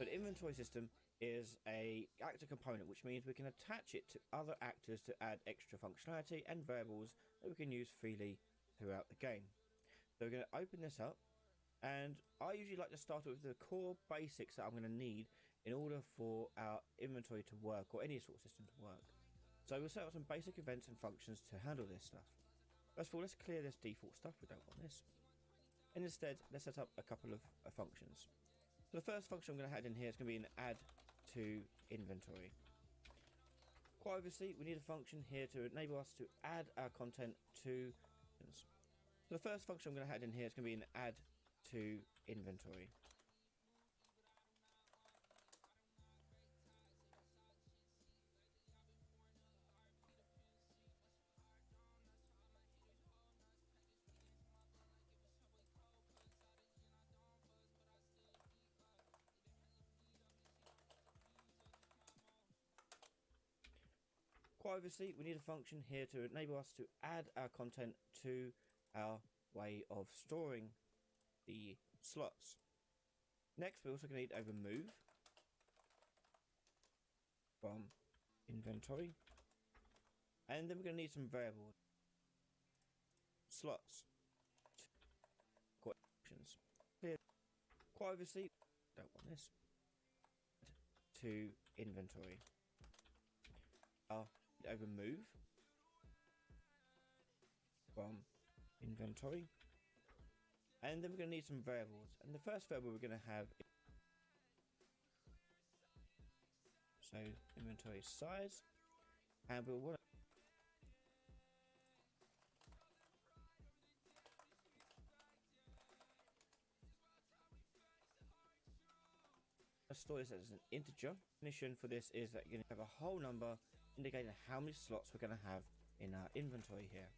the inventory system is a actor component, which means we can attach it to other actors to add extra functionality and variables that we can use freely throughout the game. So we're going to open this up, and I usually like to start with the core basics that I'm going to need in order for our inventory to work, or any sort of system to work. So we'll set up some basic events and functions to handle this stuff. First of all, let's clear this default stuff, we don't want this. And instead, let's set up a couple of functions. So the first function I'm going to add in here is going to be an add to inventory. Quite obviously, we need a function here to enable us to add our content to. So the first function I'm going to add in here is going to be an add to inventory. Quite obviously, we need a function here to enable us to add our content to our way of storing the slots. Next, we're also going to need a remove from inventory, and then we're going to need some variables. Slots. Options. Quite obviously, don't want this. To inventory. A remove from inventory, and then we're going to need some variables, and the first variable we're going to have so inventory size, and we'll want to store this as an integer. Definition for this is that you're going to have a whole number indicating how many slots we're going to have in our inventory here.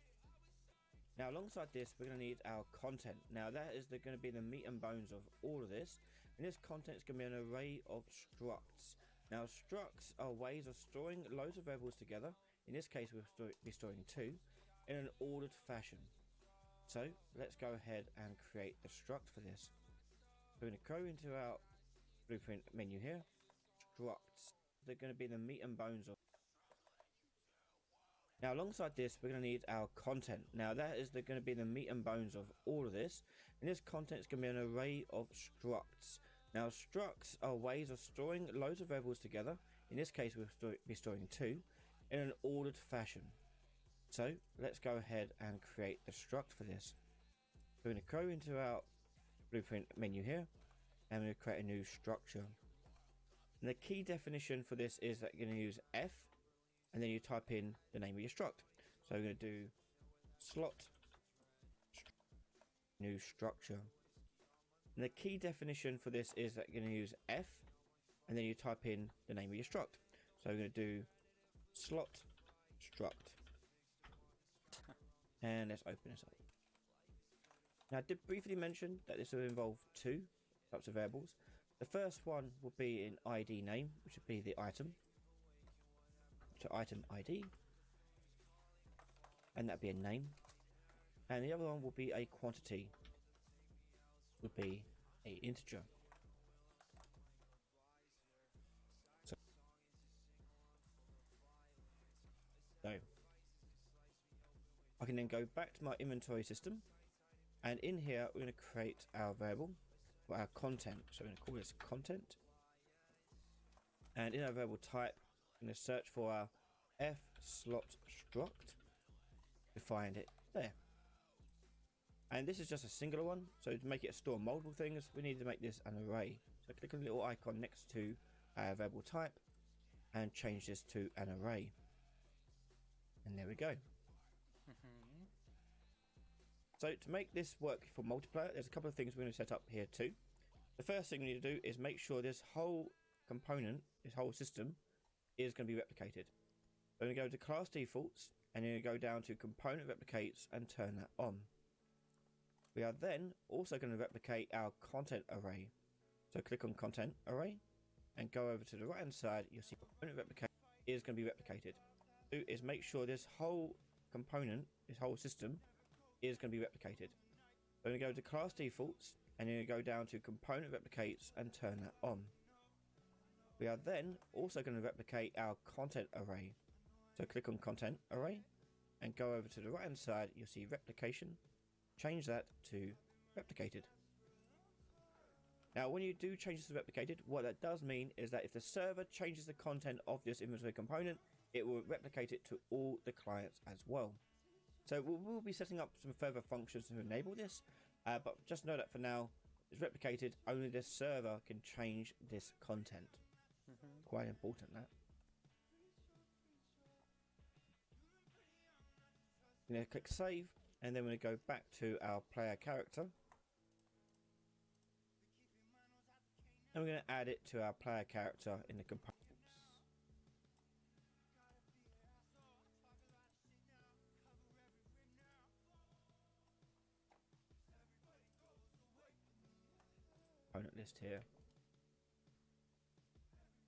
Now alongside this, we're going to need our content. Now that is going to be the meat and bones of all of this, and this content is going to be an array of structs. Now structs are ways of storing loads of variables together. In this case, we'll be storing two in an ordered fashion. So let's go ahead and create the struct for this. We're going to go into our blueprint menu here. Structs, they're going to be the meat and bones of. Now alongside this, we're going to need our content. Now that is going to be the meat and bones of all of this, and this content is going to be an array of structs. Now structs are ways of storing loads of variables together. In this case, we'll be storing two in an ordered fashion. So let's go ahead and create the struct for this. We're going to go into our blueprint menu here, and we're going to create a new structure. And the key definition for this is that you're going to use F, and then you type in the name of your struct. So we're going to do slot new structure. And the key definition for this is that you're going to use F, and then you type in the name of your struct. So we're going to do slot struct. And let's open this up. Now I did briefly mention that this will involve two types of variables. The first one will be an ID name, which would be the item. To item ID, and that'd be a name, and the other one will be a quantity, would be a integer. So I can then go back to my inventory system, and in here we're going to create our variable for our content. So we're going to call this content, and in our variable type, I'm going to search for our f slot struct to find it there. And this is just a singular one, so to make it store multiple things, we need to make this an array. So click on the little icon next to our variable type and change this to an array. And there we go. So to make this work for multiplayer, there's a couple of things we're going to set up here too. The first thing we need to do is make sure this whole component, this whole system, is going to be replicated. We're going to go to class defaults, and you're going to go down to component replicates and turn that on. We are then also going to replicate our content array. So click on content array and go over to the right hand side. You'll see component replicate is going to be replicated. Do is make sure this whole component, this whole system, is going to be replicated. We're going to go to class defaults, and you're going to go down to component replicates and turn that on. We are then also going to replicate our content array. So click on content array and go over to the right hand side. You'll see replication. Change that to replicated. Now when you do change this to replicated, what that does mean is that if the server changes the content of this inventory component, it will replicate it to all the clients as well. So we'll be setting up some further functions to enable this, but just know that for now it's replicated. Only the server can change this content. Quite important, that. I'm going to click save, and then we're going to go back to our player character, and we're going to add it to our player character in the component. Component list here,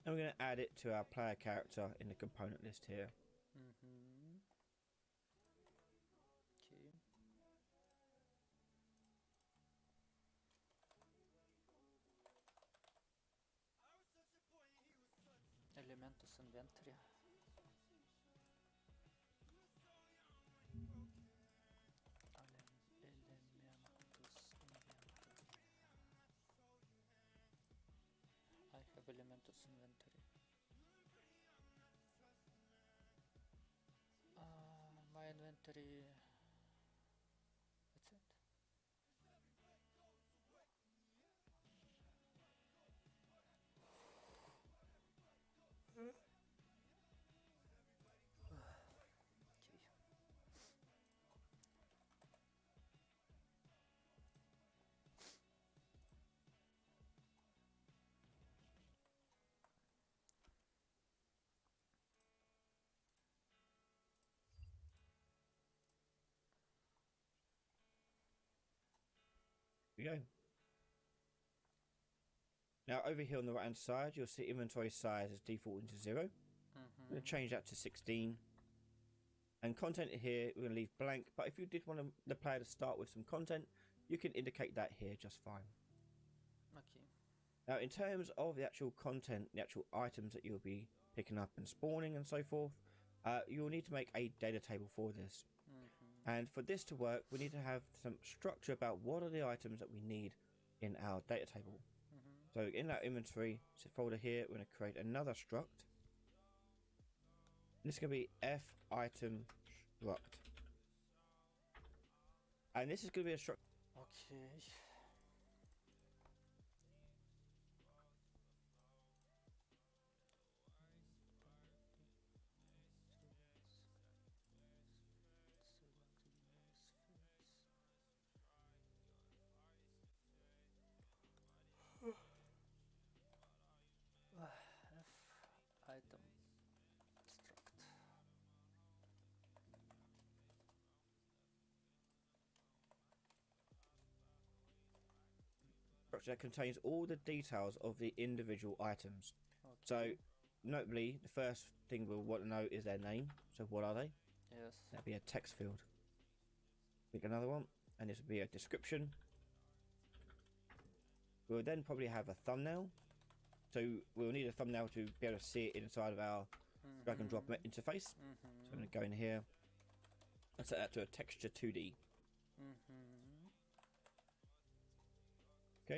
and we're going to add it to our player character in the component list here. Elementos inventory. I have elementos inventory. My inventory. That's it. Here we go. Now over here on the right hand side, you'll see inventory size is defaulting to 0. I'm going to change that to 16. And content here, we're going to leave blank. But if you did want the player to start with some content, you can indicate that here just fine. Okay. Now in terms of the actual content, the actual items that you'll be picking up and spawning and so forth, you'll need to make a data table for this. And for this to work, we need to have some structure about what are the items that we need in our data table. So in that inventory folder here, we're going to create another struct. This is going to be F item struct. And this is going to be a struct. Okay. F item struct. Structure that contains all the details of the individual items. Okay. So notably, the first thing we'll want to know is their name. So what are they? Yes. That'll be a text field. Pick another one, and this will be a description. We'll then probably have a thumbnail. So we'll need a thumbnail to be able to see it inside of our drag and drop interface. So I'm going to go in here and set that to a texture 2D. Okay,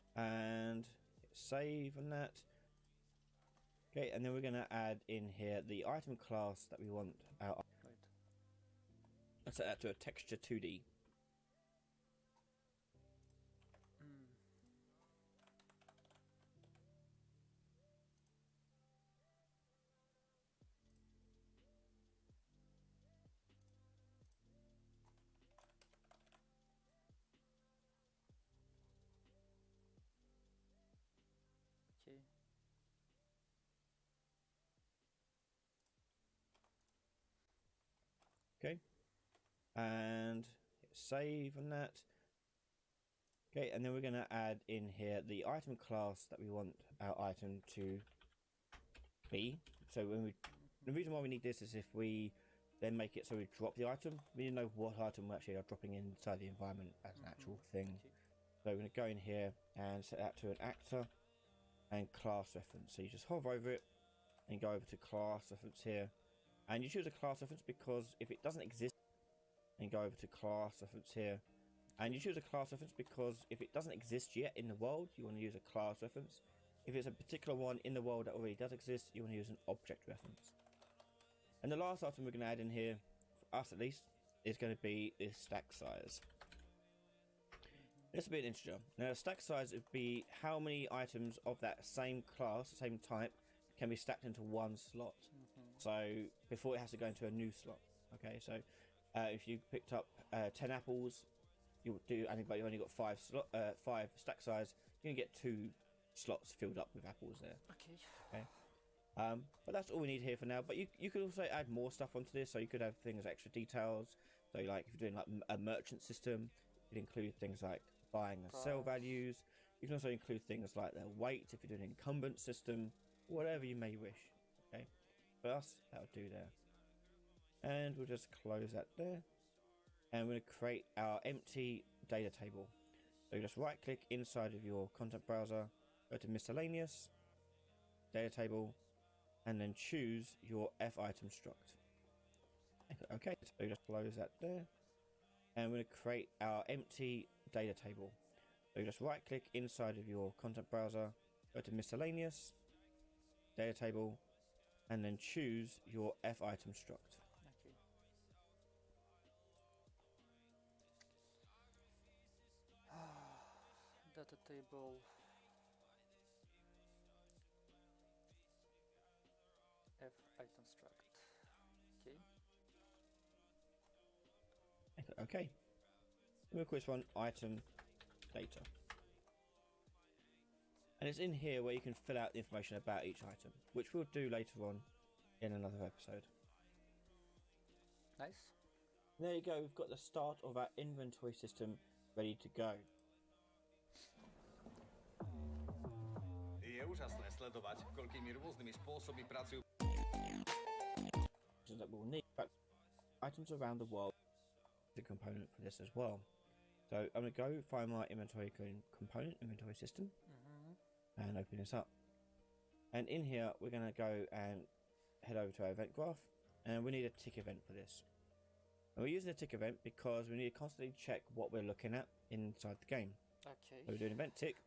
and hit save on that. Okay, and then we're going to add in here the item class that we want our. And set that to a texture 2D. Okay. Okay, and hit save on that. Okay, and then we're going to add in here the item class that we want our item to be. So when we, the reason why we need this is if we then make it so we drop the item, we need to know what item we actually are dropping inside the environment as an actual thing. Okay. So we're going to go in here and set that to an actor. and class reference. So you just hover over it and go over to class reference here, and you choose a class reference because if it doesn't exist, and go over to class reference here, and you choose a class reference because if it doesn't exist yet in the world, you want to use a class reference. If it's a particular one in the world that already does exist, you want to use an object reference. And the last item we're going to add in here, for us at least, is going to be this stack size. This will be an integer. Now, the stack size would be how many items of that same class, same type, can be stacked into one slot. So before it has to go into a new slot. Okay, so if you picked up 10 apples, you would do, and but you only got 5 stack size, you're gonna get 2 slots filled up with apples there. Okay. But that's all we need here for now. But you could also add more stuff onto this. So you could have things extra details. So like if you're doing like a merchant system, you'd include things like buying and sell values. You can also include things like their weight if you're doing an incumbent system, whatever you may wish. Okay, for us that'll do there. And we'll just close that there, and we're going to create our empty data table. So you just right click inside of your content browser, go to miscellaneous data table, and then choose your f item struct. Okay, so you just close that there, and we're going to create our empty data table. So you just right click inside of your content browser, go to miscellaneous data table, and then choose your f item struct. Data table. F item struct. Okay. Okay. We'll call this one item data. And it's in here where you can fill out the information about each item, which we'll do later on in another episode. Nice. There you go, we've got the start of our inventory system ready to go. Je úžasné sledovať, koľkými rôznymi spôsobmi pracujú. That we'll need, but items around the world, the component for this as well. So I'm going to go find my inventory component, inventory system, and open this up. And in here, we're going to go and head over to our event graph, and we need a tick event for this. And we're using a tick event because we need to constantly check what we're looking at inside the game. Okay. So we do an event tick,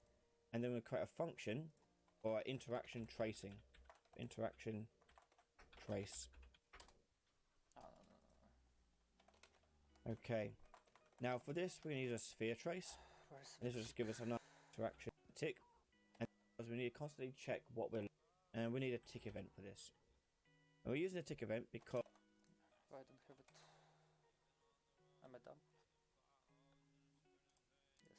and then we create a function for interaction tracing. Interaction trace. Okay. Now for this, we're going to use a sphere trace. This will just give us a nice interaction tick. And because we need to constantly check what we're looking at, and we need a tick event for this. And we're using a tick event because I don't have it. Am I done? Yes.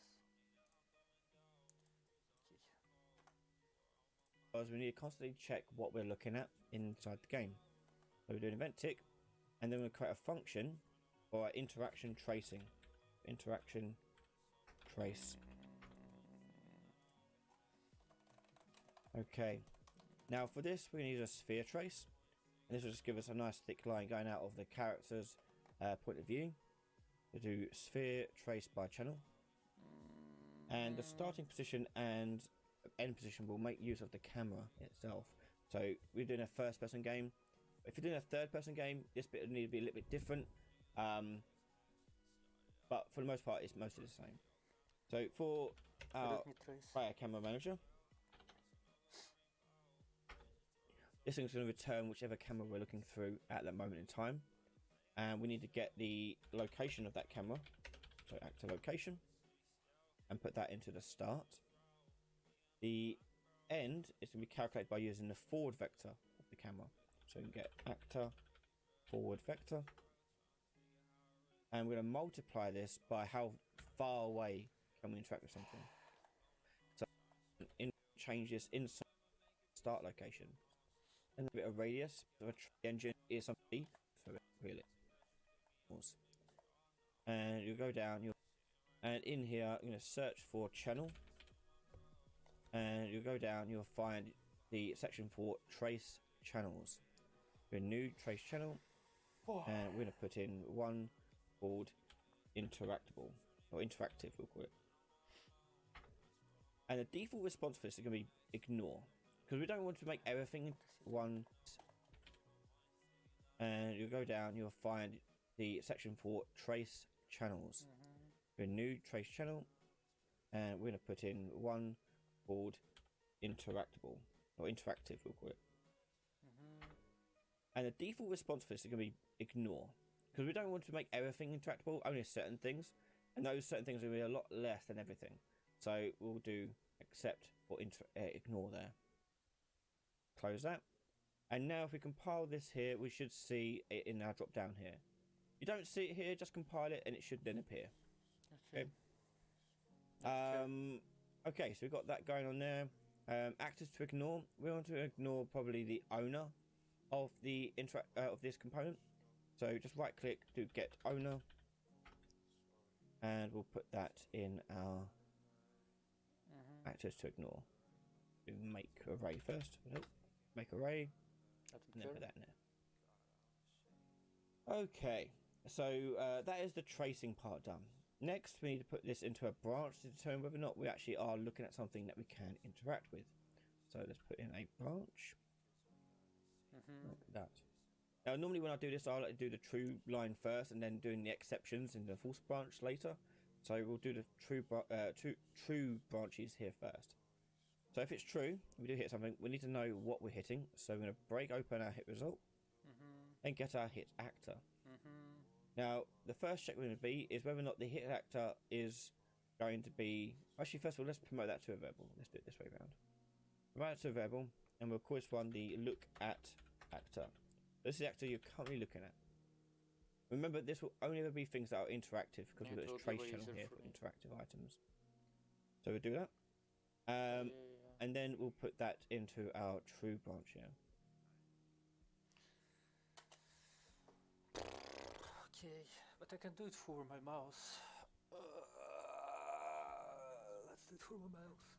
Okay. we need to constantly check what we're looking at inside the game. So we do an event tick, and then we create a function for our interaction tracing. Interaction trace. Okay. Now for this, we're going to use a sphere trace. And this will just give us a nice thick line going out of the character's point of view. We do sphere trace by channel. And the starting position and end position will make use of the camera itself. So we're doing a first person game. If you're doing a third person game, this bit will need to be a little bit different. But for the most part, it's mostly the same. So for our player camera manager, this thing's going to return whichever camera we're looking through at that moment in time. And we need to get the location of that camera. So actor location. And put that into the start. The end is going to be calculated by using the forward vector of the camera. So you can get actor forward vector. And we're going to multiply this by how far away can we interact with something. So change this inside start location. And a bit of radius. So the engine is something so really. And you go down, and in here I'm going to search for channel. And you go down, you'll find the section for trace channels. A new trace channel, and we're going to put in one called interactable or interactive, we'll call it. And the default response for this is going to be ignore, because we don't want to make everything one. And you'll go down, you'll find the section for trace channels. A new trace channel, and we're going to put in one called interactable, or interactive, we'll call it. And the default response for this is going to be ignore, because we don't want to make everything interactable, only certain things, and those certain things will be a lot less than everything. So we'll do except for ignore there. Close that. And now if we compile this here, we should see it in our drop down here. If you don't see it here, just compile it and it should then appear. Okay. Okay, so we've got that going on there. Actors to ignore. We want to ignore probably the owner of the of this component. So just right click, do get owner, and we'll put that in our actors to ignore. Do make array first. Nope. Make array. And then put that in there. Okay, so that is the tracing part done. Next, we need to put this into a branch to determine whether or not we actually are looking at something that we can interact with. So let's put in a branch. Like that. Now, normally when I do this, I like to do the true line first and then doing the exceptions in the false branch later. So we'll do the true branches here first. So if it's true, we do hit something, we need to know what we're hitting. So we're going to break open our hit result and get our hit actor. Now, the first check we're going to be is whether or not the hit actor is going to be... Actually, first of all, let's promote that to a variable. Let's do it this way around. Promote it to a variable, and we'll call this one the look at actor. This is the actor you're currently looking at. Remember, this will only ever be things that are interactive, because we've got this trace channel here for interactive items. So we'll do that. And then we'll put that into our true branch here. Okay, but I can do it for my mouse. Let's do it for my mouse.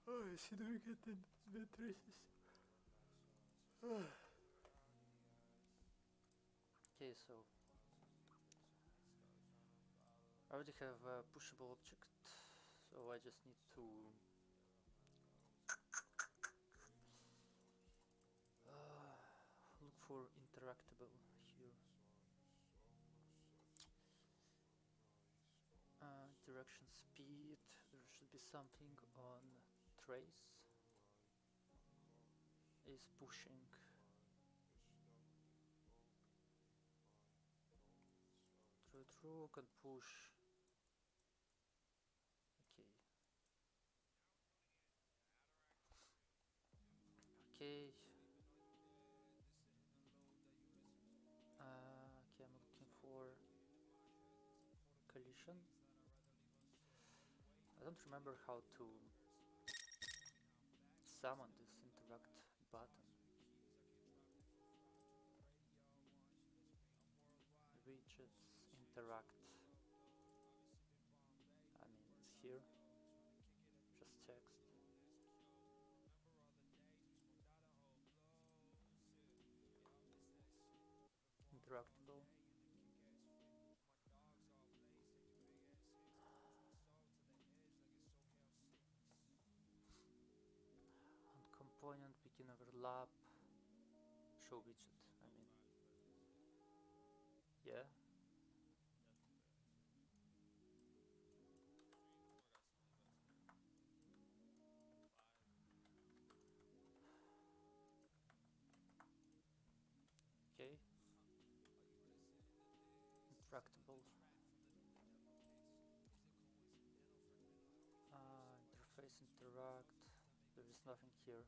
Oh, is he doing it in the traces? Okay, so I already have a pushable object, so I just need to look for interactable here. Interaction speed, there should be something on trace. Is pushing. True can push. Okay. Okay. Okay, I'm looking for collision. I don't remember how to summon this interact button. Widgets, interact. I mean, it's here. Just text. Interactable. On component we can overlap. Show widget. I mean, yeah. Okay. Interactable. Interface interact. There is nothing here.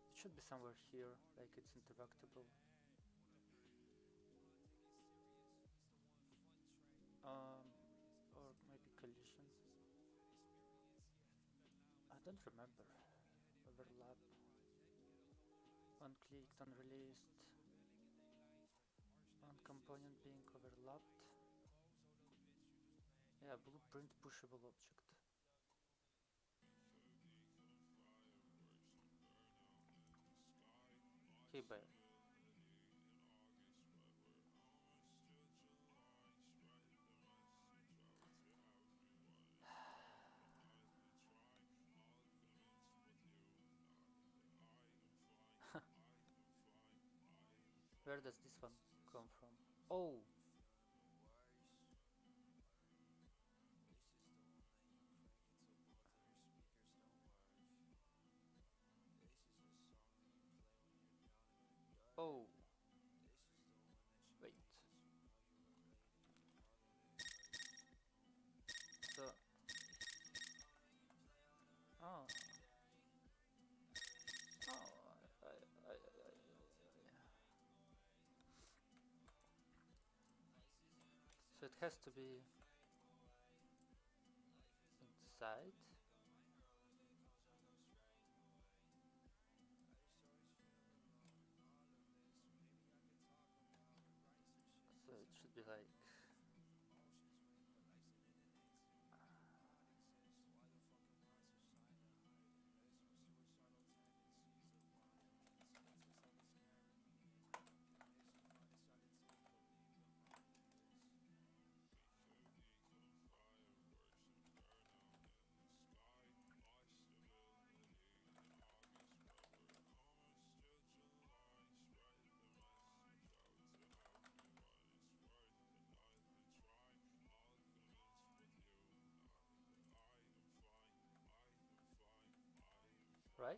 It should be somewhere here, like it's interactable. Or maybe collision. I don't remember. Overlap. Unclicked, unreleased. On component being overlapped. Yeah, blueprint pushable object. Okay, bye. Where does this one come from? Oh! Oh! Wait. So... Oh. Oh, so it has to be inside. So it should be like... Right?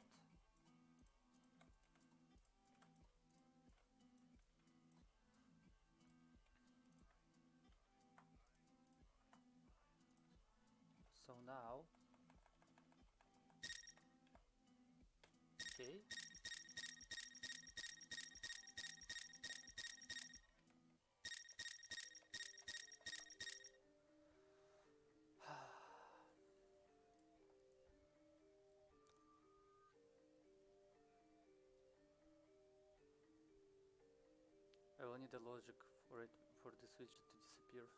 So now... Okay. I will need a logic for it, for this widget to disappear.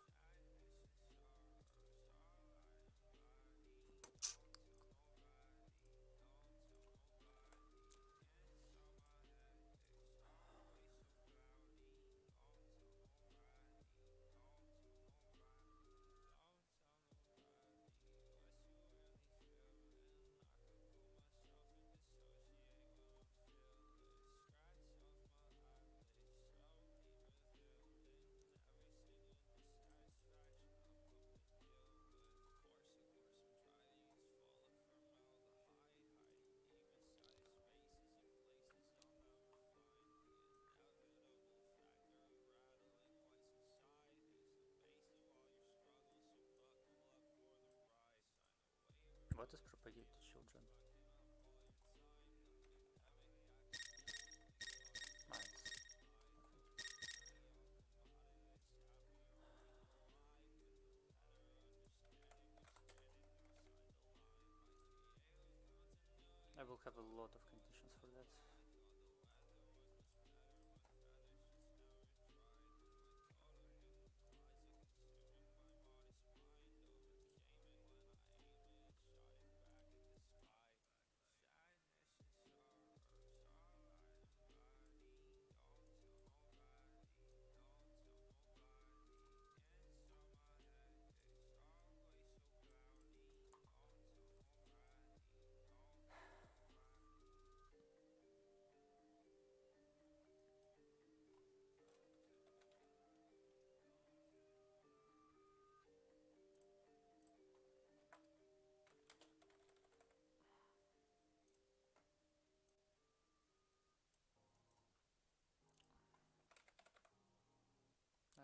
What is propagate to children? Nice. I will have a lot of conditions for that.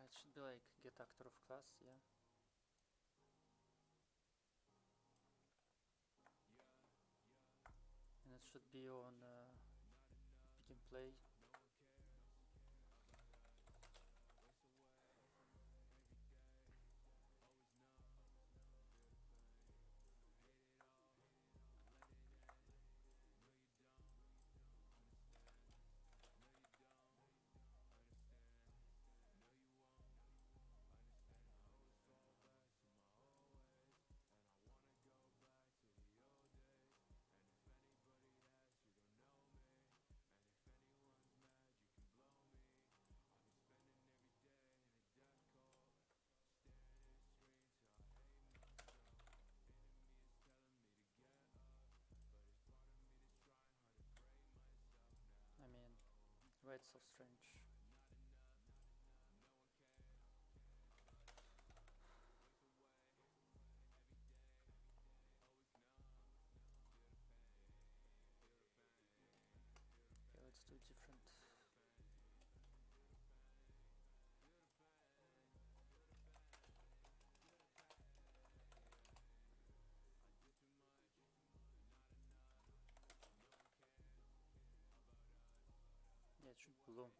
It should be like get actor of class, yeah. And it should be on pick and play. I mean, why it's so strange? should bloom.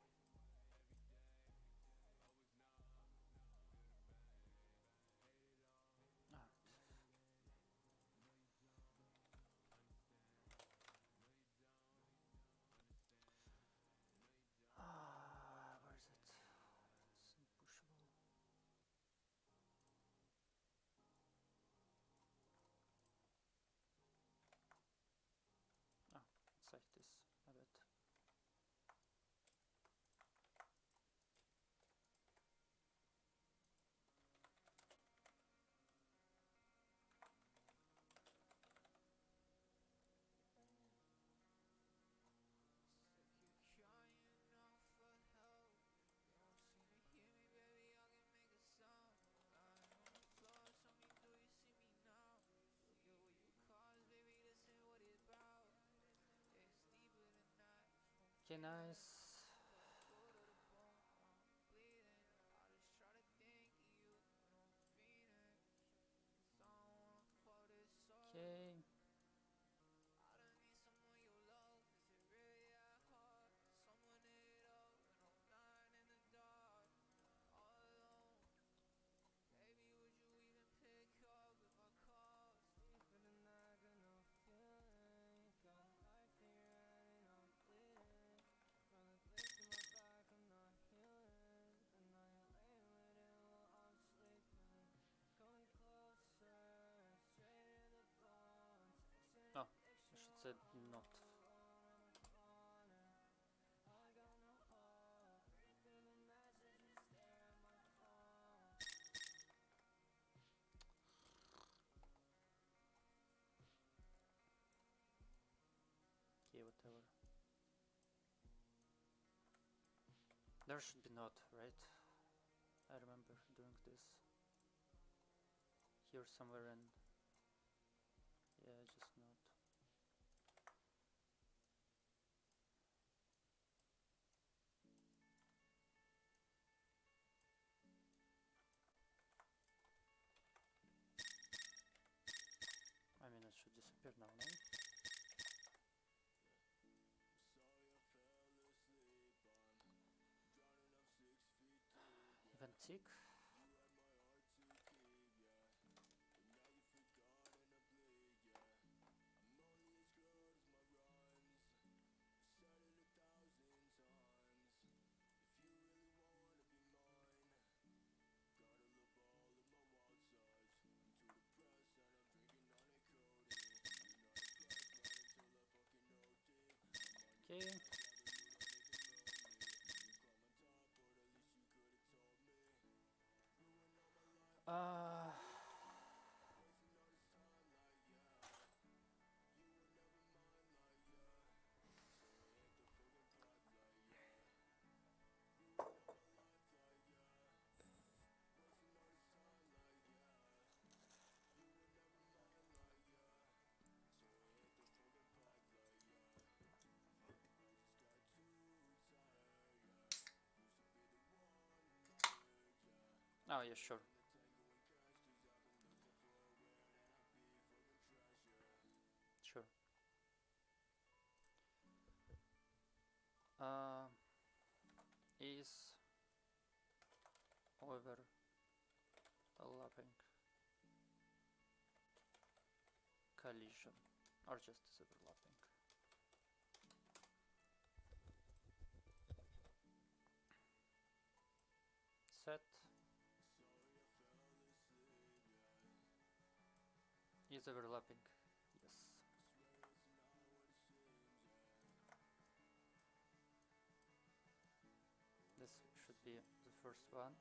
Where is it? It's impushable. It's like this, I bet. Okay, nice. Okay. Oh, I should say not. Okay, whatever. There should be not, right? I remember doing this here somewhere, and yeah, just not. I mean, it should disappear now, no? Event tick. Okay. Oh yeah, sure. Sure. Is overlapping collision, or just is overlapping? Set is overlapping. Yes. This should be the first one.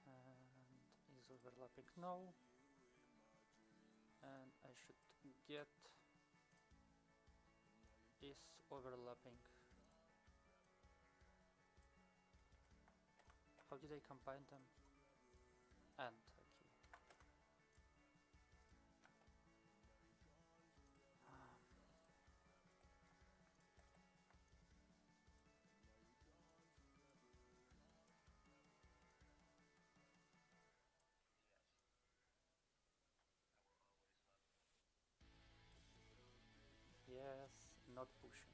And is overlapping? No. And I should get is overlapping. How did I combine them? And okay. Yes, not pushing.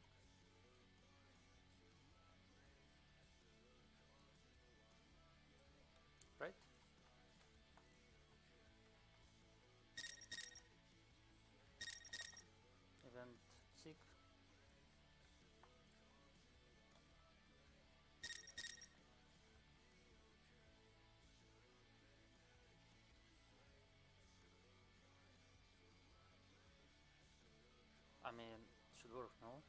work, no?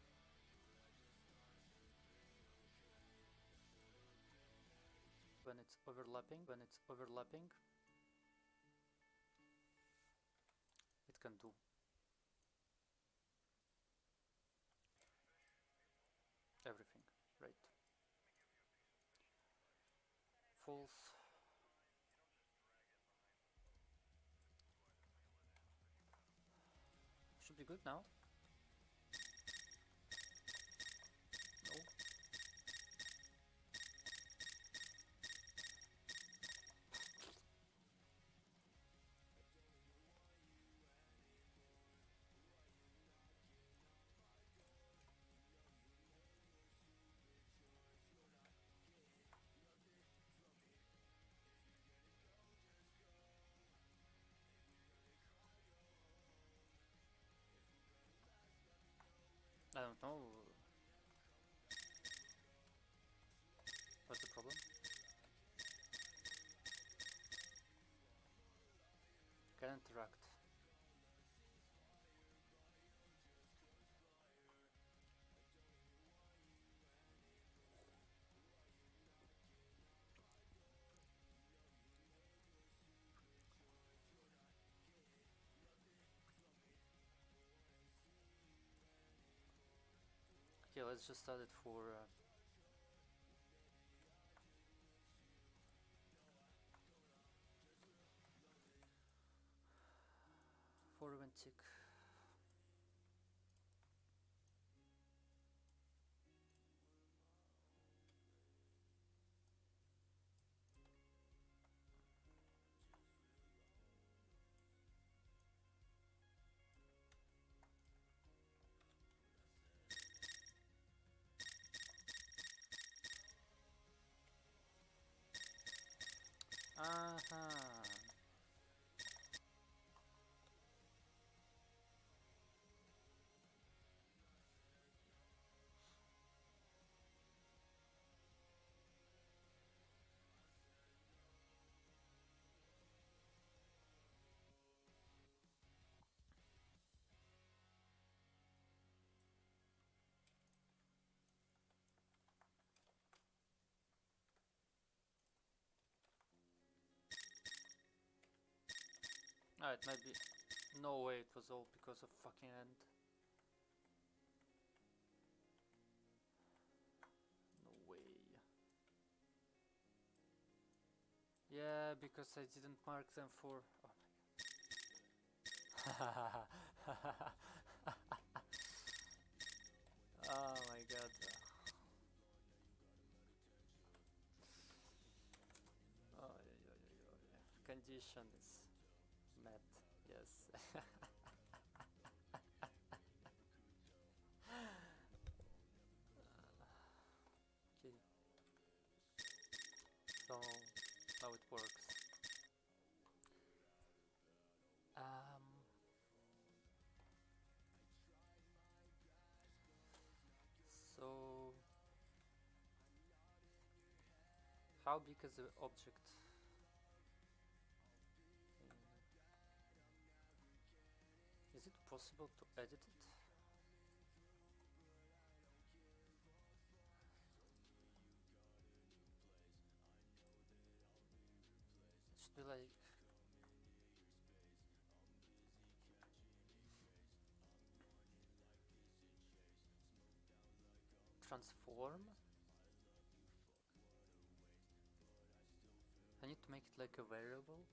When it's overlapping, it can do. Everything, right? False. Should be good now. No. I don't know. What's the problem? Can interact. Okay, let's just add it for event tick. It might be. No way, it was all because of fucking end. No way. Yeah, because I didn't mark them for. Oh my god. Oh, yeah. Condition is met. Yes. Okay. So now it works. So how big is the object? Is it possible to edit it? It should be like transform. I need to make it like a variable.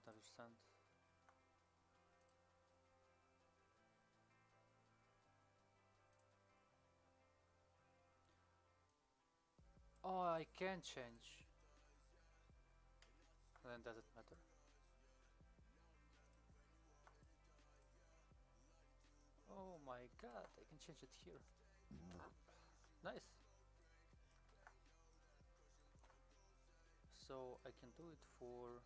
cannot understand. Oh, I can change. Then does it matter? Oh my god, I can change it here. Nice. So I can do it for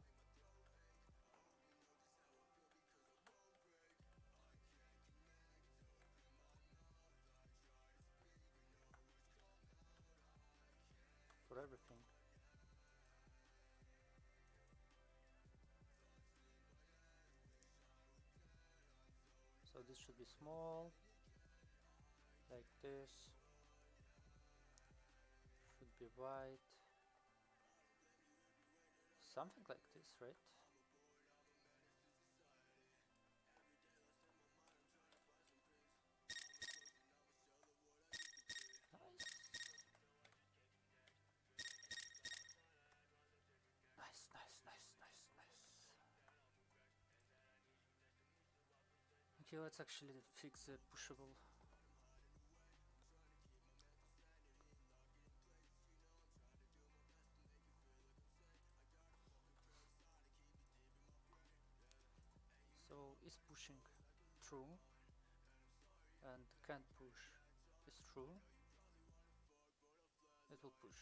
everything. So this should be small, like this. Should be white. Something like this, right? Nice. Nice. Okay, let's actually fix the pushable. So is pushing true, and can't push is true. It will push.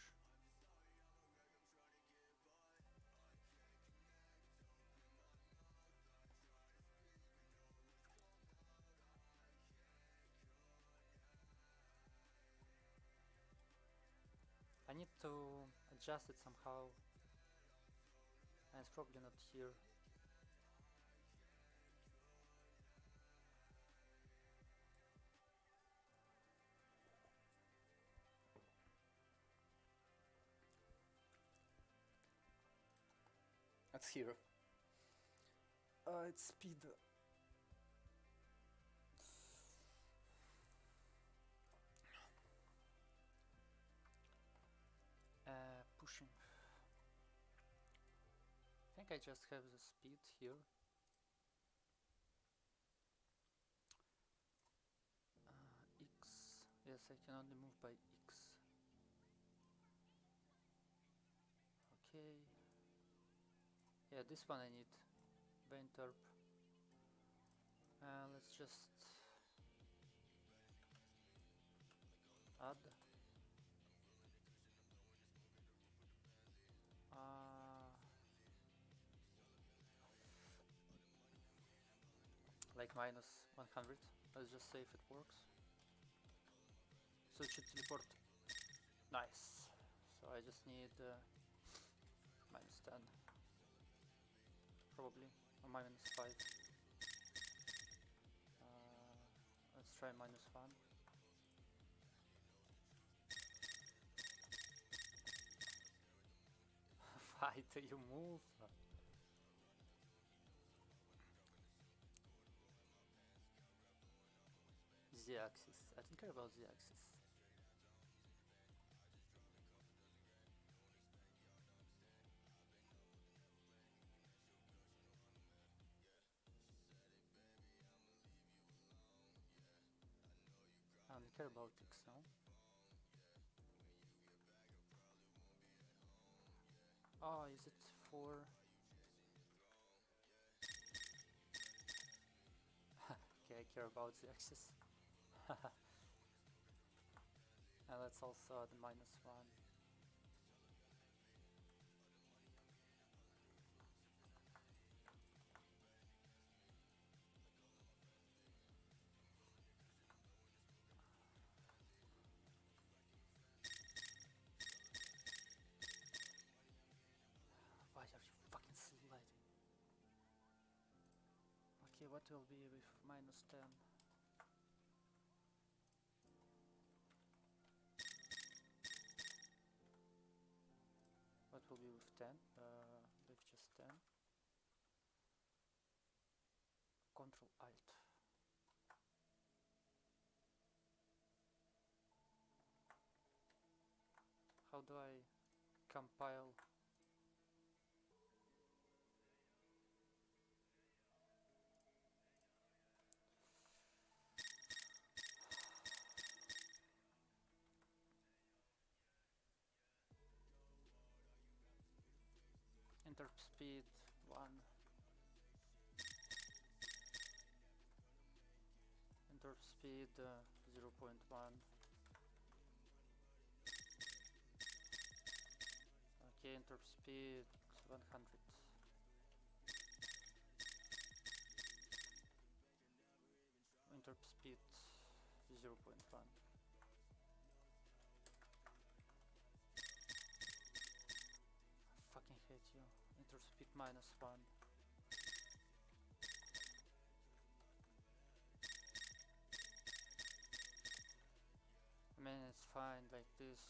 I need to adjust it somehow, and it's probably not here. It's here. It's speed. Pushing. I think I just have the speed here. X. Yes, I can only move by X. Okay. Yeah, this one I need. Bainterp. Let's just add. Like minus 100. Let's just see if it works. So it should teleport. Nice. So I just need minus 10. Probably. Or minus 5. Let's try minus 1. Fight, you move. Z-axis. I don't care about Z-axis. I don't care about X now. Oh, is it for... Okay, I care about the axis. And let's also add minus 1. Why are you fucking sliding? Okay, what will be with minus 10? What will be with 10? With just 10. Control Alt. How do I compile? Interp speed 1. Interp speed 0.1. Okay, interp speed 100. Interp speed 0.1. I fucking hate you. Interp speed -1. I mean, it's fine like this.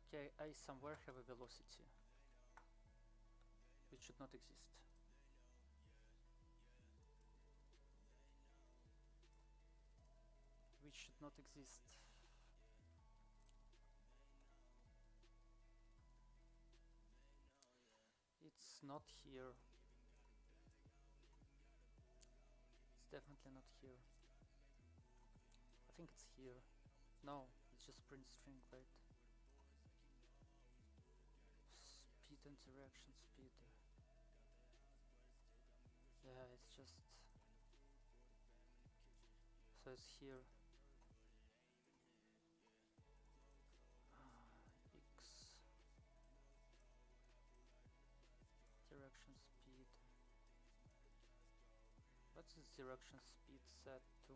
Okay, I somewhere have a velocity which should not exist. Which should not exist. It's not here. It's definitely not here. I think it's here. No, it's just print string, right? Speed interaction speed. Yeah, it's just. So it's here. X. Direction speed. What's this direction speed set to?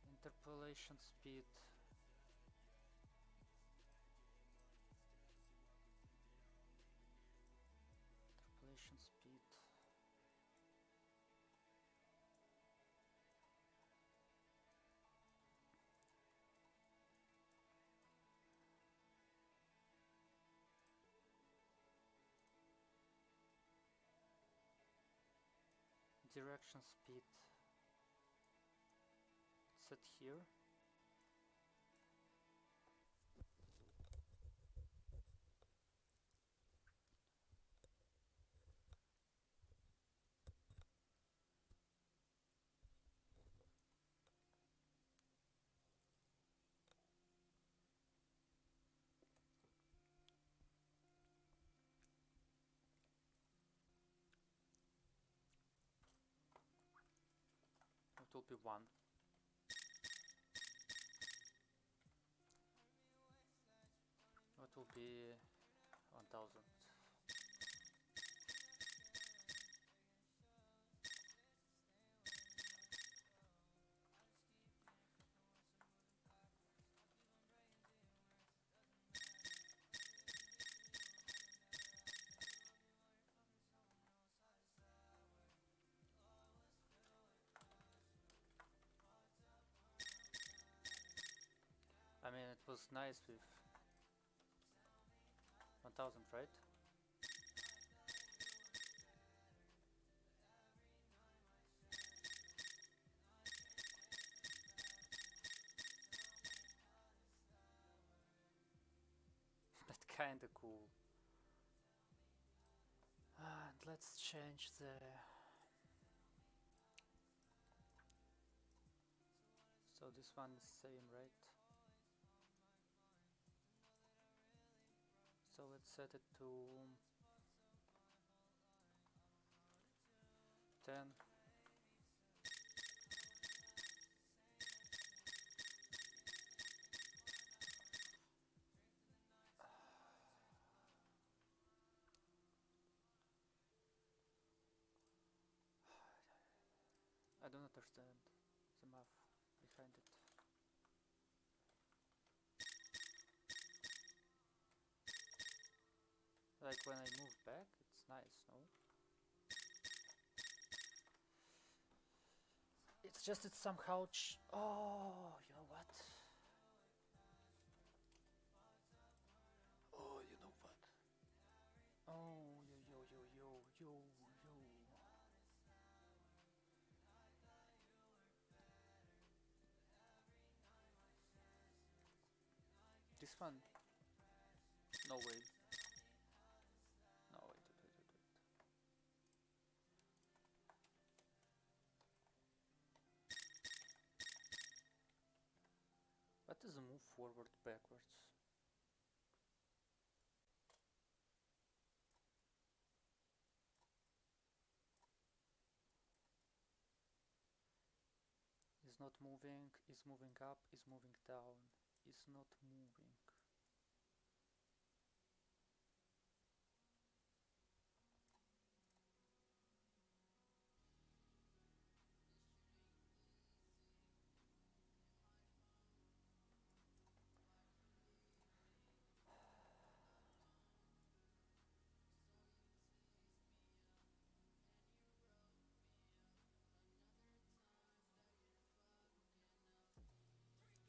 Interpolation speed. Interpolation speed. Direction speed. Set here. It will be 1. It will be 1000. I mean, it was nice with 1000, right? But kinda cool. And let's change the. So this one is same, right? So let's set it to 10. I don't understand the math behind it. Like when I move back, it's nice, no? It's just it's somehow oh, you know what? Oh, you know what? Oh, yo. This one? No way. No, wait. forward, backwards. Is not moving, is moving up, is moving down, is not moving.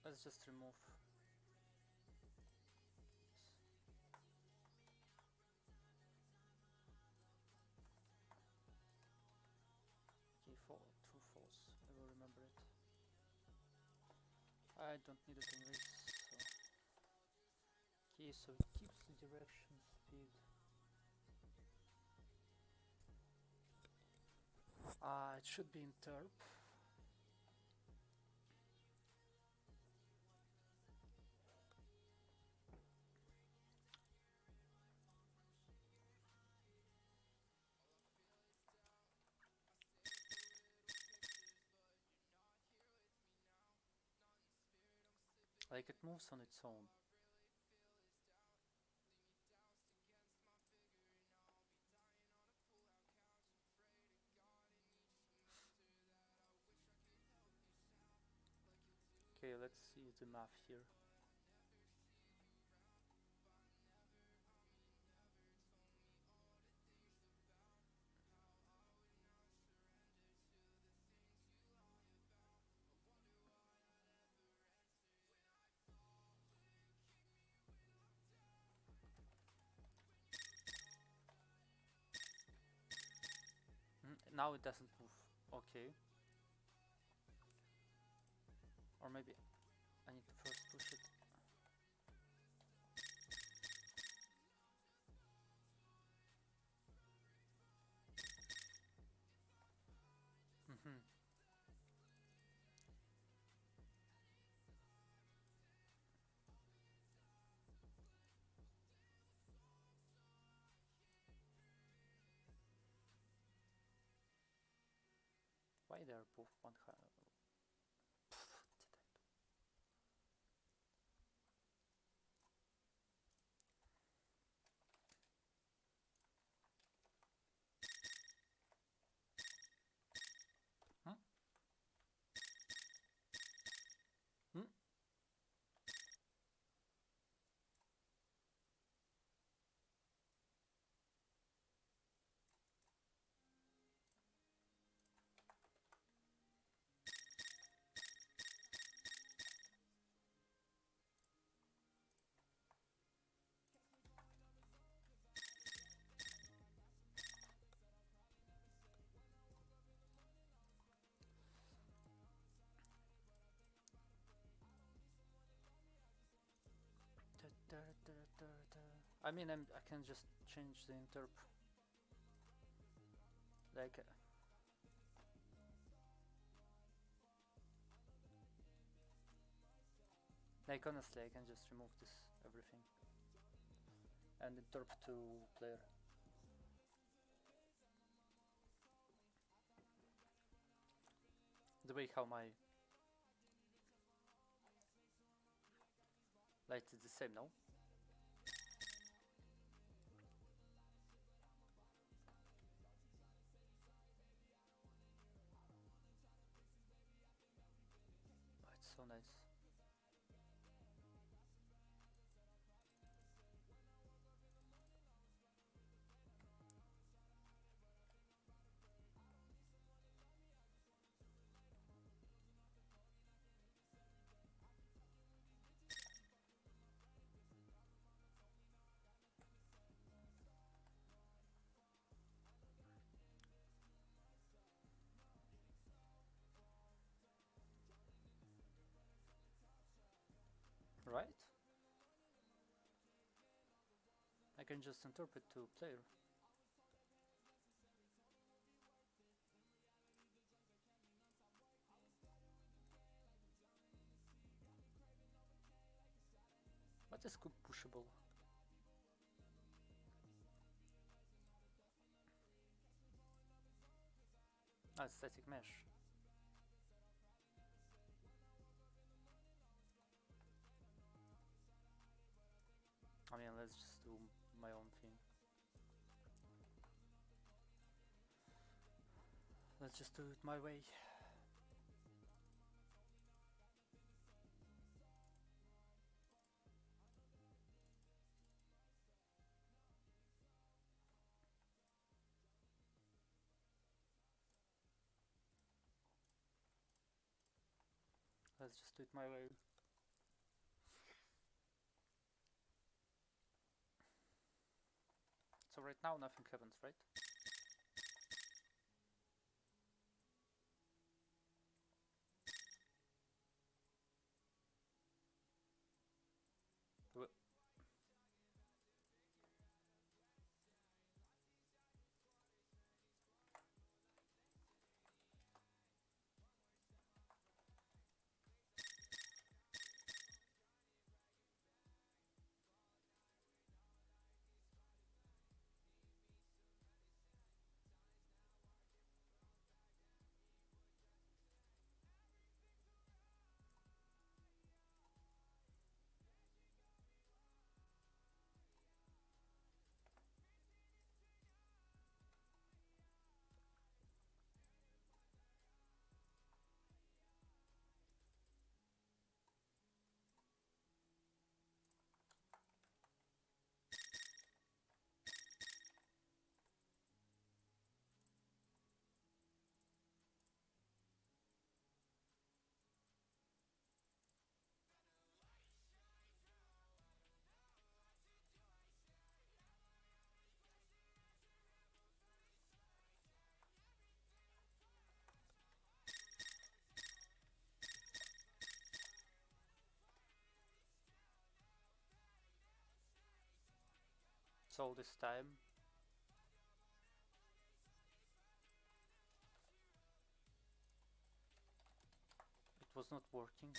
Let's just remove. Okay, true, false. I will remember it. I don't need it in race. Okay, so it keeps the direction speed. It should be in terp. Like it moves on its own. Okay, let's see the map here. Now it doesn't move. Okay. Or maybe I need to first push it. Why they are both 100? I mean, I can just change the interp. Like, honestly, I can just remove this everything and interp to player. The way how my light is the same now. Oh, it's so nice. Right? I can just interpret to player. this could pushable. Ah, static mesh. I mean, let's just do my own thing. Let's just do it my way. Let's just do it my way. So right now nothing happens, right? So all this time it was not working.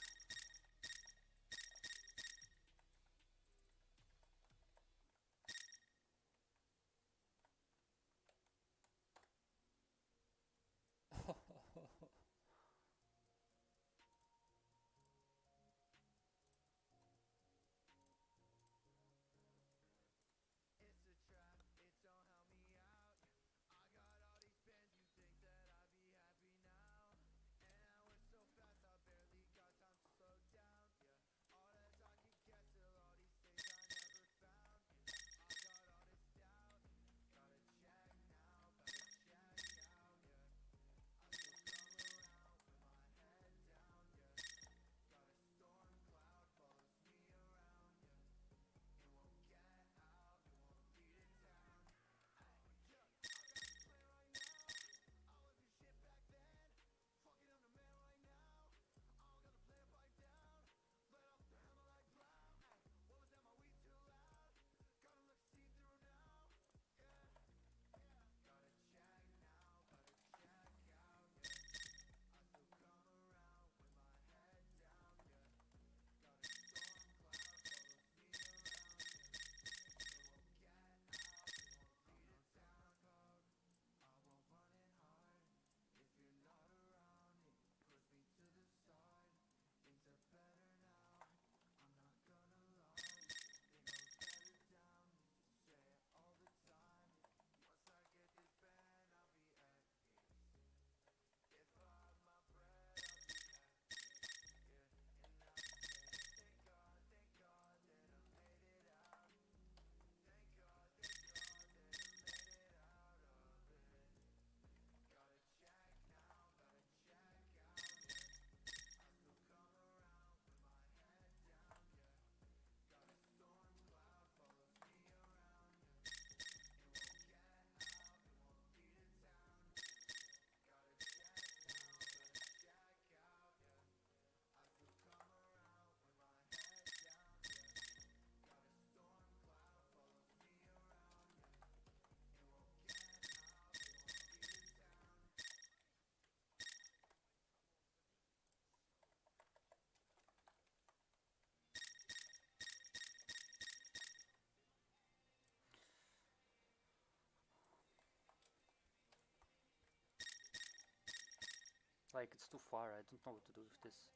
like it's too far. I don't know what to do with this.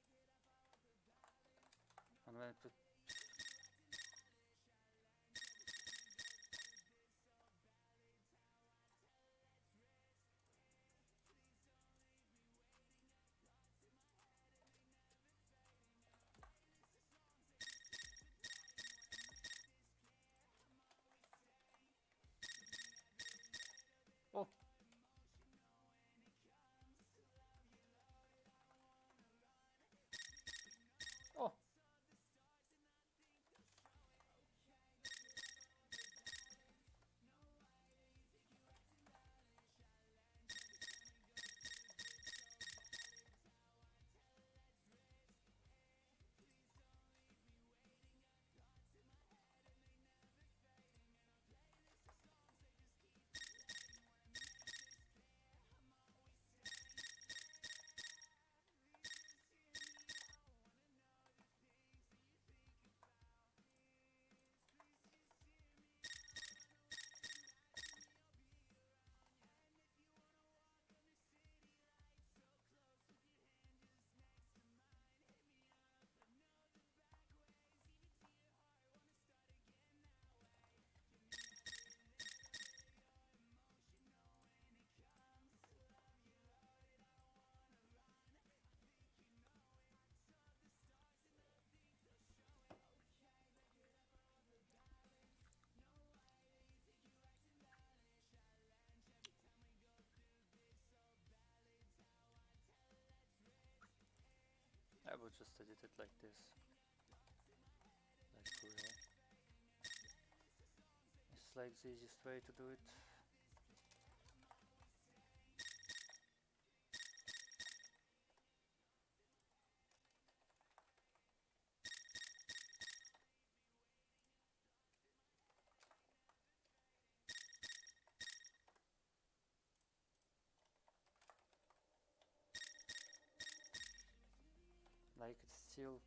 And when I put oh. Oh. I would just edit it like this. Like for real. It's like the easiest way to do it. Like it's still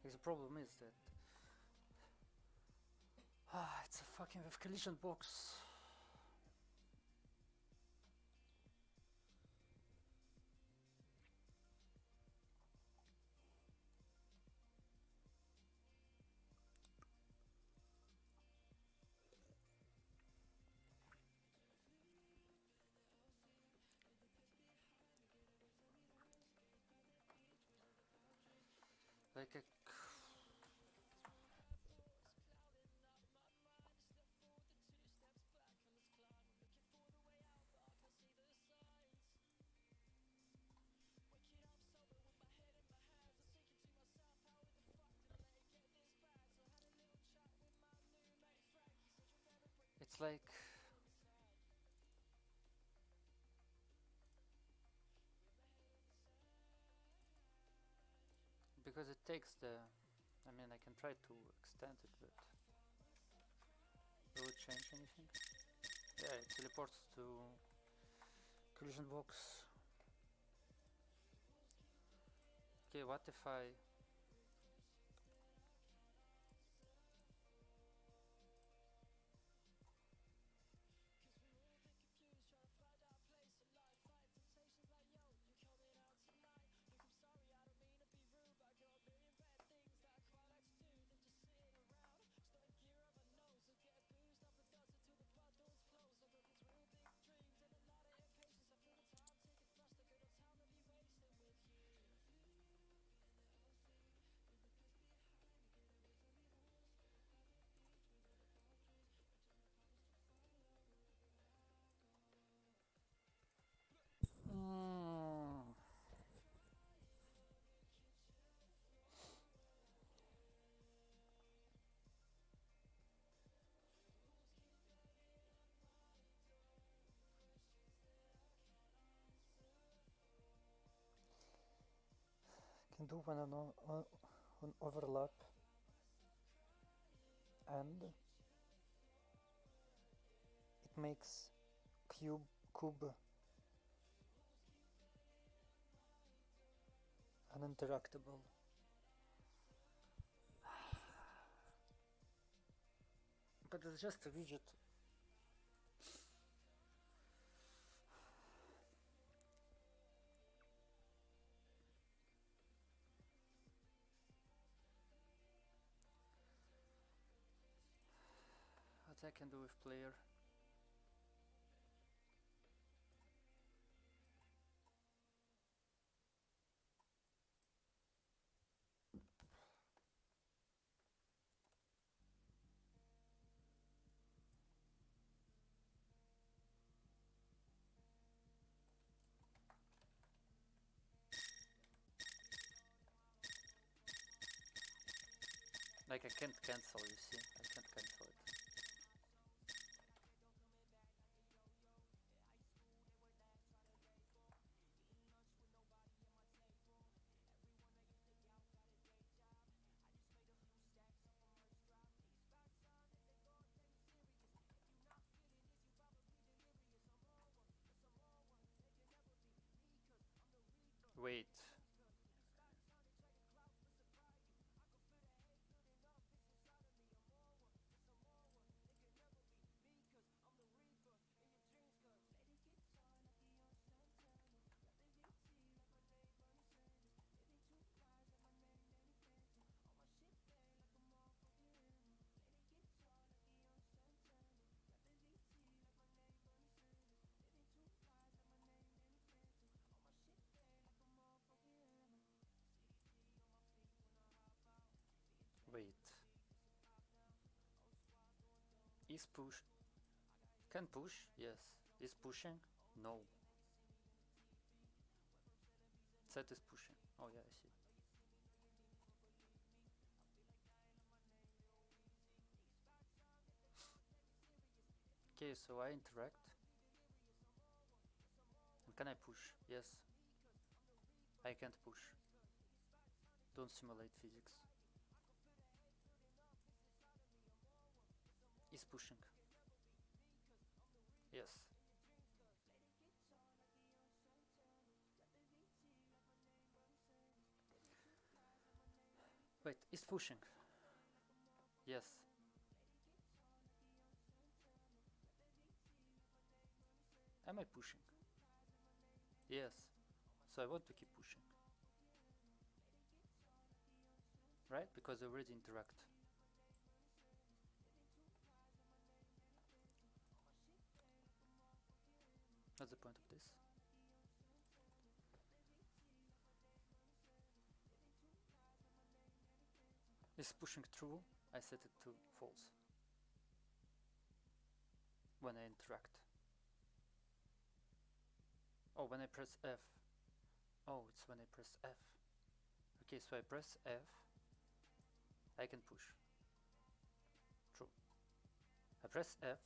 the problem is that it's a fucking with collision box. Like a it's like because it takes the I mean I can try to extend it, but will it change anything? Yeah, it teleports to collision box. Okay, what if I can do when on overlap and it makes cube uninteractable. But it's just a widget. can do with player. Like I can't cancel, you see? I can't cancel it. Wait. Wait. Is push. Can push? Yes. Is pushing? No. Set is pushing. Oh yeah, I see. Okay, so I interact. And can I push? Yes. I can't push. Don't simulate physics. Is pushing. Yes. Wait, is pushing. Yes. Am I pushing? Yes. So I want to keep pushing. Right? Because I already interact. What's the point of this? Is pushing true? I set it to false. When I interact. Oh, when I press F. Oh, it's when I press F. Okay, so I press F. I can push. True. I press F.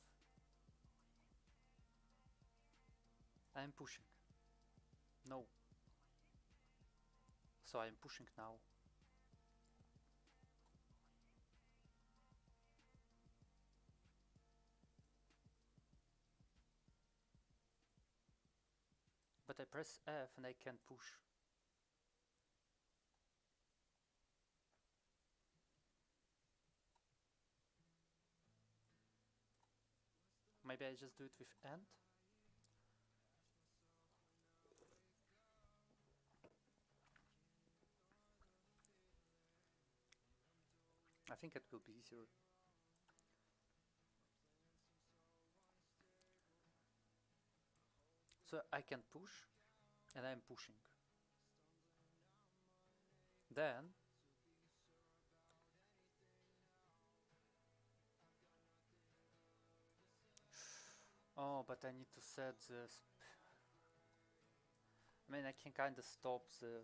I am pushing. No. So I am pushing now. But I press F and I can't push. Maybe I just do it with AND. I think it will be easier. So I can push, and I'm pushing. Then oh, but I need to set the I mean, I can kind of stop the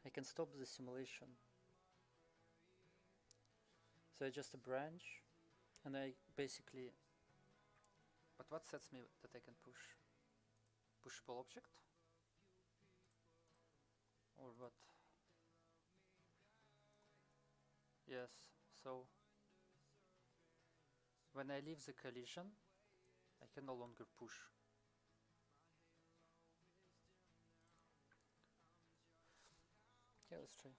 I can stop the simulation. So I just a branch, and I basically. But what sets me that I can push? Pushable object? Or what? Yes, so when I leave the collision, I can no longer push. Okay, let's try.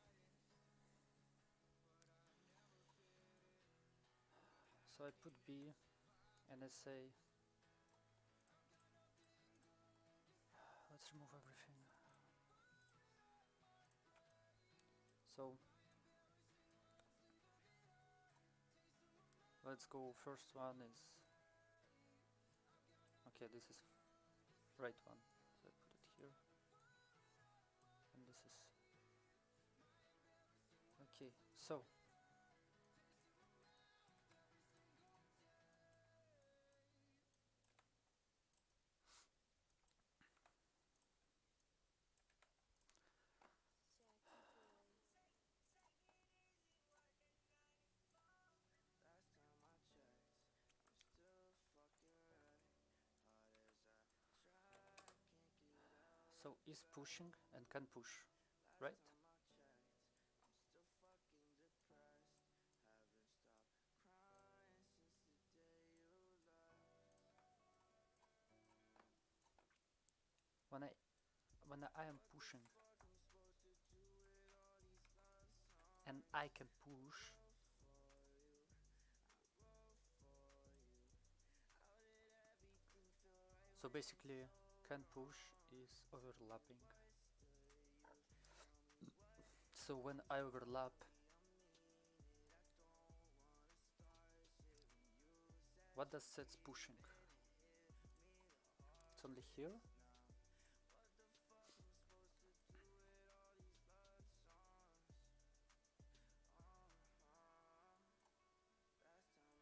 So I put B and I say, let's remove everything. So let's go. First one is okay. This is right one. So I put it here, and this is okay. So is pushing and can push, right? When I am pushing and I can push, so basically can push is overlapping. So when I overlap, what does sets pushing? It's only here.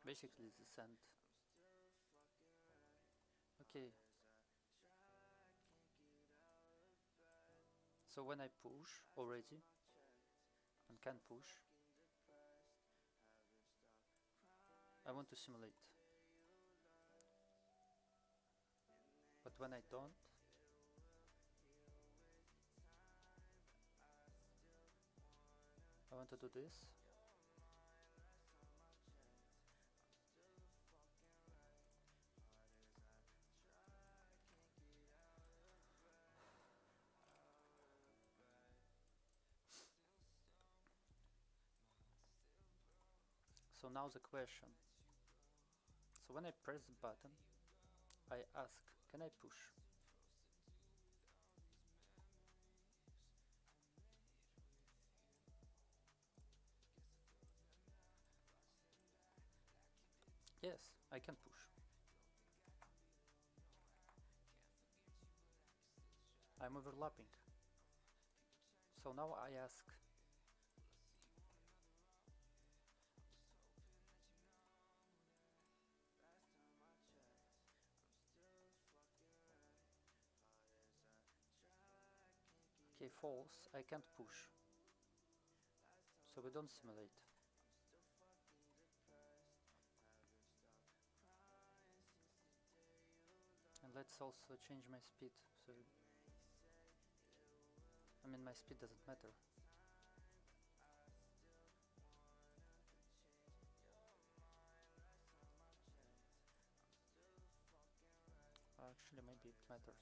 Basically this end. Okay. So when I push already and can push, I want to simulate. But when I don't, I want to do this. So now the question. So when I press the button, I ask, can I push? Yes, I can push. I'm overlapping. So now I ask, okay, false, I can't push. So we don't simulate. And let's also change my speed. So I mean, my speed doesn't matter. Actually, maybe it matters.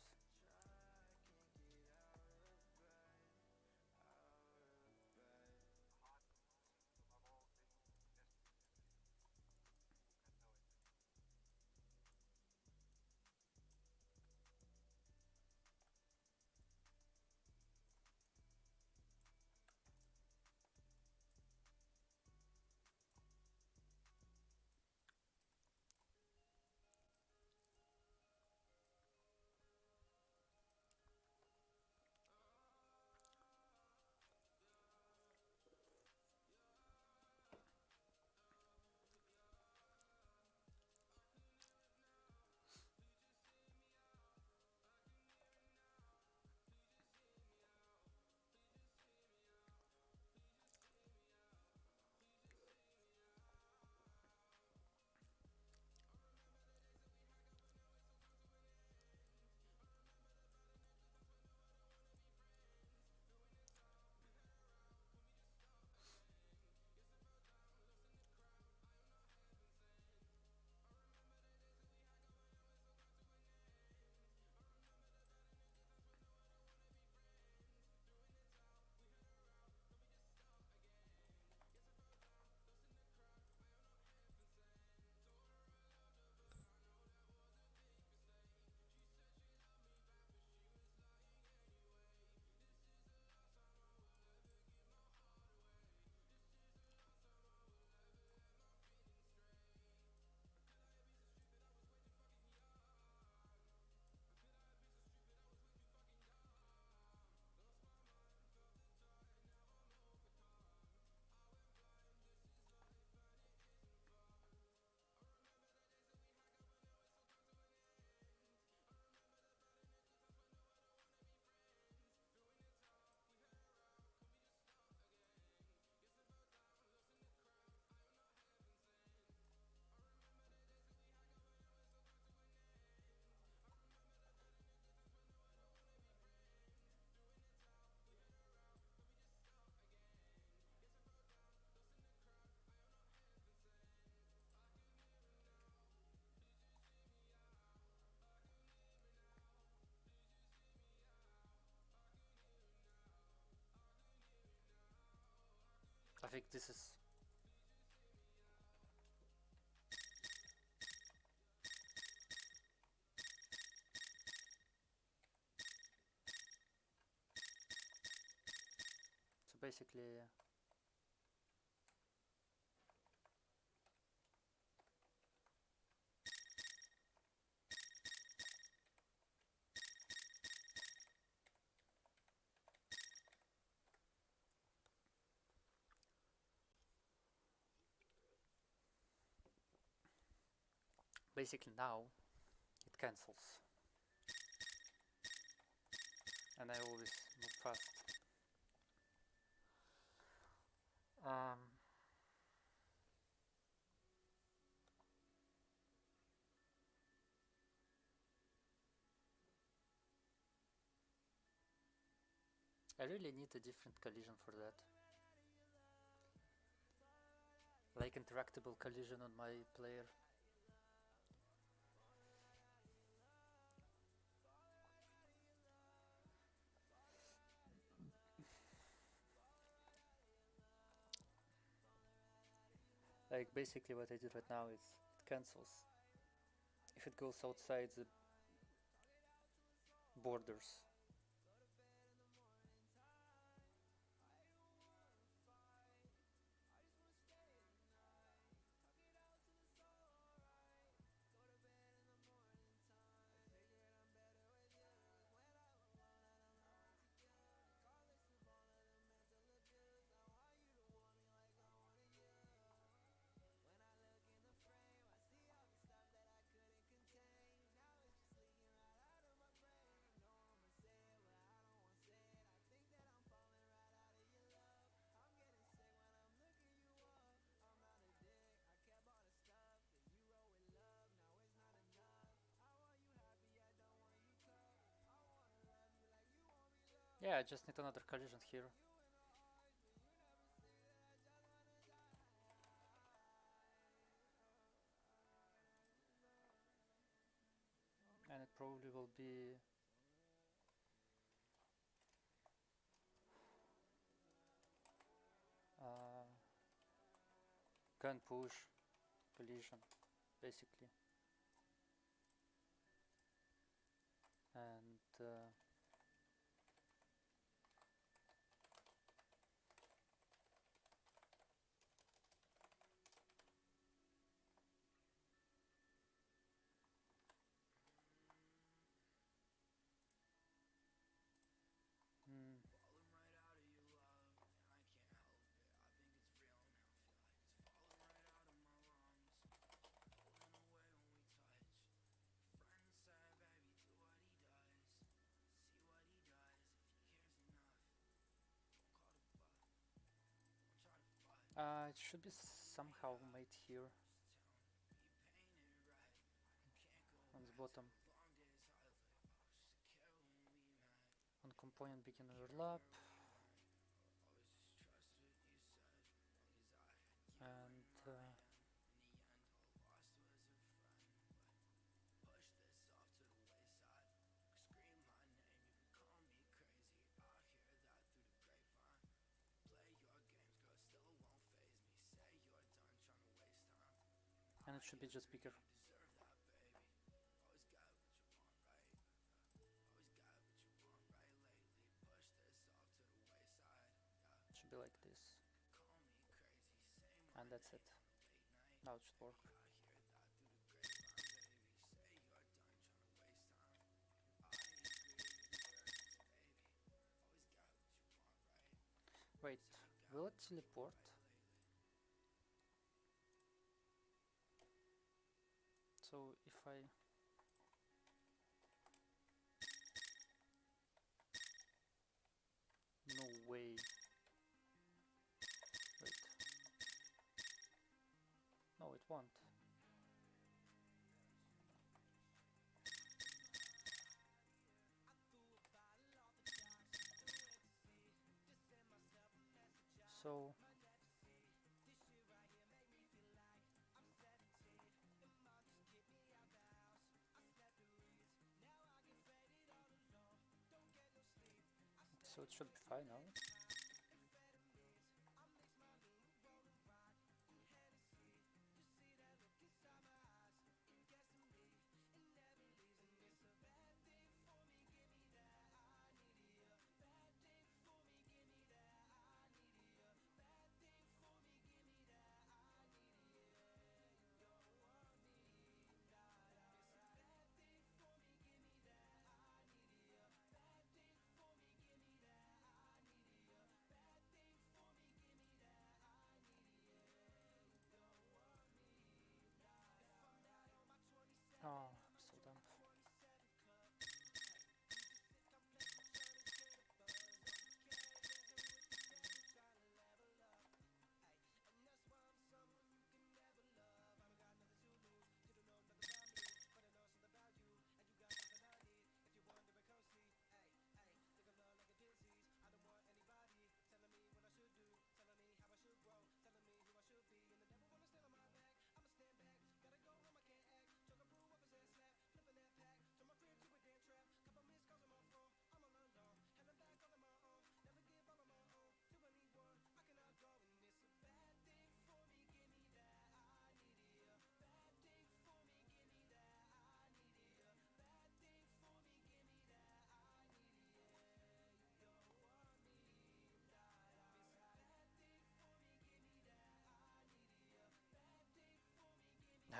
think this is... So basically... Basically now it cancels, and I always move fast. I really need a different collision for that. Like interactable collision on my player. Like basically what I did right now is it cancels if it goes outside the borders. Yeah, I just need another collision here. And it probably will be gun push collision basically. And it should be somehow made here on the bottom. On component begin overlap. And and it should be just bigger. It should be like this. And that's it. Now it should work. Wait, will it teleport? So if I... No way. Wait. No, it won't. So... So it should be fine now.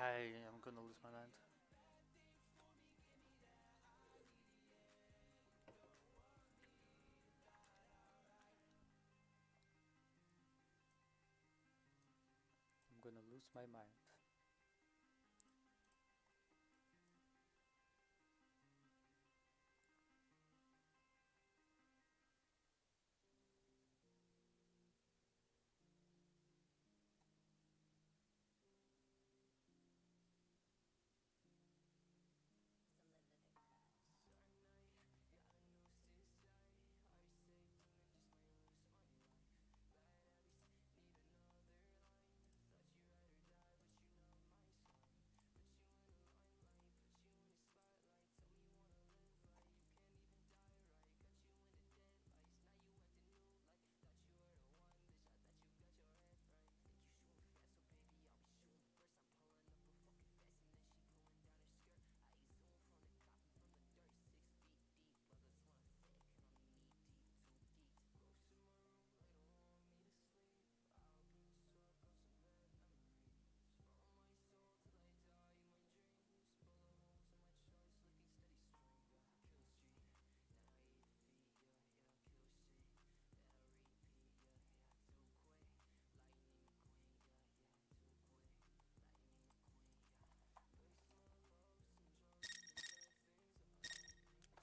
I am gonna lose my mind. I'm gonna lose my mind.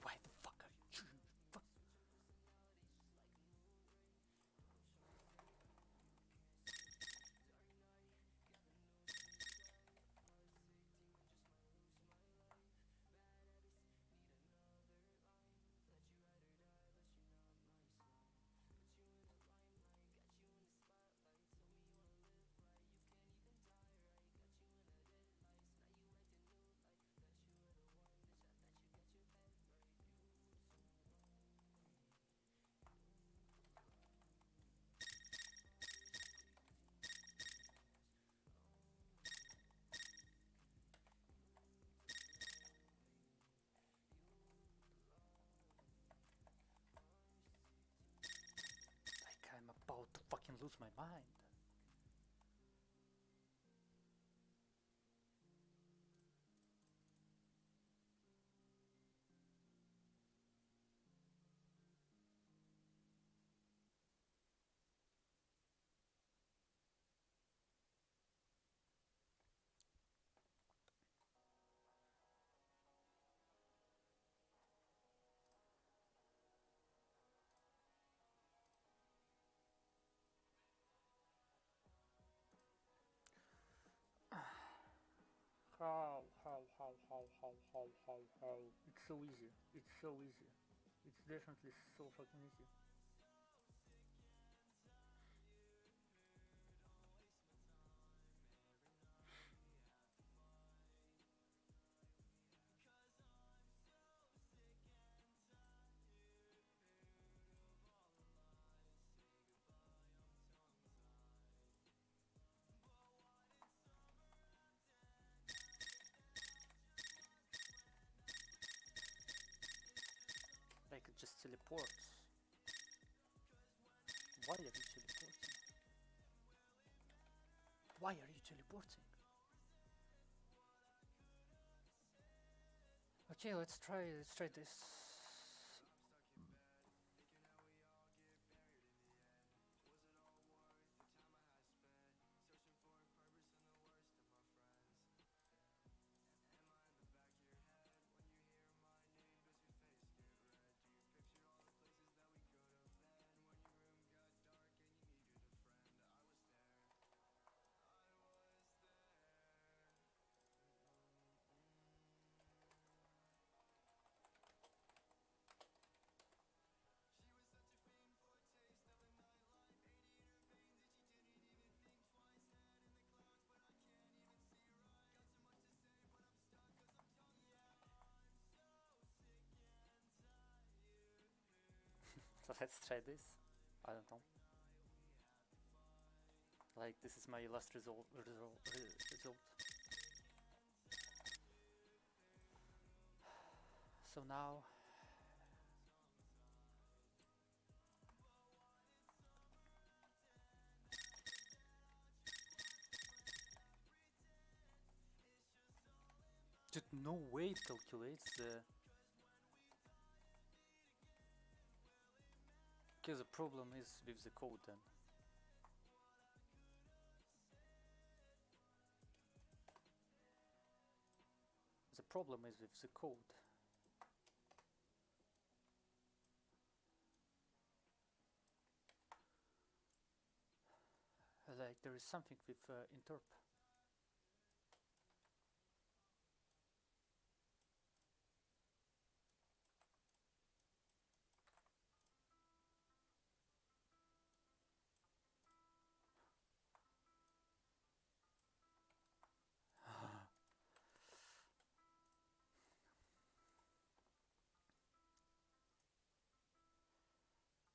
Why the fuck are you shooting? Fuck. Like I'm about to fucking lose my mind. How? It's so easy. It's so easy. It's definitely so fucking easy. Like it just teleports. Why are you teleporting? Why are you teleporting? Okay, let's try this. So let's try this. I don't know. Like this is my last result. So now Dude, no way it calculates the... Okay, the problem is with the code then. The problem is with the code. Like there is something with interp.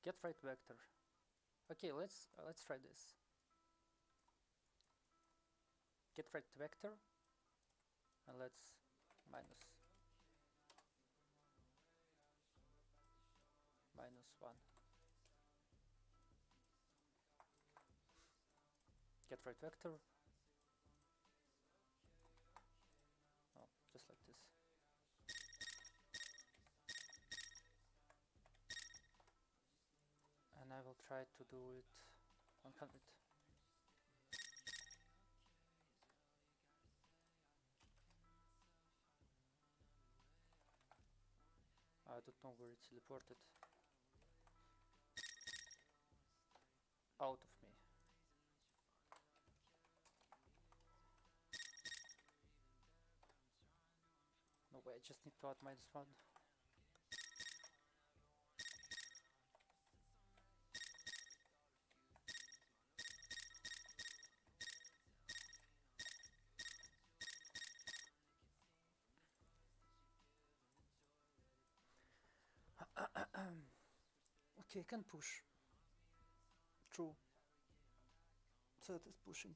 Get right vector. Okay, let's try this. Get right vector, and let's minus 1. Get right vector. Oh, just like this. And I will try to do it 100. I don't know where it teleported. Out of me. No way, I just need to add -1. Okay, can push. True. So it is pushing.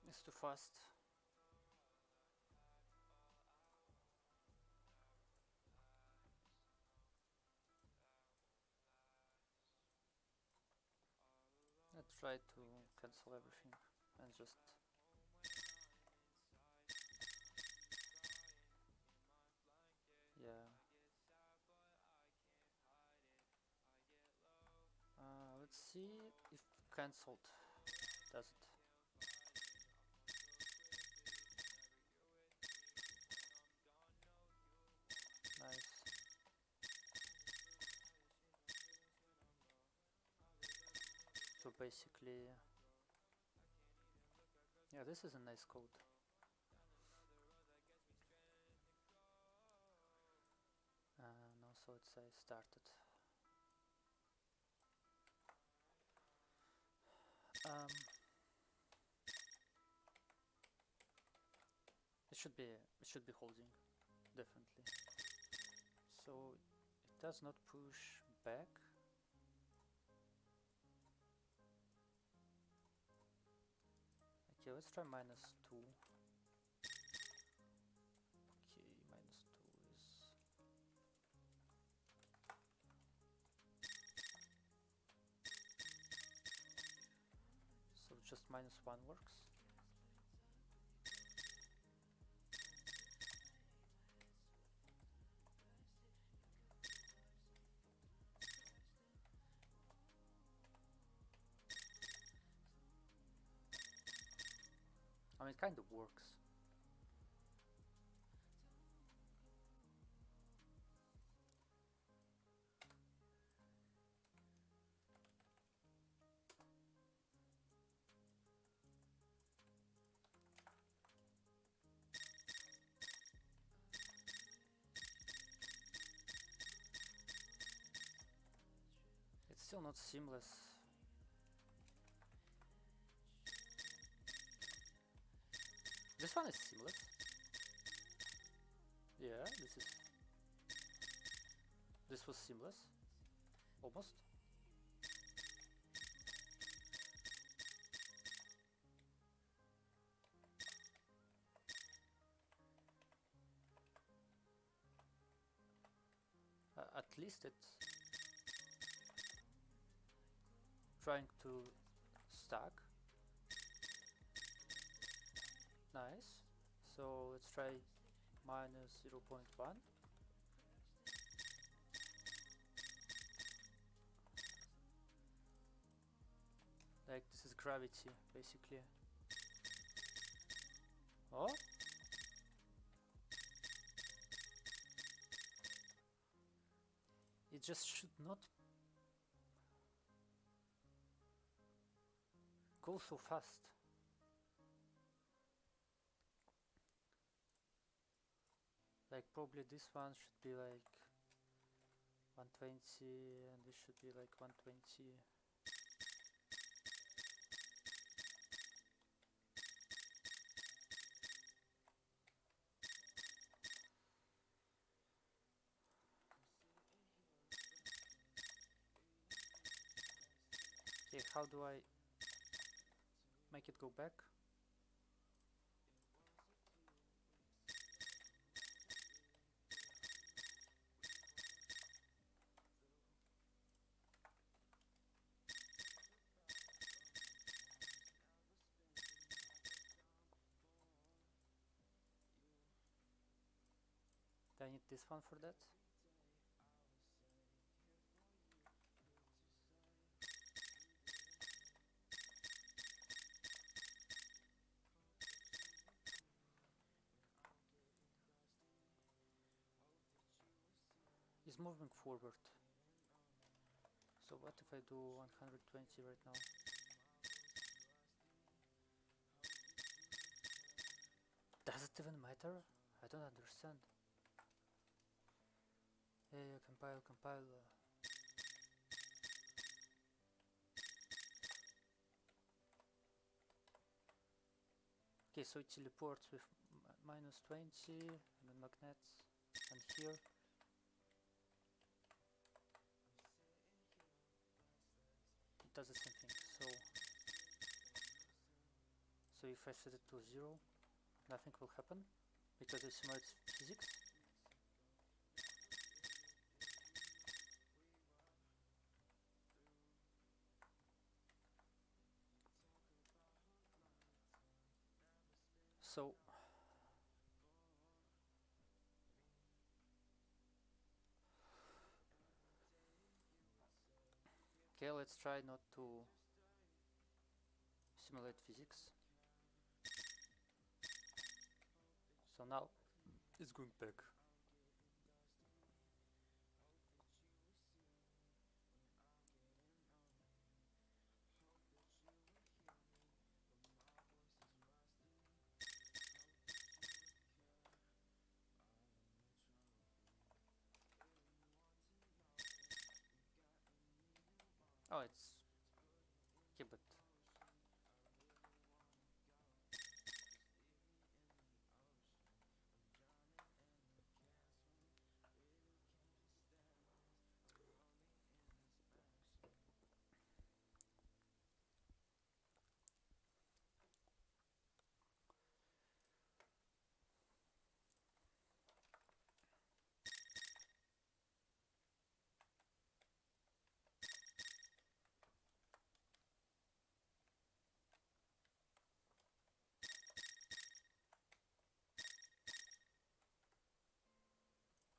It's too fast. Let's try to cancel everything and just... Yeah. Let's see if cancelled does it. Nice. So basically, yeah, this is a nice code. And also it says started. It should be holding, definitely. So it does not push back. Okay, let's try -2. Okay, -2 is... So just -1 works. I mean, it kind of works. It's still not seamless. This one is seamless. this was seamless, almost. At least it's trying to stack. Nice. So let's try minus 0.1. Like this is gravity basically. Oh, it just should not go so fast. Like probably this one should be like 120 and this should be like 120. Okay, how do I make it go back? Do I need this one for that? Is moving forward. So what if I do 120 right now? Does it even matter? I don't understand. Yeah, compile. Okay, so it teleports with minus 20 and then magnets, and here. It does the same thing, so if I set it to 0, nothing will happen, because it simulates physics. So okay, let's try not to simulate physics. So now it's going back. Oh, it's okay, but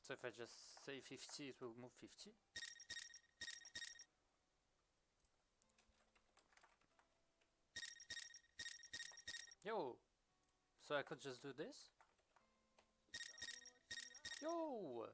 so if I just say 50, it will move 50. Yo! So I could just do this? Yo!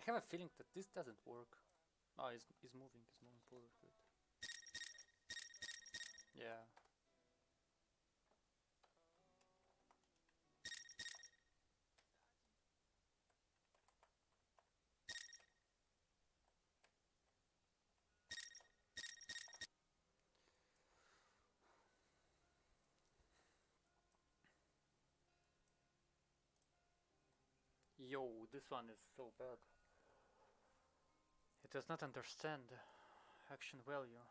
have a feeling that this doesn't work. Oh, he's moving forward. Good. Yeah. Yo, this one is so bad. It does not understand action value.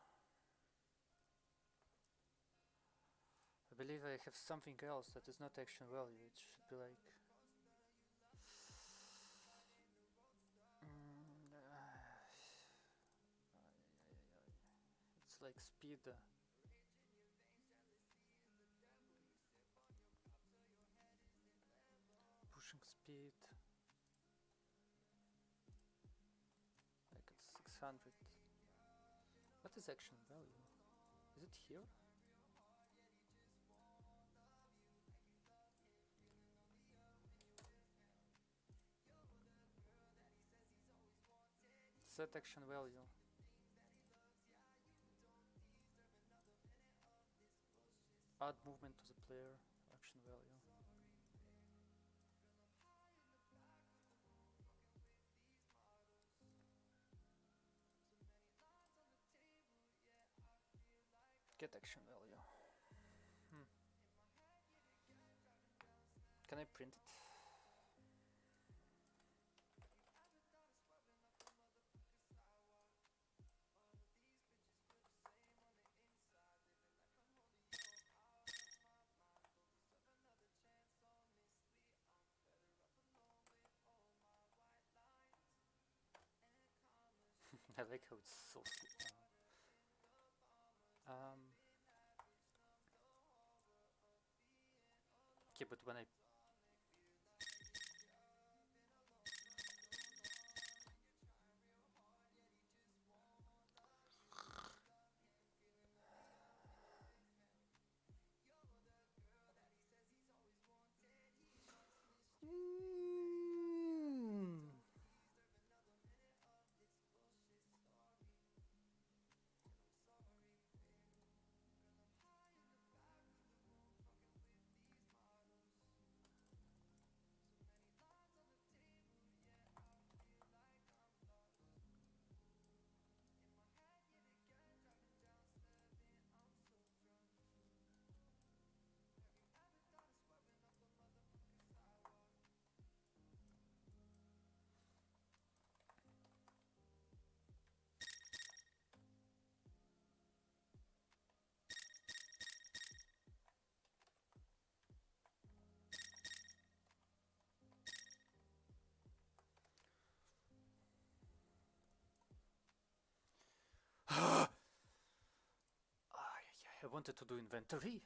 I believe I have something else that is not action value. It should be like... it's like speed. Pushing speed. Like it's 600. What is action value? Is it here? Set action value. Add movement to the player. Action value. Get action value. Can I print it? I like how it's so okay, but when I I wanted to do inventory.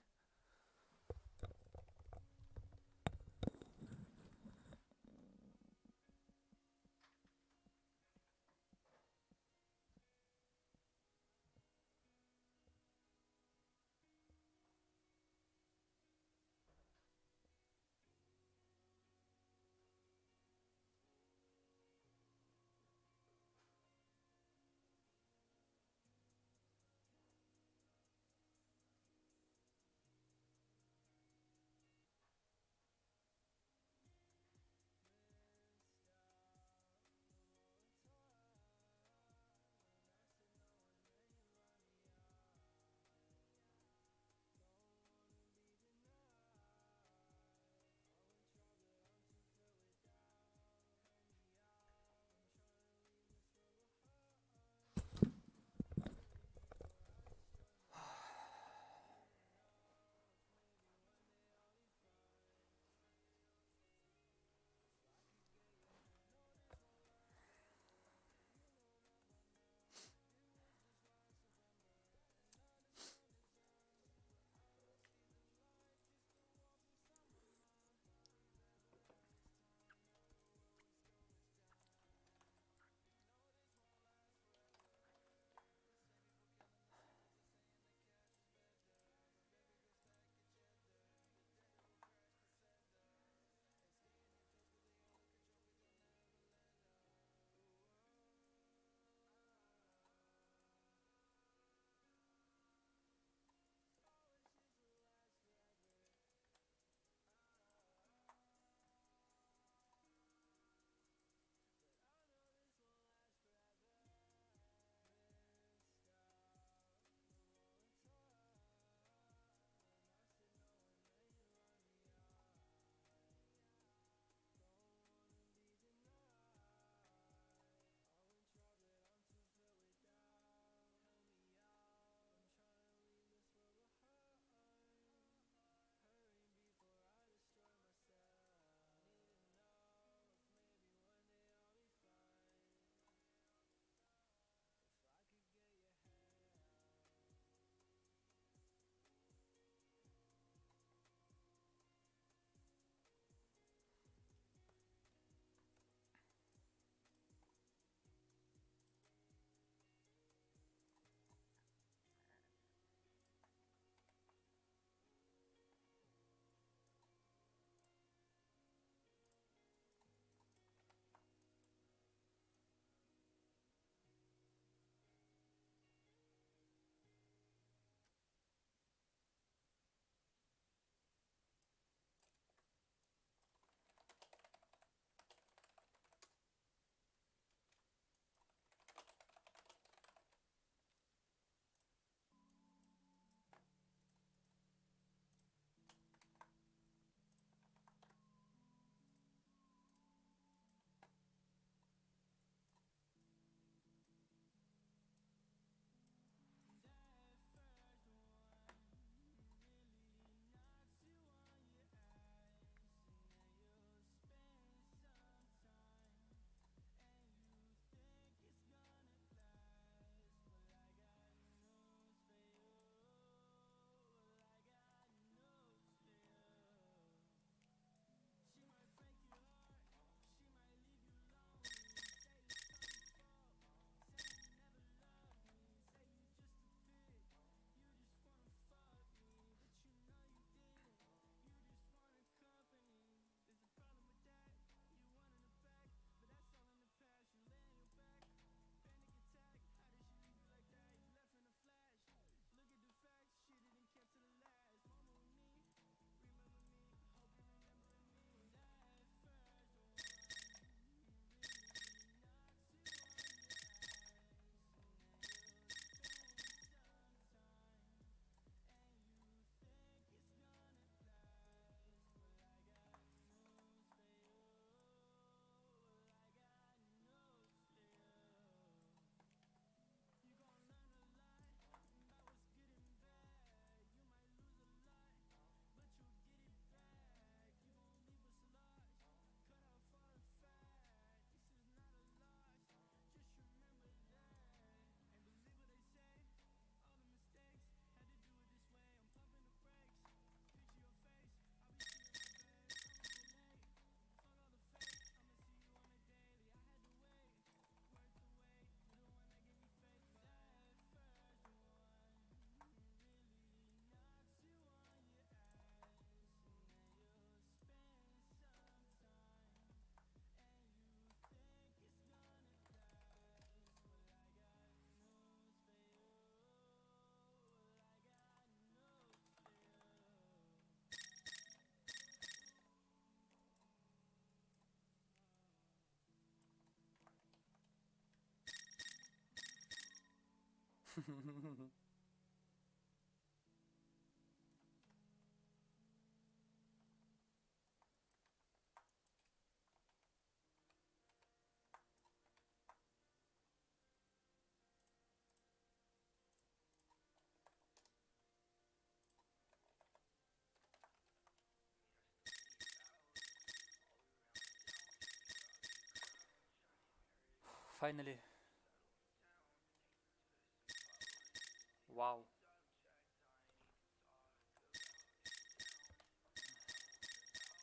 Finally. Wow.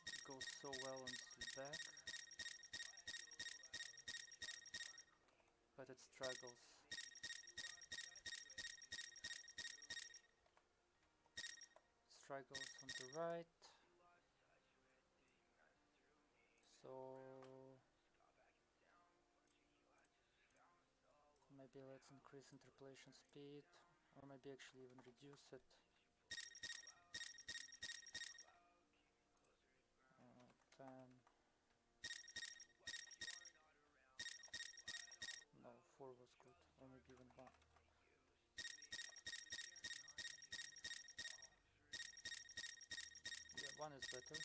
It goes so well on the back, but it struggles. Struggles on the right. So maybe let's increase interpolation speed, or maybe actually even reduce it. 10. No, 4 was good, or maybe even 1. Yeah, 1 is better.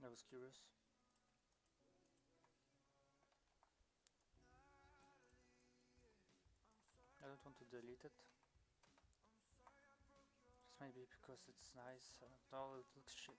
I was curious. I don't want to delete it. Just maybe because it's nice. Oh, it looks shit.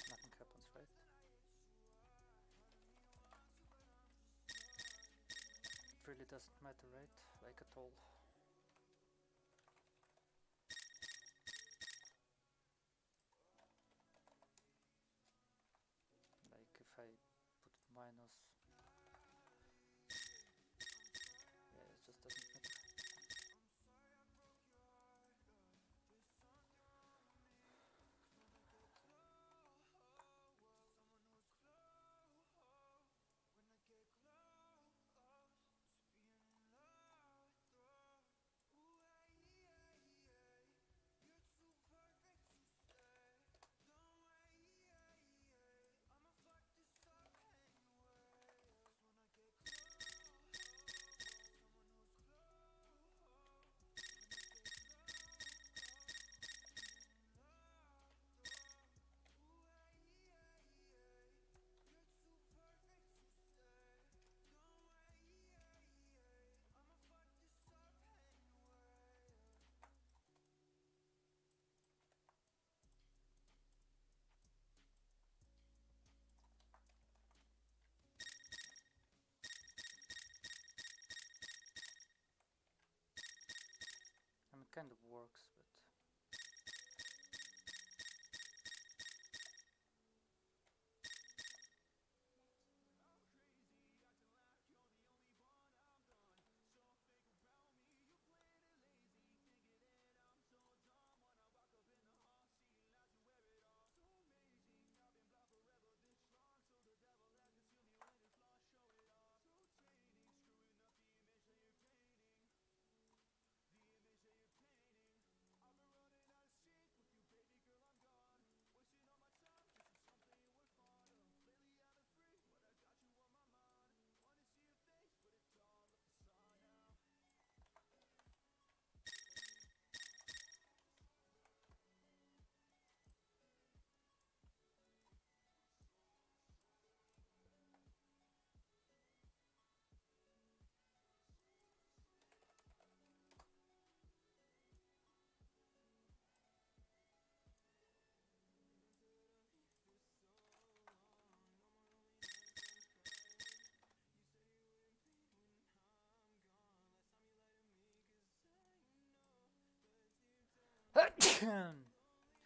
Nothing happens, right? It really doesn't matter, right? Like at all. Like if I kind of works, but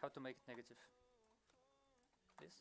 how to make it negative? This?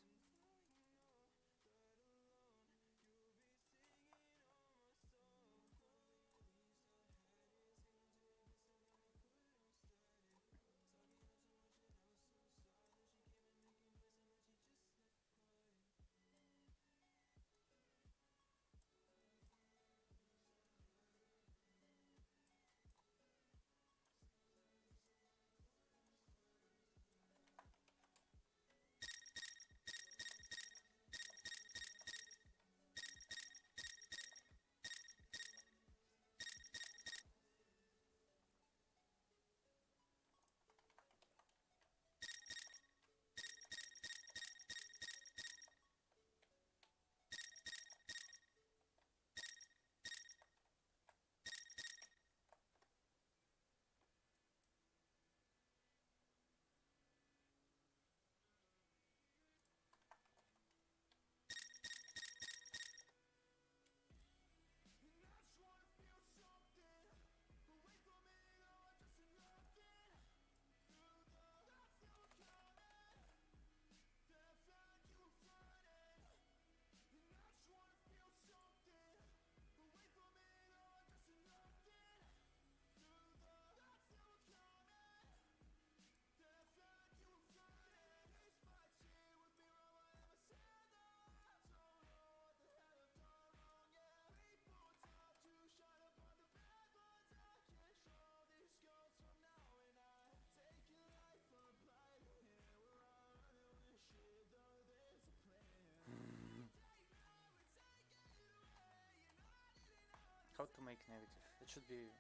How to make negative? It should be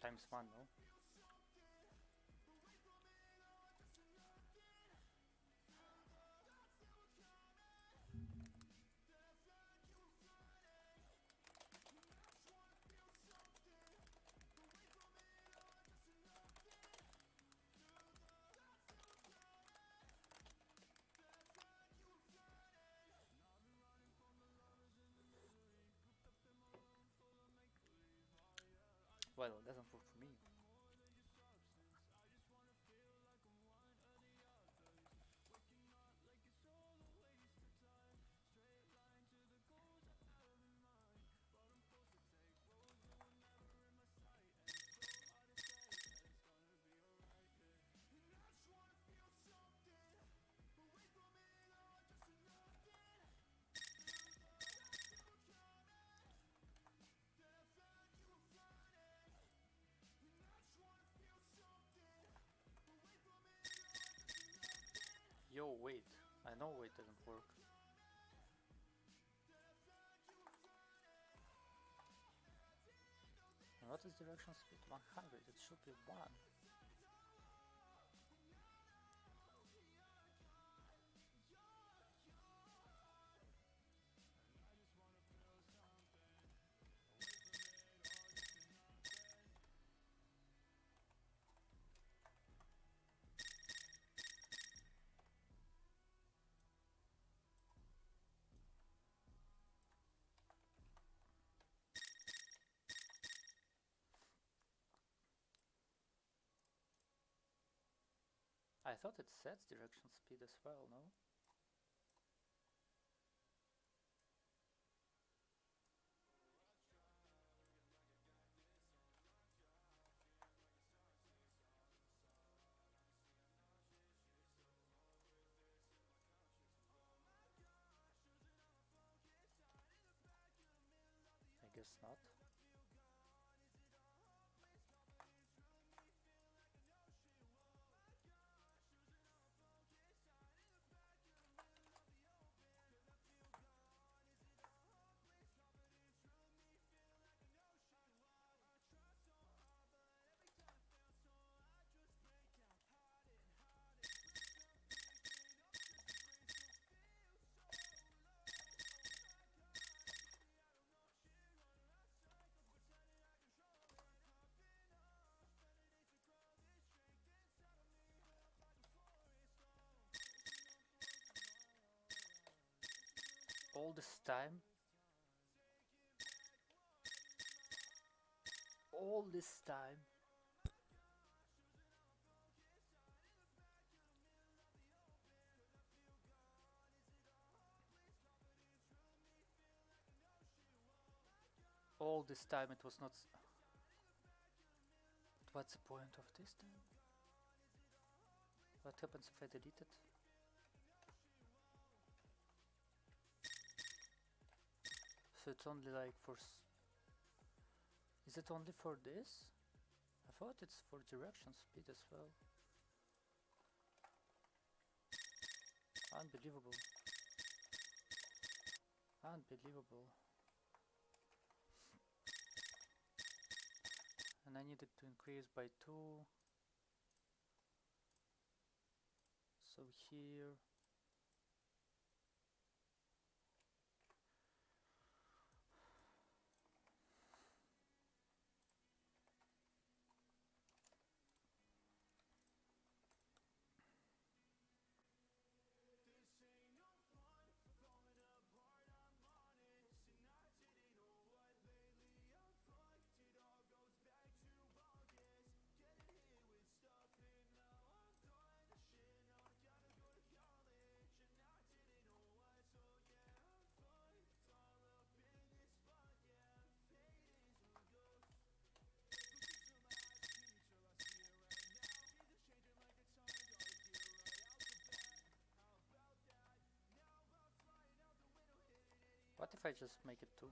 times 1, no? Well, it doesn't work for me. Yo, wait. I know it doesn't work. What is direction speed? 100. It should be 1. I thought it sets direction speed as well, no? I guess not. All this time? All this time? All this time it was not... But what's the point of this then? What happens if I delete it? So it's only like for... Is it only for this? I thought it's for direction speed as well. Unbelievable. Unbelievable. And I needed to increase by 2. So here... What if I just make it 2?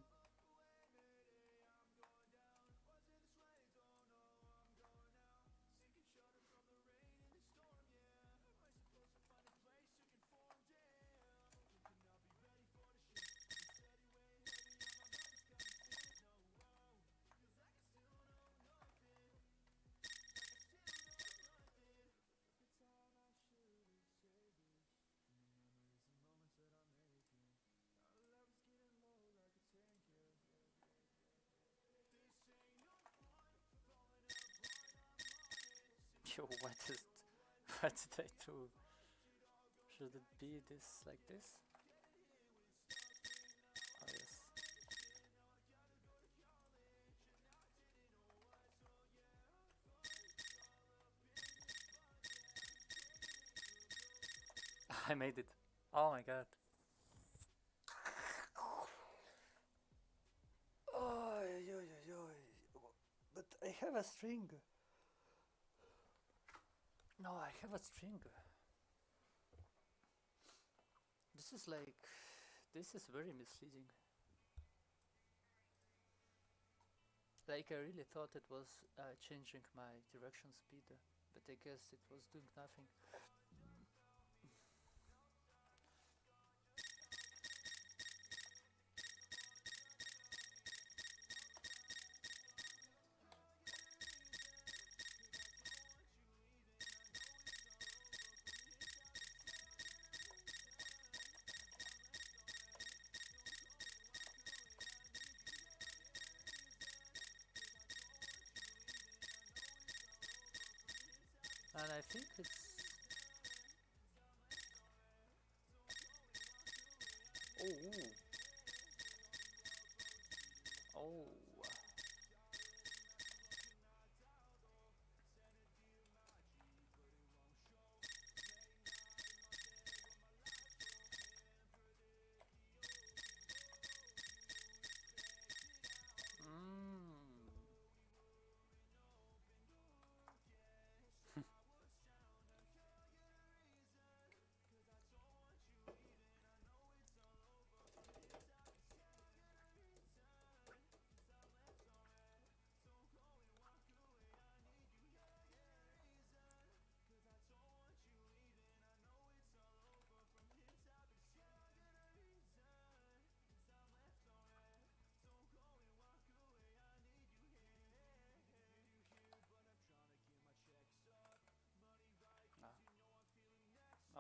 Yo, what is... What did I do? Should it be this, like this? Oh yes. I made it. Oh my god. Oh, but I have a string. No, I have a string. This is like... This is very misleading. Like, I really thought it was changing my direction speed, but I guess it was doing nothing. And I think it's... Oh! Oh!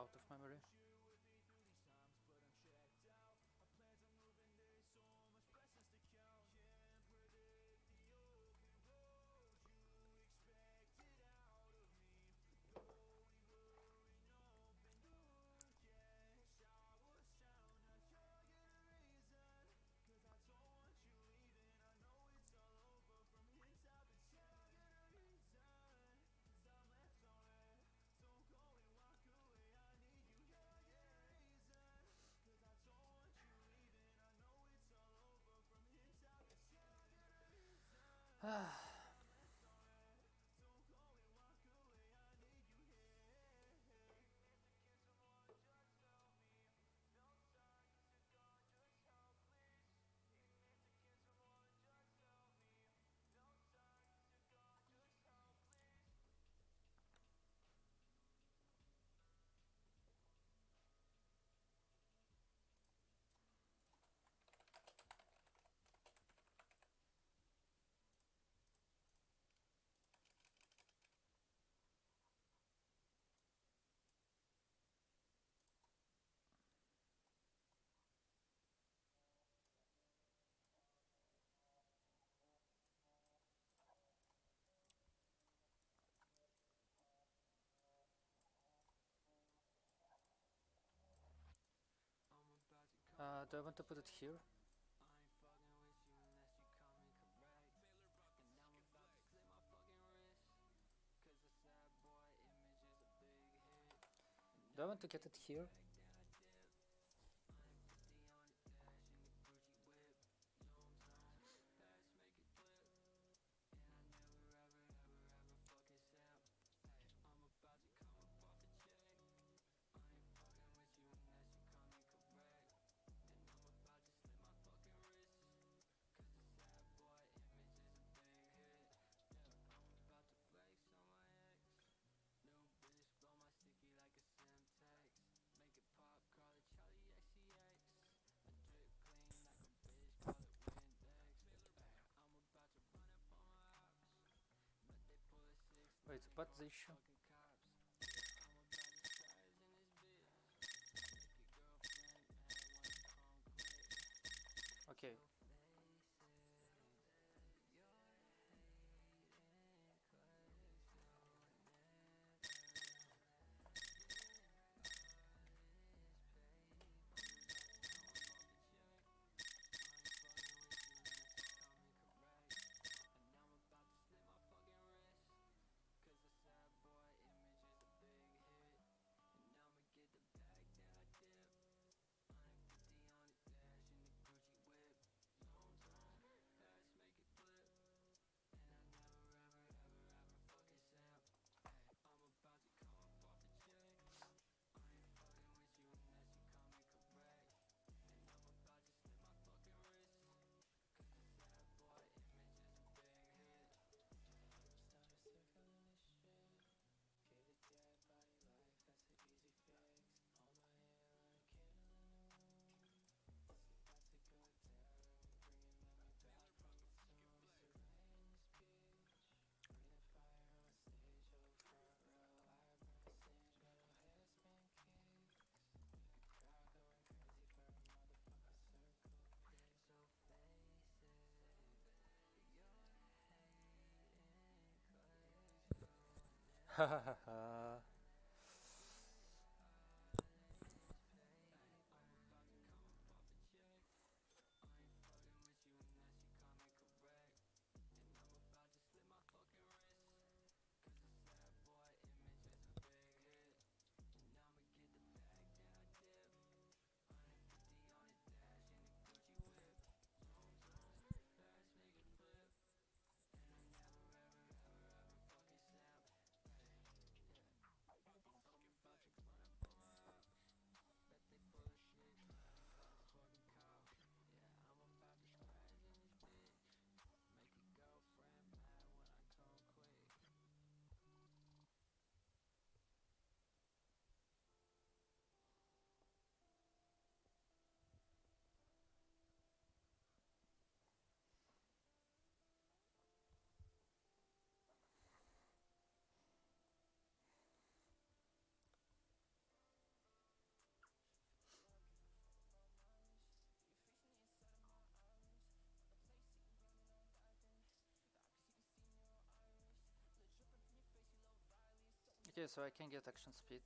out of memory. Do I want to put it here? Do I want to get it here? Wait, what's the issue? Okay. Hahaha. Okay, so I can get action speed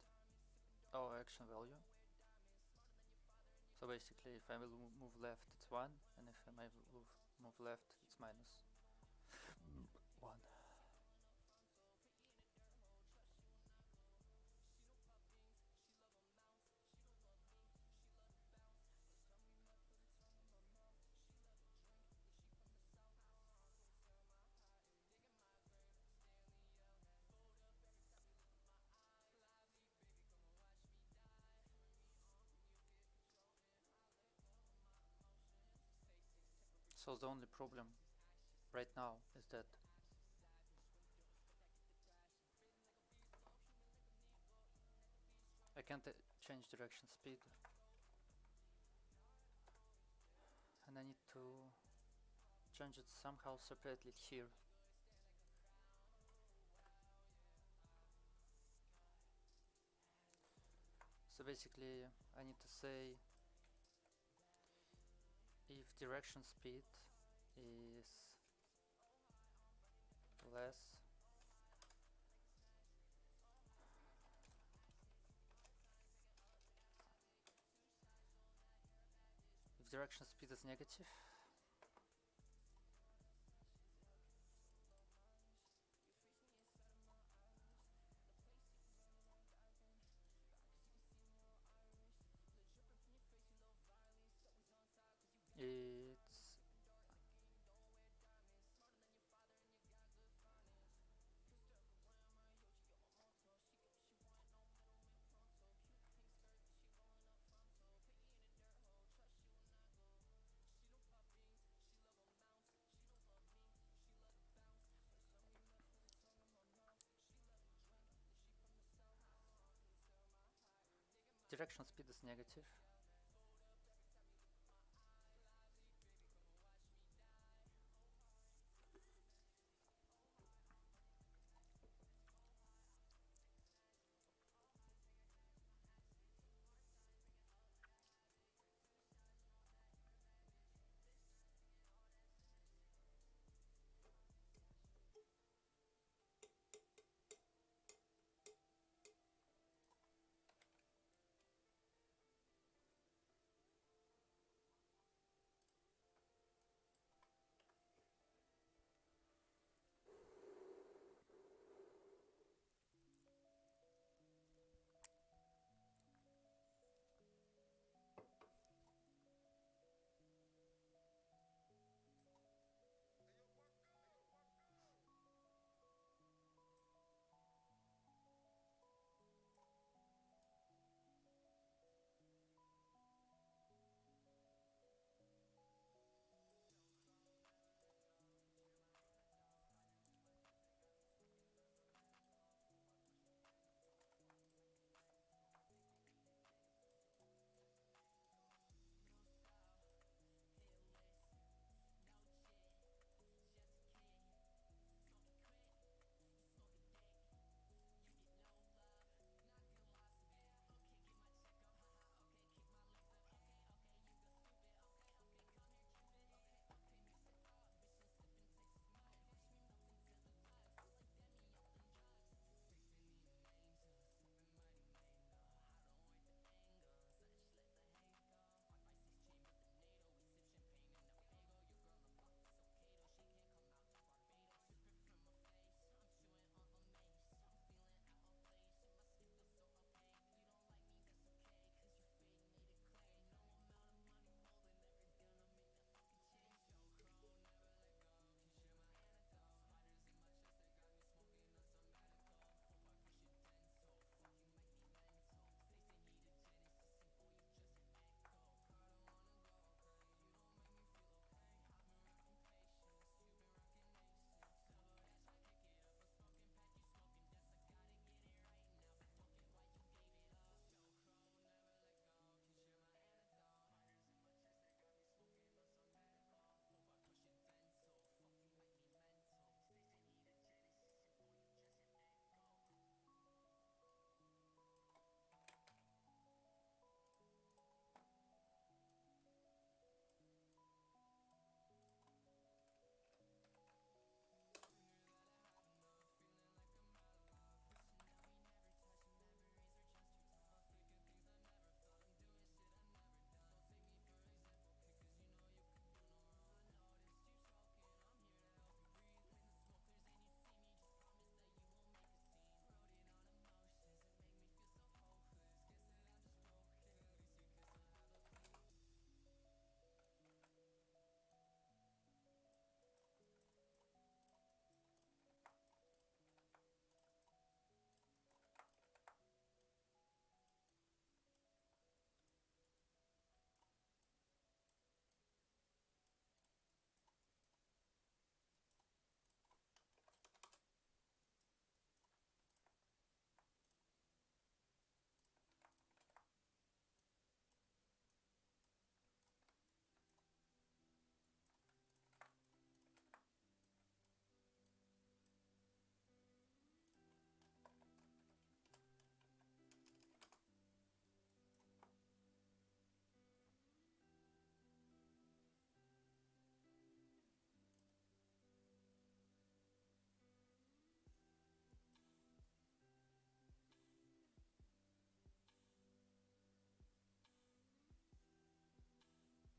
or action value. So basically, if I will move left, it's 1, and if I move left, it's minus 1. So the only problem right now is that I can't change direction speed, and I need to change it somehow separately here. So basically I need to say if direction speed is less if direction speed is negative, it's direction speed is negative,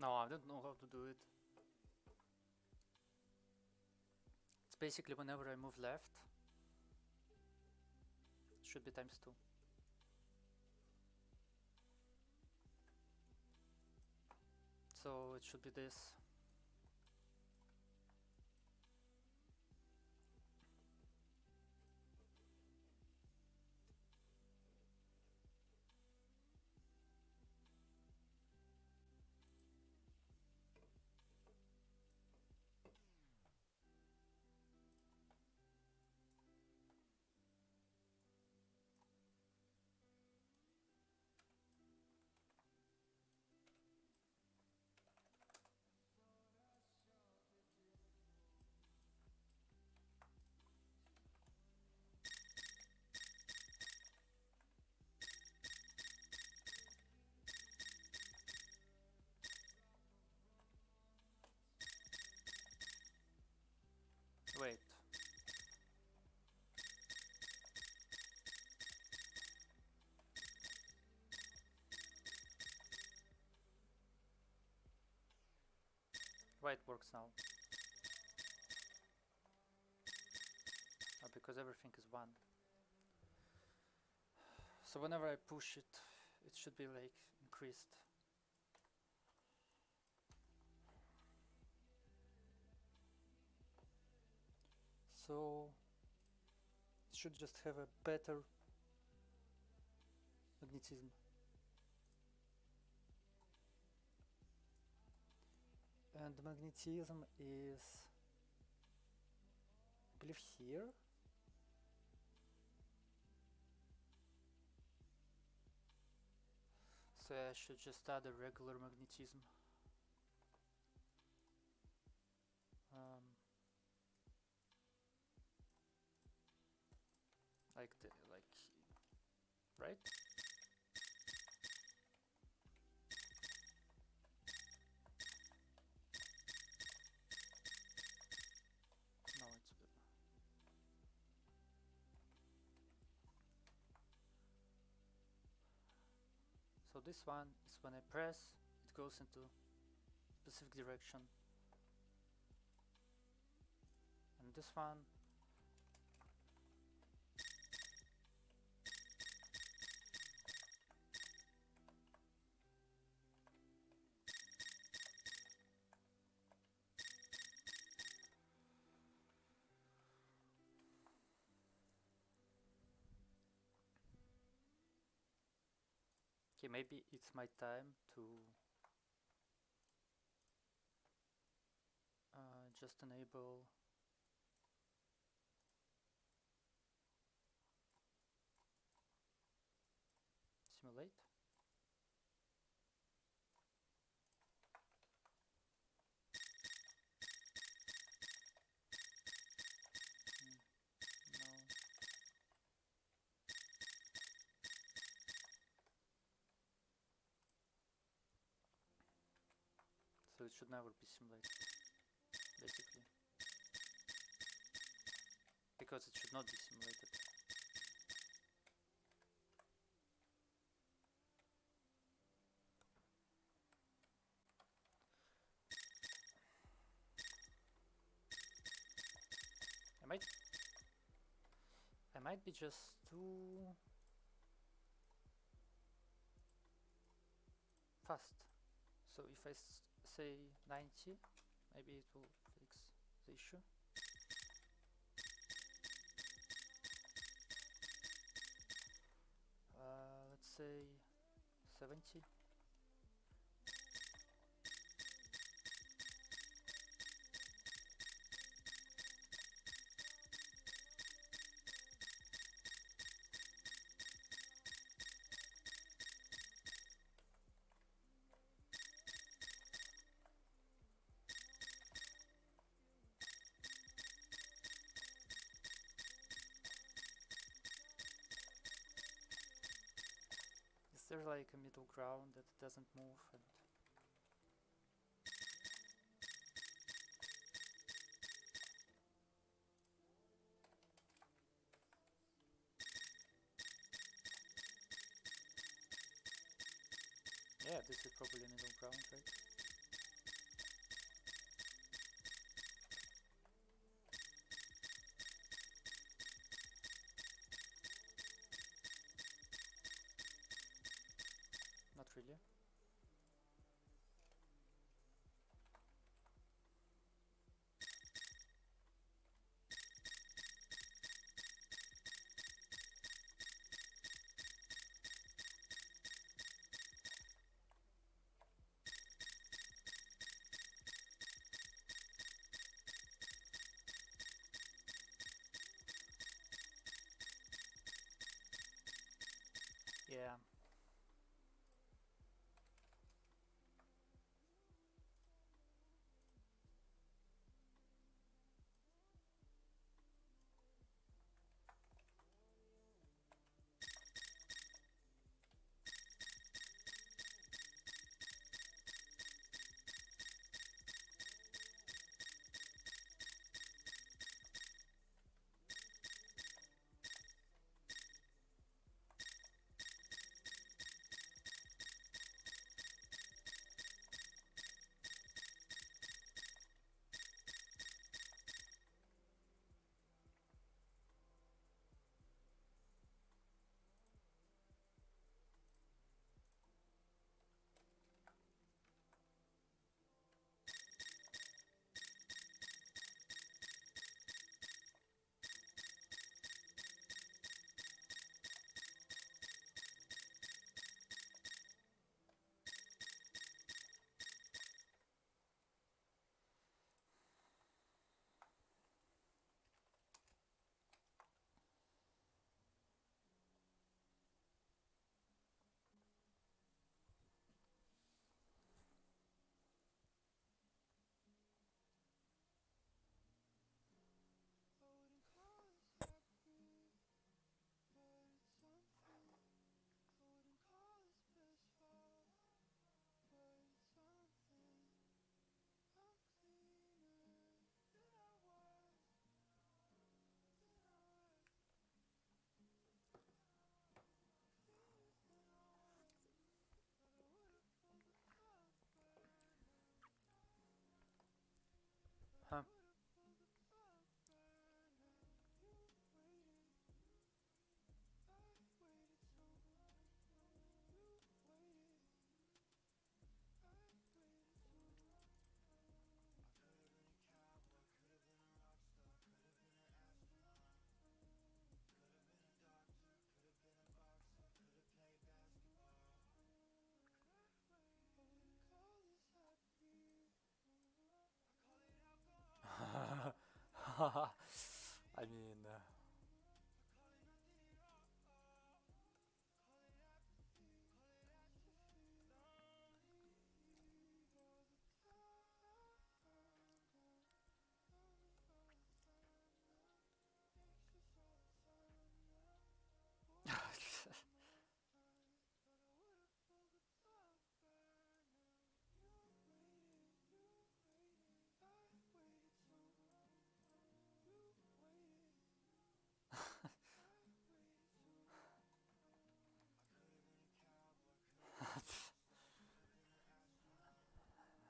No, I don't know how to do it. It's basically whenever I move left, it should be times 2. So it should be this. Wait. Why it works now? Oh, because everything is 1. So whenever I push it, it should be like increased. So it should just have a better magnetism. And the magnetism is, I believe, here. So I should just add a regular magnetism. Right? No, it's so this one is when I press, it goes into specific direction, and this one okay, maybe it's my time to just enable simulate. No. So it should never be simulated, basically, because it should not be simulated. I might be just too fast. So if I say 90, maybe it will fix the issue. Let's say 70. Is there like a middle ground that doesn't move? And yeah, this is probably middle ground, right? Yeah. Huh. I mean,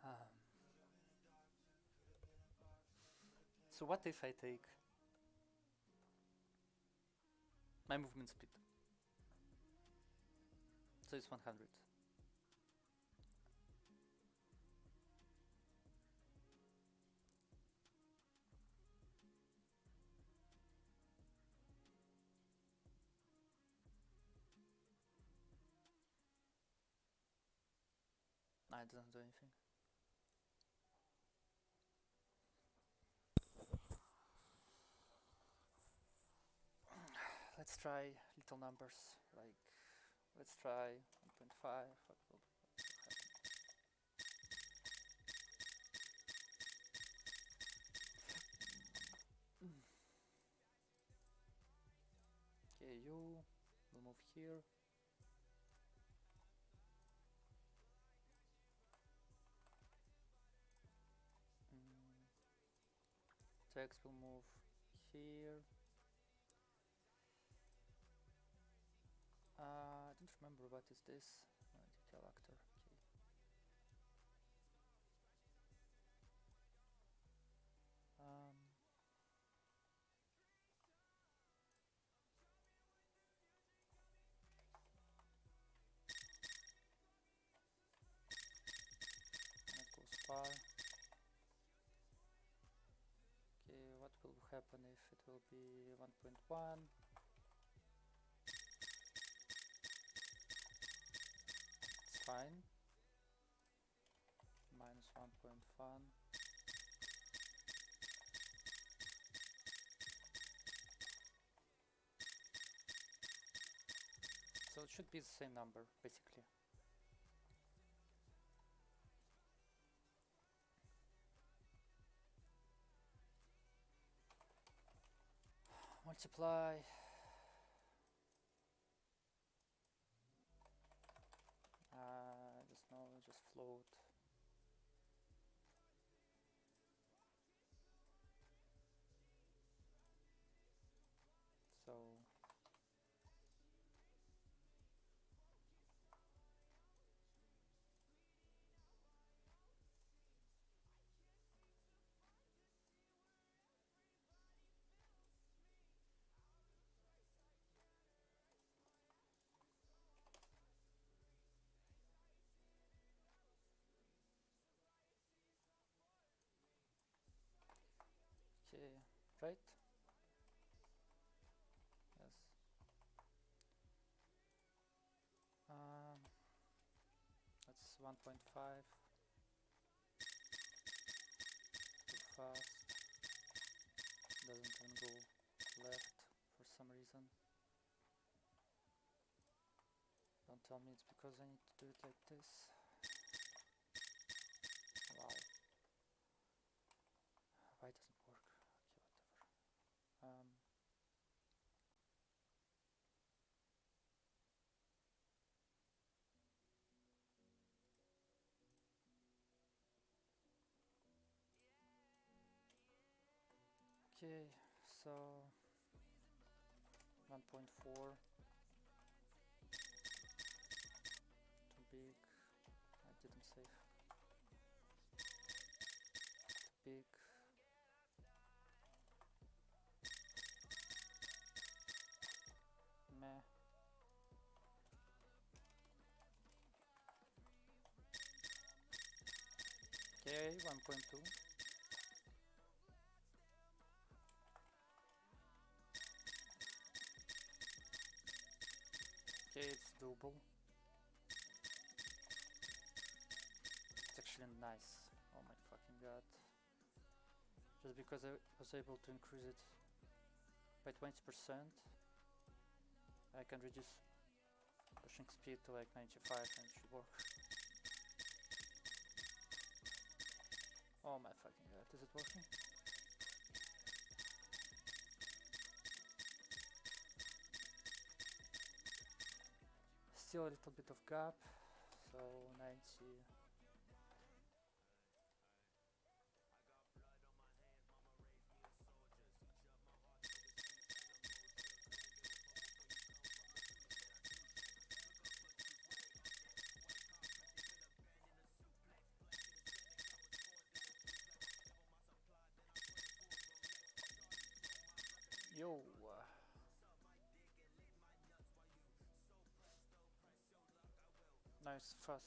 um, so what if I take my movement speed? So it's 100. No, it doesn't do anything. Let's try little numbers. Like, let's try 1.5. What will happen? Okay, you will move here. Tex will move here. I don't remember what is this. Detail actor. Okay. That goes far. Okay, what will happen if it will be 1.1? It's fine. Minus 1.1. So should be the same number, basically. Multiply. Just no, just float. So okay, right? Yes. That's 1.5. Too fast. Doesn't even go left for some reason. Don't tell me it's because I need to do it like this. Wow. Why doesn't work? Okay, whatever. Okay, so 1.4. Too big. I didn't save. Too big. Meh. Okay, 1.2. Okay, it's doable. It's actually nice. Oh my fucking god. Just because I was able to increase it by 20%, I can reduce pushing speed to like 95 and it should work. Oh my fucking god, is it working? Still a little bit of gap, so 90. Yo. Nice, fast.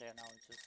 Yeah, now it's just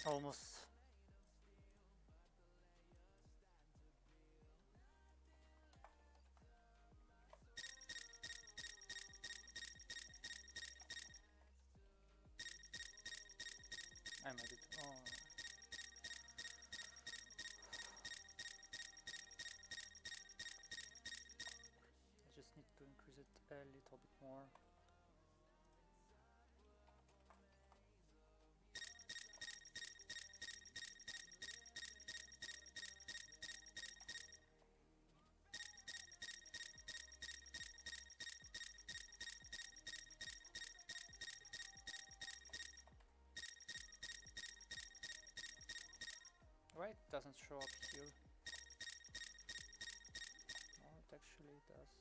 Almost. I made it. Oh. I just need to increase it a little bit more. Right, doesn't show up here. No, it actually does.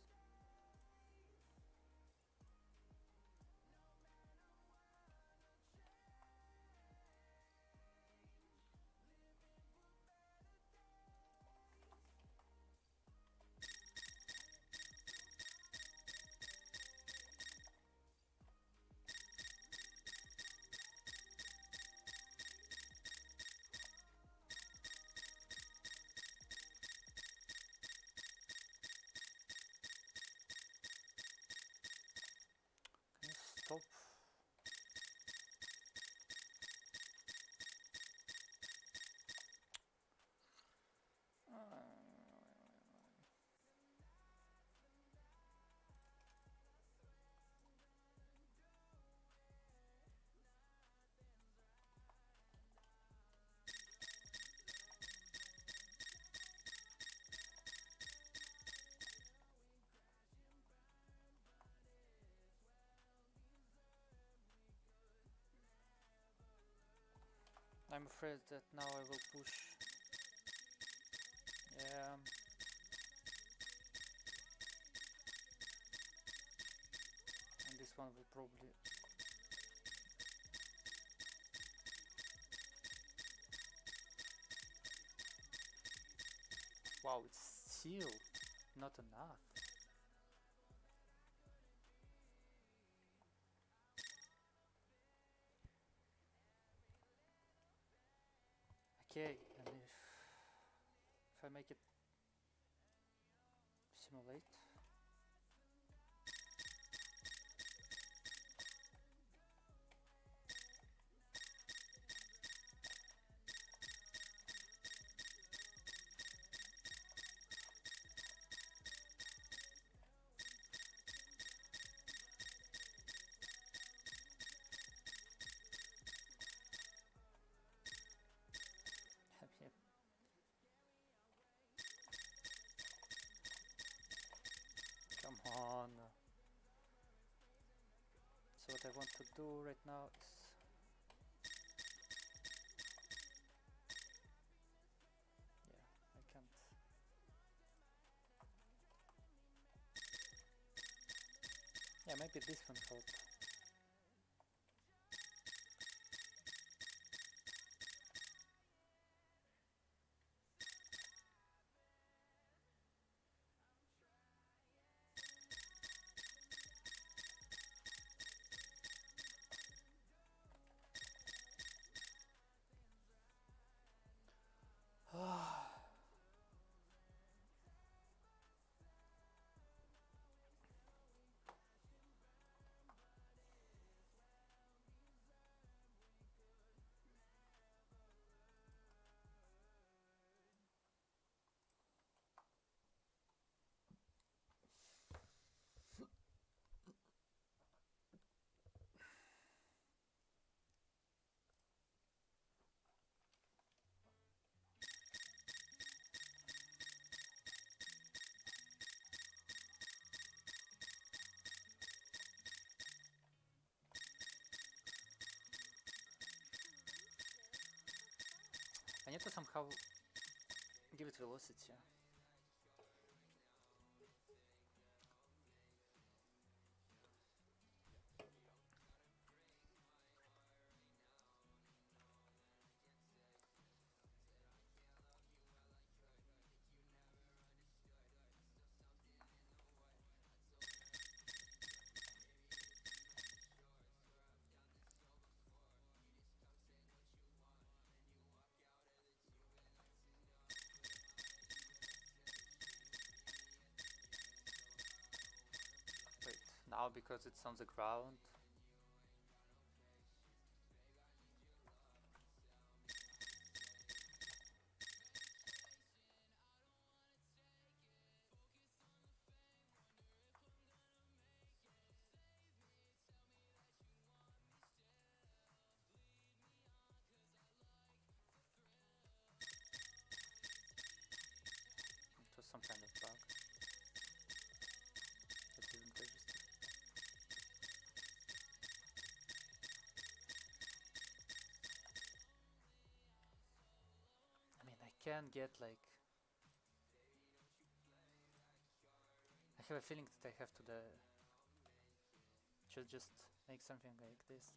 Can you stop? I'm afraid that now I will push. Yeah. And this one will probably. Wow, it's still not enough. Okay, and if I make it simulate. Yep. Come on. So what I want to do right now is I can't. Yeah, maybe this one help. I need to somehow give it velocity. because it's on the ground. It was some kind of bug that didn't register. I mean, I can get like... I have a feeling that I have to just make something like this.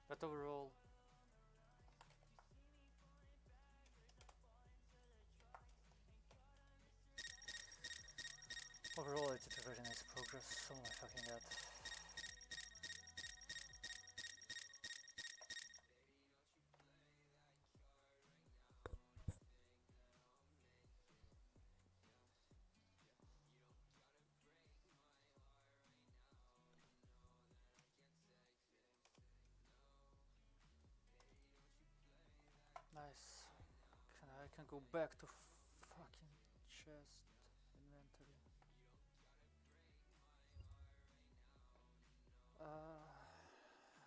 But overall, it's a very nice progress. Oh my fucking god. Nice. I can go back to fucking chest inventory.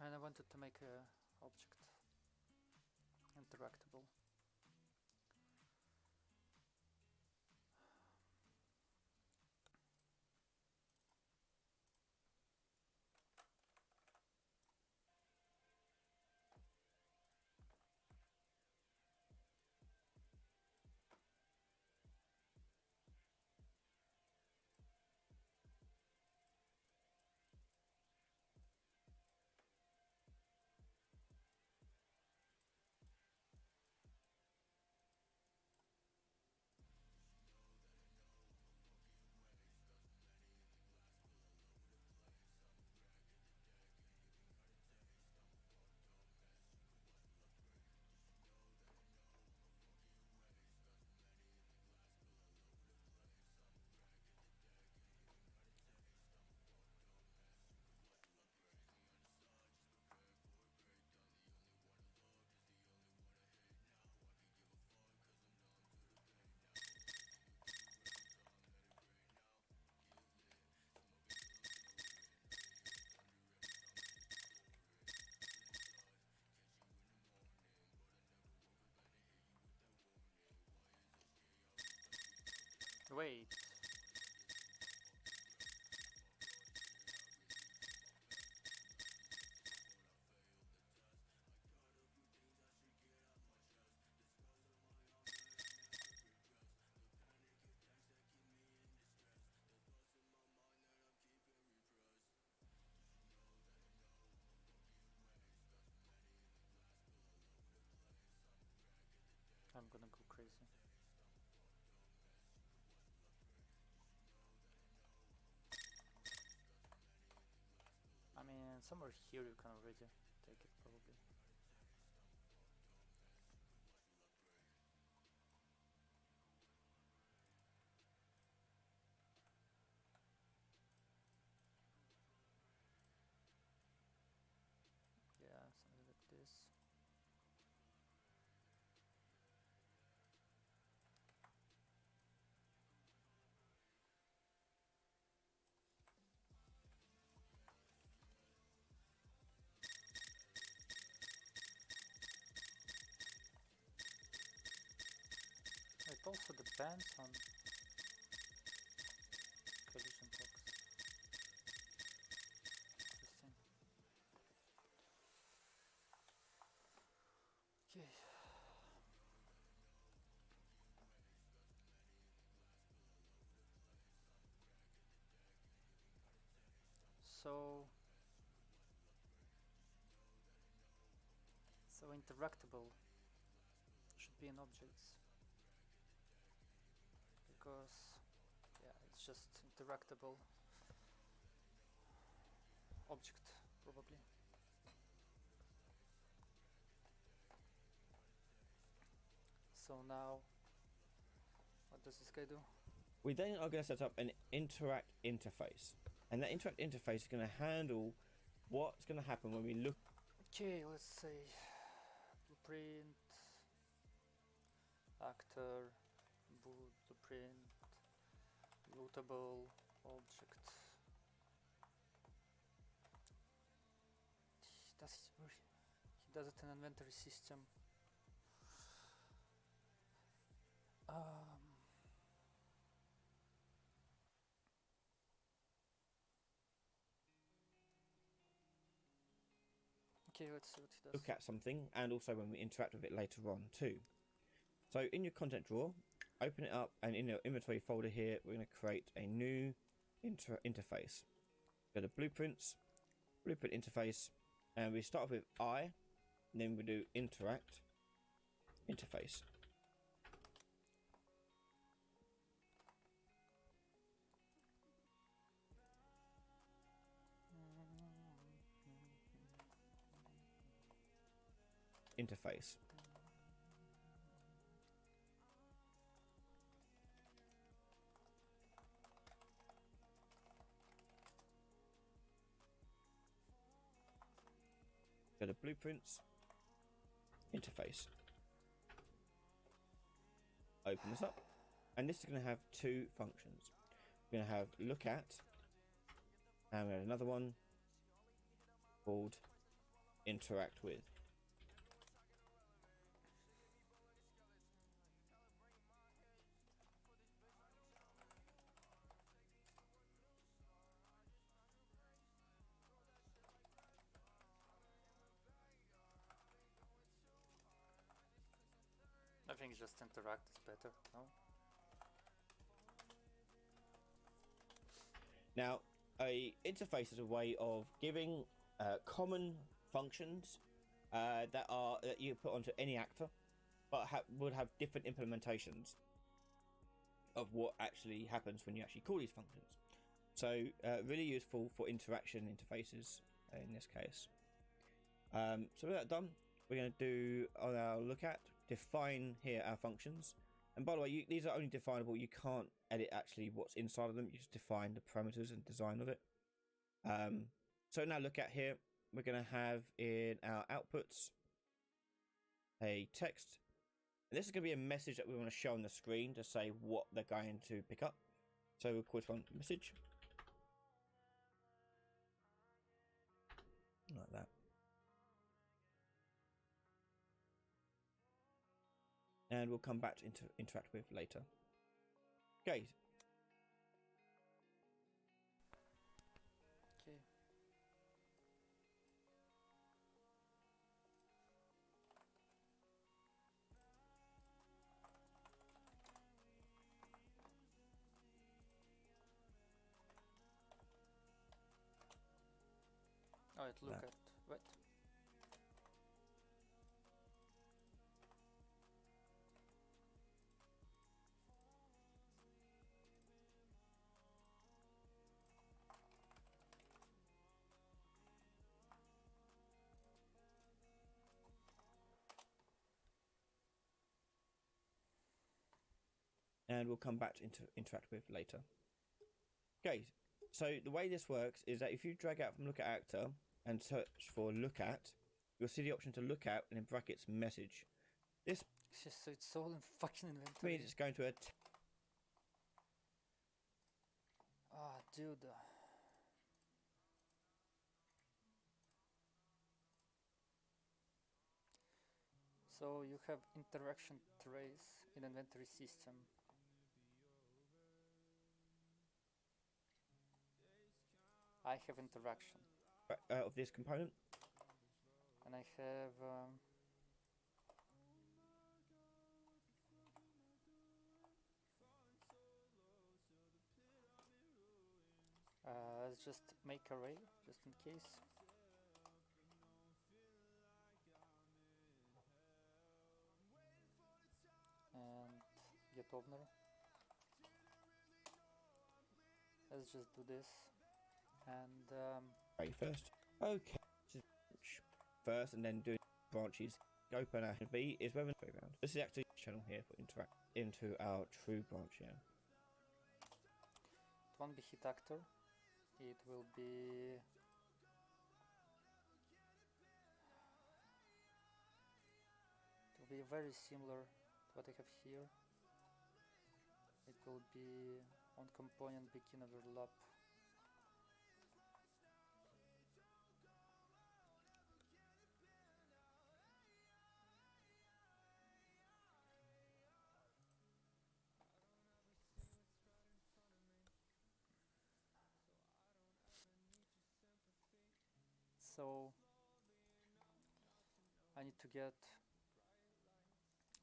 And I wanted to make a object interactable. Wait. I'm gonna go crazy. I mean, somewhere here you can already take it probably. Yeah, something like this. It also depends on collision blocks. Interesting. Okay. So interactable should be in objects. because yeah, it's just interactable object probably. So now, what does this guy do? We then are going to set up an interact interface, and that interact interface is going to handle what's going to happen when we look. Okay, let's say blueprint, actor, blueprint, lootable object. He does it in inventory system. Okay, let's see what he does. Look at something, and also when we interact with it later on too. So in your content drawer, open it up, and in your inventory folder here, we're going to create a new interface. Go to blueprints, blueprint interface, and we start off with I, and then we do interact interface. Interface. Go to blueprints, interface. Open this up, and this is going to have two functions. We're going to have look at, and we have another one called interact with. I think just interact is better, no? Now, a interface is a way of giving common functions that you put onto any actor, but would have different implementations of what actually happens when you actually call these functions. So, really useful for interaction interfaces in this case. So with that done, we're going to do on our look at define here our functions. And by the way, these are only definable. You can't edit actually what's inside of them. You just define the parameters and design of it. So now look at here, we're going to have in our outputs a text. And this is going to be a message that we want to show on the screen to say what they're going to pick up. So we'll call this one message. Like that. And we'll come back to interact with later. Okay. Okay. Oh, it look at what? And we'll come back to interact with later. Okay, so the way this works is that if you drag out from look at actor and search for look at, you'll see the option to look at and in brackets message. This So it's all in fucking inventory. means it's going to Ah, dude. So you have interaction trace in inventory system. I have interaction, of this component. and I have let's just make array just in case. And get opener. Let's just do this. And Right, first. Okay. First, and then doing branches. Open and B is whether background. This is actually a channel here for interact into our true branch here. it won't be hit actor. It will be very similar to what I have here. It will be on component begin overlap. So I need to get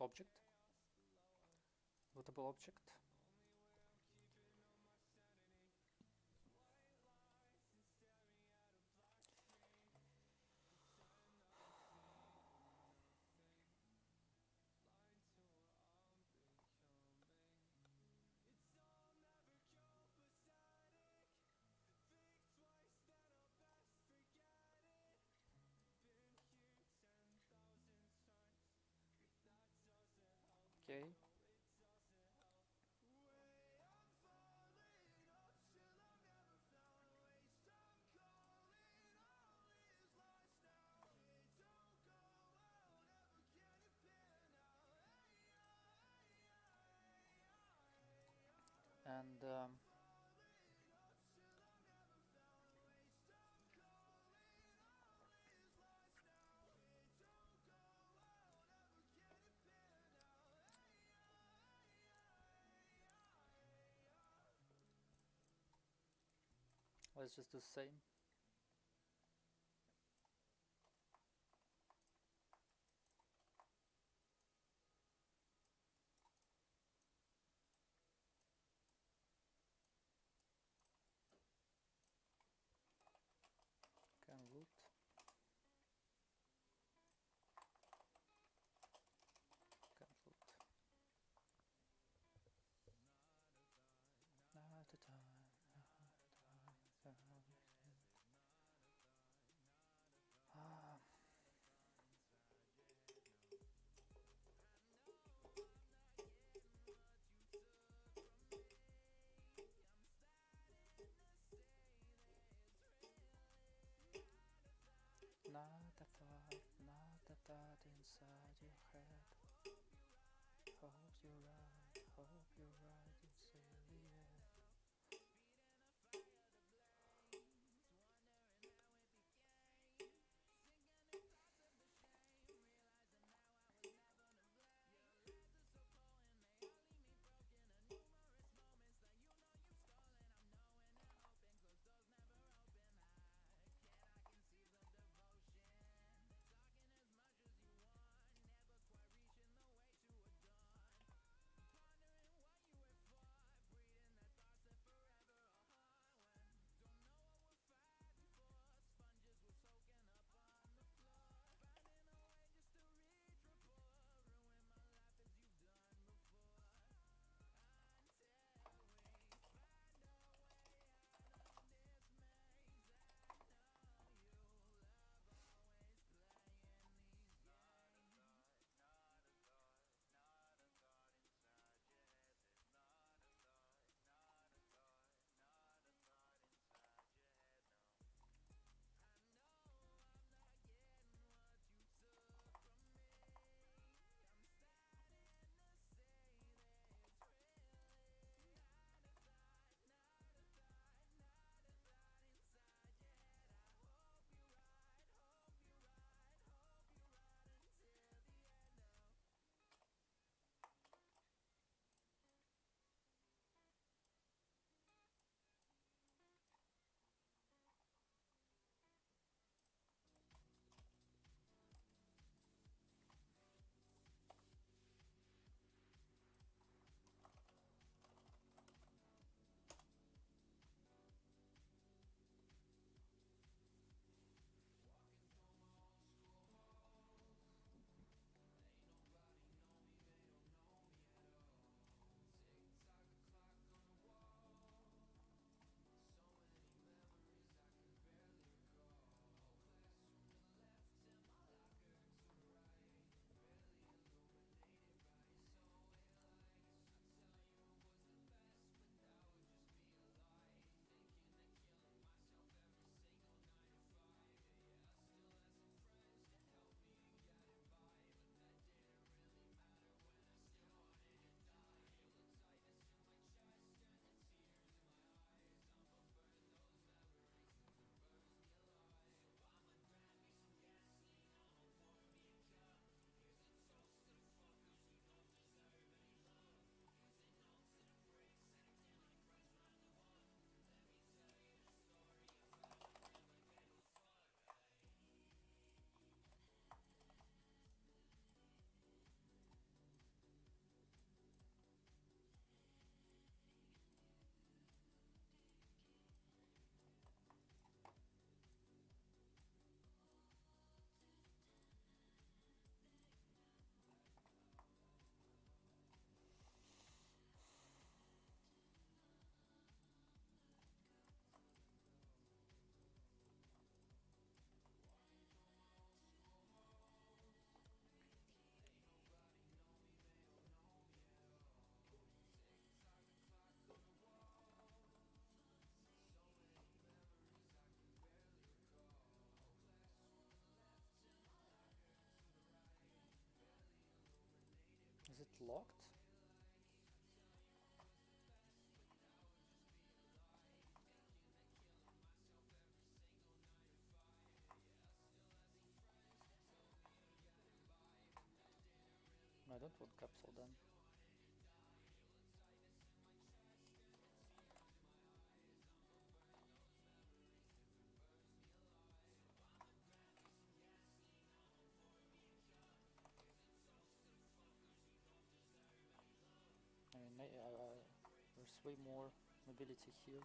object, bootable object. Okay. And let's just do the same. Can root. Can root. Not a time. locked. No, I don't want capsule then. I mean, there's way more mobility here.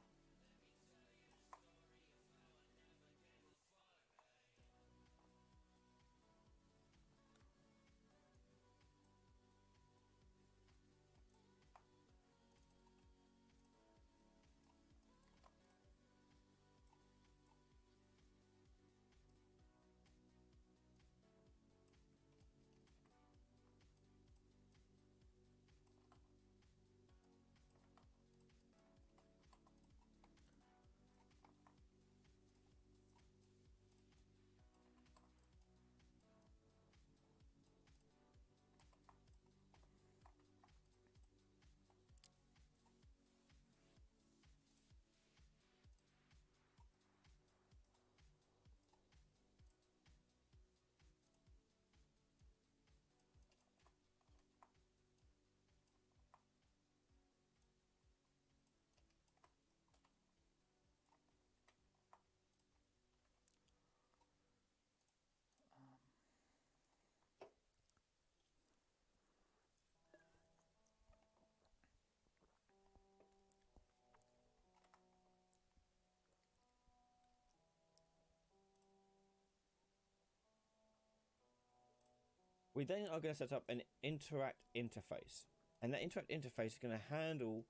We then are going to set up an interact interface, and that interact interface is going to handle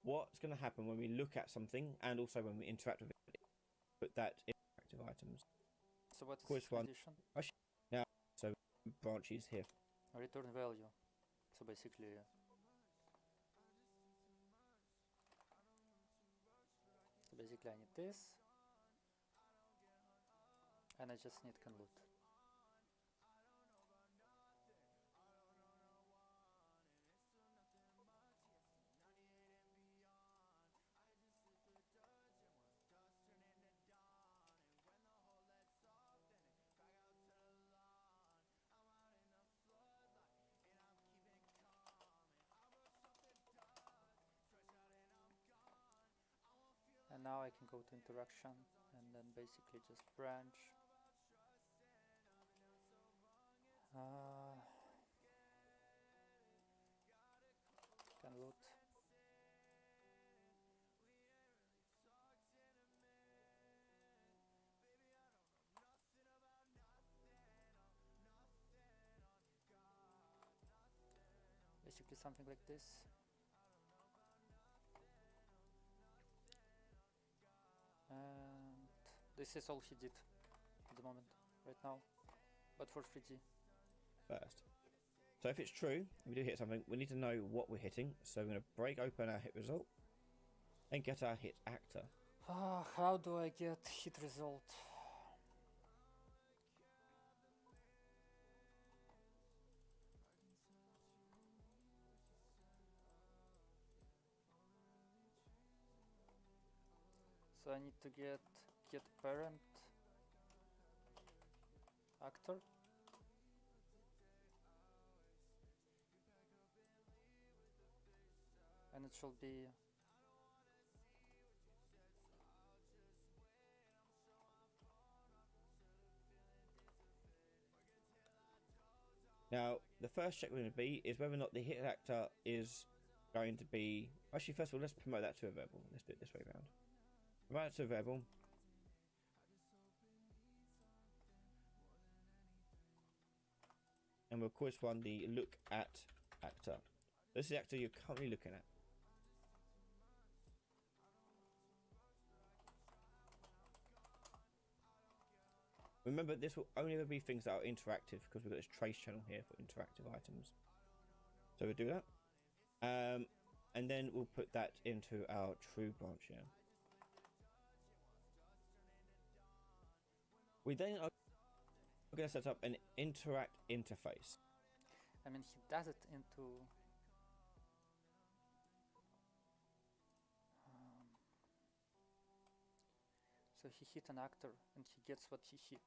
what's going to happen when we look at something and also when we interact with it. Put that in interactive items. So what is Quiz one. condition? Now, so branches here. Return value. So basically, I need this, and I just need convolute. And now I can go to interaction and then basically just branch. Convolute. Basically something like this. And this is all he did at the moment, right now, but for 3D. First. So if it's true, we do hit something, we need to know what we're hitting. So we're going to break open our hit result and get our hit actor. How do I get hit result? So I need to get parent actor. And it should be now the first check we're going to be is whether or not the hit actor is going to be, actually first of all let's promote that to a variable. Let's do it this way around. Promote it to a variable. And we'll of course run the look at actor. This is the actor you're currently looking at. Remember, this will only ever be things that are interactive because we've got this trace channel here for interactive items. So we'll do that. And then we'll put that into our true branch here. We then are going to set up an interact interface. I mean, he does it into So he hit an actor and he gets what he hit.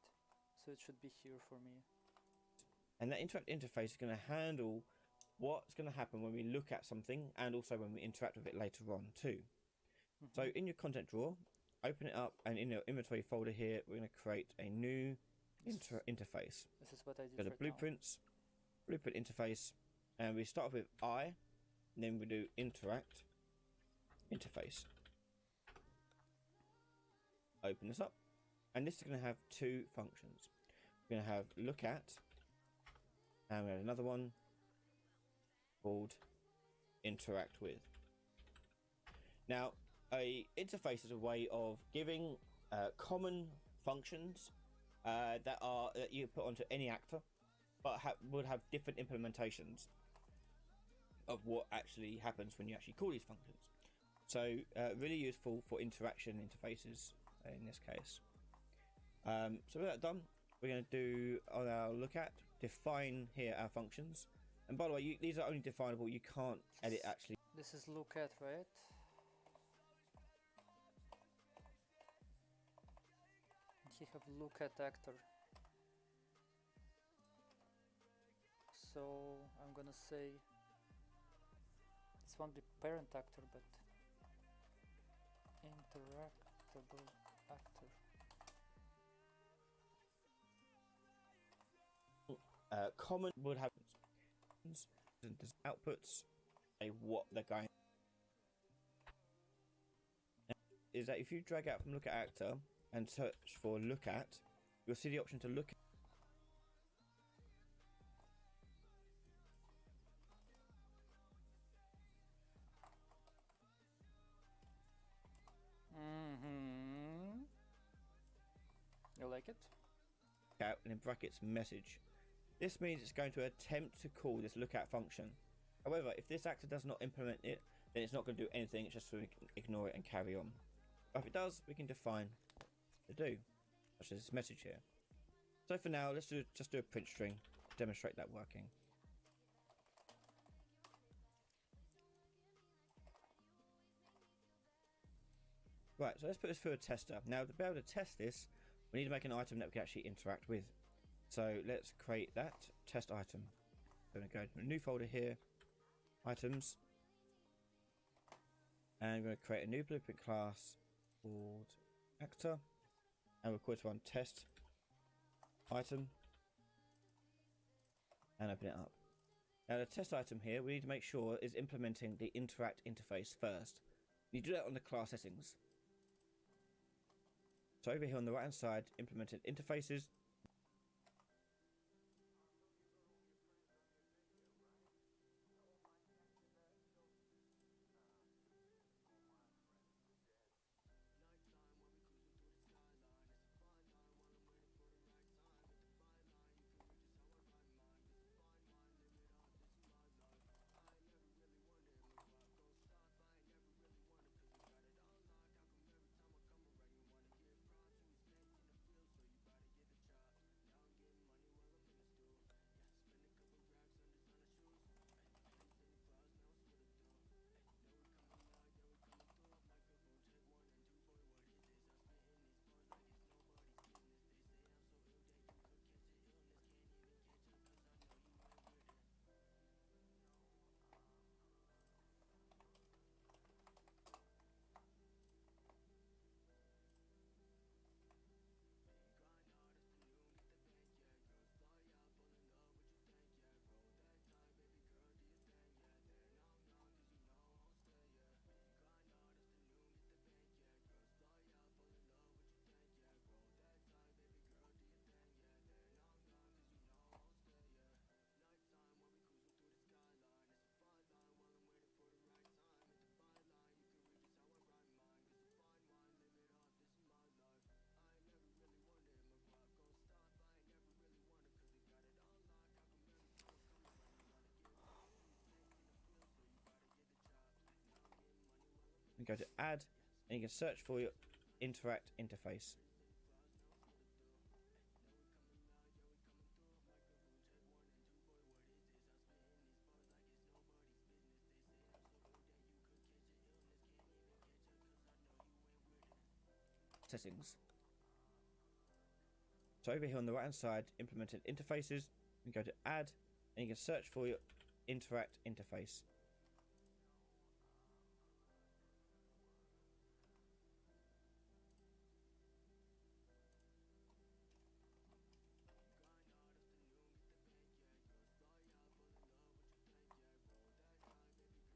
So it should be here for me. And that interact interface is going to handle what's going to happen when we look at something and also when we interact with it later on too. So in your content drawer, open it up, and in your inventory folder here, we're going to create a new interface. This is what I did Go to right blueprints, blueprint interface, and we start with I, and then we do interact interface. Open this up, and this is going to have two functions. We're going to have look at, and we have another one called interact with. Now, a interface is a way of giving common functions that you put onto any actor, but would have different implementations of what actually happens when you actually call these functions. So really useful for interaction interfaces in this case. So with that done, we're going to do on our look at, define here our functions. And by the way, these are only definable, you can't edit actually. This is look at, right? He have look at actor. So I'm gonna say this won't be parent actor, but interactable actor. Common would have outputs, what they're going. Is that if you drag out from look at actor and search for look at, you'll see the option to look at. You like it? Out and in brackets message. This means it's going to attempt to call this look at function. However, if this actor does not implement it, then it's not going to do anything. It's just so we can ignore it and carry on. But if it does, we can define what to do, such as this message here. So for now, let's just do a print string to demonstrate that working. Right, so let's put this through a tester. Now, to be able to test this, we need to make an item that we can actually interact with. So let's create that test item. I'm going to go to a new folder here, items, and I'm going to create a new blueprint class called actor, and we'll call this one test item, and open it up. Now the test item here, we need to make sure is implementing the interact interface first. You do that on the class settings. So over here on the right hand side, implemented interfaces. And go to add, and you can search for your interact interface. settings. So over here on the right hand side, implemented interfaces, you go to add, and you can search for your interact interface.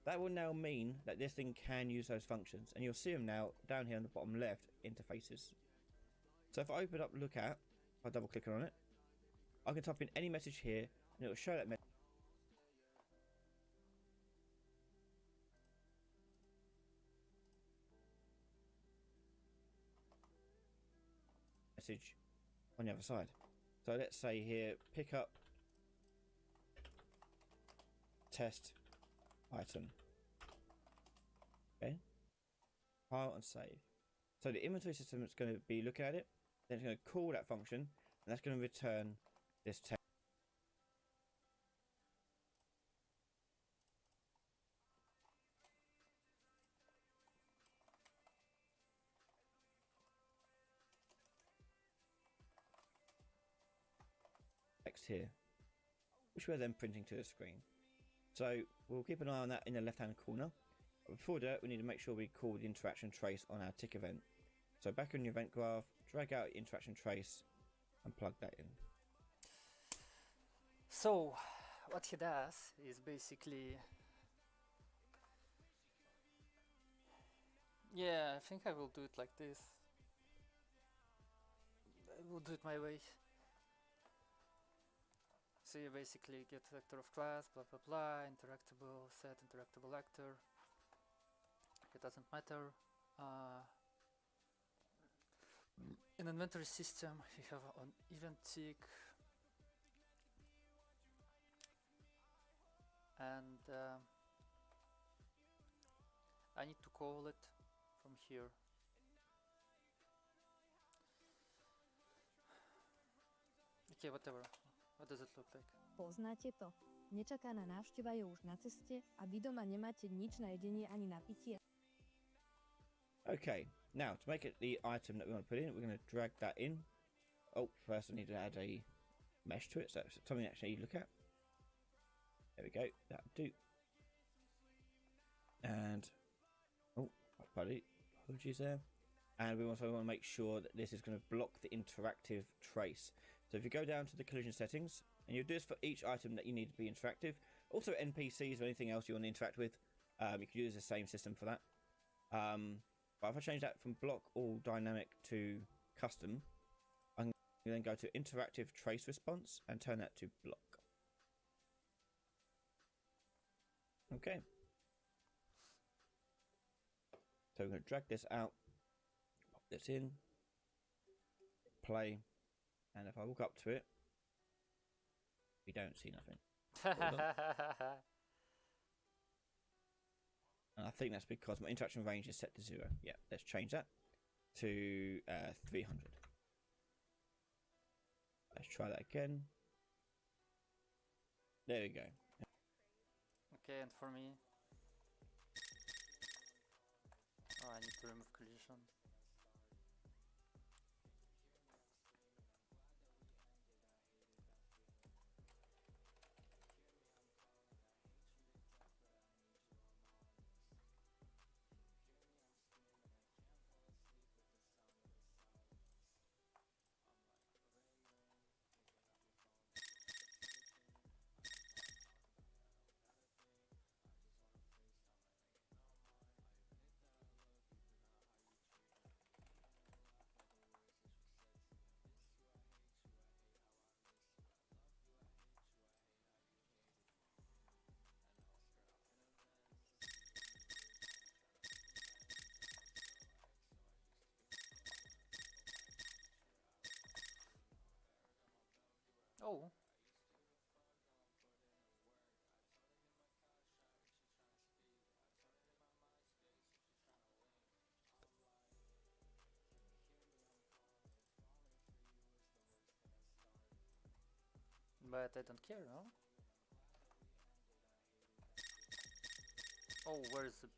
That will now mean that this thing can use those functions, and you'll see them now down here on the bottom left, interfaces. So if I open up look at, if I double click on it, I can type in any message here and it will show that message on the other side. So let's say here, pick up test item. Okay, file and save. So the inventory system is going to be looking at it, then it's going to call that function, and that's going to return this text. Here, which we're then printing to the screen. So we'll keep an eye on that in the left hand corner. But before that, we need to make sure we call the interaction trace on our tick event. So back on your event graph, drag out interaction trace and plug that in. So what he does is basically, yeah, I think I will do it like this. I will do it my way. So you basically get vector of class, blah blah blah, interactable, set interactable actor. It doesn't matter. In inventory system, you have an event tick, and I need to call it from here. Okay, whatever. What does it look like? Poznáte to? Nečakaná návšteva je už na ceste a vy doma nemáte nič na jedenie ani na pitie. Okay, now to make it the item that we want to put in, we're going to drag that in. Oh, first I need to add a mesh to it, so that's something actually you look at. There we go, that'll do. And, oh, apologies there. And we also want to make sure that this is going to block the interactive trace. So if you go down to the collision settings, and you do this for each item that you need to be interactive, also NPCs or anything else you want to interact with, you can use the same system for that. But if I change that from block all dynamic to custom, I can then go to interactive trace response and turn that to block. Okay. So we're going to drag this out, pop this in, play, and if I walk up to it, we don't see nothing. And I think that's because my interaction range is set to 0. Yeah, let's change that to 300. Let's try that again. There we go. Okay, and for me, oh, I need to remove collision. Oh. But I don't care, no? Oh, where's the...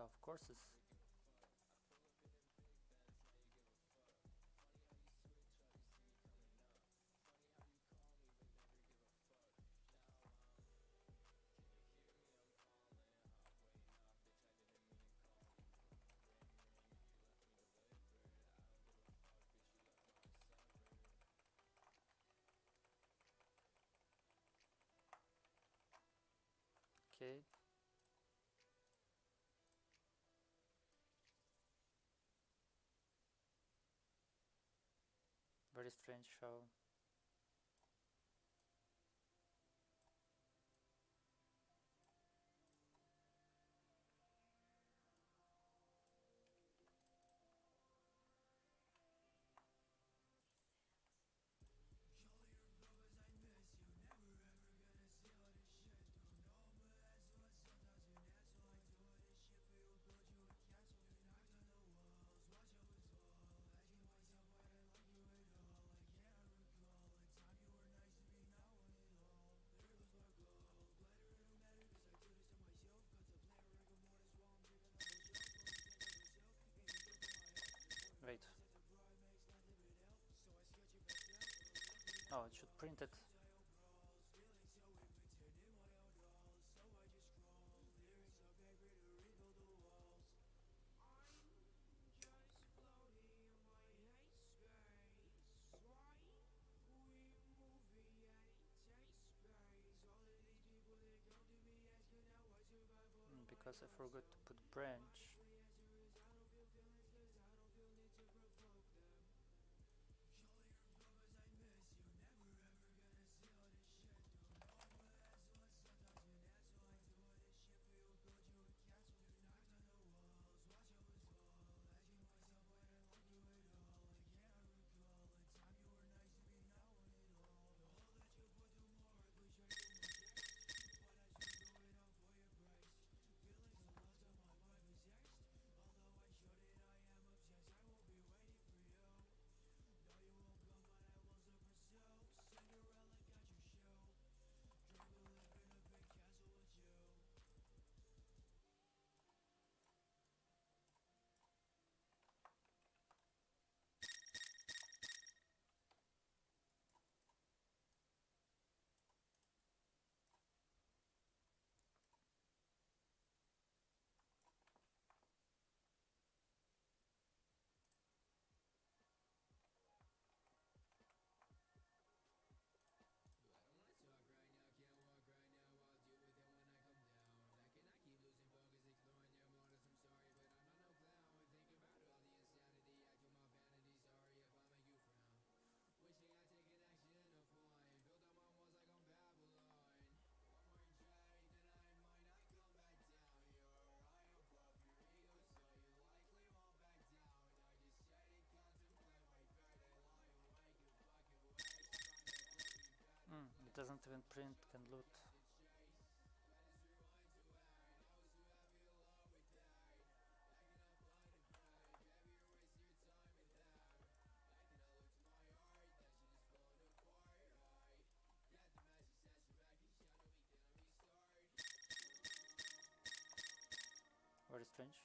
of courses. Okay. Very strange show. Wait. Oh, it should print it. Because I forgot to put branch. It doesn't even print can loot. Very strange.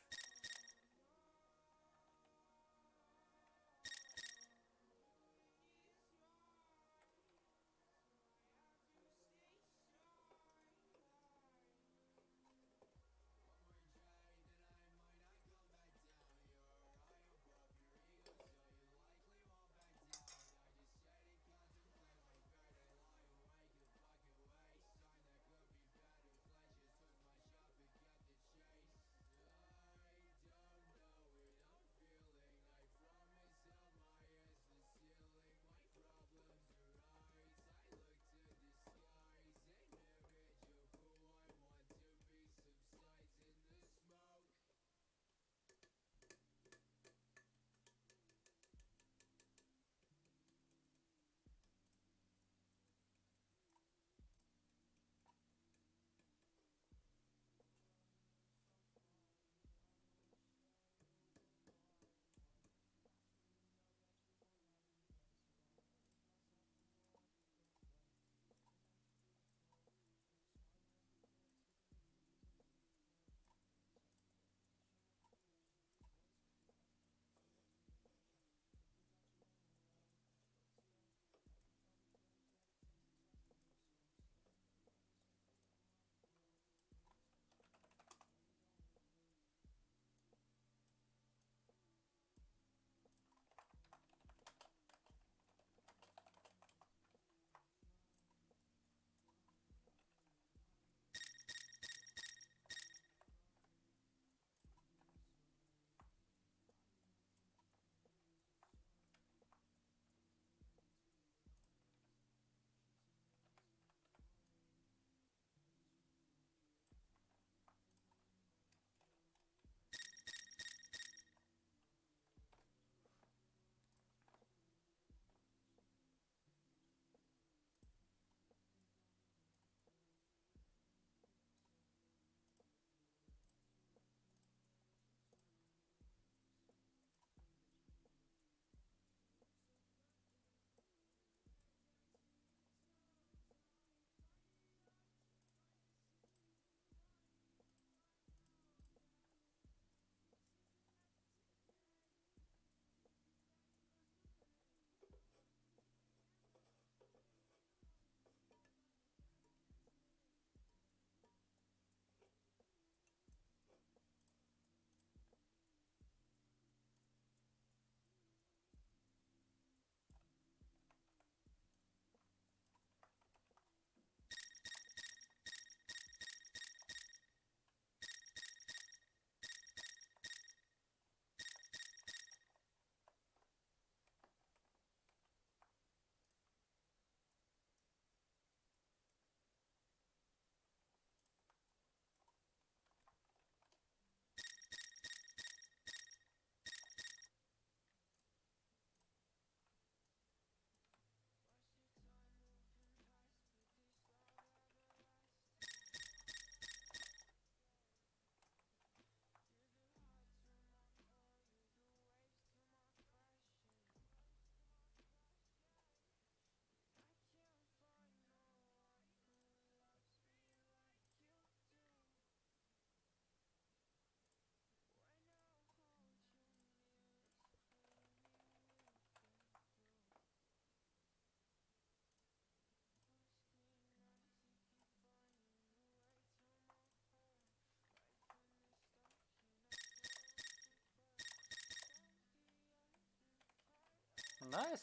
Nice.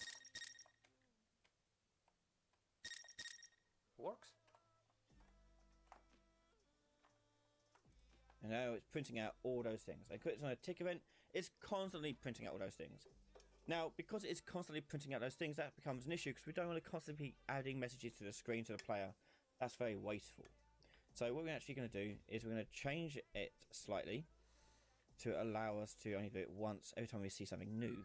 Works. And now it's printing out all those things. I put it on a tick event, it's constantly printing out all those things. Now, because it's constantly printing out those things, that becomes an issue because we don't want to constantly be adding messages to the screen to the player. That's very wasteful. So what we're actually going to do is we're going to change it slightly to allow us to only do it once every time we see something new.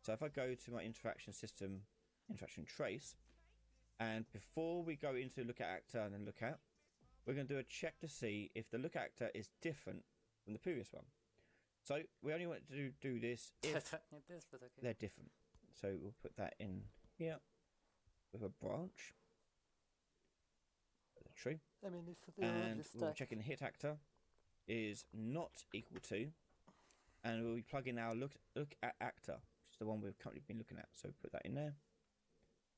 So if I go to my interaction system, interaction trace, and before we go into look at actor and then look at, we're going to do a check to see if the look at actor is different from the previous one. So we only want to do this if but okay. they're different. So we'll put that in here with a branch. True. I mean, if they're And we'll check in hit actor is not equal to, and we'll plug in our look at actor, which is the one we've currently been looking at. So put that in there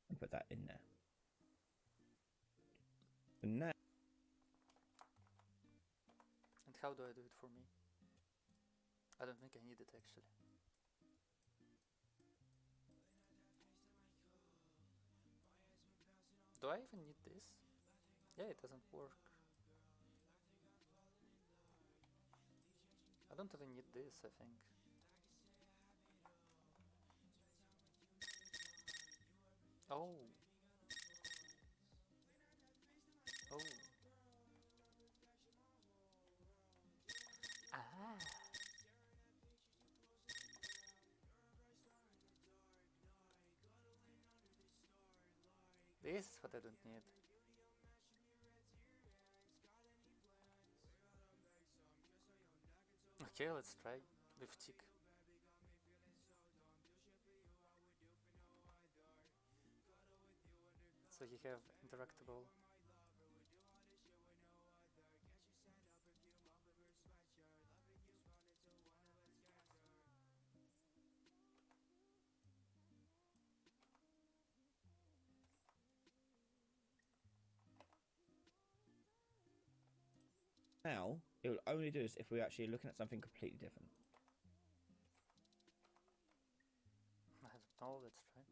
and put that in there. And now, and how do I do it for me? I don't think I need it actually. Do I even need this? Yeah, it doesn't work. I don't even need this, I think. Oh. Oh. Ah. This is what I don't need. Okay, let's try lift tick. So you have interactable. now it will only do this if we're actually looking at something completely different. I don't know, let's try.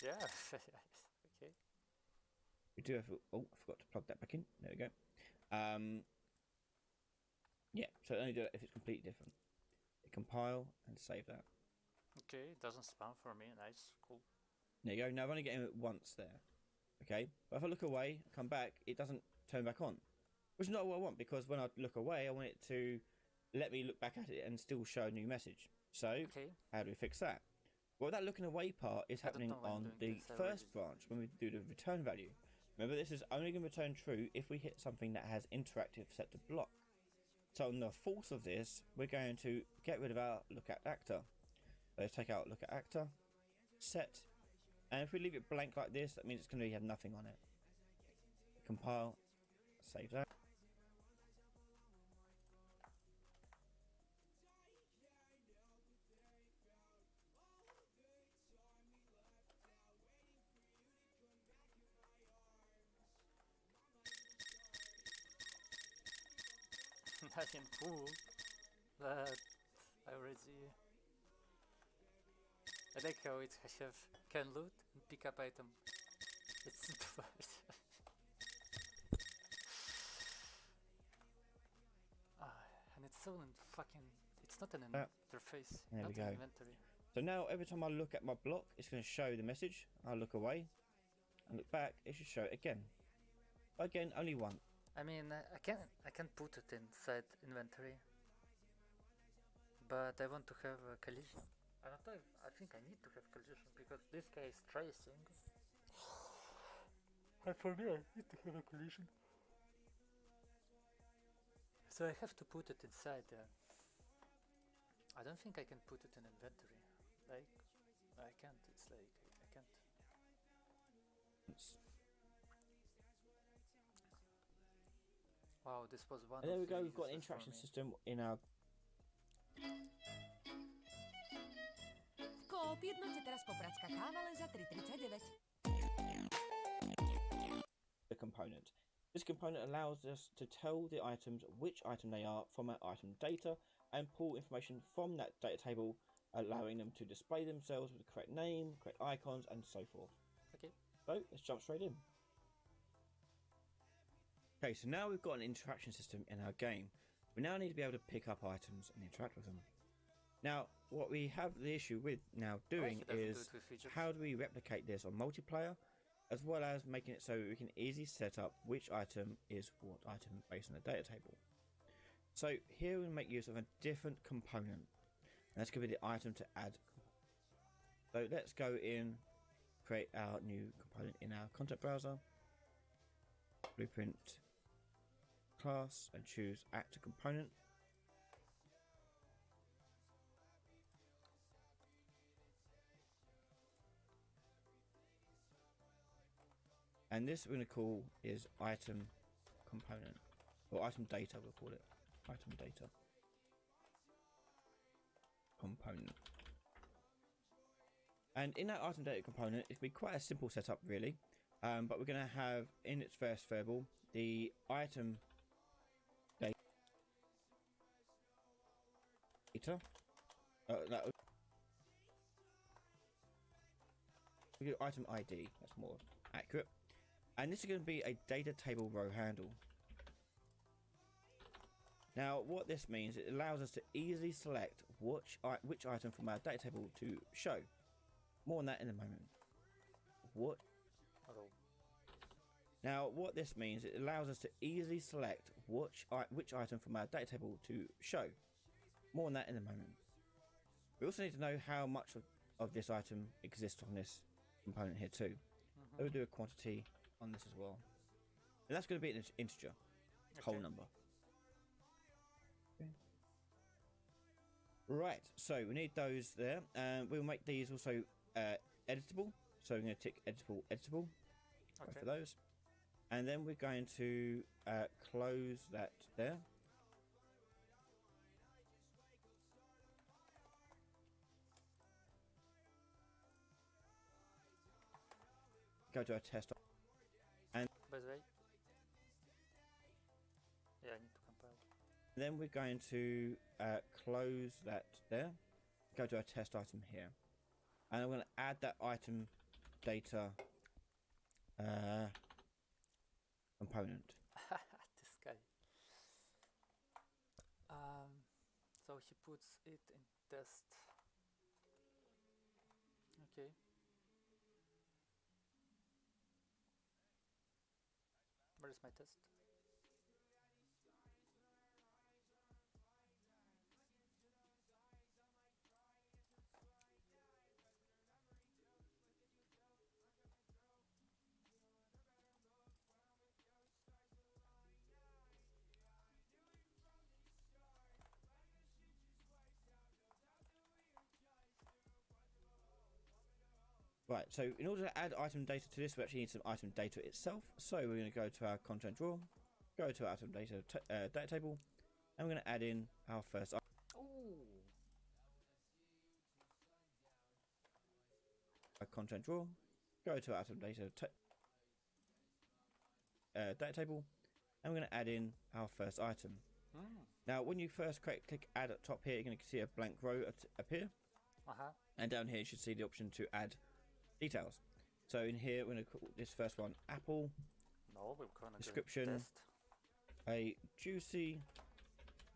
Yeah, okay. We do have. Oh, I forgot to plug that back in. There we go. Yeah, so only do it if it's completely different. Compile and save that. Okay, it doesn't spam for me. Nice, cool. There you go. Now I've only getting it once there. Okay, but if I look away, come back, it doesn't turn back on, which is not what I want because when I look away, I want it to let me look back at it and still show a new message. So Okay. how do we fix that? Well, that looking away part is happening on the first branch when we do the return value. Remember, this is only going to return true if we hit something that has interactive set to block. So on the false of this, we're going to get rid of our look at actor. Let's take out look at actor, set, and if we leave it blank like this, that means it's going to have nothing on it. Compile, save that. Nothing cool, but I already. I like how it have can loot and pick up item. It's simple. And it's so fucking. It's not an interface, There not we an go. inventory. So now every time I look at my block, it's going to show the message. I'll look away and look back, it should show it again. Again, only one. I mean, I can put it inside inventory, but I want to have a collision. I don't know. I think I need to have collision because this guy is tracing. And for me, I need to have a collision. So I have to put it inside. I don't think I can put it in inventory. Like, I can't. It's like I can't. Wow, this was one. And there of we the go. We've got an easiest for interaction me. system in our Kóp jednote teraz poprackakáva len za 3,39. the component. This component allows us to tell the items which item they are from our item data and pull information from that data table, allowing them to display themselves with the correct name, correct icons, and so forth. Okay. So let's jump straight in. Okay, so now we've got an interaction system in our game. We now need to be able to pick up items and interact with them. Now, what we have the issue with now doing Oh, he doesn't is do it with widgets. how do we replicate this on multiplayer, as well as making it so we can easily set up which item is what item based on the data table. So here we make use of a different component, and that's going to be the item to add. So let's go in, create our new component in our content browser, blueprint class, and choose actor component. And this we're going to call is item component, or item data, we'll call it. Item data component. And in that item data component, it can be quite a simple setup, really. But we're going to have in its first variable the item data. We do item ID, that's more accurate. And this is going to be a data table row handle. Now, what this means, it allows us to easily select which item from our data table to show. More on that in a moment. Row. Now, what this means, it allows us to easily select which item from our data table to show. More on that in a moment. We also need to know how much of this item exists on this component here too. So we'll do a quantity on this as well. And that's going to be an integer, whole number. Okay. Right, so we need those there. We'll make these also editable. So we're going to tick editable for those. And then we're going to close that there. Go to our test. By the way. Yeah, I need to compile. Then we're going to close that there. Go to our test item here. And I'm going to add that item data component. This guy. So he puts it in test. Okay. Where is my test? Right, so in order to add item data to this, we actually need some item data itself. So we're going to go to our content drawer, go to our item data data table, and we're going to add in our first item. Our content drawer, go to our item data data table, and we're going to add in our first item. Now, when you first click add at top here, you're going to see a blank row appear, and down here you should see the option to add details. So in here, we're going to call this first one apple. No, we're gonna Description. go test. A juicy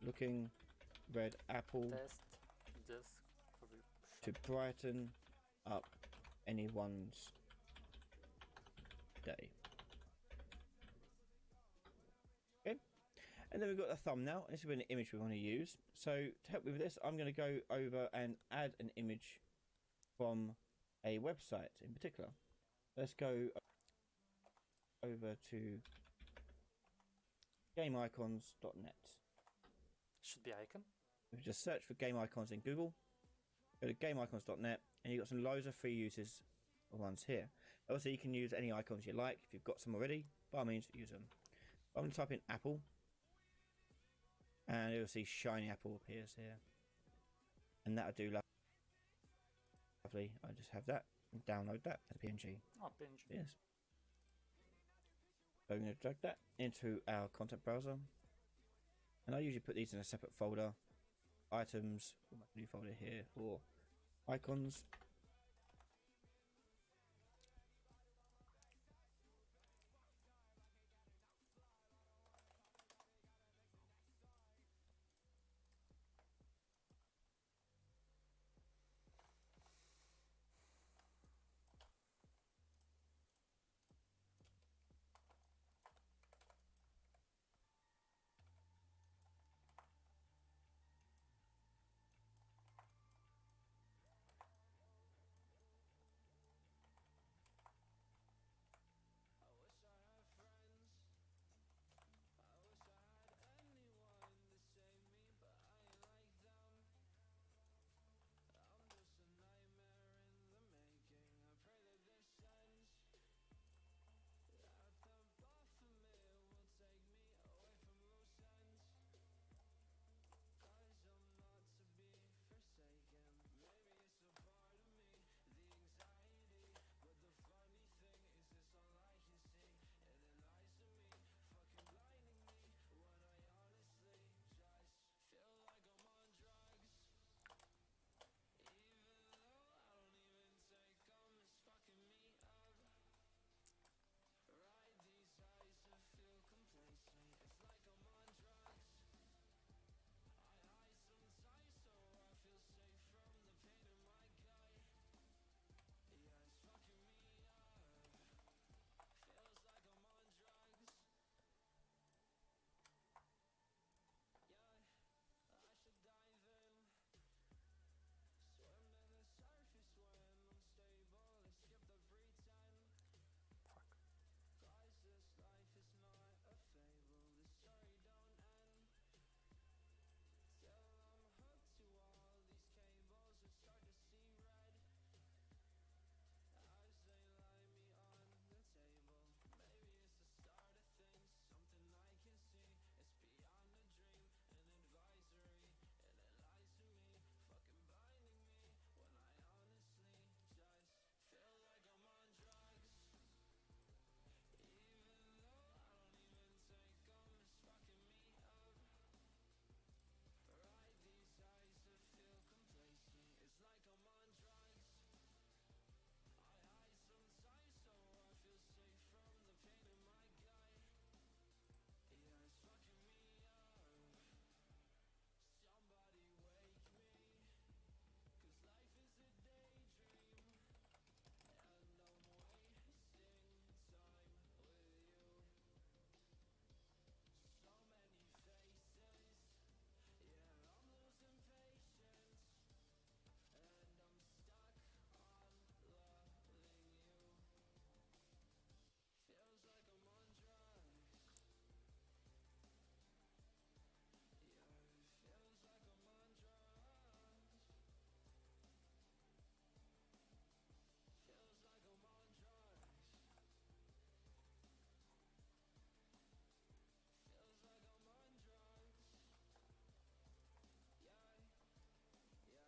looking red apple Test this to brighten up anyone's day. Okay, and then we've got a thumbnail. This is an image we want to use. So to help me with this, I'm going to go over and add an image from a website in particular. Let's go over to gameicons.net. should be icon. If you just search for game icons in Google, go to gameicons.net, and you've got some loads of free uses of ones here. Also, you can use any icons you like. If you've got some already, by all means, use them. I'm going to type in Apple, and you'll see shiny Apple appears here, and that'll do lovely. I just have that and download that as a PNG. Oh, binge. Yes. So I'm going to drag that into our content browser, and I usually put these in a separate folder. Items, new folder here for icons.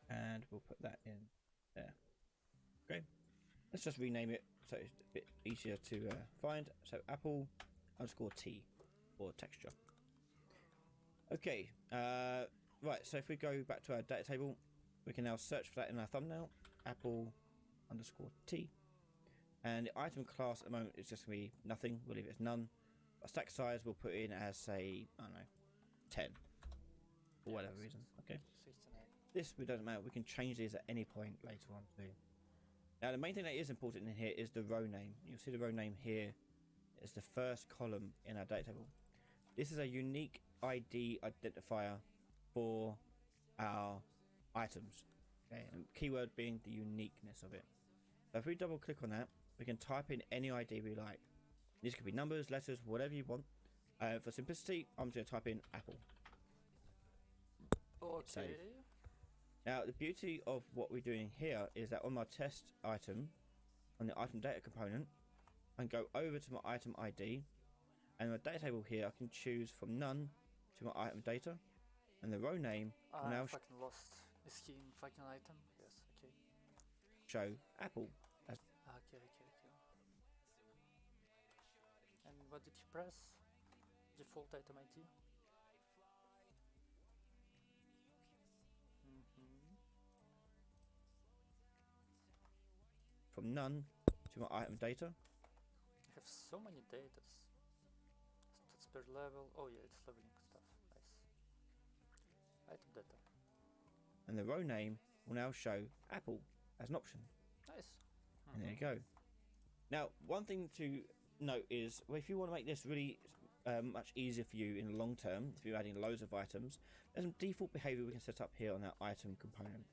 And we'll put that in there. Okay, let's just rename it so it's a bit easier to find. So Apple _T or texture. Okay, right, so if we go back to our data table, we can now search for that in our thumbnail, Apple _T. And the item class at the moment is just going to be nothing, we'll leave it as none. But stack size we'll put in as, say, I don't know, 10 for whatever reason. Okay. 69. This doesn't matter, we can change these at any point later on too. Now the main thing that is important in here is the row name. You'll see the row name here is the first column in our data table. This is a unique ID identifier for our items. Okay, and keyword being the uniqueness of it. So if we double click on that, we can type in any ID we like. These could be numbers, letters, whatever you want. For simplicity, I'm just going to type in Apple. hit save. Okay. Now the beauty of what we're doing here is that on my test item, on the item data component, I can go over to my item ID, and my data table here I can choose from none to my item data, and the row name will now fucking lost. Is he in fucking item? Yes, okay. show Apple. Okay. And what did you press? Default item ID? From none to my item data. I have so many datas. Stats per level. Oh yeah, it's leveling stuff. Nice. Item data. And the row name will now show Apple as an option. Nice. And there you go. Now, one thing to note is, well, if you want to make this really much easier for you in the long term, if you're adding loads of items, there's some default behavior we can set up here on our item component.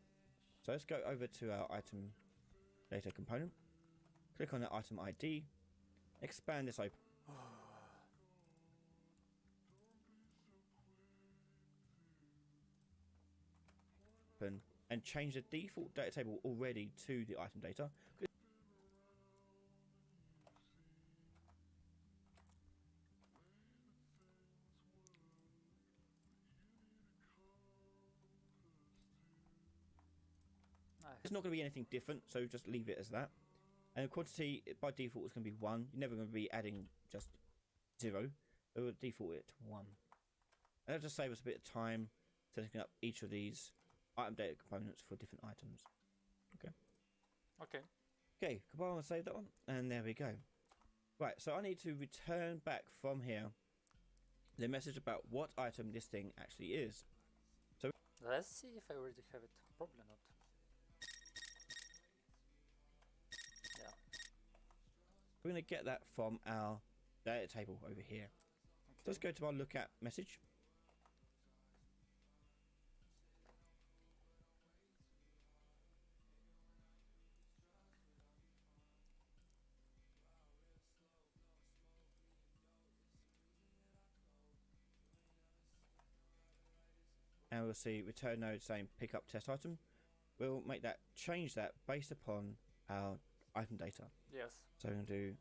So let's go over to our item data component, click on the item ID, expand this open, and change the default data table already to the item data. It's not going to be anything different, so just leave it as that. And the quantity by default is going to be 1. You're never going to be adding just 0. It will default it to 1. And that'll just save us a bit of time setting up each of these item data components for different items. Okay, compile and save that one, and there we go. Right, so I need to return back from here the message about what item this thing actually is. So let's see if I already have it. Probably not. we're going to get that from our data table over here. So let's go to our look at message. And we'll see return node saying pick up test item. We'll make that change that based upon our item data. Yes. So I'm going to do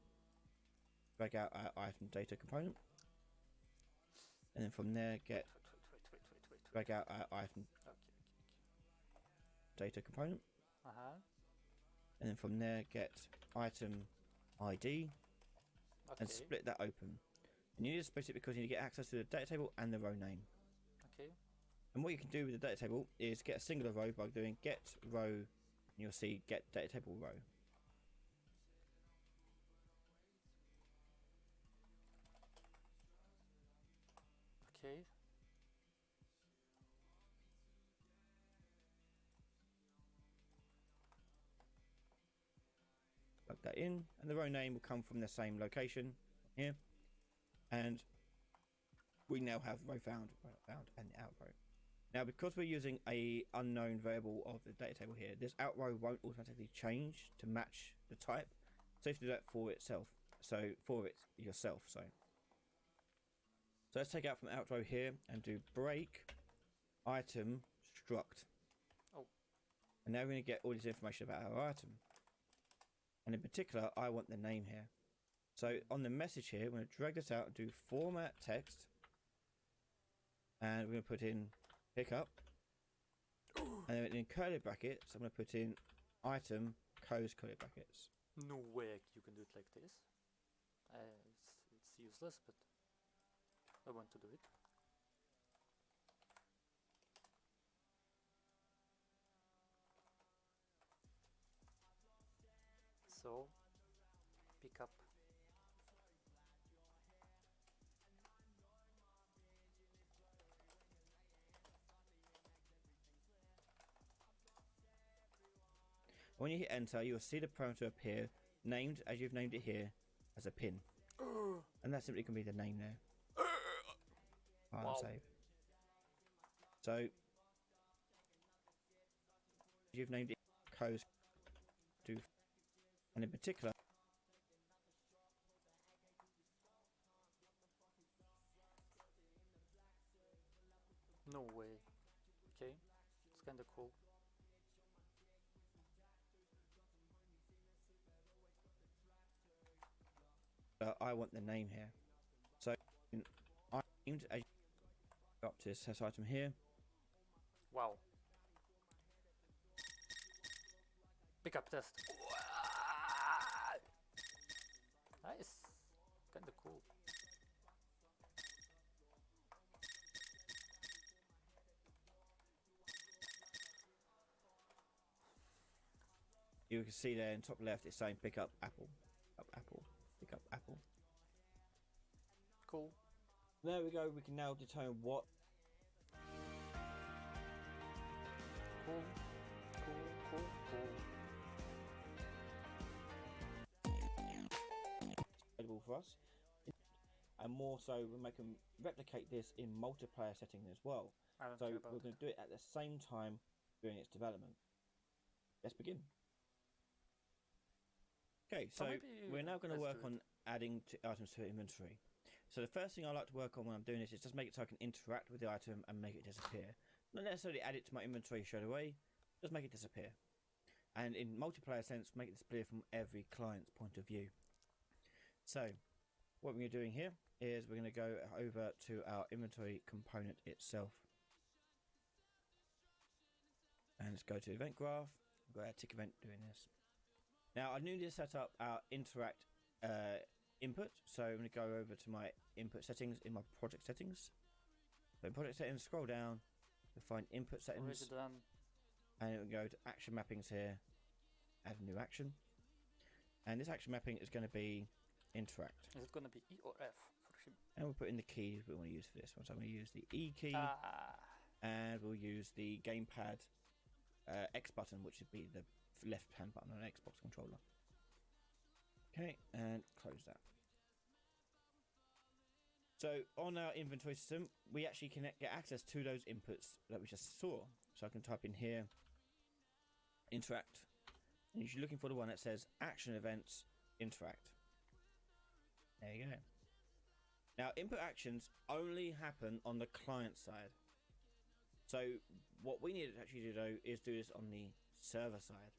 drag out our item data component, and then from there get Wait. drag out our item data component, and then from there get item ID and split that open. And you need to split it because you need to get access to the data table and the row name. Okay. And what you can do with the data table is get a singular row by doing get row, and you'll see get data table row. Okay. Plug that in, and the row name will come from the same location here. And we now have row found and the out row. Now, because we're using a unknown variable of the data table here, this out row won't automatically change to match the type. So you have to do that for itself. So for it yourself. So let's take out from out row here and do break item struct. Oh. And now we're going to get all this information about our item. And in particular, I want the name here. So on the message here, we're going to drag this out and do format text. And we're going to put in pickup. And then in curly brackets, I'm going to put in item close curly brackets. No way you can do it like this. It's useless, but I want to do it. So, pick up. When you hit enter, you'll see the parameter appear named as you've named it here as a pin. And that simply can be the name there. File and save. So you've named it close to, and in particular No way. Okay, it's kinda cool. I want the name here. So I named as you go up to this set item here. Wow. Pickup test. Nice. Kinda cool. You can see there in top left it's saying pick up apple. Up apple. Pick up apple. Cool. There we go, we can now determine what Cool. Cool. available for us. And more so we can replicate this in multiplayer setting as well. I don't So care about we're going to do it at the same time during its development. Let's begin. Okay, so we're now going to work on adding items to inventory. So the first thing I like to work on when I'm doing this is just make it so I can interact with the item and make it disappear. Not necessarily add it to my inventory straight away, just make it disappear. And in multiplayer sense, make it disappear from every client's point of view. So what we're doing here is we're going to go over to our inventory component itself. And let's go to event graph, go ahead tick event doing this. Now I need to set up our interact input, so I'm going to go over to my input settings in my project settings. So in project settings, scroll down, you'll find input settings, Already done. and it will go to action mappings here, add a new action. And this action mapping is going to be interact. Is it gonna be E or F for him? And we'll put in the keys we want to use for this one. So I'm going to use the E key, and we'll use the gamepad X button, which would be the left hand button on an Xbox controller. Okay, and close that. So on our inventory system, we actually can get access to those inputs that we just saw. So I can type in here, interact, and you're looking for the one that says action events interact. There you go. Now input actions only happen on the client side. So what we need to actually do is do this on the server side.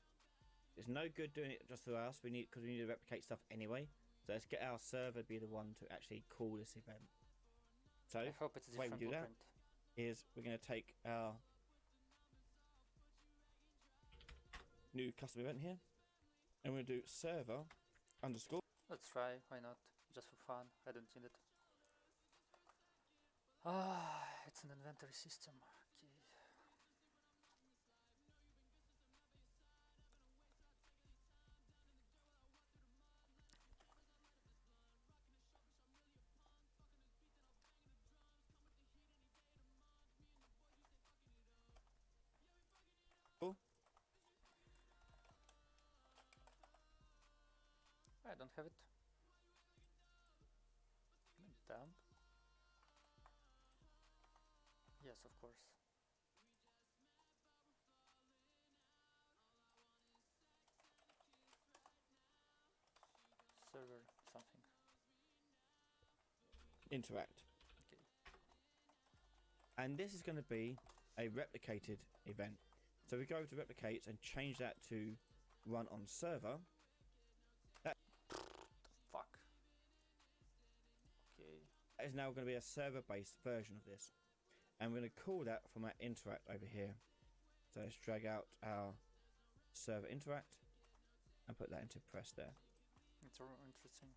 It's no good doing it just through us. We need to replicate stuff anyway. So let's get our server to be the one to actually call this event. So I hope it's a the way we different do that blueprint. is we're going to take our new custom event here, and we're going to do server underscore. Let's try, why not? Just for fun, I don't need it. It's an inventory system. Okay. I don't have it. Dump. Yes, of course. Server something. Interact. Okay. And this is going to be a replicated event. So we go to replicate and change that to run on server. Fuck. Okay. That is now going to be a server-based version of this. And we're going to call that from our interact over here. So let's drag out our server interact and put that into press there. It's interesting.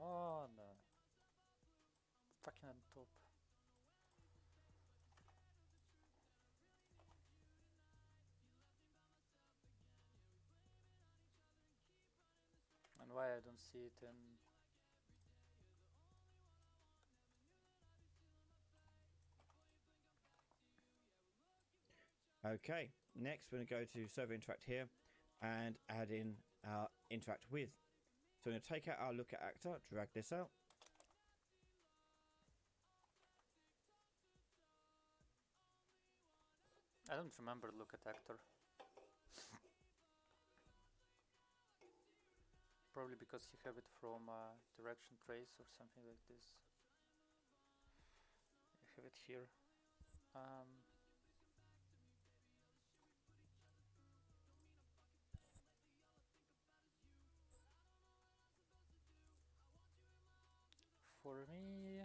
Come on. Fucking on top. And why I don't see it in... Okay, next we're going to go to server interact here and add in our interact with. So we're going to take out our look at actor, drag this out. I don't remember look at actor. Probably because you have it from direction trace or something like this. You have it here. For me,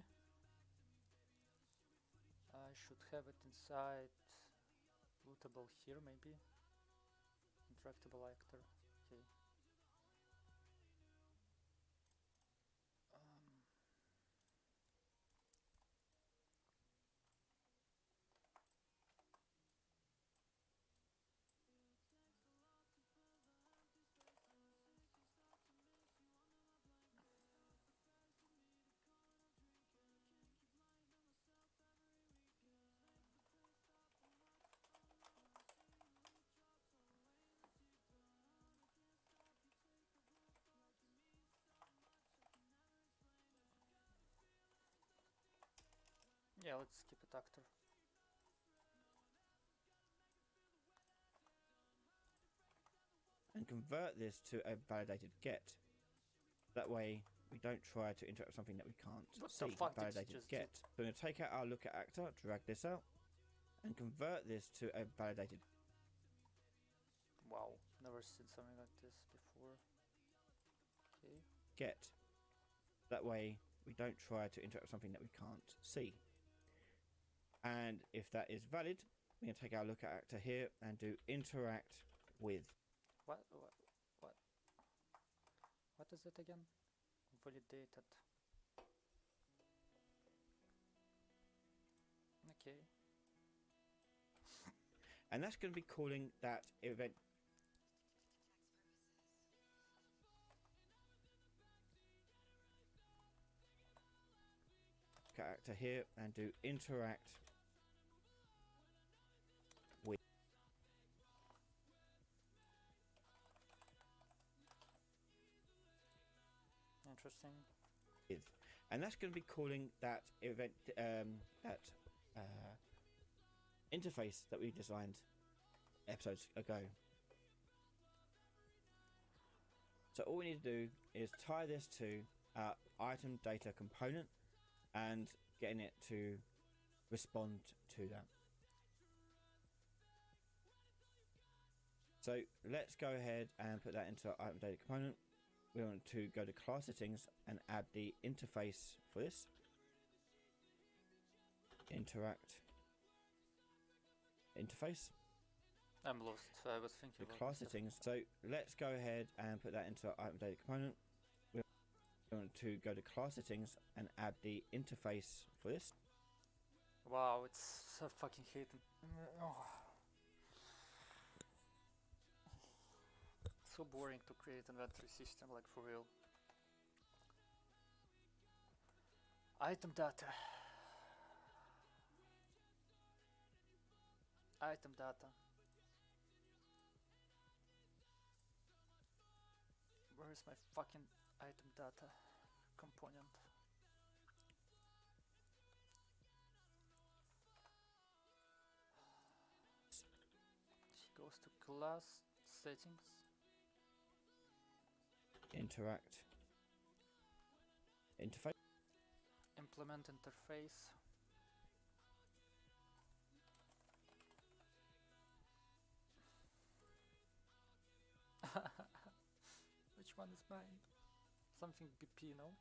I should have it inside lootable here, maybe. Interactable actor. Okay. Yeah, let's skip it actor. And convert this to a validated get. That way we don't try to interact with something that we can't What see. the fuck did you Validated just get. So we're going to take out our look at actor, drag this out, and convert this to a validated Wow, never seen something like this before. Okay. get. That way we don't try to interact with something that we can't see. And if that is valid, we're going to take our look at actor here and do interact with. What is it again? Validated. Okay. And that's going to be calling that event. Character here and do interact with. Interesting. And that's going to be calling that event, interface that we designed episodes ago. So all we need to do is tie this to our item data component and getting it to respond to that. So let's go ahead and put that into our item data component. We want to go to class settings and add the interface for this. Interact interface. I'm lost. I was thinking The about class this. settings. So let's go ahead and put that into our item data component. We want to go to class settings and add the interface for this. Wow, it's so fucking hating. Oh. So boring to create inventory system, like for real. Item data. Item data. Where is my fucking item data component? She goes to class settings. Interact interface. Implement interface. Which one is mine? Something BP, no?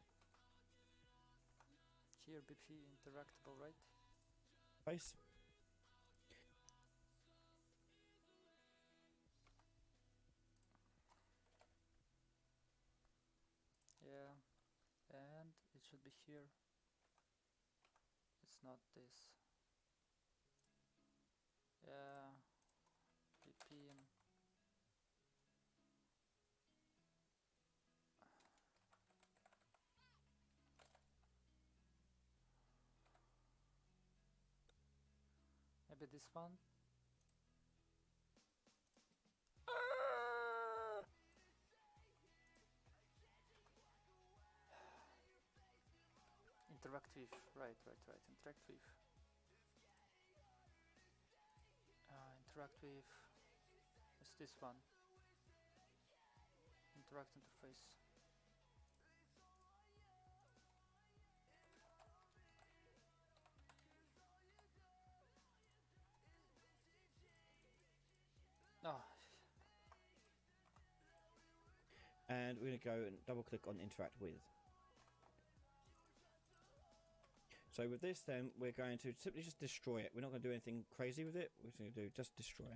Here BP interactable, right? Face. Yeah, and it should be here. It's not this. Yeah, BP and maybe this one. interact with. Right. Interact with. Interact with. What's this one? Interact interface. Oh, And we're going to go and double click on interact with. So with this then, we're going to simply just destroy it. We're not going to do anything crazy with it. We're just going to do just destroy.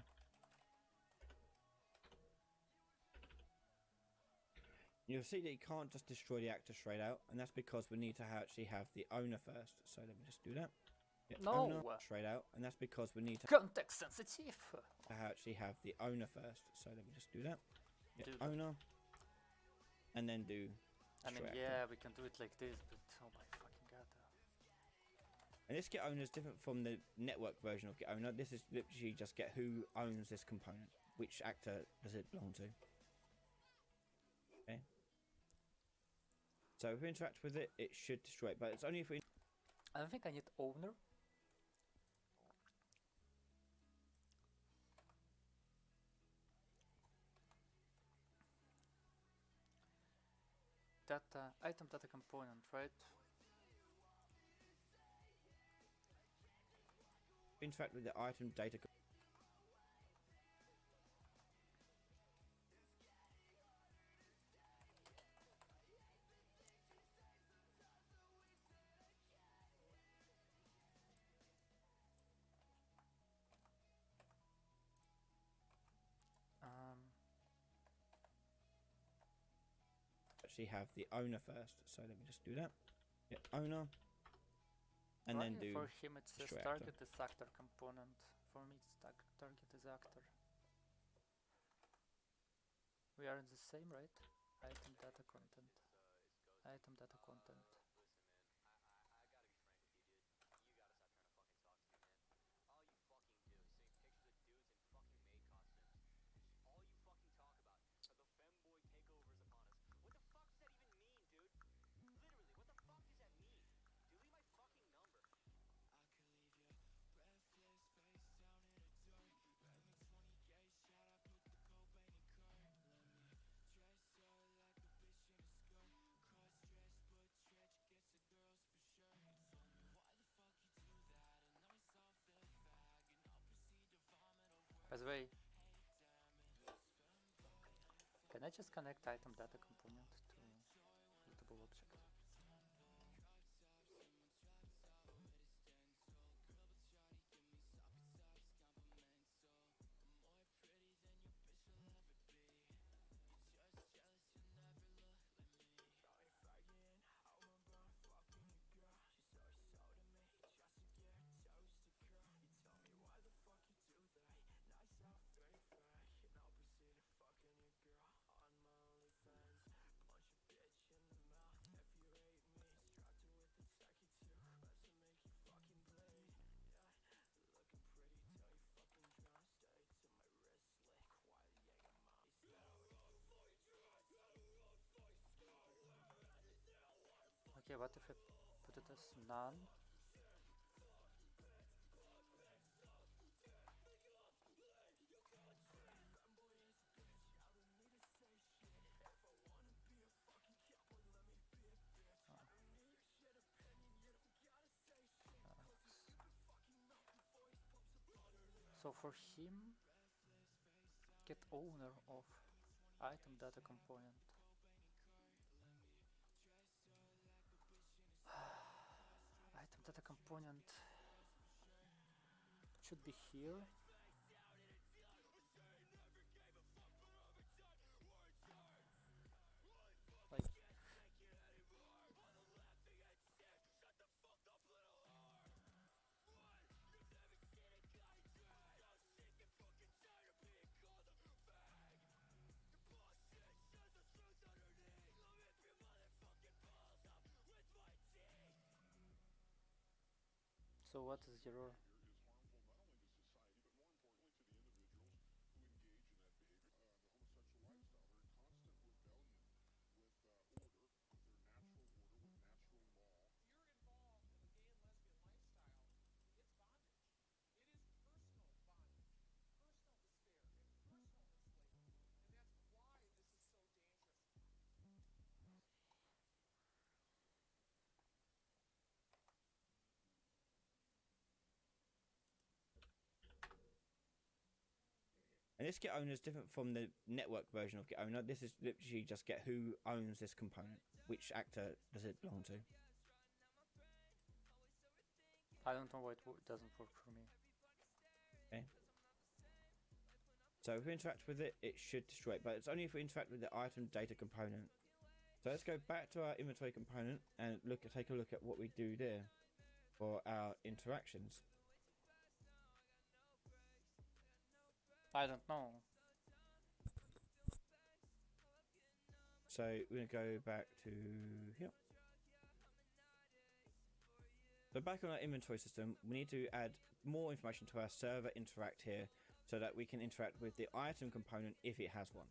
You'll see that you can't just destroy the actor straight out, and that's because we need to actually have the owner first. So let me just do that. Yeah, No! Owner straight out, and that's because we need to context sensitive! actually have the owner first. So let me just do that. Yeah, Do owner. And then do I mean, straight yeah, actor. we can do it like this, but oh my fucking god. And this get owner is different from the network version of get owner. This is literally just get who owns this component. Which actor does it belong to? Okay. So if we interact with it, it should destroy it, but it's only if we... I don't think I need owner. Data, item data component, right? interact with the item data. Actually have the owner first, so let me just do that. Yeah, owner, and right, then do. for him it says extract target is actor component. For me it's target is actor. We are in the same, right? Item data content. Item data content. By the way, can I just connect item data component to mutable object? Okay, what if I put it as none? So for him, get owner of item data component. Item data component should be here. Like so what is your And this get owner is different from the network version of get owner. This is literally just get who owns this component. Which actor does it belong to? I don't know why it doesn't work for me. Okay. So if we interact with it, it should destroy it, but it's only if we interact with the item data component. So let's go back to our inventory component and take a look at what we do there for our interactions. I don't know. So we're going to go back to here. So back on our inventory system, we need to add more information to our server interact here so that we can interact with the item component if it has one.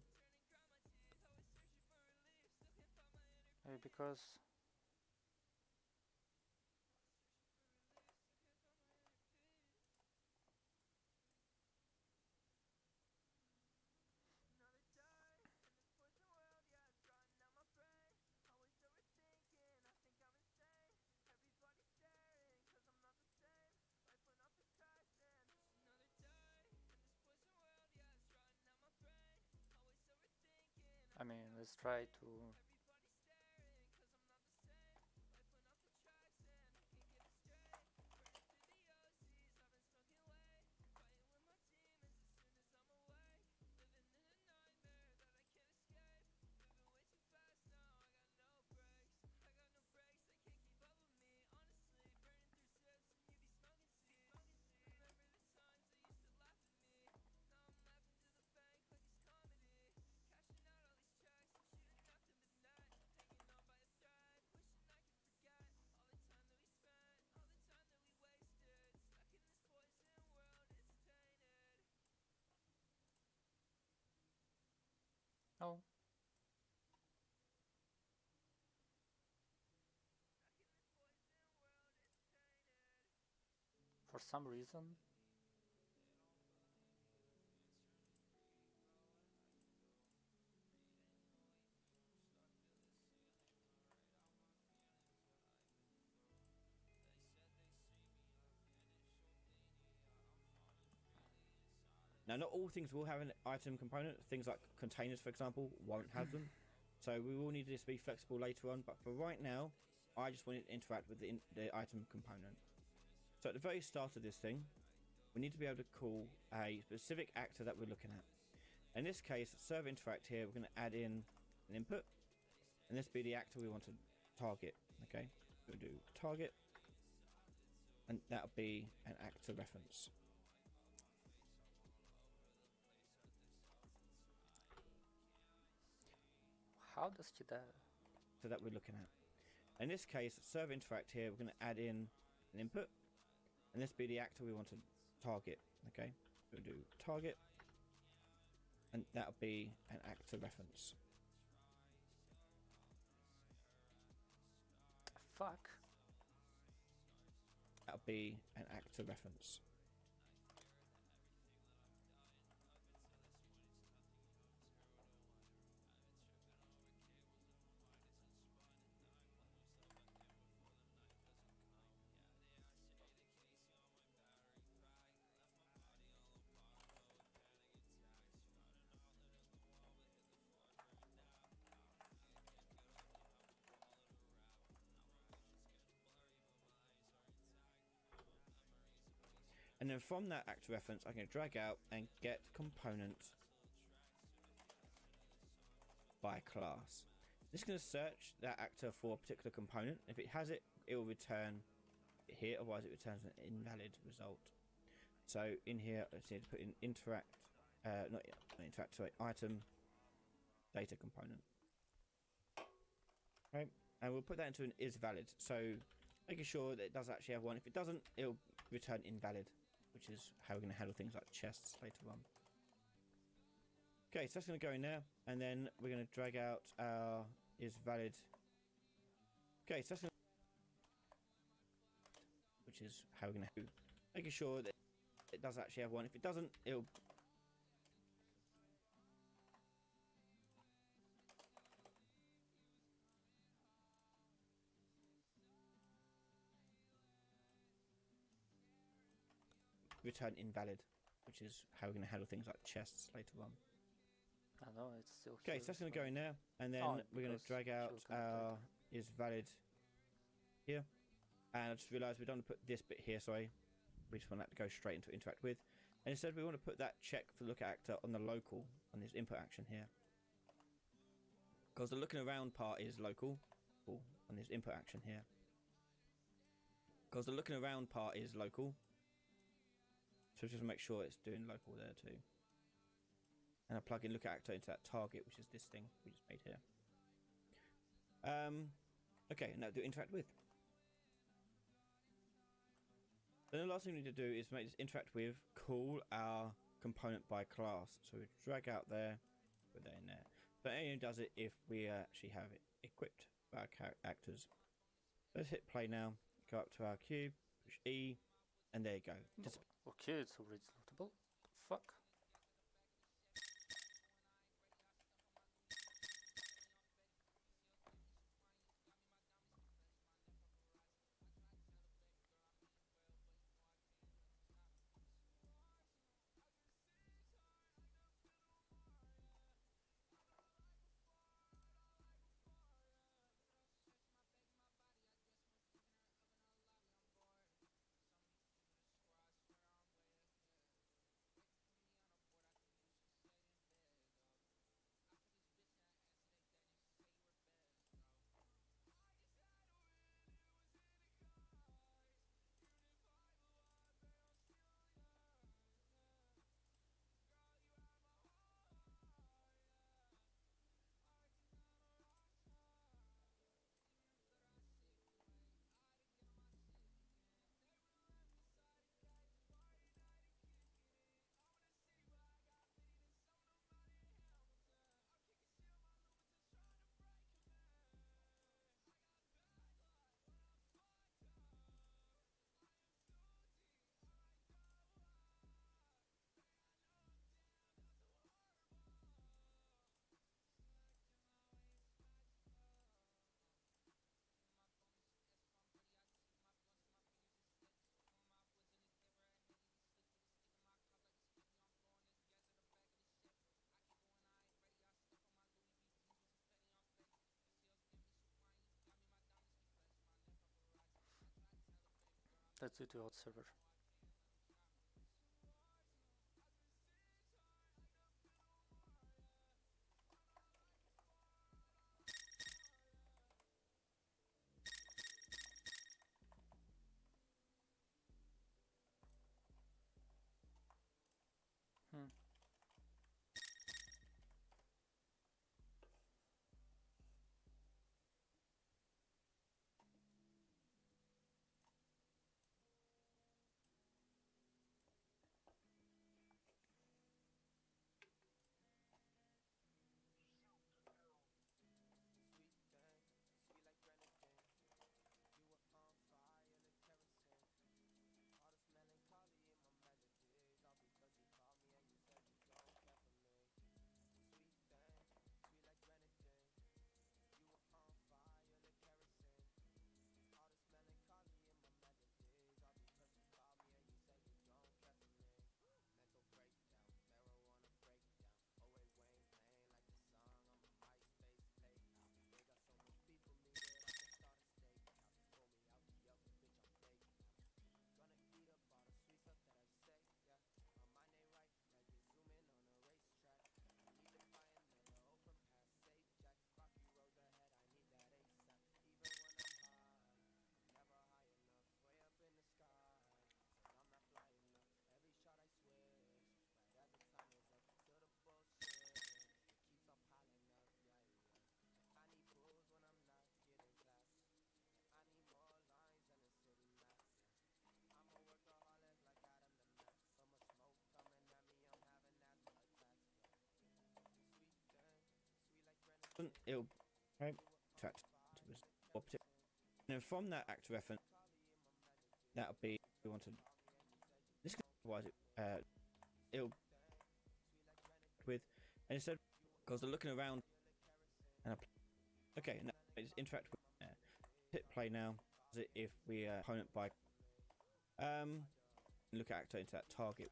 Maybe because I mean, let's try to oh. For some reason. Now, not all things will have an item component. Things like containers, for example, won't have them. So we will need this to be flexible later on. But for right now, I just want it to interact with the item component. So at the very start of this thing, we need to be able to call a specific actor that we're looking at. In this case, server interact here, we're going to add in an input. And this be the actor we want to target. Okay, we'll do target. And that'll be an actor reference. How does he that? So that we're looking at. In this case, server interact here, we're going to add in an input. And this be the actor we want to target. Okay, we'll do target. And that'll be an actor reference. Fuck. That'll be an actor reference. And then from that actor reference, I'm going to drag out and get component by class. This is going to search that actor for a particular component. If it has it, it will return it here. Otherwise, it returns an invalid result. So in here, let's see, put in interact, not interact, sorry, item data component. Right, and we'll put that into an is valid. So making sure that it does actually have one. If it doesn't, it'll return invalid, which is how we're going to handle things like chests later on. Okay, so that's going to go in there, and then we're going to drag out our is valid. Okay, so that's going to, which is how we're going to making sure that it does actually have one. If it doesn't, it'll return invalid, which is how we're going to handle things like chests later on. I know it's still. Okay, so that's going to go in there, and then we're going to drag out our is valid here. And I just realised we don't want to put this bit here, sorry. We just want that to go straight into interact with. And instead we want to put that check for look actor on the local, on this input action here. Because the looking around part is local, on this input action here. Because the looking around part is local. So just make sure it's doing local there too. And I plug in look actor into that target, which is this thing we just made here. Okay, now do interact with. Then the last thing we need to do is make this interact with call our component by class. So we drag out there, put that in there. But it only does it if we actually have it equipped for our actors. So let's hit play now. Go up to our cube, push E, and there you go. Okay, it's already loadable. Fuck. Let's do the hot server. It'll interact with opposite. And then from that actor reference, that'll be we want to. This why is it? It'll with and instead because they're looking around and okay, now just interact with there. Hit play now. If we opponent by look at actor into that target.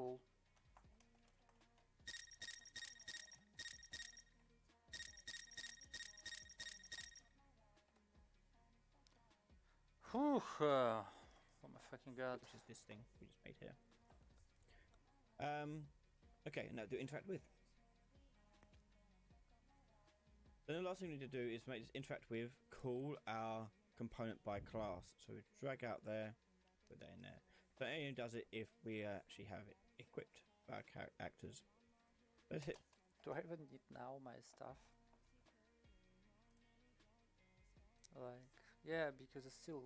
Cool. Whew, oh my fucking god. Which is this thing we just made here. Okay, now do interact with. Then the last thing we need to do is make this interact with call our component by class. So we drag out there, put that in there. So it only does it if we actually have it equipped by our actors. Let's hit. Do I even need now my stuff? Like, yeah, because it's still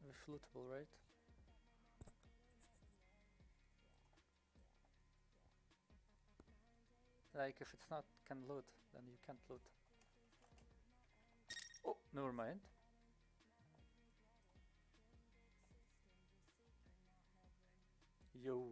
refloatable, right? Like, if it's not can load, then you can't load. Oh, never mind. Yo.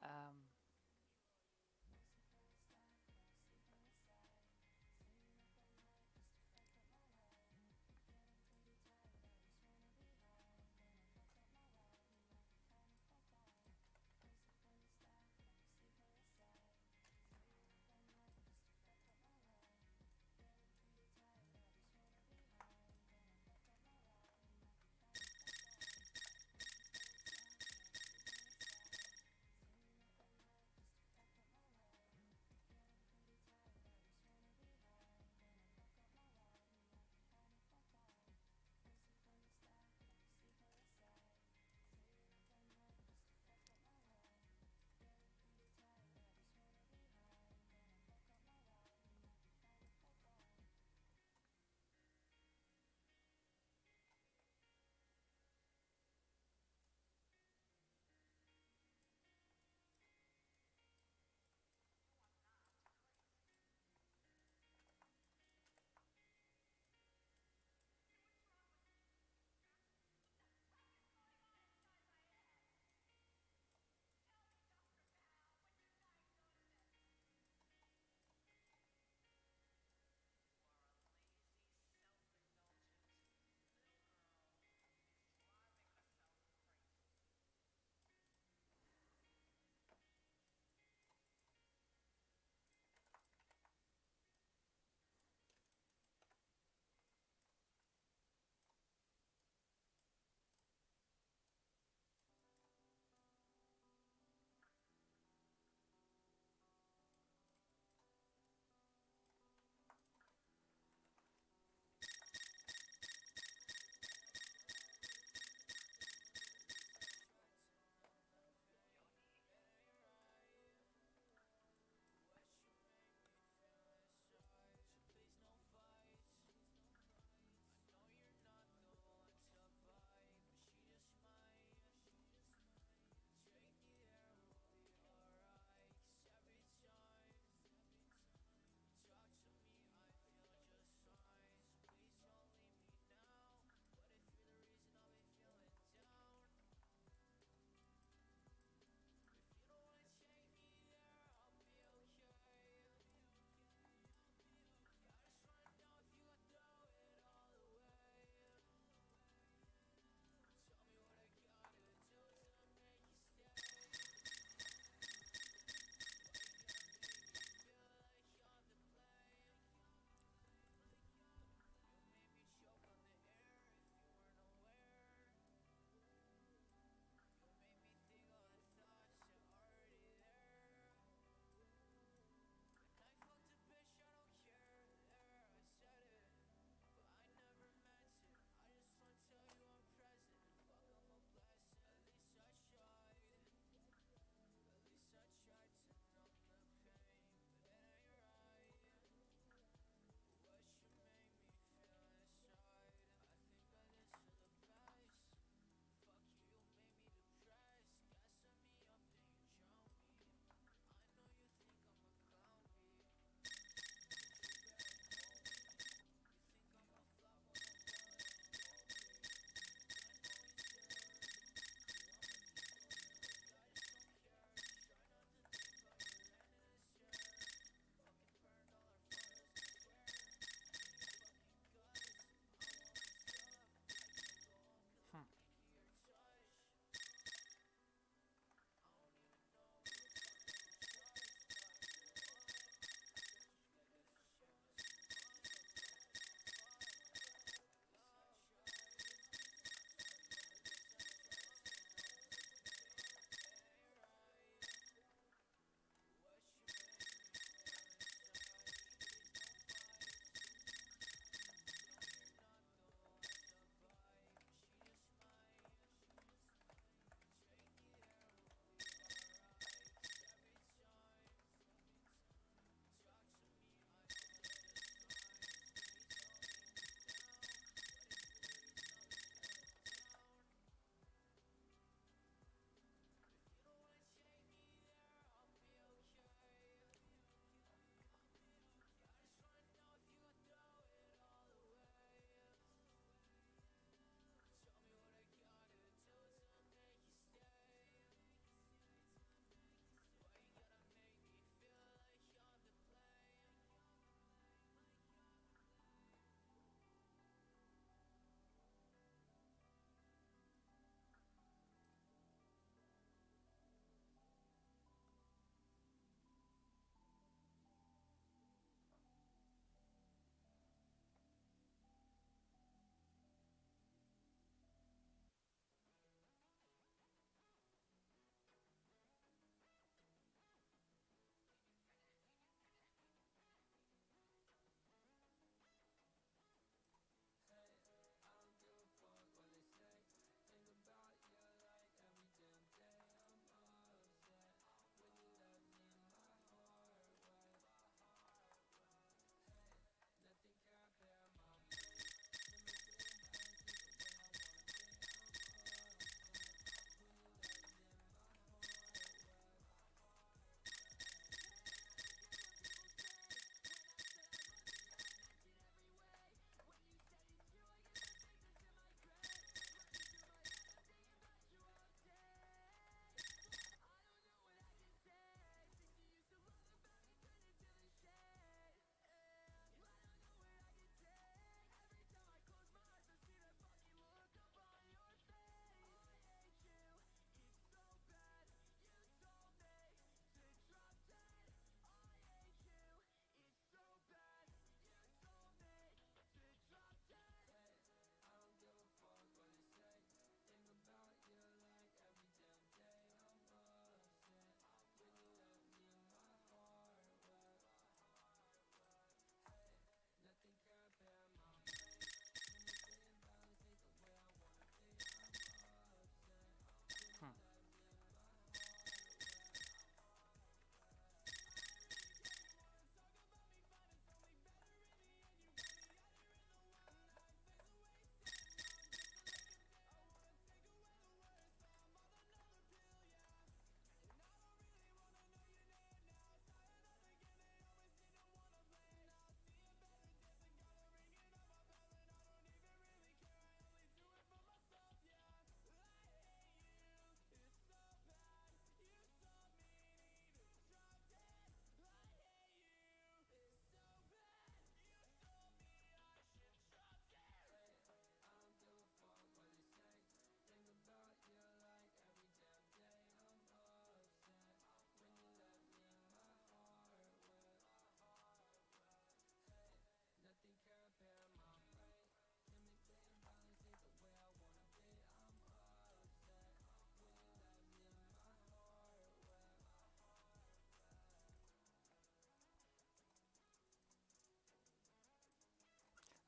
um,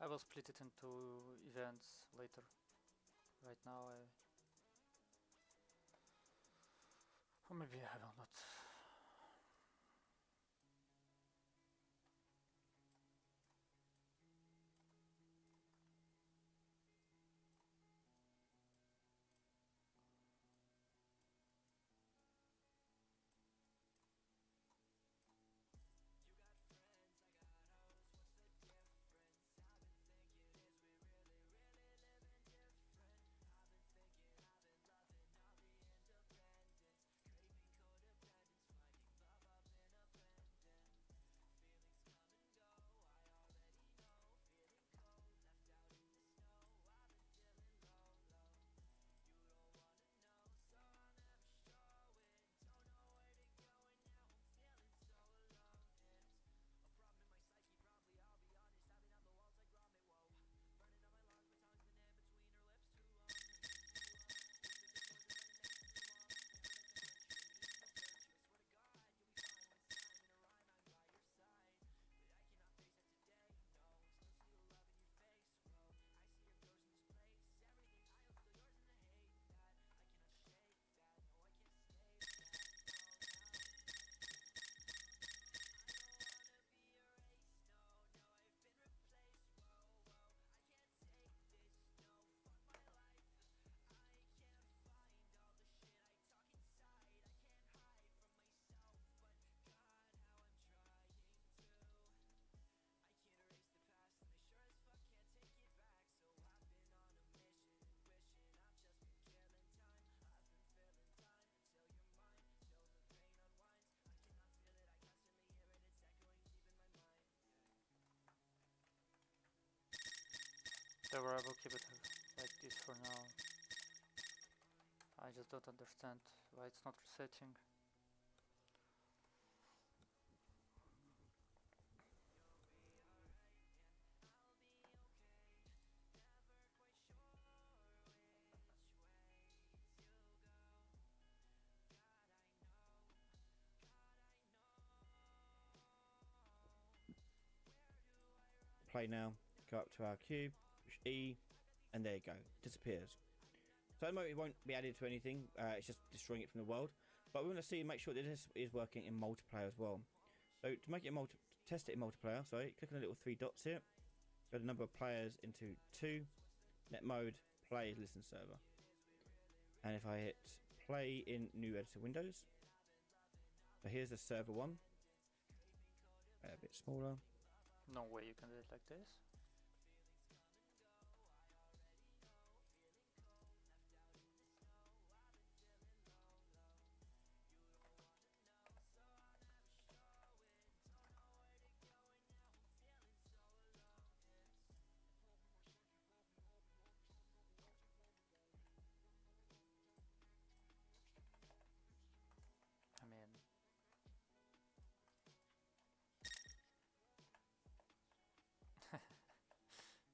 I will split it into events later. Right now or maybe I will not. Whatever, I will keep it like this for now. I just don't understand why it's not resetting. Play now. Go up to our cube, push E, and there you go. Disappears. So at the moment it won't be added to anything. It's just destroying it from the world. But we want to see, make sure that this is working in multiplayer as well. So to make it test it in multiplayer, sorry, click on the little 3 dots here. Go the number of players into 2. Net mode, play, listen server. And if I hit play in new editor windows. So here's the server one. A bit smaller. No way you can do it like this.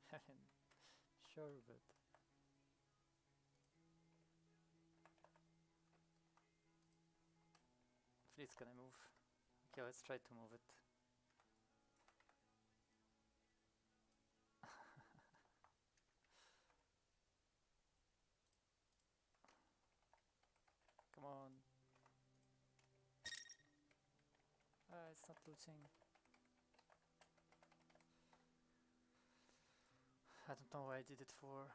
I mean, sure, but please can I move? Okay, let's try to move it. Come on. It's not looting. I don't know why I did it for.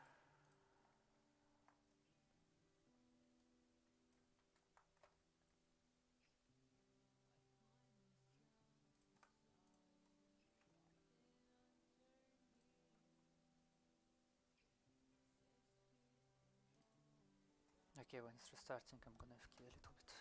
Okay, when it's restarting, I'm gonna FK a little bit.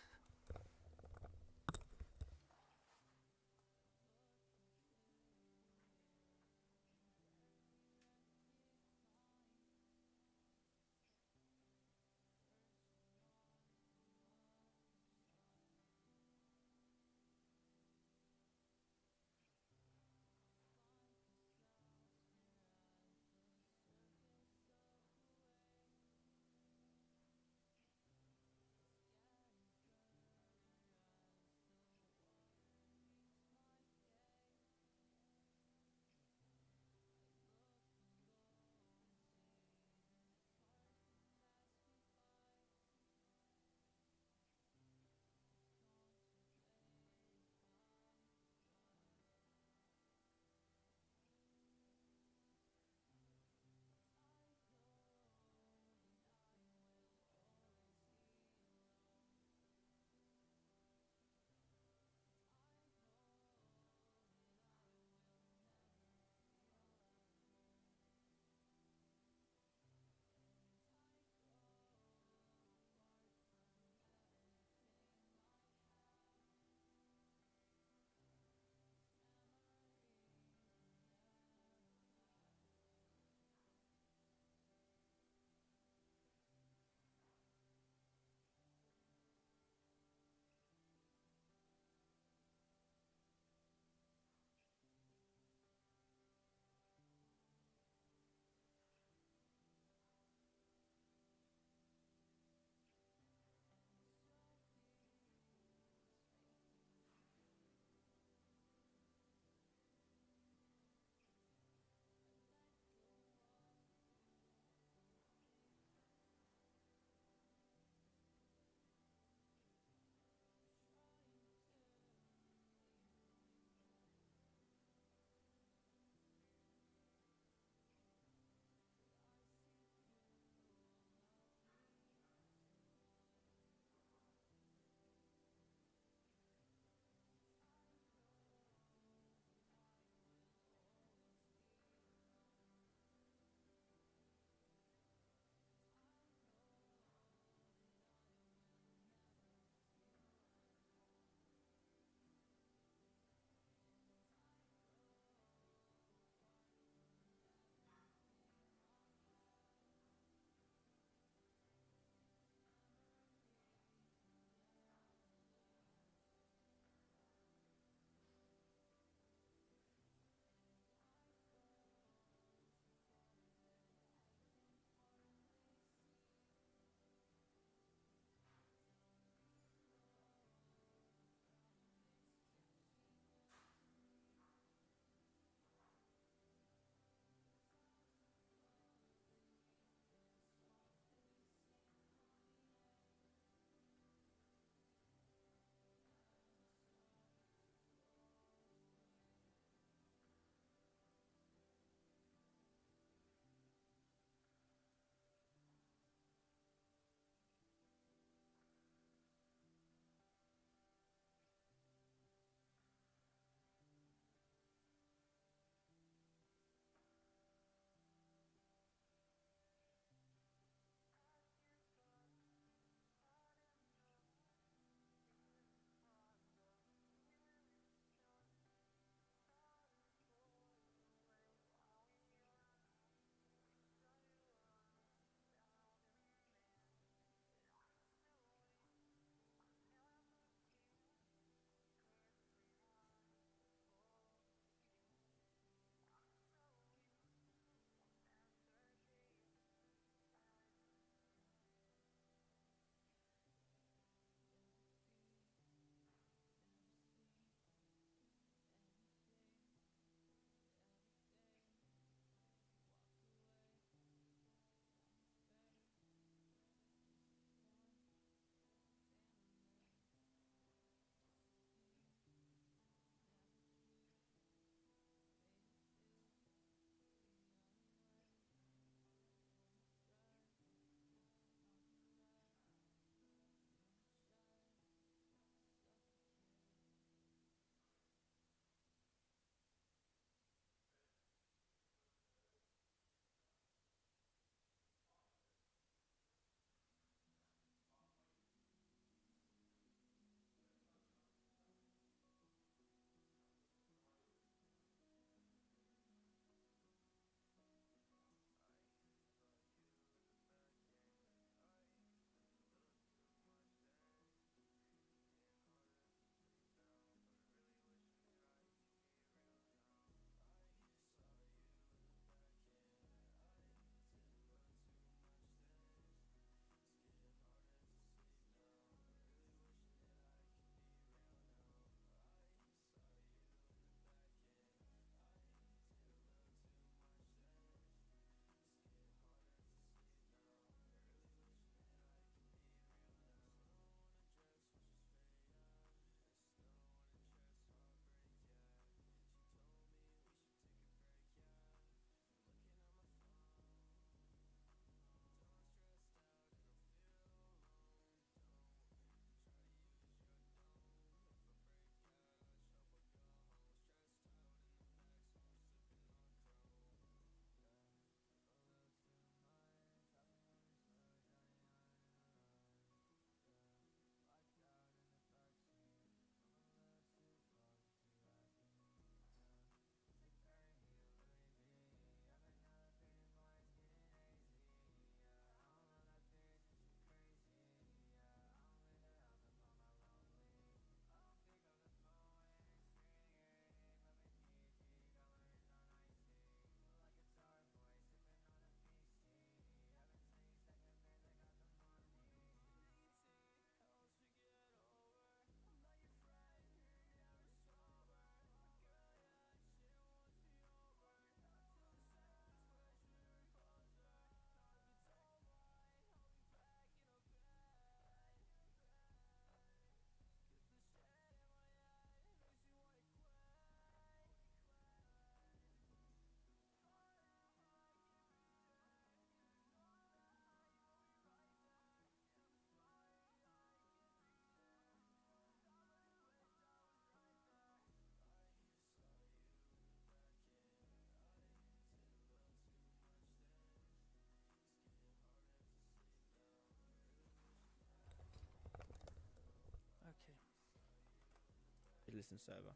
listening server.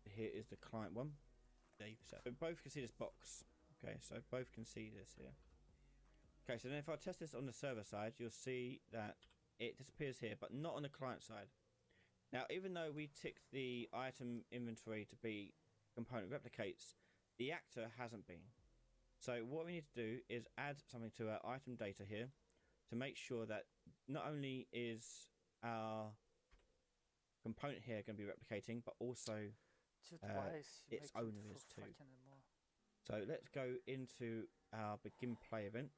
Here is the client one. So both can see this box. Okay, so both can see this here. Okay, so then if I test this on the server side, you'll see that it disappears here, but not on the client side. Now, even though we ticked the item inventory to be component replicates, the actor hasn't been. So what we need to do is add something to our item data here to make sure that not only is our component here going to be replicating, but also Dude, why is he its making owner for is too. fucking more? So let's go into our begin play event.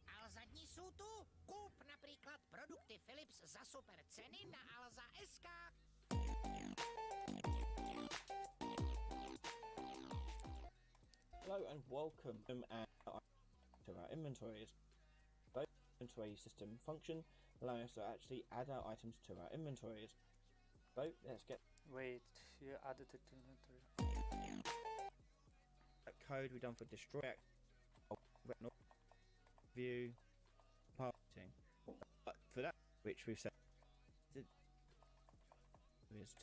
Alza dní sú tu, kúp napríklad produkty Philips za super ceny na Alza.sk. Hello and welcome to our inventories. Both inventory system function allowing us to actually add our items to our inventories. So let's get Wait, you added it to inventory. that code we done for destroy view parting. But for that, which we've set is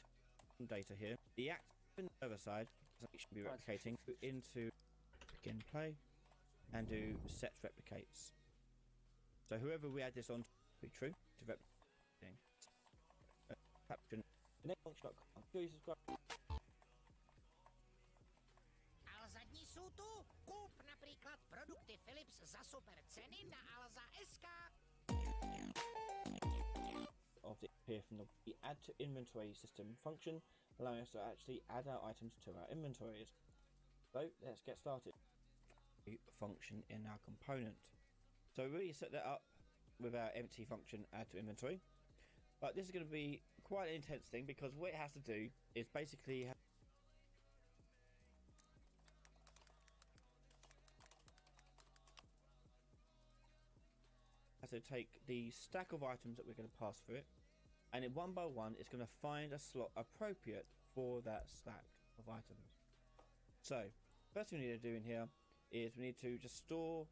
data here. The active server side should be replicating into begin play and do set replicates. So whoever we add this on to be true to replicating. Caption next.com. Do you subscribe? Alza dní sú tu, kúp napríklad produkty Philips za super ceny na Alza.sk. Of the appear from the add to inventory system function, allowing us to actually add our items to our inventories. So let's get started. Function in our component. So we really set that up with our empty function add to inventory, but this is going to be quite an intense thing because what it has to do is basically has to take the stack of items that we're going to pass through it, and then one by one it's going to find a slot appropriate for that stack of items. So first thing we need to do in here is we need to just store,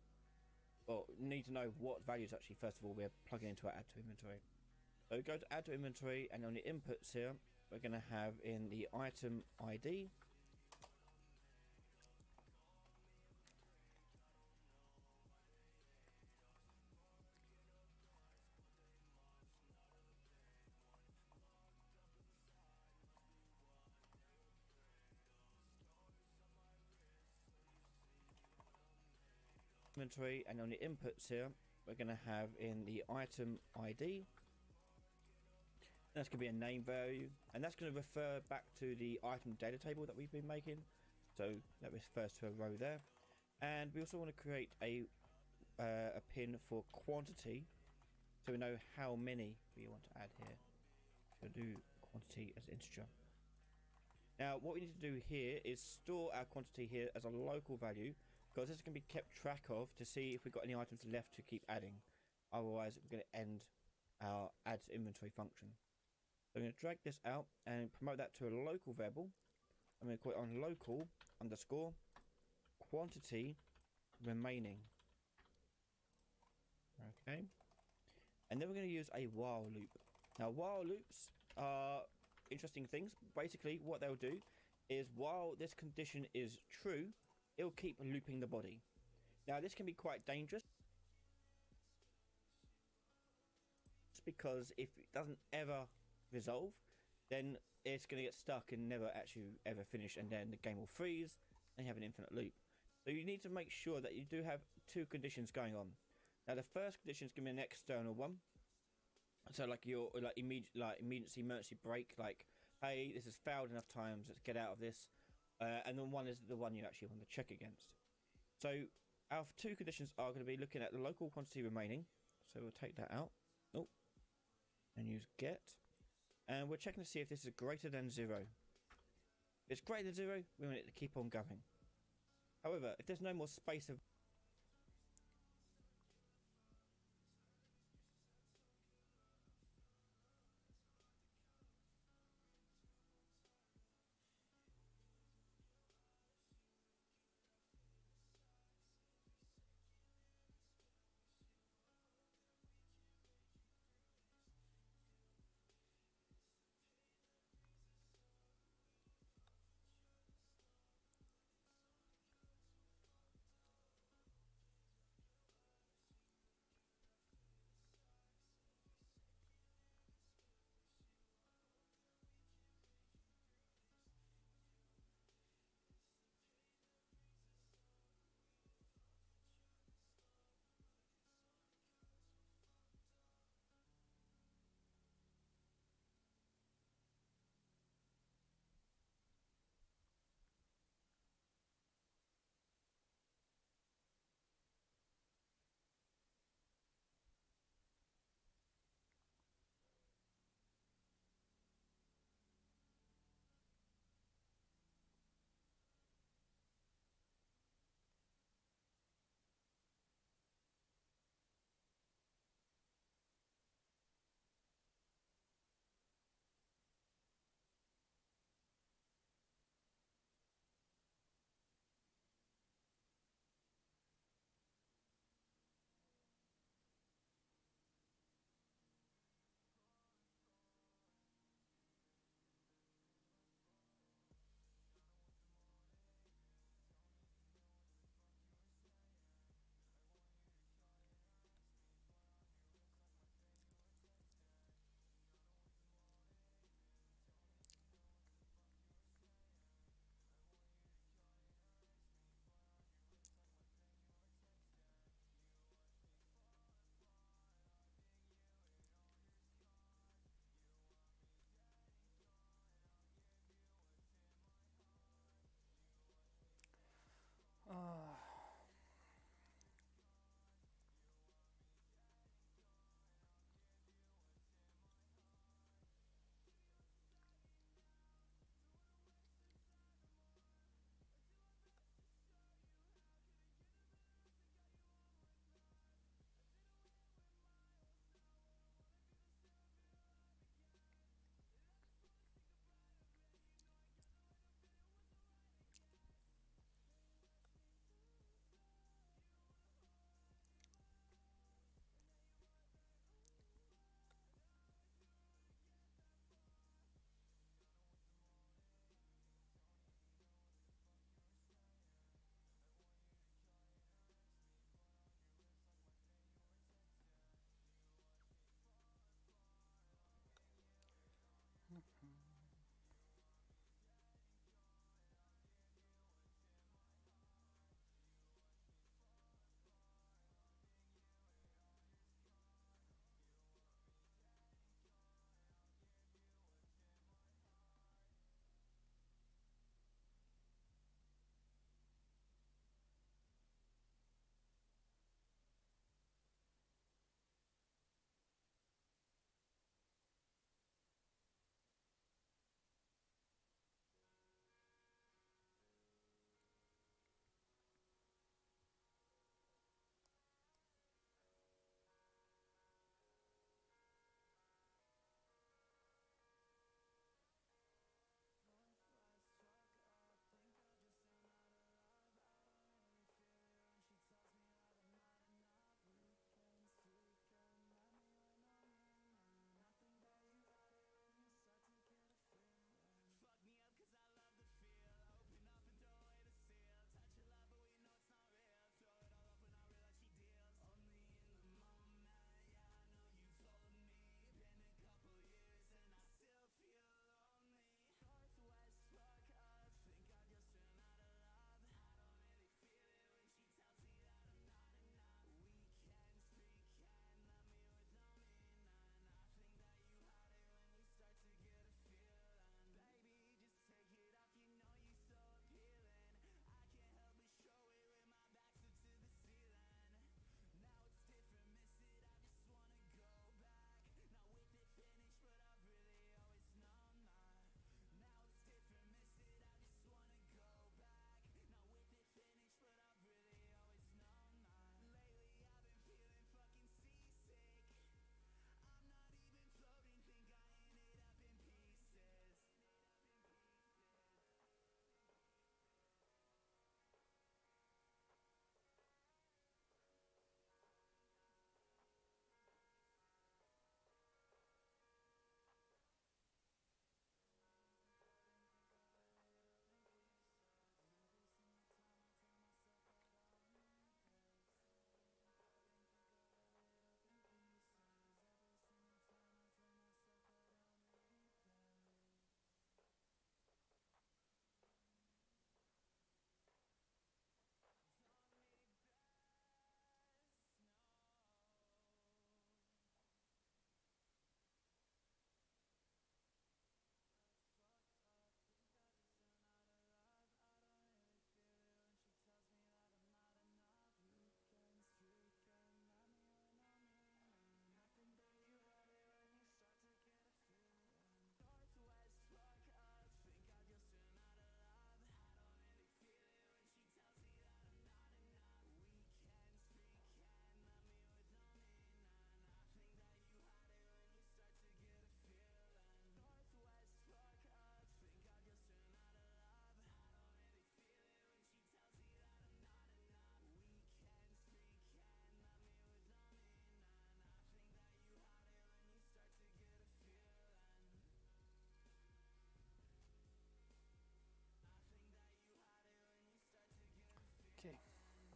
or need to know what values actually first of all we're plugging into our add to inventory. So we go to add to inventory, and on the inputs here we're going to have in the item ID, inventory, and on the inputs here we're going to have in the item ID. That's going to be a name value, and that's going to refer back to the item data table that we've been making. So that refers to a row there, and we also want to create a pin for quantity, so we know how many we want to add here. So do quantity as integer. Now what we need to do here is store our quantity here as a local value, because this can be kept track of to see if we've got any items left to keep adding. Otherwise we're going to end our add to inventory function. So I'm going to drag this out and promote that to a local variable. I'm going to call it on local underscore quantity remaining. Okay, and then we're going to use a while loop. Now while loops are interesting things. Basically what they'll do is while this condition is true, it'll keep looping the body. Now this can be quite dangerous, because if it doesn't ever resolve, then it's going to get stuck and never actually ever finish, and then the game will freeze and you have an infinite loop. So you need to make sure that you do have two conditions going on. Now the first condition is going to be an external one, so like your emergency brake, like hey, this has failed enough times, let's get out of this. And then one is the one you actually want to check against. So our two conditions are going to be looking at the local quantity remaining, so we'll take that out, and use get, and we're checking to see if this is greater than 0. If it's greater than 0, we want it to keep on going. However, if there's no more space of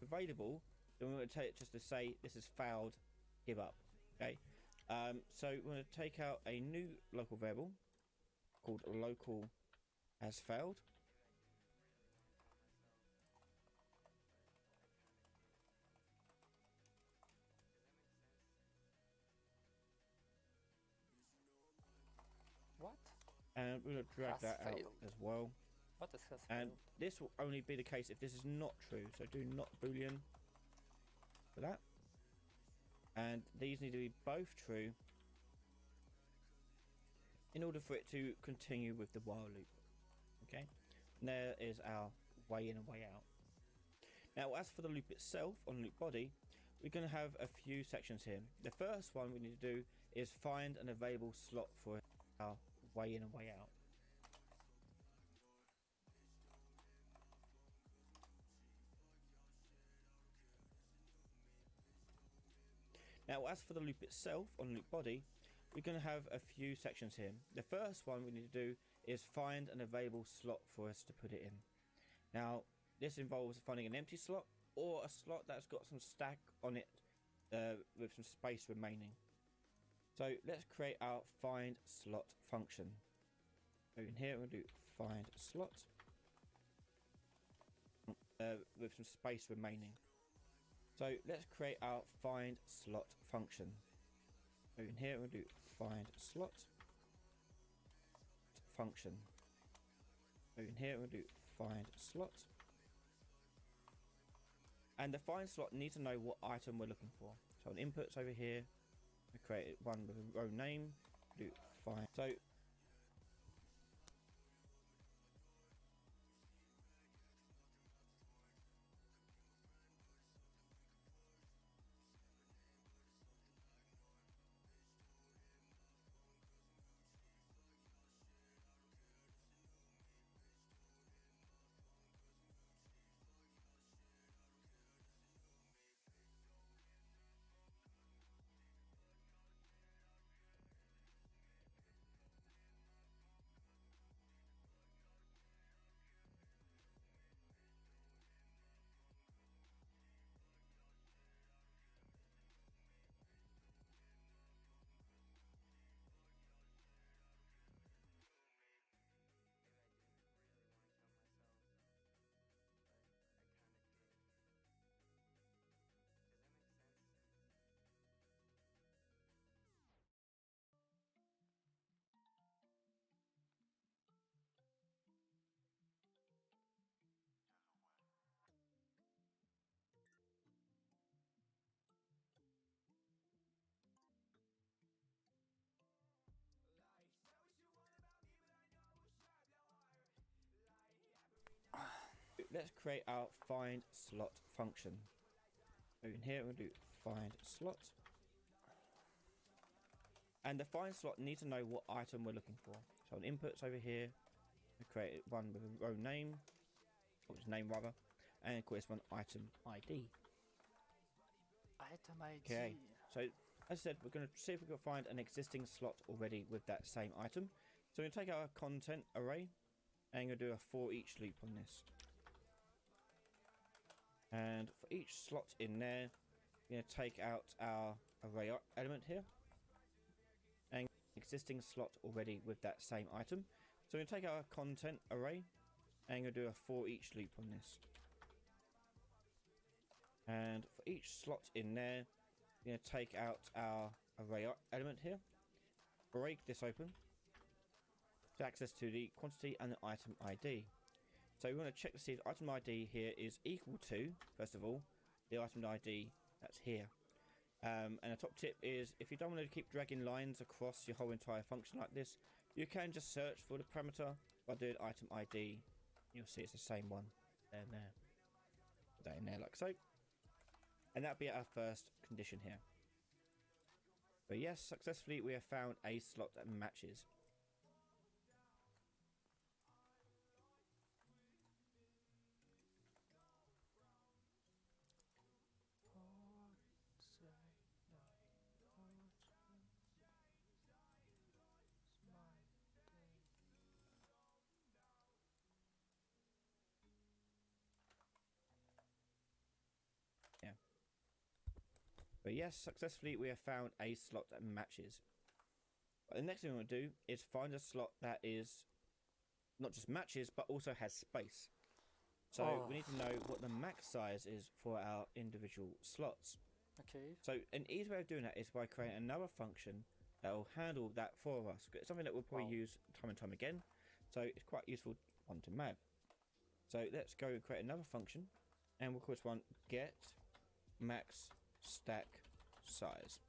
available, then we're going to take it just to say this is failed, give up. Okay, so we're going to take out a new local variable called local has failed. What? And we're going to drag Has that out failed. as well. What is has And failed? this will only be the case if this is not true. So do not boolean for that. And these need to be both true in order for it to continue with the while loop. Okay, and there is our way in and way out. Now, as for the loop itself on loop body, we're going to have a few sections here. The first one we need to do is find an available slot for our way in and way out. Now, as for the loop itself on loop body, we're going to have a few sections here. The first one we need to do is find an available slot for us to put it in. Now, this involves finding an empty slot or a slot that's got some stack on it with some space remaining. So let's create our find slot function. So in here we'll do find slot with some space remaining. So let's create our find slot function. So in here we'll do find slot function. So in here we'll do find slot. And the find slot needs to know what item we're looking for. So on inputs over here, we create one with a row name, do find. So let's create our find slot function. So in here we'll do find slot. And the find slot needs to know what item we're looking for. So on inputs over here, we create one with a row name, or its name rather, and call this one item ID. Item ID. Okay, so as I said, we're going to see if we can find an existing slot already with that same item. So we're going to take our content array and we're going to do a for each loop on this. And for each slot in there, we're going to take out our array element here and existing slot already with that same item. So we're going to take our content array and we're going to do a for each loop on this. And for each slot in there, we're going to take out our array element here, break this open to access to the quantity and the item ID. So we want to check to see if item ID here is equal to, first of all, the item ID that's here. And a top tip is, if you don't want to keep dragging lines across your whole entire function like this, you can just search for the parameter by doing item ID. You'll see it's the same one there and there. Put that in there like so. And that'll be our first condition here. But yes, successfully we have found a slot that matches. But yes, successfully we have found a slot that matches. But the next thing we want to do is find a slot that is not just matches but also has space. So we need to know what the max size is for our individual slots. Okay. So an easy way of doing that is by creating another function that will handle that for us. It's something that we'll probably use time and time again. So it's quite a useful one to have. So let's go and create another function, and we'll call this one get max stack size.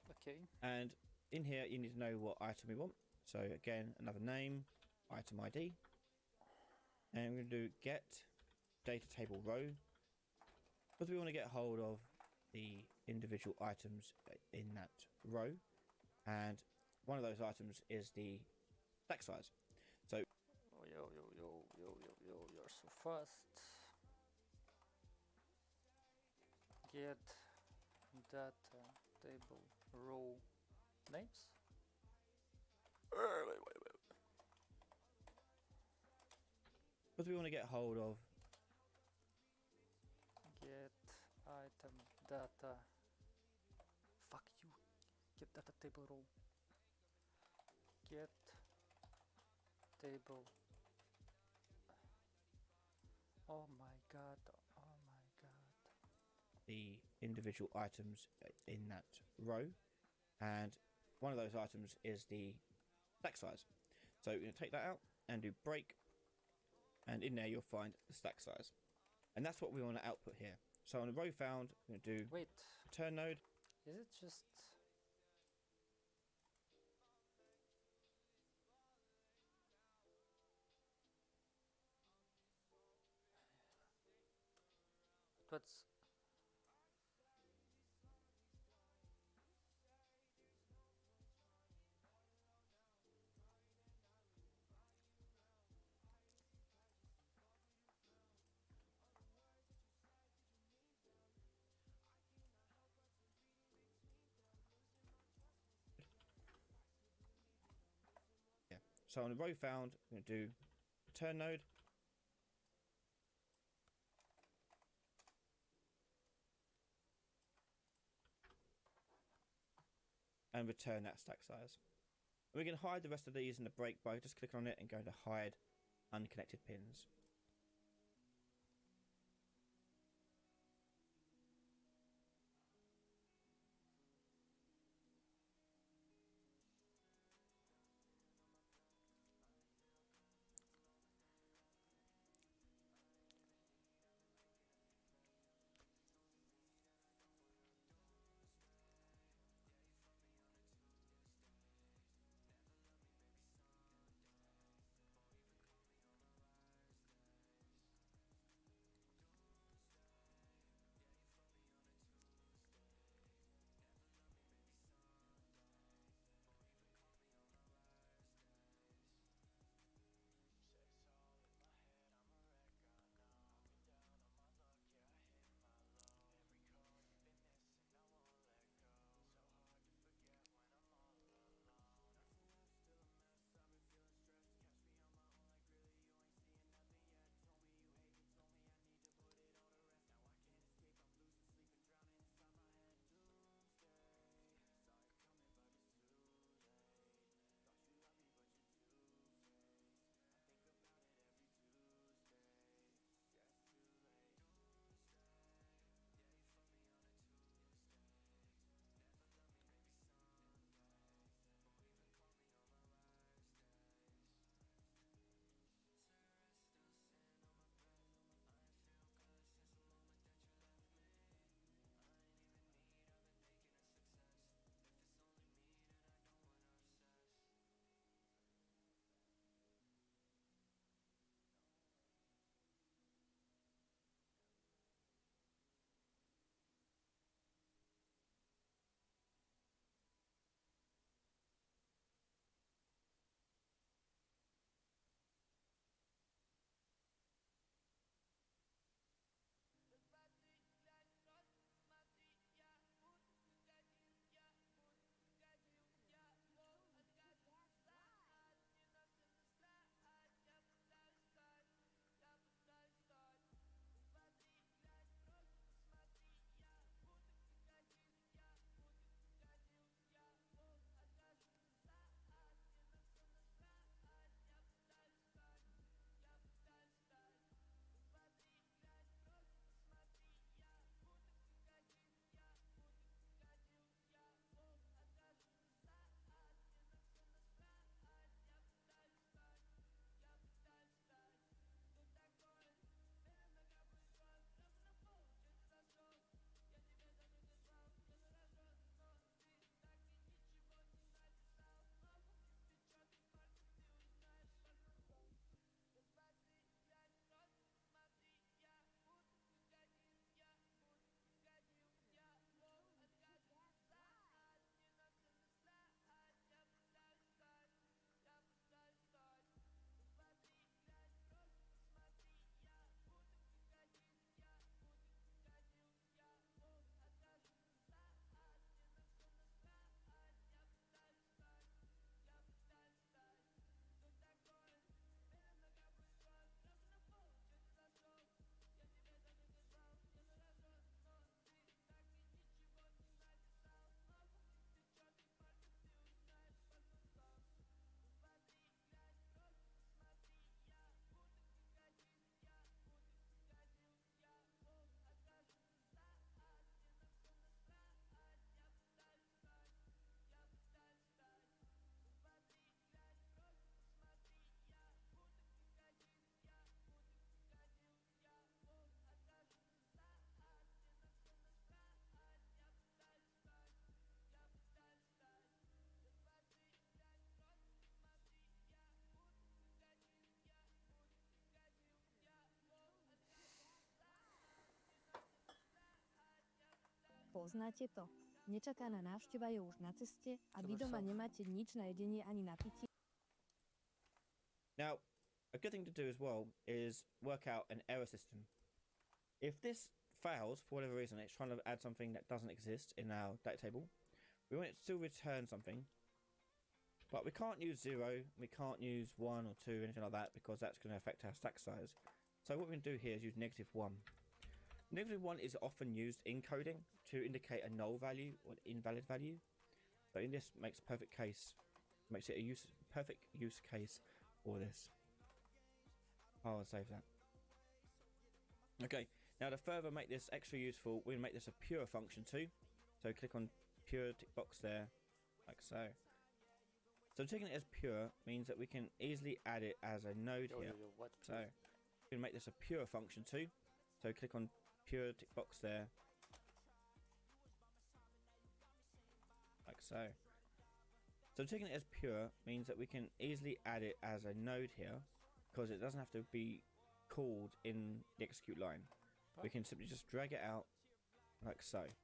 Okay. And in here you need to know what item we want. So again, another name, item ID, and we're going to do get data table row, because we want to get hold of the individual items in that row, and one of those items is the stack size. So Oh, yo, you're so fast. Get data table row names. Wait. because we want to get hold of Get item data. Fuck you. Get data table row. Get table. Oh my god. the individual items in that row, and one of those items is the stack size. So we're going to take that out and do break, and in there you'll find the stack size, and that's what we want to output here. So on the row found, we're going to do Wait, return node. is it just... What's... Yeah. So on the row found, we're going to do return node. And return that stack size. And we can hide the rest of these in the break by just clicking on it and going to hide unconnected pins. Poznáte to. Nečakaná návšteva je už na ceste a vy Dobre doma sa. nemáte nič na jedenie ani na pitie. Now, a good thing to do as well is work out an error system. If this fails for whatever reason, it's trying to add something that doesn't exist in our data table, we want it to still return something, but we can't use 0, we can't use 1 or 2, anything like that, because that's going to affect our stack size. So what we're going to do here is use -1. -1 is often used in coding to indicate a null value or an invalid value, but in this makes perfect case, makes it a perfect use case for this. I'll save that. Okay, now to further make this extra useful, we're going to make this a pure function too. So click on pure tick box there, like so. So taking it as pure means that we can easily add it as a node Yo, here. yo, yo, what? So we're going to make this a pure function too. So click on pure tick box there, like so. So taking it as pure means that we can easily add it as a node here, because it doesn't have to be called in the execute line. We can simply just drag it out like so.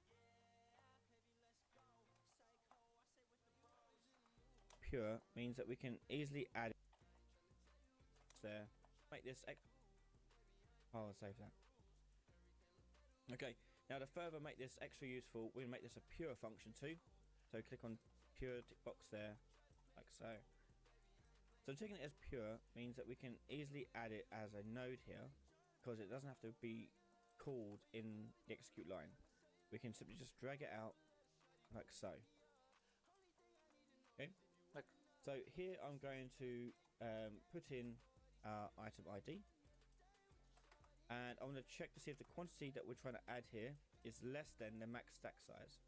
Pure means that we can easily add it there. Make this I'll save that. Okay, now to further make this extra useful, we'll make this a pure function too. So click on pure tick box there, like so. So taking it as pure means that we can easily add it as a node here, because it doesn't have to be called in the execute line. We can simply just drag it out like so. Okay. Like. So here I'm going to put in our item ID, and I'm going to check to see if the quantity that we're trying to add here is less than the max stack size.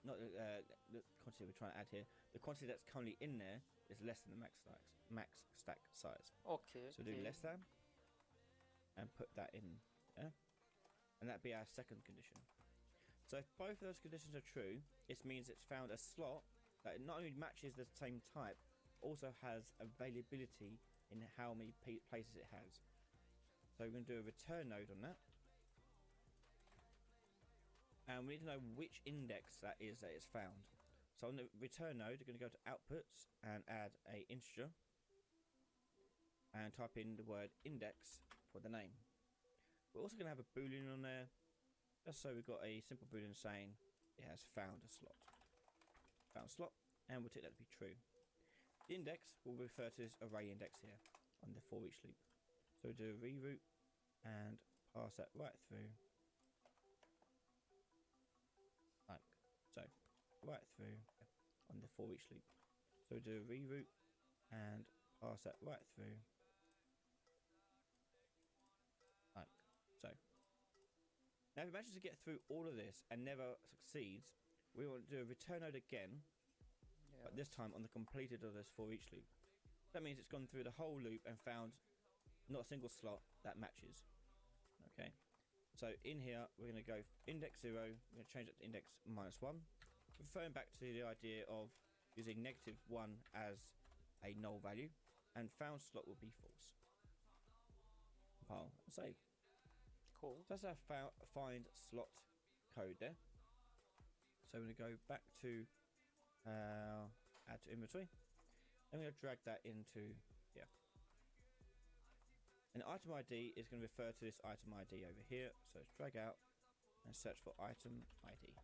Not the quantity we're trying to add here. The quantity that's currently in there is less than the max stack size. Okay. So do less than, and put that in there, and that'd be our second condition. So if both of those conditions are true, it means it's found a slot that not only matches the same type, also has availability in how many places it has. So we're going to do a return node on that, and we need to know which index that is that it's found. So on the return node, we're going to go to outputs and add a integer, and type in the word index for the name. We're also going to have a boolean on there, just so we've got a simple boolean saying it has found a slot. Found slot, and we'll take that to be true. The index will refer to this array index here on the for each loop. So we'll do a reroute and pass that right through, like so, right through on the for each loop. So we'll do a reroute and pass that right through, like so. Now if it manages to get through all of this and never succeeds, we want to do a return node again, Yeah. but this time on the completed of this for each loop. That means it's gone through the whole loop and found not a single slot that matches. Okay, so in here we're going to go index 0, we're going to change it to index -1, referring back to the idea of using -1 as a null value, and found slot will be false. Compile and save. Cool. So that's our find slot code there. So we're going to go back to add to inventory. I'm going to drag that into here. And item ID is going to refer to this item ID over here. So let's drag out and search for item ID.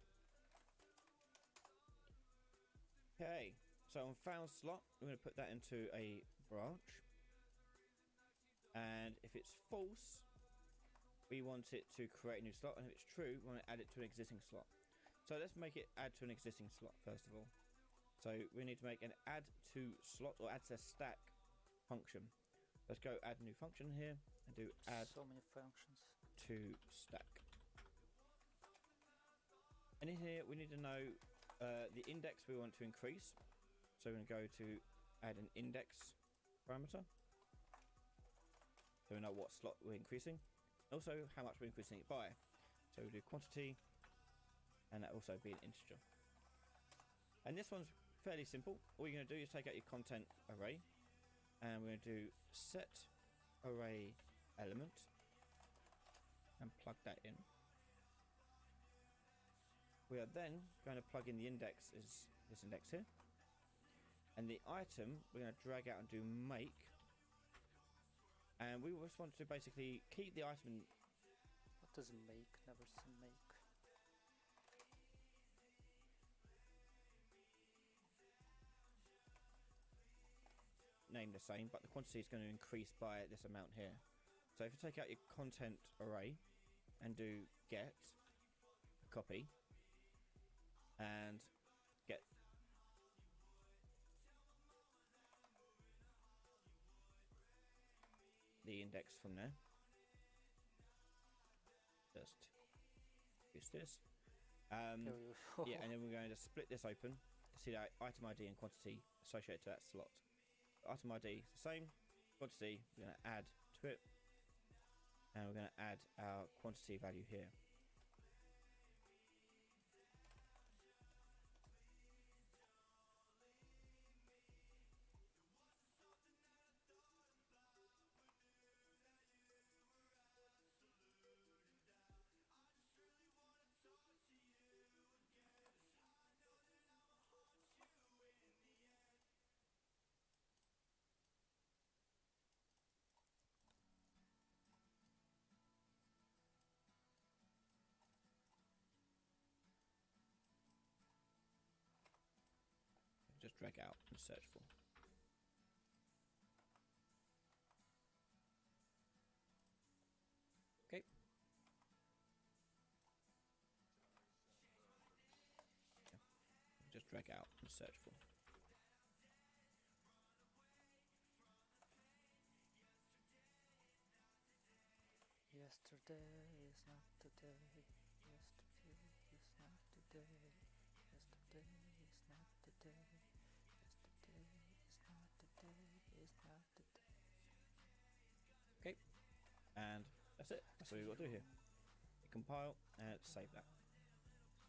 Okay, so on found slot, we're going to put that into a branch. And if it's false, we want it to create a new slot, and if it's true, we want to add it to an existing slot. So let's make it add to an existing slot first of all. So we need to make an add to slot or add to stack function. Let's go add a new function here and do add So many functions. to stack. And in here we need to know the index we want to increase. So we're going to go to add an index parameter, so we know what slot we're increasing. Also how much we're increasing it by. So we do quantity, and that also be an integer. And this one's fairly simple. All you're going to do is take out your content array, and we're going to do set array element and plug that in. We are then going to plug in the index as this index here. And the item we're going to drag out and do make. And we just want to basically keep the item. What does make? Never seen make. Name the same, but the quantity is going to increase by this amount here. So if you take out your content array and do get copy and get the index from there, just use this. Here we go. Yeah, and then we're going to split this open to see the item ID and quantity associated to that slot. Item ID is the same, quantity we're going to add to it, and we're going to add our quantity value here. Just drag out and search for. Okay. Just drag out and search for. Yesterday is not today. Yesterday is not today. Yesterday is not today. Yesterday is not today. Is not today. Okay. And that's it. That's all you've got to do here. Compile and save that.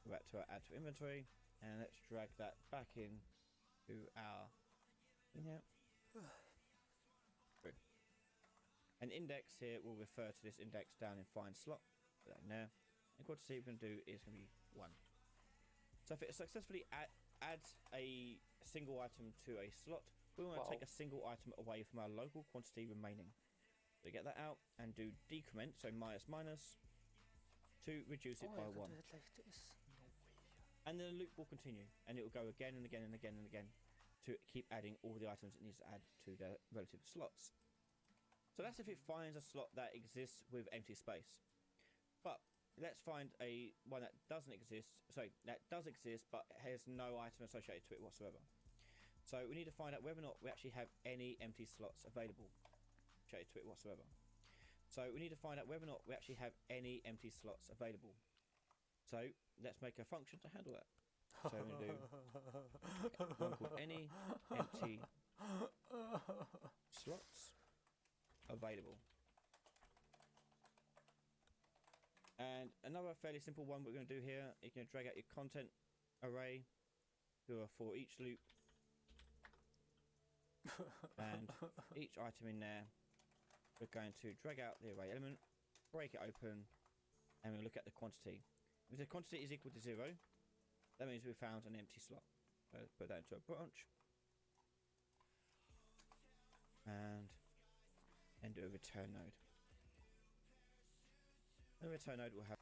Go back to our add to inventory and let's drag that back in to our thing here. Through. An index here will refer to this index down in find slot. Put that in there. And quantity we're going to do is going to be 1. So if it successfully adds a single item to a slot, we want to take a single item away from our local quantity remaining. So get that out and do decrement, so minus minus, to reduce it by 1. Do it like this? No way. And then the loop will continue, and it will go again and again and again and again to keep adding all the items it needs to add to the relative slots. So that's if it finds a slot that exists with empty space. But let's find a one that doesn't exist. Sorry, that does exist but has no item associated to it whatsoever. So we need to find out whether or not we actually have any empty slots available associated to it whatsoever. So we need to find out whether or not we actually have any empty slots available. So let's make a function to handle that. So we're going to do one called any empty slots available. And another fairly simple one we're going to do here, you're going to drag out your content array, do a for each loop, and each item in there, we're going to drag out the array element, break it open, and we'll look at the quantity. If the quantity is equal to 0, that means we found an empty slot. So let's put that into a branch, and do a return node. The return node will have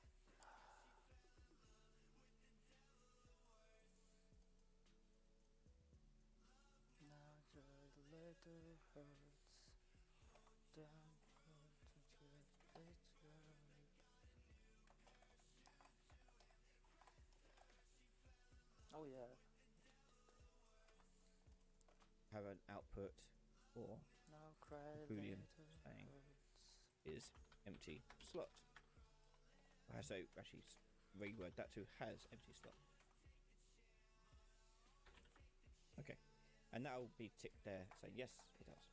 Now your letter hurts. Down to Oh yeah. have an output or Now cry Boolean letter saying hurts. is empty slot. So actually reword that to has empty slot. Okay, and that'll be ticked there saying yes, it does.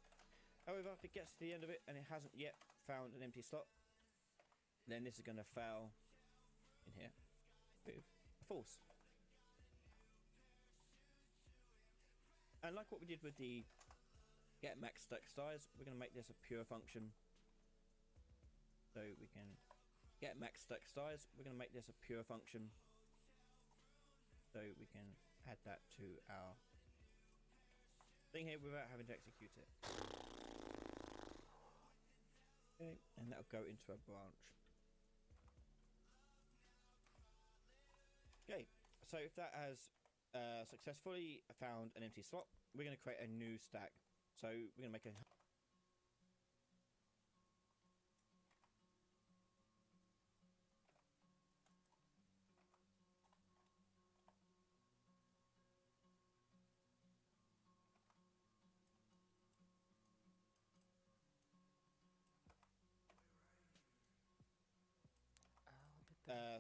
However, if it gets to the end of it and it hasn't yet found an empty slot, then this is going to fail in here with a false. And like what we did with the get max stack size, we're going to make this a pure function. So we can get max stack size, we're going to make this a pure function. so we can add that to our thing here without having to execute it. Okay, and that'll go into a branch. Okay, so if that has successfully found an empty slot, we're going to create a new stack. So we're going to make a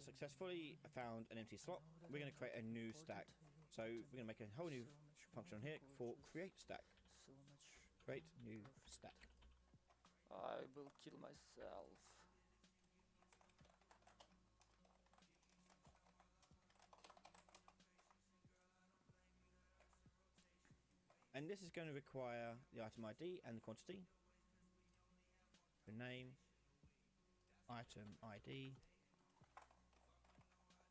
successfully found an empty slot, we're going to create a new stack. So we're going to make a whole new function on here for create stack. So much. Create new stack. I will kill myself. And this is going to require the item ID and the quantity. The name, item ID,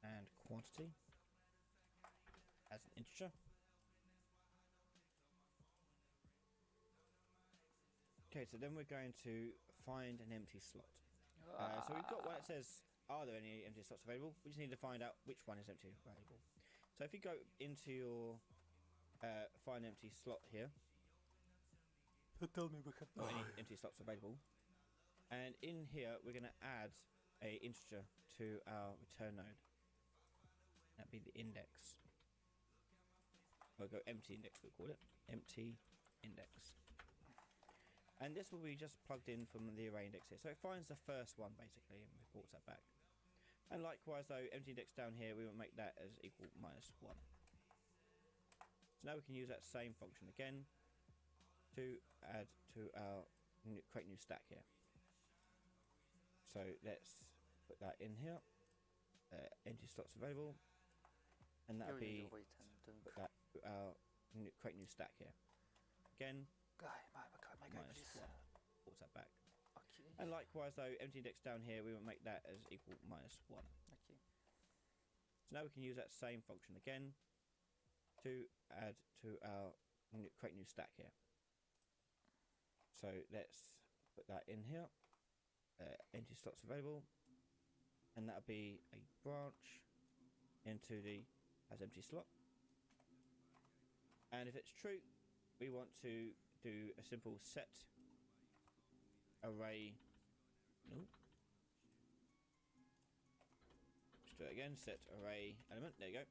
and quantity as an integer. Okay, so then we're going to find an empty slot. So we've got one that says, are there any empty slots available? We just need to find out which one is empty available. So if you go into your find empty slot here, Tell me we have any empty slots available, and in here we're going to add a integer to our return node. That'd be the index. We'll go empty index, we'll call it empty index. And this will be just plugged in from the array index here. So it finds the first one basically and reports that back. And likewise though, empty index down here, we will make that as equal -1. So now we can use that same function again to add to our create new stack here. So let's put that in here. Empty slots available, and that'll be wait, I'm doing. put that to our create new stack here. Again, Guy, my guy, please. -1. Reports that back. Okay. And likewise though, empty index down here, we will make that as equal -1. Okay. So now we can use that same function again to add to our create new stack here. So let's put that in here. Empty slots available, and that'll be a branch into the as empty slot. And if it's true, we want to do a simple set array. No. Let's do it again. Set array element. There you go.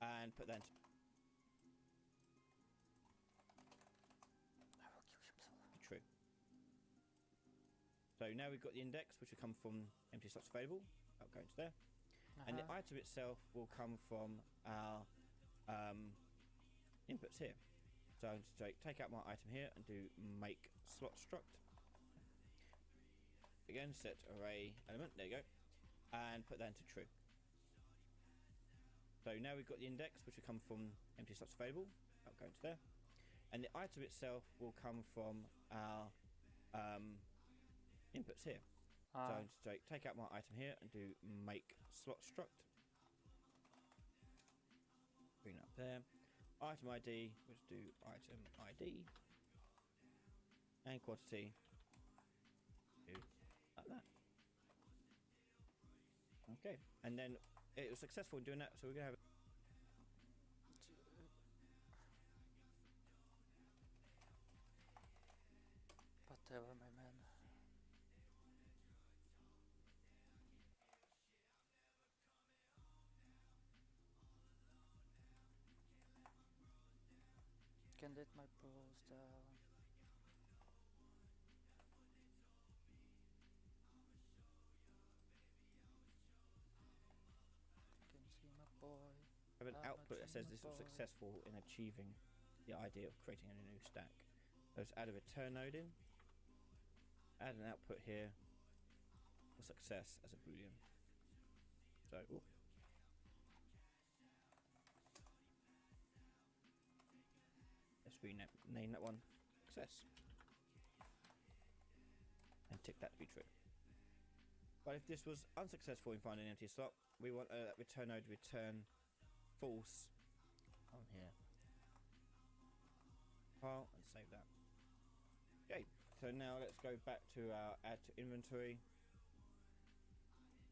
And put that into I will kill himself. true. So now we've got the index, which will come from empty slots available. I'll go into there. And the item itself will come from our inputs here. So I'm going to take out my item here and do make slot struct. Again, set array element. There you go. And put that into true. So now we've got the index, which will come from empty slots available. I'll go into there. And the item itself will come from our inputs here. So I'm going to take out my item here and do make slot struct. Bring it up there. Item ID, we'll just do item ID. And quantity, do like that. Okay, and then it was successful in doing that, so we're going to have Whatever, my man. Can let my pros down. Can see my boy. an I'm output that says this was boy. successful in achieving the idea of creating a new stack. So let's add a return node in. Add an output here for success as a boolean. So, let's rename that one success and tick that to be true. But if this was unsuccessful in finding an empty slot, we want that return node to return false on here. File and save that. Okay, so now let's go back to our add to inventory.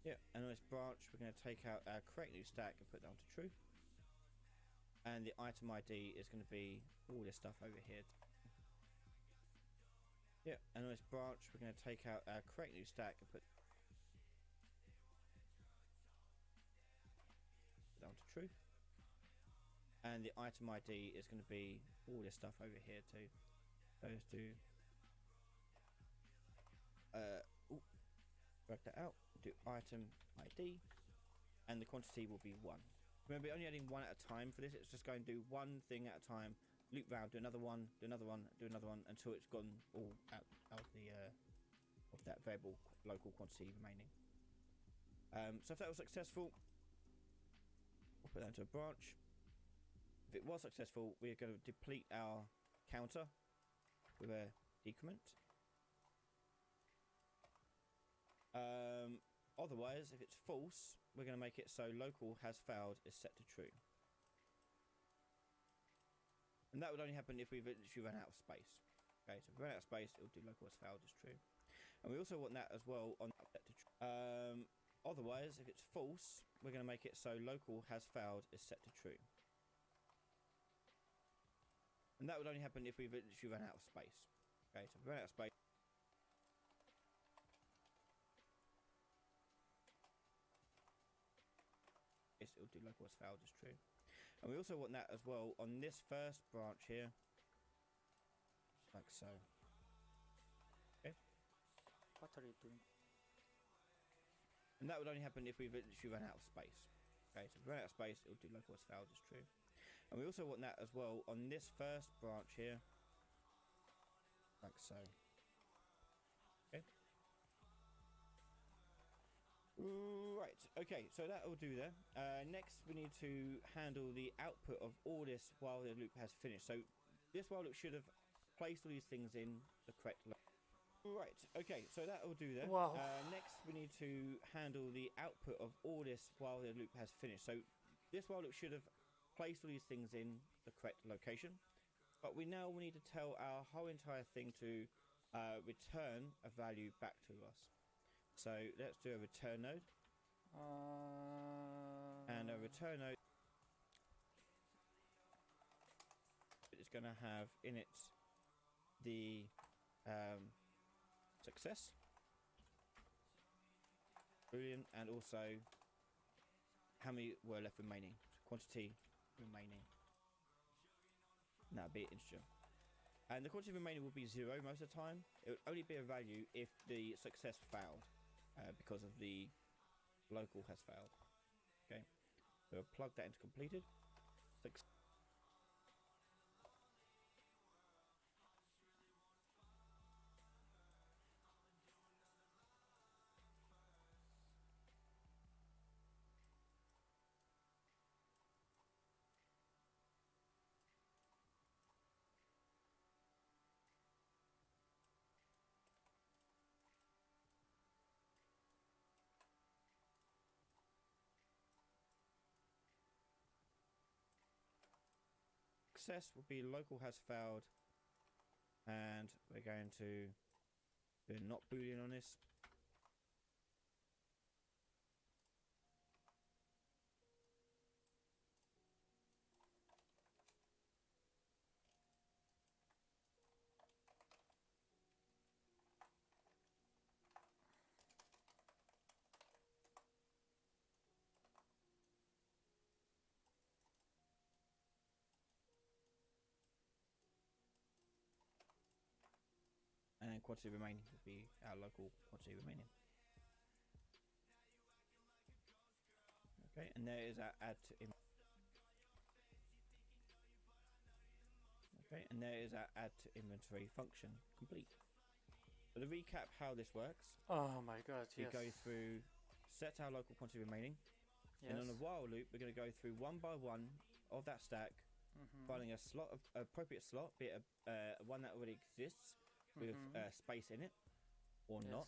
Yeah, and on this branch we're going to take out our create new stack and put that onto true. And the item ID is going to be all this stuff over here. Yeah, and on this branch we're going to take out our create new stack and put that onto true. And the item ID is going to be all this stuff over here too. Those two. Work that out. Do item ID, and the quantity will be 1. Remember, only adding one at a time for this. It's just going to do one thing at a time. Loop round, do another one, do another one, do another one until it's gone all out of the of that variable local quantity remaining. So if that was successful, we'll put that into a branch. If it was successful, we're going to deplete our counter with a decrement. Otherwise, if it's false, we're going to make it so local has failed is set to true. And that would only happen if we literally run out of space. Okay, so if we run out of space, it will do local has failed is true. And we also want that as well on set to true. Otherwise, if it's false, we're going to make it so local has failed is set to true. And that would only happen if we literally run out of space. Okay, so if we run out of space. It will do local has failed is true. And we also want that as well on this first branch here, like so. Okay. What are you doing? And that would only happen if we literally run out of space. Okay, so if we run out of space, it will do local has failed is true. And we also want that as well on this first branch here, like so. Okay. Right, okay, so that will do there. Next we need to handle the output of all this while the loop has finished. So this while loop should have placed all these things in the correct Right, okay, so that will do there. Wow. Next we need to handle the output of all this while the loop has finished. So this while loop should have placed all these things in the correct location. But we now need to tell our whole entire thing to return a value back to us. So let's do a return node. And a return node is going to have in it the success boolean and also how many were left remaining, quantity remaining. And that'll be integer. And the quantity remaining will be 0 most of the time. It would only be a value if the success failed. Because of the local has failed. Okay, so we'll plug that into completed. Success will be local has failed, and we're going to do a not boolean on this. And then quantity remaining will be our local quantity remaining. Okay, and there is our add to inventory function complete. So to recap how this works, Oh my god, we yes. go through set our local quantity remaining, Yes. and on a while loop we're going to go through one by one of that stack, finding a slot of appropriate slot, be it one that already exists with space in it or Yes. not.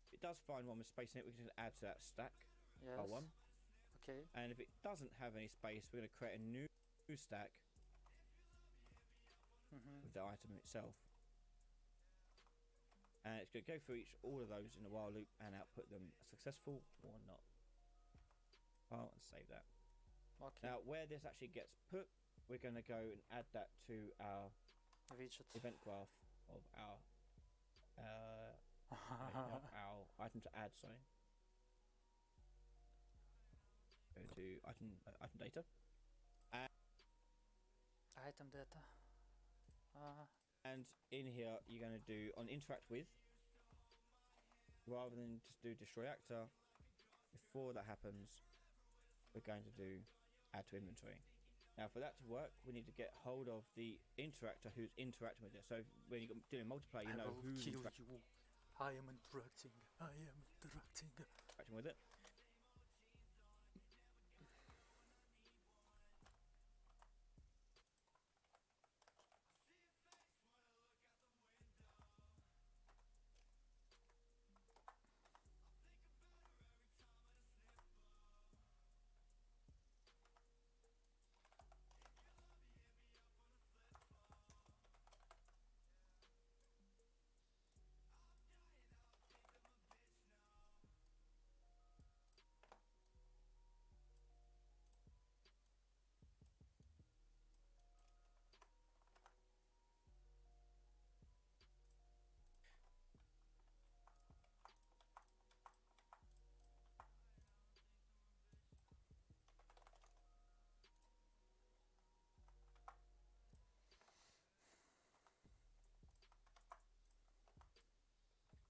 If it does find one with space in it, we can just add to that stack Yes. by one. Okay. And if it doesn't have any space, we're going to create a new stack with the item itself. And it's going to go through all of those in a while loop and output them successful or not. File and save that. Okay. Now, where this actually gets put, we're going to go and add that to our Widget. event graph of our our item to add. Sorry. Go to item data. Item data. And in here, you're going to do on interact with, rather than just do destroy actor. Before that happens, we're going to do add to inventory. Now, for that to work, we need to get hold of the interactor who's interacting with it. So when you're doing multiplayer, you know who's interacting you. I am interacting. I am interacting. with it.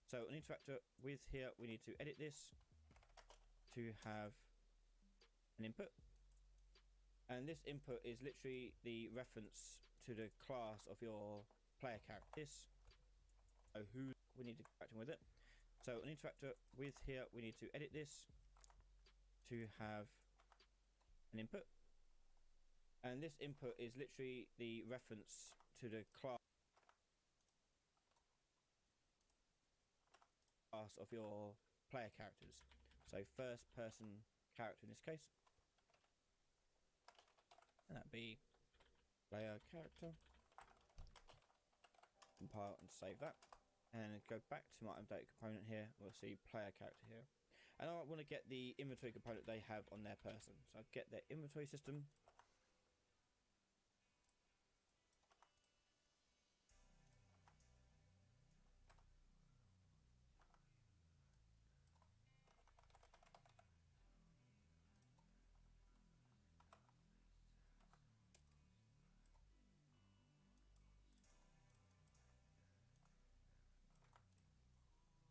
So an interactor with here, we need to edit this to have an input. And this input is literally the reference to the class of your player character. So who we need to interact with it. So an interactor with here, we need to edit this to have an input. And this input is literally the reference to the class of your player characters. So first person character in this case. And that'd be player character. Compile and save that. And go back to my update component here. We'll see player character here. And I want to get the inventory component they have on their person. So I'll get their inventory system.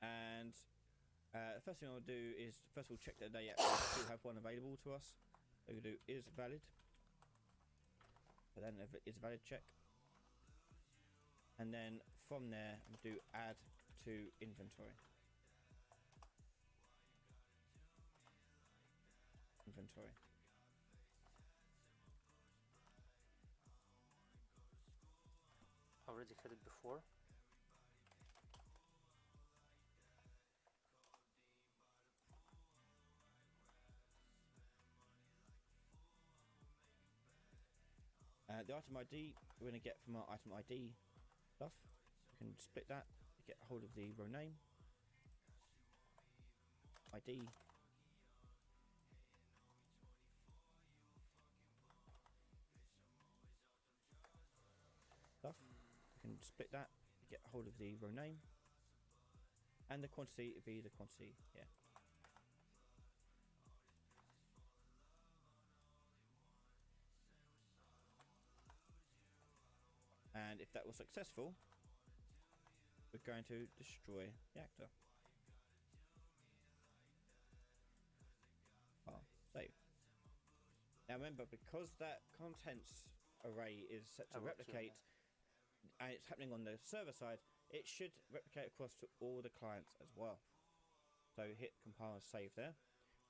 And the first thing I'll do is first of all check that they actually still have one available to us. So we do is valid. But then if it is valid, check. And then from there we do add to inventory. Inventory. Already had it before. The item ID we're going to get from our item ID stuff. We can split that, get hold of the row name, ID, stuff. We can split that, get hold of the row name, and the quantity would be the quantity here. And if that was successful, we're going to destroy the actor. Save. Now remember, because that contents array is set to replicate, and it's happening on the server side, it should replicate across to all the clients as well. So hit compile and save there.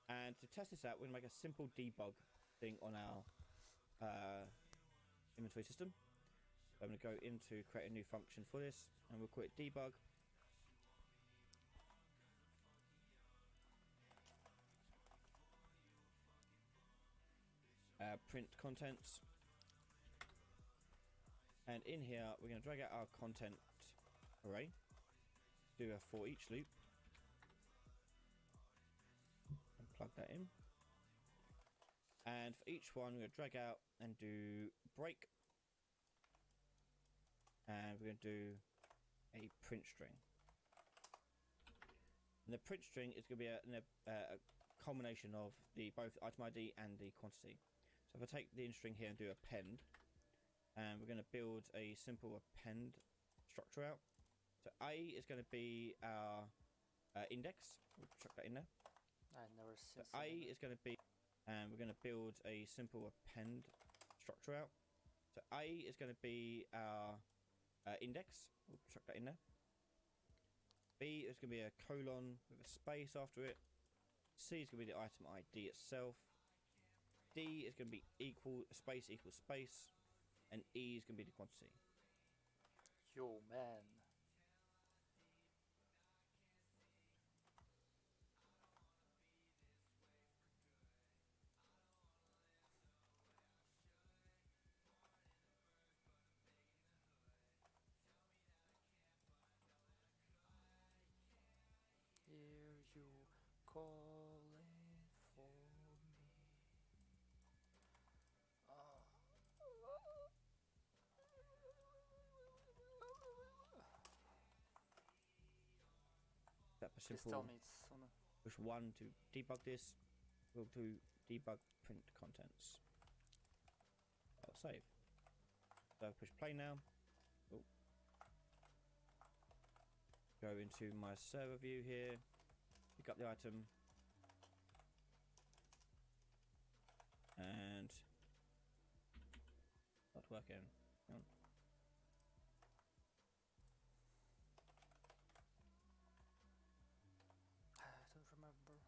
And to test this out, we're going to make a simple debug thing on our inventory system. I'm going to go into create a new function for this, and we'll call it debug. our print contents. And in here, we're going to drag out our content array, do a for each loop, and plug that in. And for each one, we're going to drag out and do break. And we're going to do a print string. And the print string is going to be a combination of both item ID and the quantity. So if I take the int string here and do append, and we're going to build a simple append structure out. So A is going to be our index. We'll chuck that in there. I never seen. So A is going to be, and we're going to build a simple append structure out. So A is going to be our index. We'll chuck that in there. B is going to be a colon with a space after it. C is going to be the item ID itself. D is going to be equal space equals space. And E is going to be the quantity. Yo, man. Hear you calling for me. That a Please simple tell me it's sooner. push 1 to debug this. We'll do debug print contents. I'll save. So push play now. Oh. Go into my server view here. Pick up the item. And not working. Hang on. I don't remember.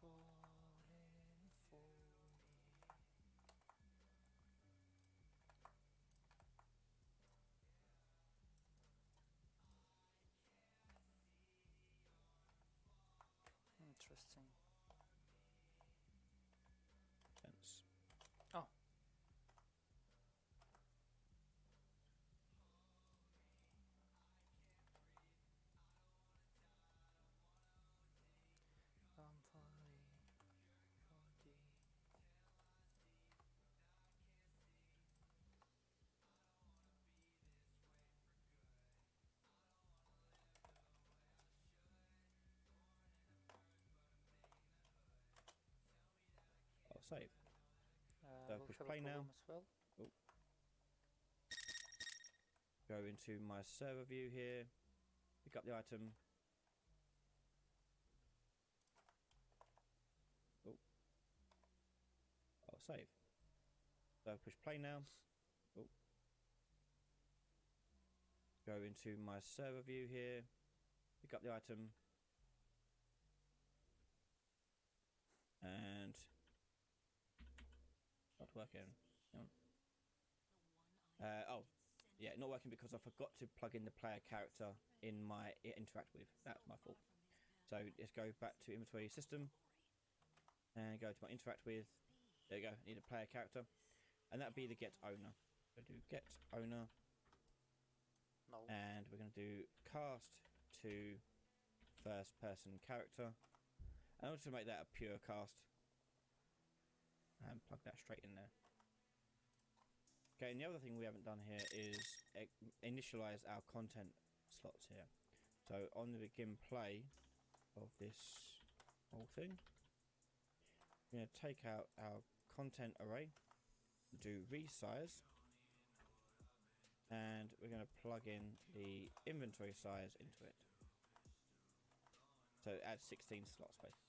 Calling for me. Interesting. Contents. Oh. I'm falling for thee. I'll save. So We'll push have play a now. problem as well. Go into my server view here. Pick up the item. Oh. I'll save. So push play now. Oh. Go into my server view here. Pick up the item. And not working. Hang on. Oh, yeah, not working because I forgot to plug in the player character in my interact with. That's my fault. So let's go back to inventory system and go to my interact with. There you go. Need a player character, and that'd be the get owner. So do get owner, No. and we're going to do cast to first person character. And I want to make that a pure cast and plug that straight in there. Okay, and the other thing we haven't done here is initialize our content slots here. So on the begin play of this whole thing, we're going to take out our content array, do resize, and we're going to plug in the inventory size into it. So add 16 slot space.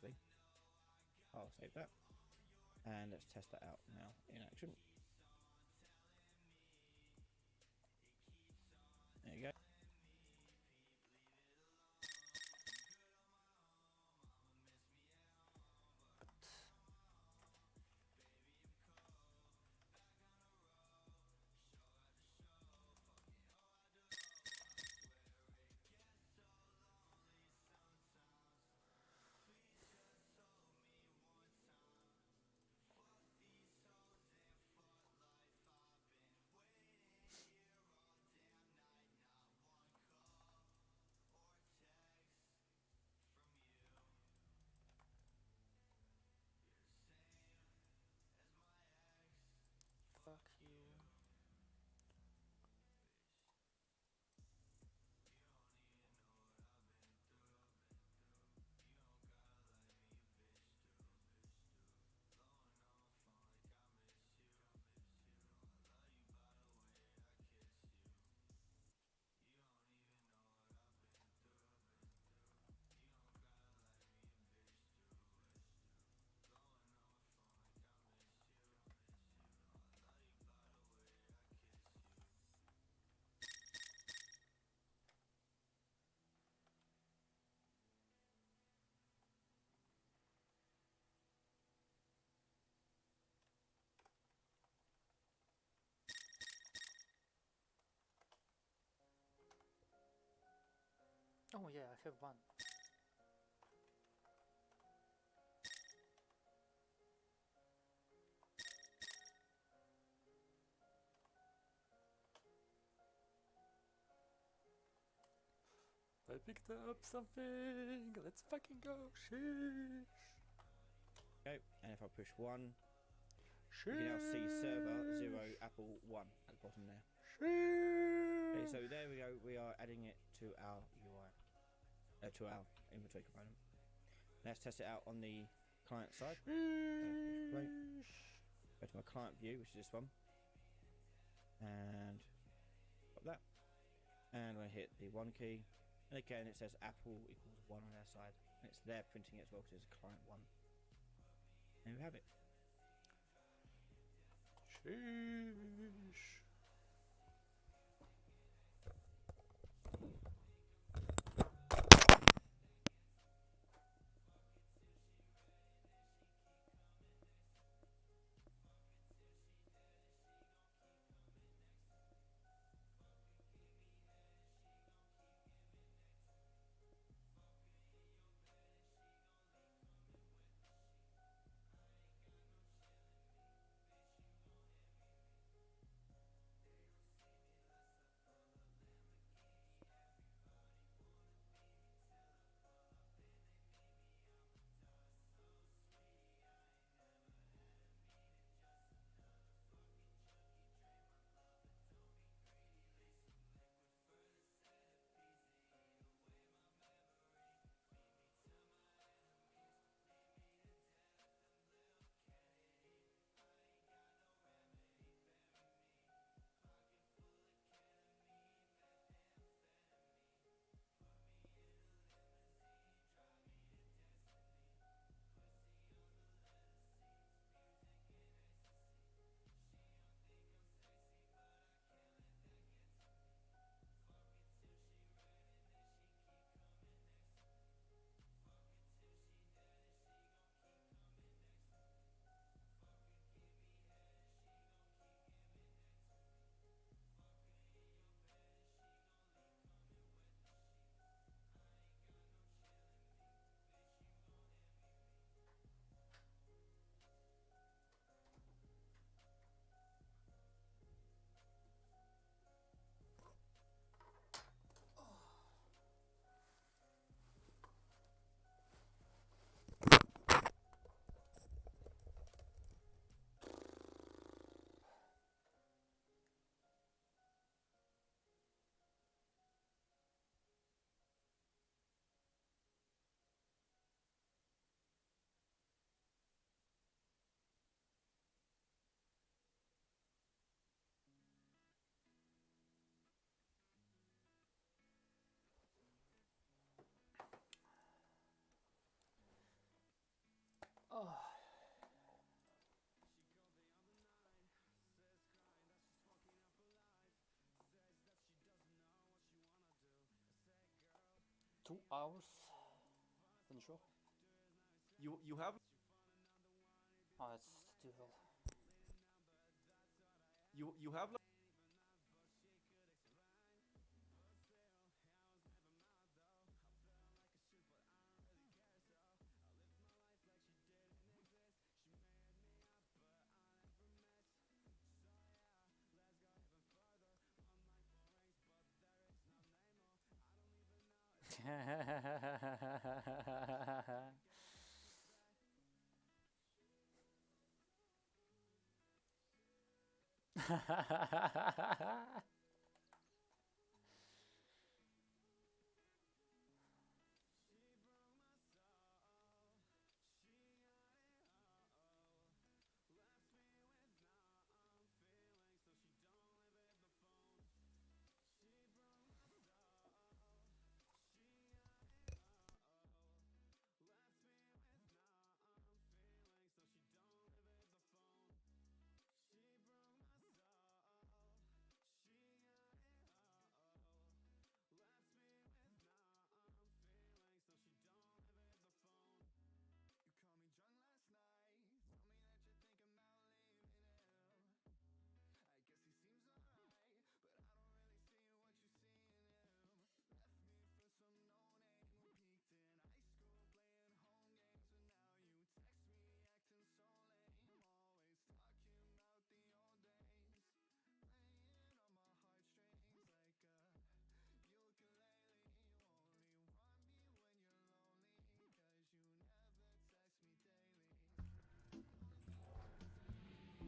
nicely. I'll save that. And let's test that out now in action. There you go. Fuck you. Oh yeah, I have one. I picked up something. Let's fucking go. Sheesh. Okay, and if I push 1, Sheesh. you can now see server 0, Apple 1 at the bottom there. Sheesh. Okay, so there we go. We are adding it to our UI, to our inventory component. Let's test it out on the client side. Go to my client view, which is this one, and pop that. And I hit the 1 key, and again it says Apple equals 1 on their side, and it's there printing it as well because it's client 1. There we have it. Sheesh. 2 hours. Then sure. You have Oh, it's dual. you have like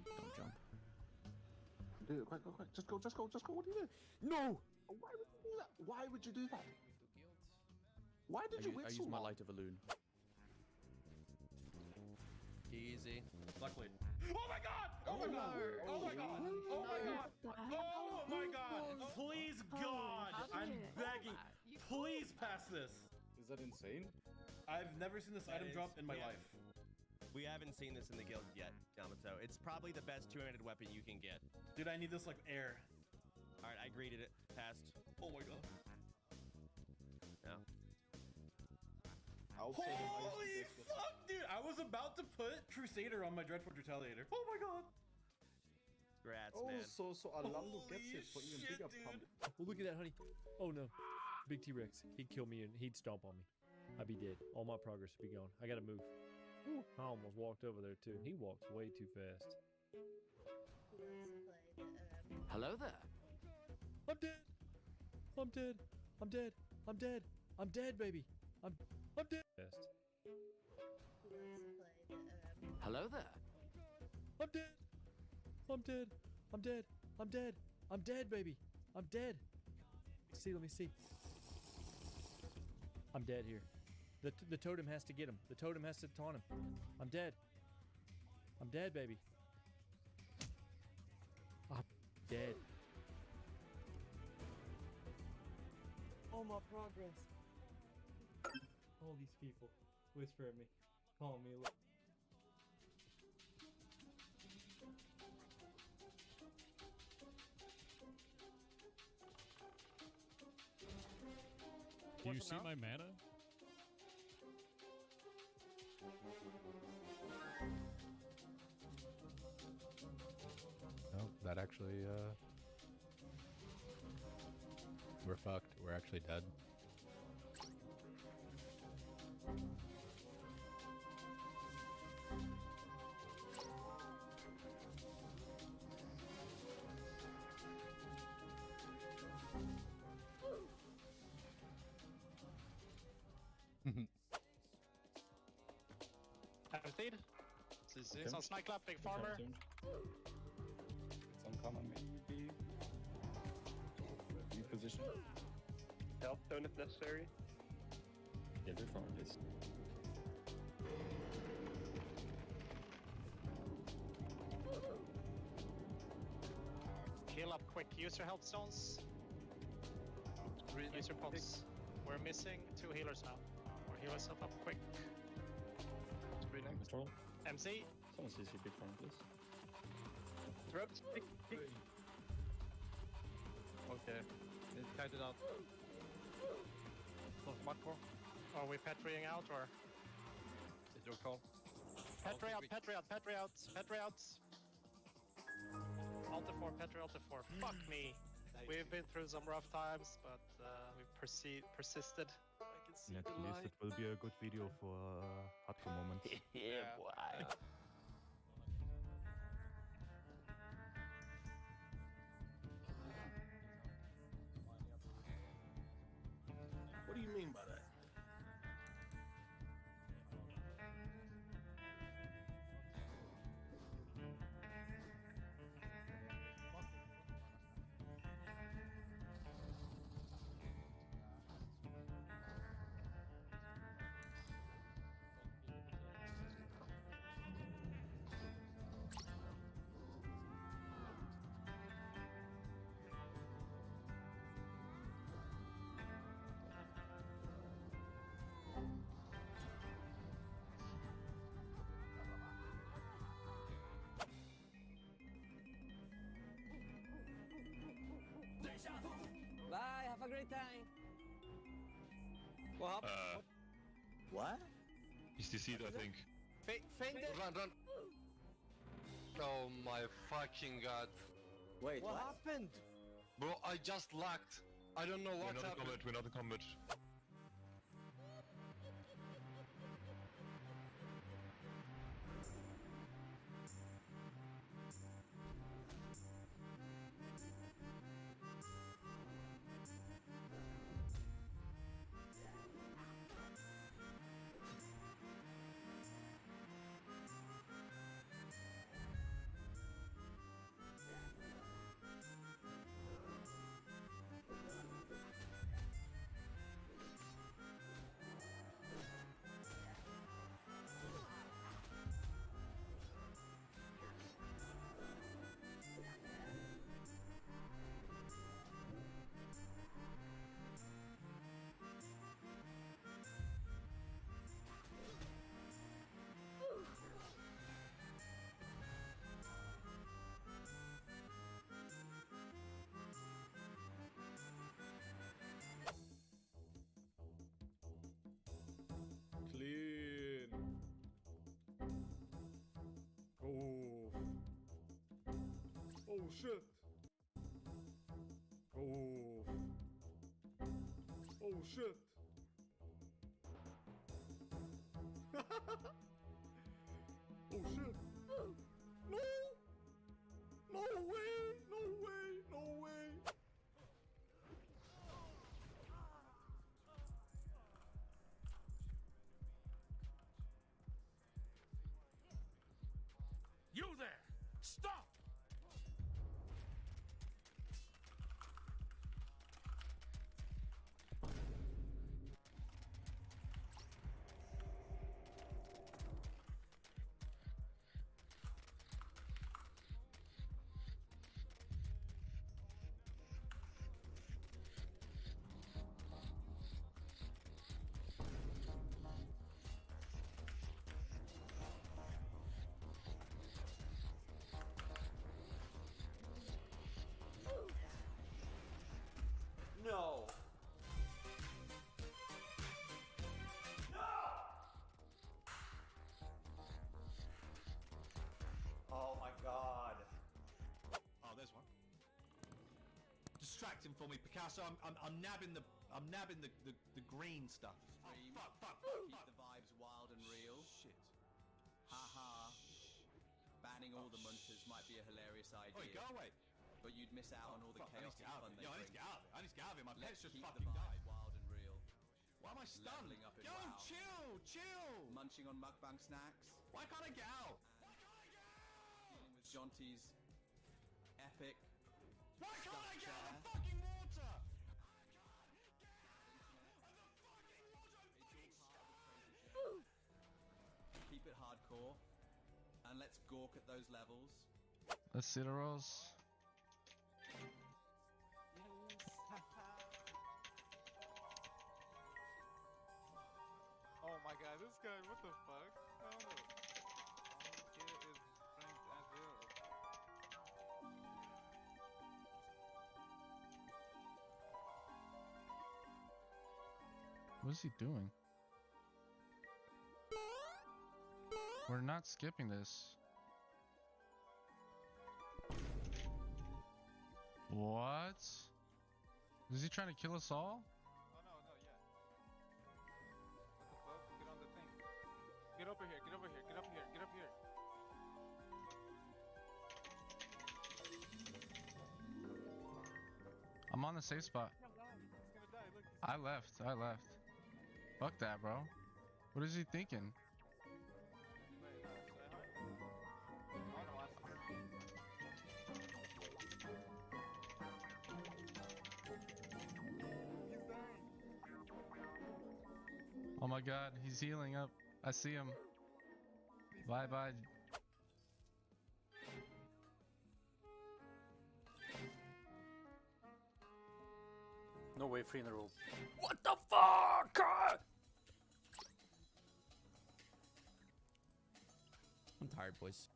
Don't jump. Do it quick, quick, quick. Just go, just go, just go. What are you doing? No! Why would you do that? Why would you do that? Why did you wait so long? I use my light of a loon. Easy. luckily. Oh my god! Oh my god! Oh my god! Oh my god! Oh my god! Please God! I'm begging. Please pass this. Is that insane? I've never seen this item drop in my life. We haven't seen this in the guild yet, Yamato. It's probably the best two-handed weapon you can get. Dude, I need this like air. All right, I greeted it. Passed. Oh my god. No. Holy fuck, dude! I was about to put Crusader on my Dreadfort Retaliator. Oh my god. Congrats, Oh, man. so Orlando gets it, but even bigger pump. Oh, look at that, honey. Oh no. Big T-Rex. He'd kill me and he'd stomp on me. I'd be dead. All my progress would be gone. I gotta move. Ooh, I almost walked over there too. He walks way too fast. Hello there. I'm dead. I'm dead. I'm dead. I'm dead. I'm dead, baby. I'm dead. Fast. Hello there. I'm dead. I'm dead. I'm dead. I'm dead. I'm dead, baby. I'm dead. See, let me see. I'm dead here. The totem has to get him. The totem has to taunt him. I'm dead. I'm dead, baby. I'm dead. All my progress. All these people whisper at me, call me. Do you see my mana? No, that actually, we're fucked. We're actually dead. Emptied. Some snake left, big farmer. It's uncommon, maybe. New position. Help zone if necessary. Yeah, they're farming this. Heal up quick. Use your health stones. Use your pots. We're missing 2 healers now. Or heal yourself up quick. Control. MC. Someone sees your big farm, please. Throat. Okay. Kite it out. What for? Are we petraying out or? It's your call. Petray out, petray out, petray out, petray out. Alter 4, petray alter 4. Fuck me. We've been through some rough times, but we've persisted. At least it will be a good video for hardcore moments. Yeah, boy. What do you mean by that? Bye, have a great time. What happened? What? He's deceived, I think. Fainted? Run! Oh my fucking god. Wait, what happened? Bro, I just lagged. I don't know what happened. We're not in combat. Clean. Oh. Oh shit. Oh. Oh shit. Oh shit. No! No way! No way! No way! You there! Stop! No! Oh my god. Oh, there's one. Distract him for me, Picasso. I'm nabbing the green stuff. Oh, fuck. Keep the vibes wild and real. Shit. Haha. Banning all the munchers might be a hilarious idea. Oi, go away. But you'd miss out on all the chaotic fun they I bring. need to get out of it. I need to get out of it. My pet's just keep fucking the died. vibes wild and real. Why am I stunned? Leveling up in Yo, WoW. chill. Munching on mukbang snacks. Why can't I get out? Dealing with Jonty's epic. Why can't I get out of the Structure. fucking water? Keep it hardcore. And let's gawk at those levels. Let's see the rolls. Oh my god, this guy, what the fuck? No. All he is ranked as well. What is he doing? We're not skipping this. What? Is he trying to kill us all? Oh no, yeah. What the fuck? Get on the thing. Get over here, get over here, get up here, get up here. I'm on the safe spot. He's gonna die, look. I left. Fuck that, bro. What is he thinking? Wait, no, should I hide? Oh no, he's dying. Oh my god, he's healing up. I see him. Bye bye. No way, free in a row. What the fuck? I'm tired, boys.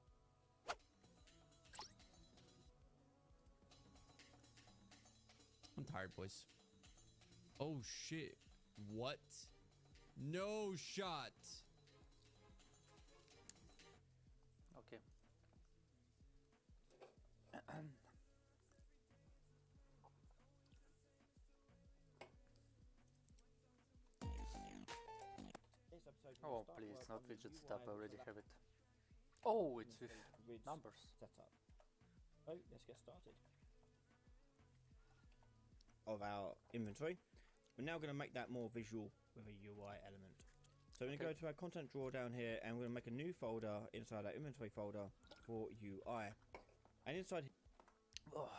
I'm tired, boys. Oh shit. What? No shot. Okay. Oh, please, not widget stuff, I already have it. Oh, it's with numbers. Setup. So let's get started. Of our inventory. We're now going to make that more visual with a UI element. So we're going to go to our content drawer down here and we're going to make a new folder inside our inventory folder for UI. And inside oh.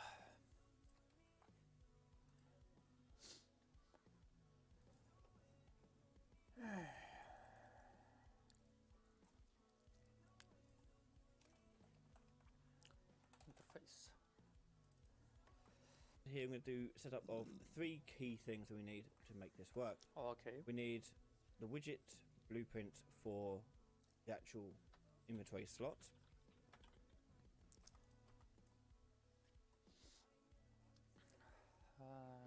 Interface. Here I'm going to do setup of 3 key things that we need to make this work. Oh, okay. We need the widget blueprint for the actual inventory slot.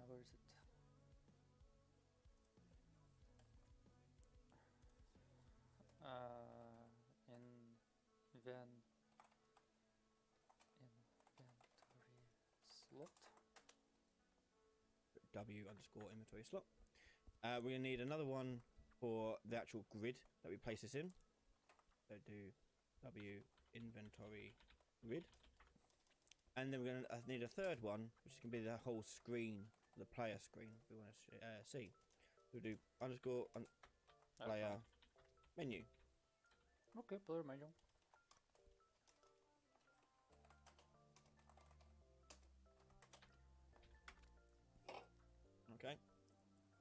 Where is it? Inventory slot. W_inventory slot. We're going to need another one for the actual grid that we place this in. So do W inventory grid. And then we're going to need a third one, which is going to be the whole screen, the player screen we want to see. We'll do underscore player menu. Okay, player menu. Okay.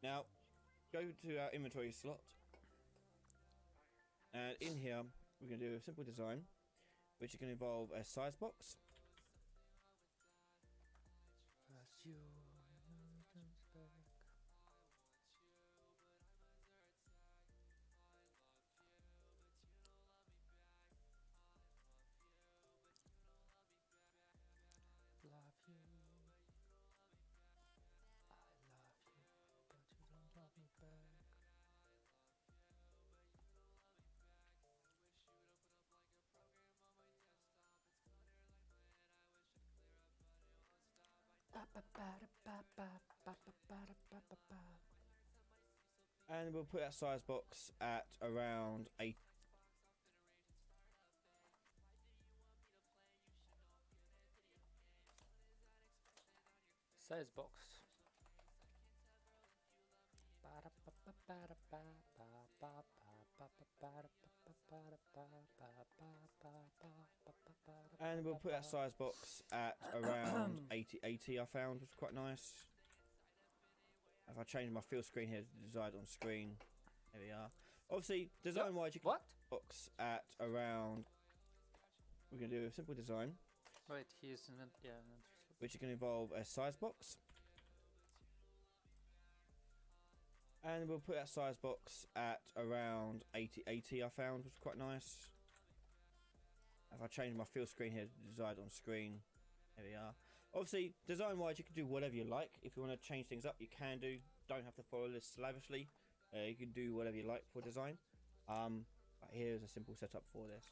Now, go to our inventory slot. And in here, we're going to do a simple design, which is going to involve a size box. And we'll put that size box at around 8. Size box. And we'll put that size box at around 80 I found was quite nice. If I change my fill screen here to decide on screen, there we are. Obviously, design wise, you can box at around. We're going to do a simple design. Right, here's which is going to involve a size box. And we'll put that size box at around 80 I found was quite nice. If I change my fill screen here to decide on screen, there we are. Obviously, design wise, you can do whatever you like. If you want to change things up, you can do. Don't have to follow this slavishly. You can do whatever you like for design. But here's a simple setup for this.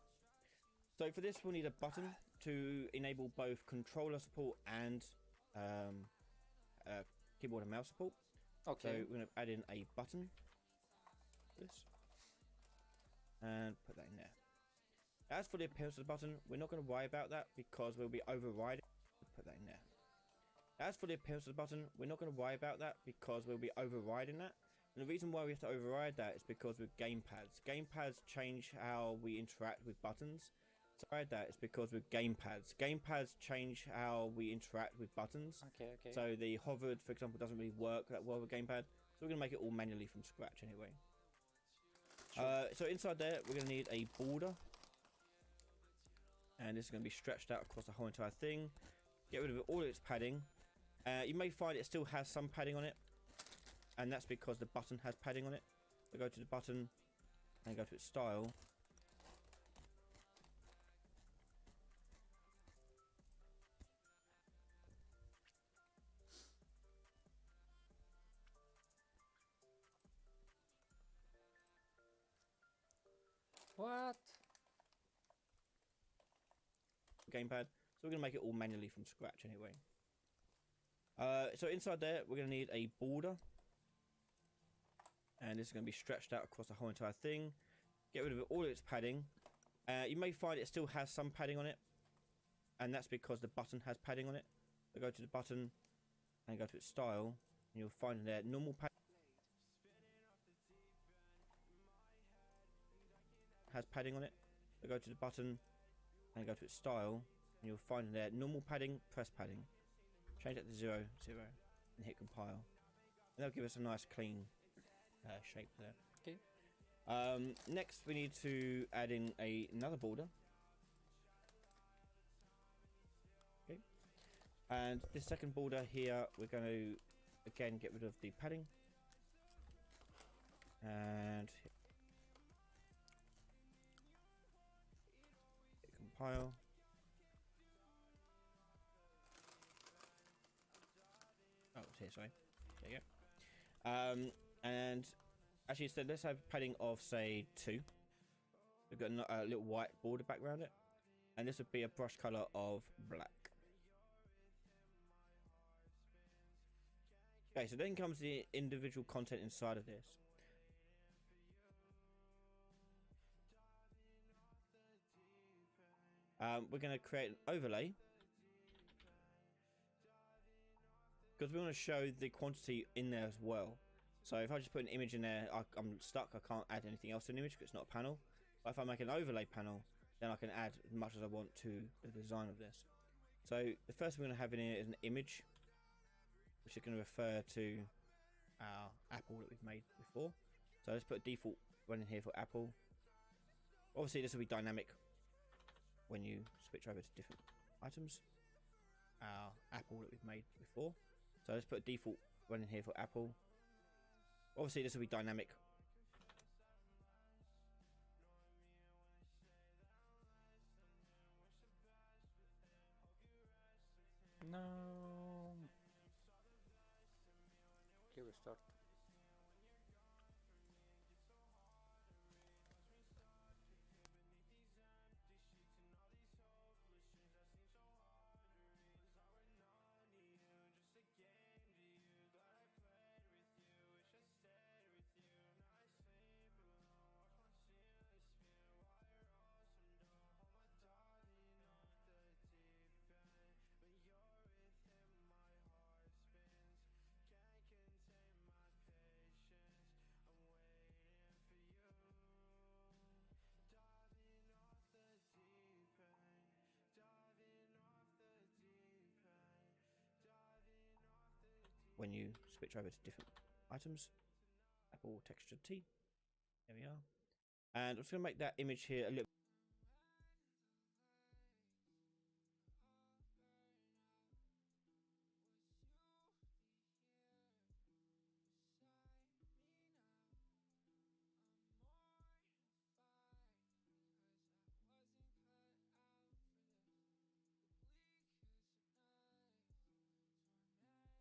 So for this, we'll need a button to enable both controller support and keyboard and mouse support. Okay. So we're going to add in a button. This. And put that in there. As for the appearance of the button, we're not going to worry about that because we'll be overriding. Put that in there. As for the appearance of the button, we're not going to worry about that because we'll be overriding that. And the reason why we have to override that is because with gamepads. Gamepads change how we interact with buttons. So that is because with gamepads. Gamepads change how we interact with buttons. Okay, okay. So the hovered, for example, doesn't really work that well with gamepad. So we're going to make it all manually from scratch anyway. Sure. So inside there, we're going to need a border. And this is going to be stretched out across the whole entire thing. Get rid of all its padding. You may find it still has some padding on it. And that's because the button has padding on it. So go to the button and go to its style. What? Gamepad. So we're going to make it all manually from scratch anyway. So inside there, we're going to need a border. And this is going to be stretched out across the whole entire thing. Get rid of all its padding. You may find it still has some padding on it. And that's because the button has padding on it. So go to the button and go to its style. And you'll find there normal padding. Has padding on it. So go to the button and go to its style. And you'll find there normal padding, press padding. Change that to 0, 0. And hit compile. And that'll give us a nice clean shape there. Okay. Next we need to add in another border. Okay. And this second border here, we're going to again get rid of the padding. And hit compile. Oh, it's here, sorry. There you go. And actually, instead, let's have padding of, say, 2. We've got a little white border background it. And this would be a brush color of black. Okay, so then comes the individual content inside of this. We're going to create an overlay. Because we want to show the quantity in there as well. So if I just put an image in there, I'm stuck. I can't add anything else to an image because it's not a panel. But if I make an overlay panel, then I can add as much as I want to the design of this. So the first thing we're going to have in here is an image, which is going to refer to our apple that we've made before. So let's put a default one in here for apple. Obviously this will be dynamic when you switch over to different items. Our apple that we've made before. So let's put a default one in here for apple. Obviously this will be dynamic. No. Okay, restart. When you switch over to different items, apple texture T. There we are. And I'm just going to make that image here a little.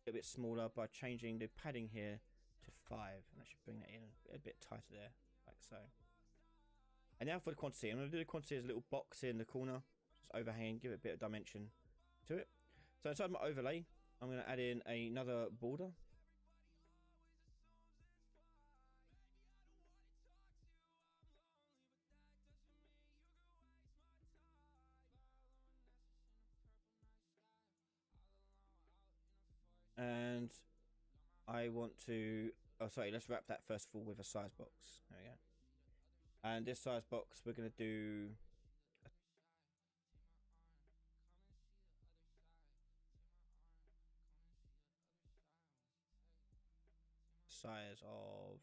A bit smaller by changing the padding here to and I should bring that in a bit tighter there, like so. And now for the quantity, I'm going to do the quantity as a little box here in the corner, just overhanging, give it a bit of dimension to it. So inside my overlay, I'm going to add in another border. And I want to, oh sorry, let's wrap that first of all with a size box. There we go. And this size box, we're going to do size of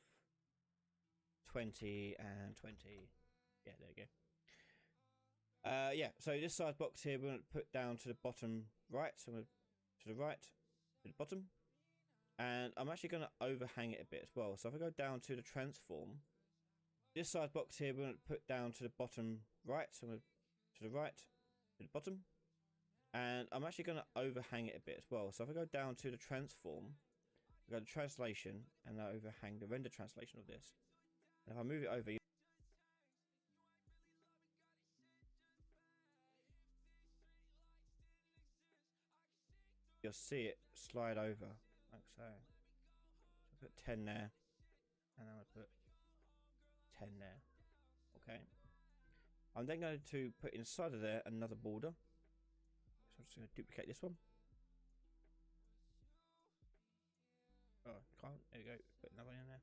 20 and 20. Yeah, there you go. Yeah, so this size box here we're going to put down to the bottom right. So we're to the right, to the bottom. And I'm actually going to overhang it a bit as well. So if I go down to the transform, this size box here we're going to put down to the bottom right. So we're to the right, to the bottom. And I'm actually going to overhang it a bit as well. So if I go down to the transform, go to translation, and I overhang the render translation of this. And if I move it over, you'll see it slide over like so. So I put 10 there, and then I put 10 there. Okay. I'm then going to put inside of there another border. So I'm just going to duplicate this one. Oh, can't. There you go. Put another one in there.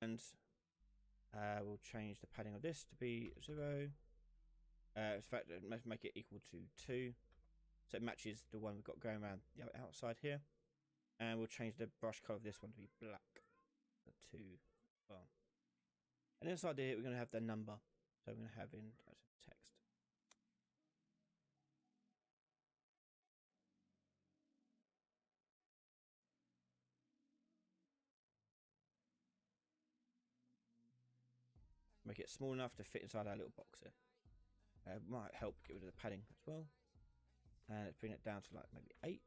And we'll change the padding of this to be 0. In fact, let's make it equal to 2. So it matches the one we've got going around the outside here. And we'll change the brush color of this one to be black. The 2. Well. And inside here, we're going to have the number. So we're going to have in text. Make it small enough to fit inside our little box here. Might help get rid of the padding as well. And let's bring it down to like maybe 8.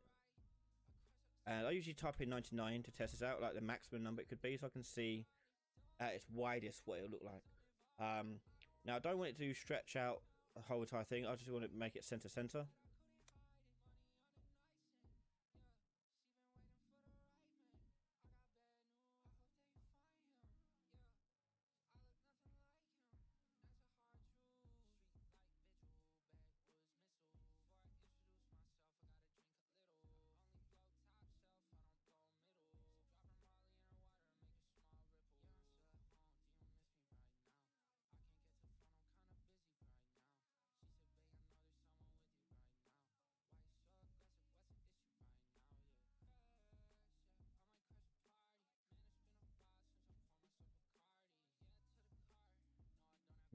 And I usually type in 99 to test this out, like the maximum number it could be, so I can see at its widest what it'll look like. Now I don't want it to stretch out the whole entire thing. I just want to make it center.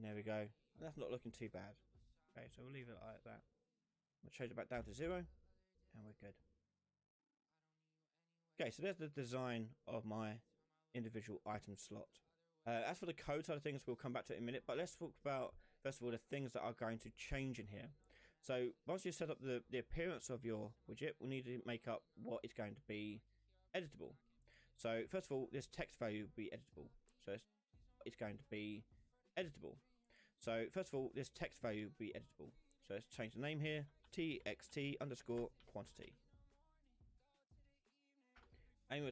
There we go. And that's not looking too bad. Okay, so we'll leave it like that. We'll change it back down to 0, and we're good. Okay, so there's the design of my individual item slot. As for the code side of things, we'll come back to it in a minute, but let's talk about, first of all, the things that are going to change in here. So once you set up the appearance of your widget, we'll need to make up what is going to be editable. So first of all, this text value will be editable. So it's going to be editable. So first of all, this text value will be editable. So let's change the name here, txt underscore quantity. Anyway,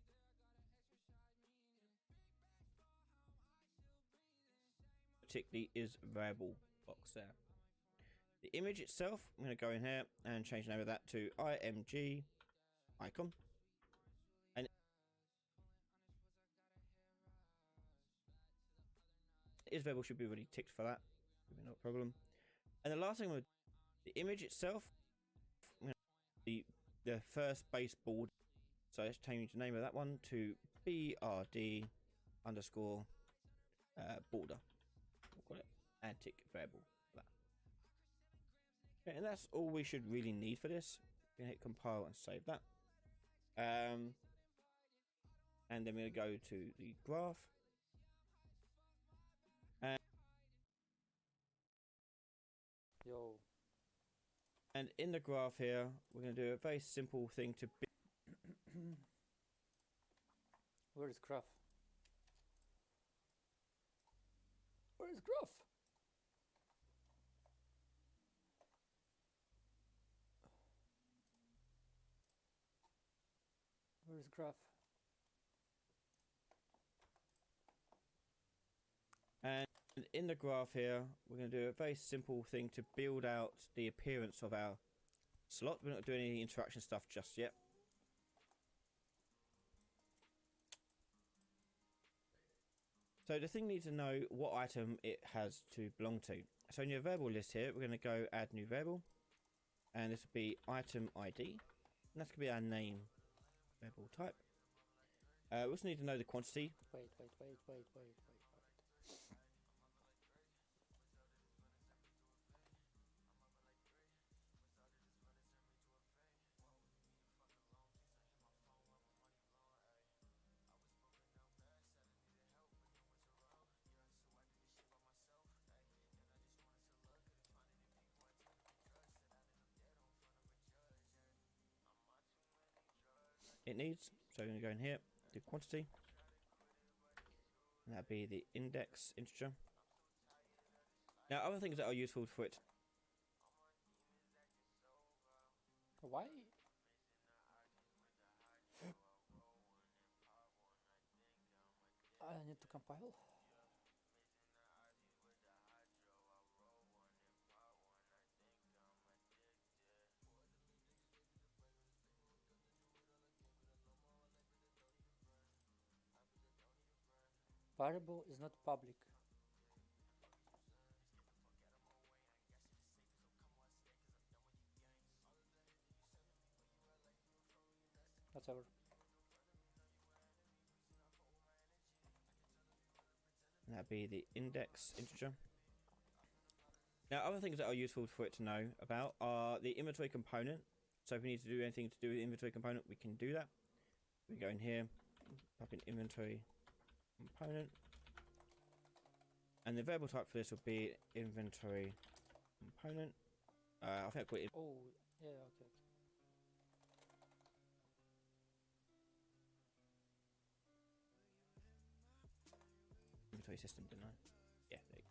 tick the is variable box there. The image itself, I'm going to go in here and change the name of that to img icon. And is variable should be already ticked for that. No problem. And the last thing, the image itself, the first base board. So let's change the name of that one to brd underscore border. We'll call it and tick variable for that. Okay, and that's all we should really need for this. We're gonna hit compile and save that. And then we're going to go to the graph. Yo. And in the graph here, we're going to do a very simple thing to Where is graph? Where is graph? Where is graph? And in the graph here, we're going to do a very simple thing to build out the appearance of our slot. We're not doing any interaction stuff just yet. So the thing needs to know what item it has to belong to. So in your variable list here, we're going to go add new variable. And this will be item ID. And that's going to be our name variable type. We also need to know the quantity. Wait. It needs, so I'm going to go in here, do quantity, and that'll be the index integer. Now other things that are useful for it. Why? I need to compile. Variable is not public. Whatever. And that'll be the index integer. Now other things that are useful for it to know about are the inventory component. So if we need to do anything to do with the inventory component, we can do that. We go in here, pop in inventory component, and the variable type for this will be inventory component. I think I put it. Oh, yeah, okay. Inventory system, didn't I? Yeah, there you go.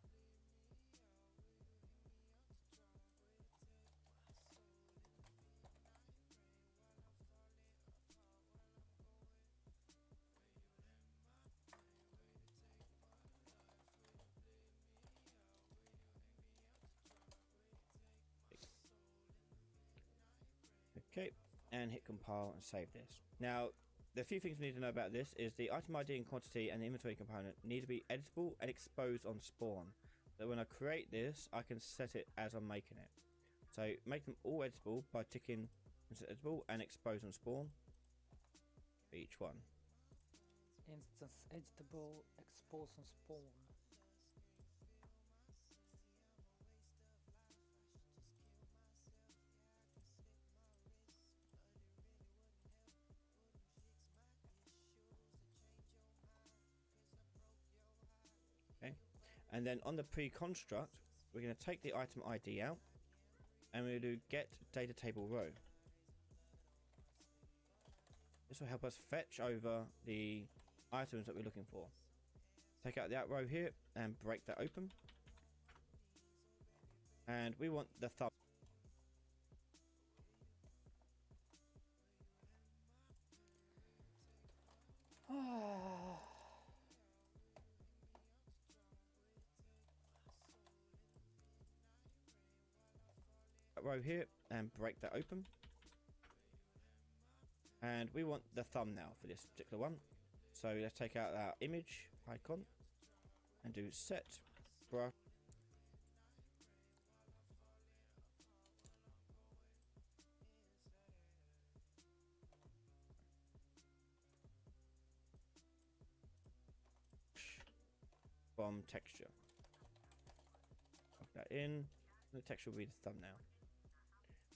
Okay, and hit compile and save this. Now, the few things we need to know about this is the item ID and quantity and the inventory component need to be editable and exposed on spawn. So when I create this, I can set it as I'm making it. So make them all editable by ticking editable and expose on spawn for each one. Instance editable, expose on spawn. And then on the pre-construct, we're going to take the item ID out and we're going to do get data table row. This will help us fetch over the items that we're looking for. Take out that row here and break that open. And we want the thumb. Row here and break that open, and we want the thumbnail for this particular one, so let's take out our image icon and do set brush from texture. Pop that in, and the texture will be the thumbnail.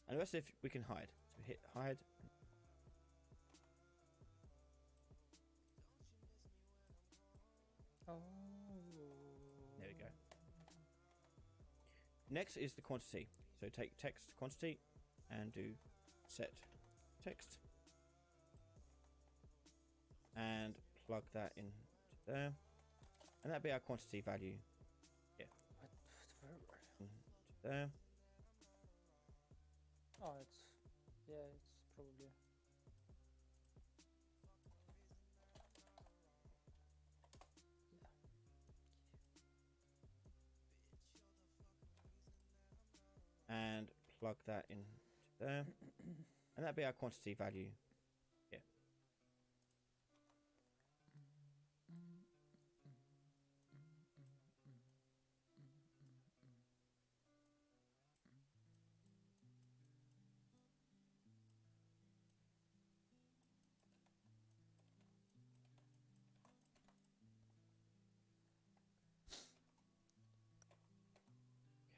And the rest of it we can hide. So hit hide. Next is the quantity. So take text quantity and do set text and plug that in there, and that'll be our quantity value. Yeah. There. Oh, it's probably. And plug that in there, and that'll be our quantity value. Yeah.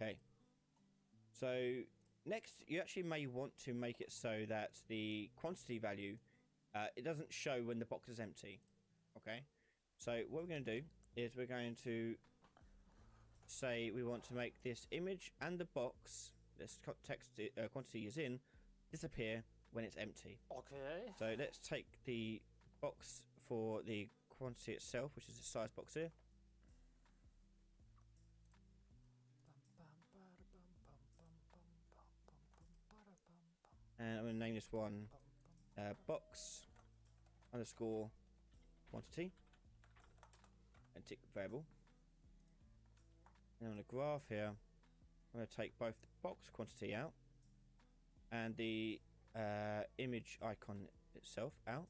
Okay. So next, you actually may want to make it so that the quantity value, it doesn't show when the box is empty. Okay. So what we're going to do is we're going to say we want to make this image and the box, this text quantity is in, disappear when it's empty. Okay. So let's take the box for the quantity itself, which is the size box here. And I'm going to name this one box underscore quantity and tick variable. And on the graph here, I'm going to take both the box quantity out and the image icon itself out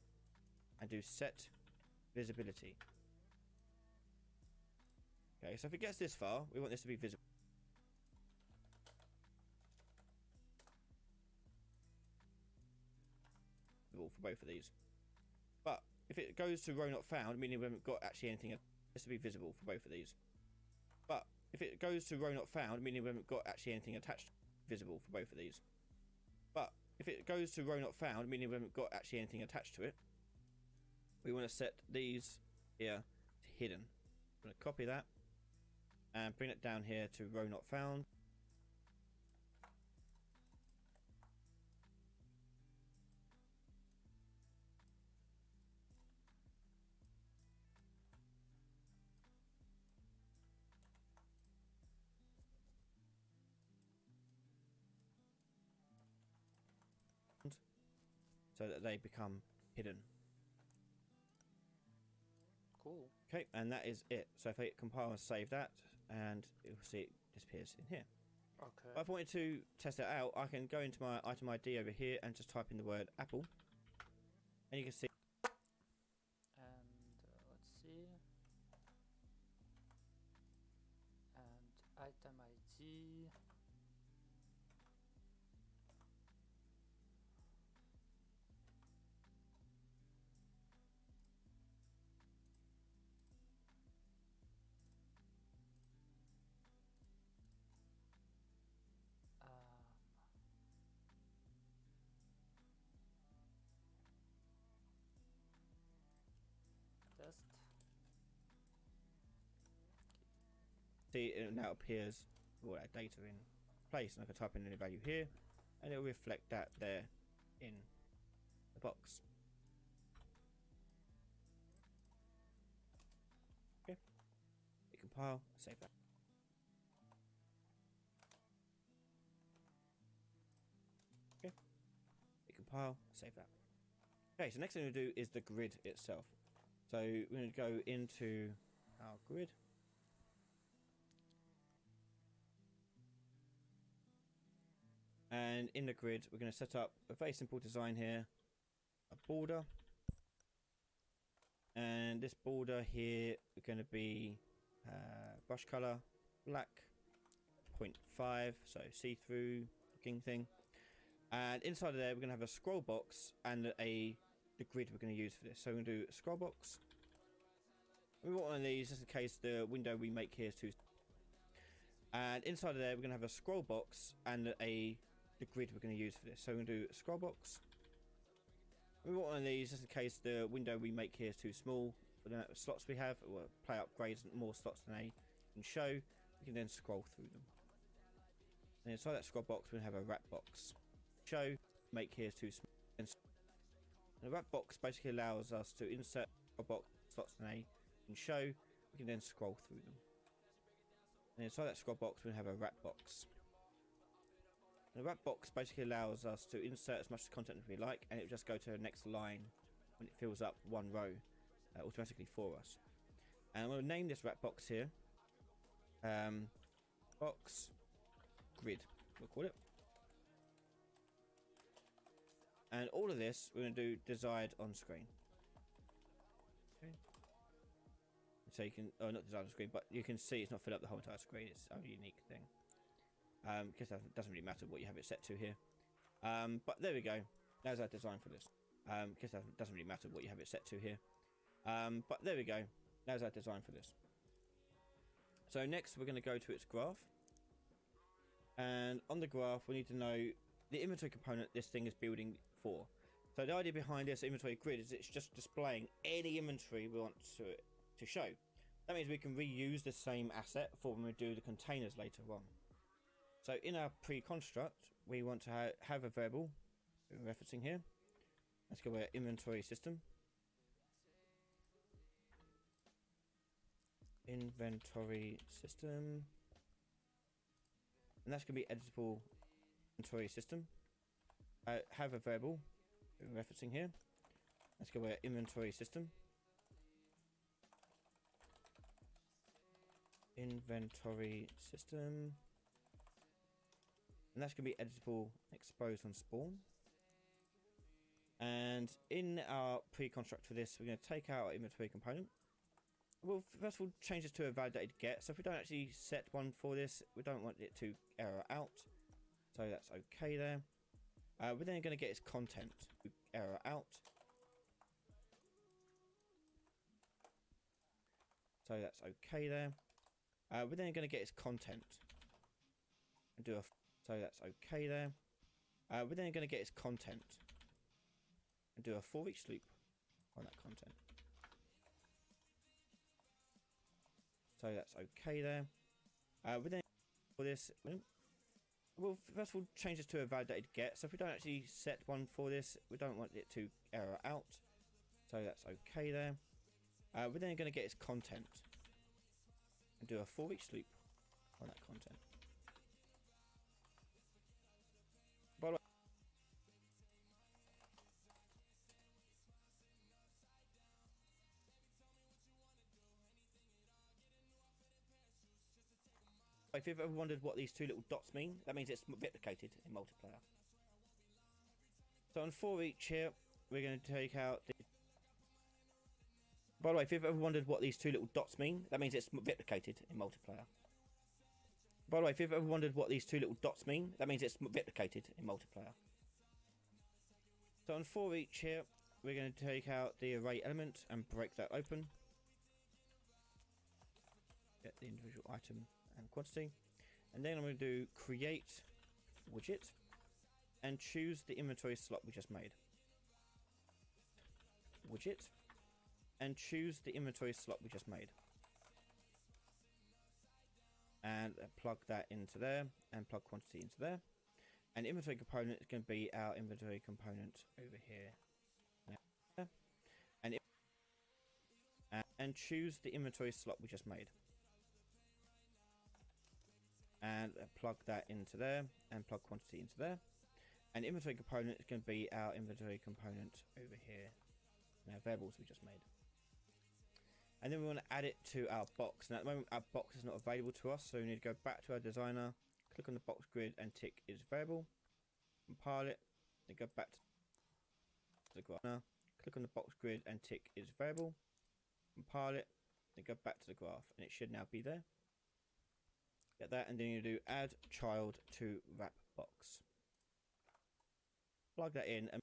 and do set visibility. Okay, so if it gets this far, we want this to be visible. For both of these, but if it goes to row not found, meaning we haven't got actually anything, this to be visible for both of these. But if it goes to row not found, meaning we haven't got actually anything attached, visible for both of these. But if it goes to row not found, meaning we haven't got actually anything attached to it, we want to set these here to hidden. I'm going to copy that and bring it down here to row not found. So that they become hidden. Cool. Okay, and that is it. So if I hit compile and save that, and you'll see it disappears in here. Okay. If I wanted to test it out, I can go into my item ID over here and just type in the word apple, and you can see. And let's see. And item ID. Test. See, it now appears all that data in place, and I can type in any value here, and it will reflect that there in the box. Okay, hit compile, save that. Okay, hit compile, save that. Okay, so next thing we'll do is the grid itself. So we're going to go into our grid. And in the grid, we're going to set up a very simple design here, a border. And this border here, we're going to be brush color, black, 0.5, so see-through looking thing. And inside of there, we're going to have a scroll box and the grid we're going to use for this. So we're going to do a scroll box. We want one of these just in case the window we make here is too. And inside of there, we're going to have a scroll box and the grid we're going to use for this. So we're going to do a scroll box. We want one of these just in case the window we make here is too small for the amount of slots we have. Or play upgrades more slots than they can show. We can then scroll through them. And inside that scroll box, we have a wrap box. Show, make here to and the wrap box basically allows us to insert a box slots in A and show. We can then scroll through them. And inside that scroll box, we have a wrap box. And the wrap box basically allows us to insert as much content as we like, and it will just go to the next line when it fills up one row automatically for us. And I'm going to name this wrap box here box grid, we'll call it. And all of this we're going to do desired on screen. Okay. So you can, oh, not desired on screen, but you can see it's not filled up the whole entire screen. It's a unique thing. Because that doesn't really matter what you have it set to here. But there we go. There's our design for this. Because that doesn't really matter what you have it set to here. But there we go. There's our design for this. So next we're going to go to its graph. And on the graph we need to know the inventory component this thing is building for. So the idea behind this inventory grid is it's just displaying any inventory we want to show. That means we can reuse the same asset for when we do the containers later on. So in our pre-construct we want to have a variable we're referencing here. Let's go with inventory system. Inventory system. And that's going to be editable inventory system. Have a variable we're referencing here. Let's go with inventory system. Inventory system. And that's going to be editable exposed on spawn. And in our pre-construct for this, we're going to take our inventory component. We'll first of all change this to a validated get. So if we don't actually set one for this, we don't want it to error out. So that's okay there. We're then going to get its content to error out. So that's okay there. We're then going to get its content and do a. So that's okay there. We're then going to get its content and do a for each loop on that content. So that's okay there. We're then for this. We'll first of all change this to a validated get. So if we don't actually set one for this, we don't want it to error out. So that's okay there. We're then going to get its content and do a for each loop on that content. By the way, if you've ever wondered what these two little dots mean, that means it's replicated in multiplayer. So on for each here, we're going to take out the. By the way, if you've ever wondered what these two little dots mean, that means it's replicated in multiplayer. By the way, if you've ever wondered what these two little dots mean, that means it's replicated in multiplayer. So on for each here, we're going to take out the array element and break that open. Get the individual item and quantity. And then I'm going to do create widget and choose the inventory slot we just made. Widget and choose the inventory slot we just made. And plug that into there and plug quantity into there. And inventory component is going to be our inventory component over here. And choose the inventory slot we just made. And plug that into there and plug quantity into there. And inventory component is going to be our inventory component over here. Now variables we just made. And then we want to add it to our box. Now at the moment our box is not available to us, so we need to go back to our designer, click on the box grid and tick is variable, compile it, then go back to the graph. Now click on the box grid and tick is variable, compile it, then go back to the graph, and it should now be there. Get that, and then you do add child to wrap box. Plug that in and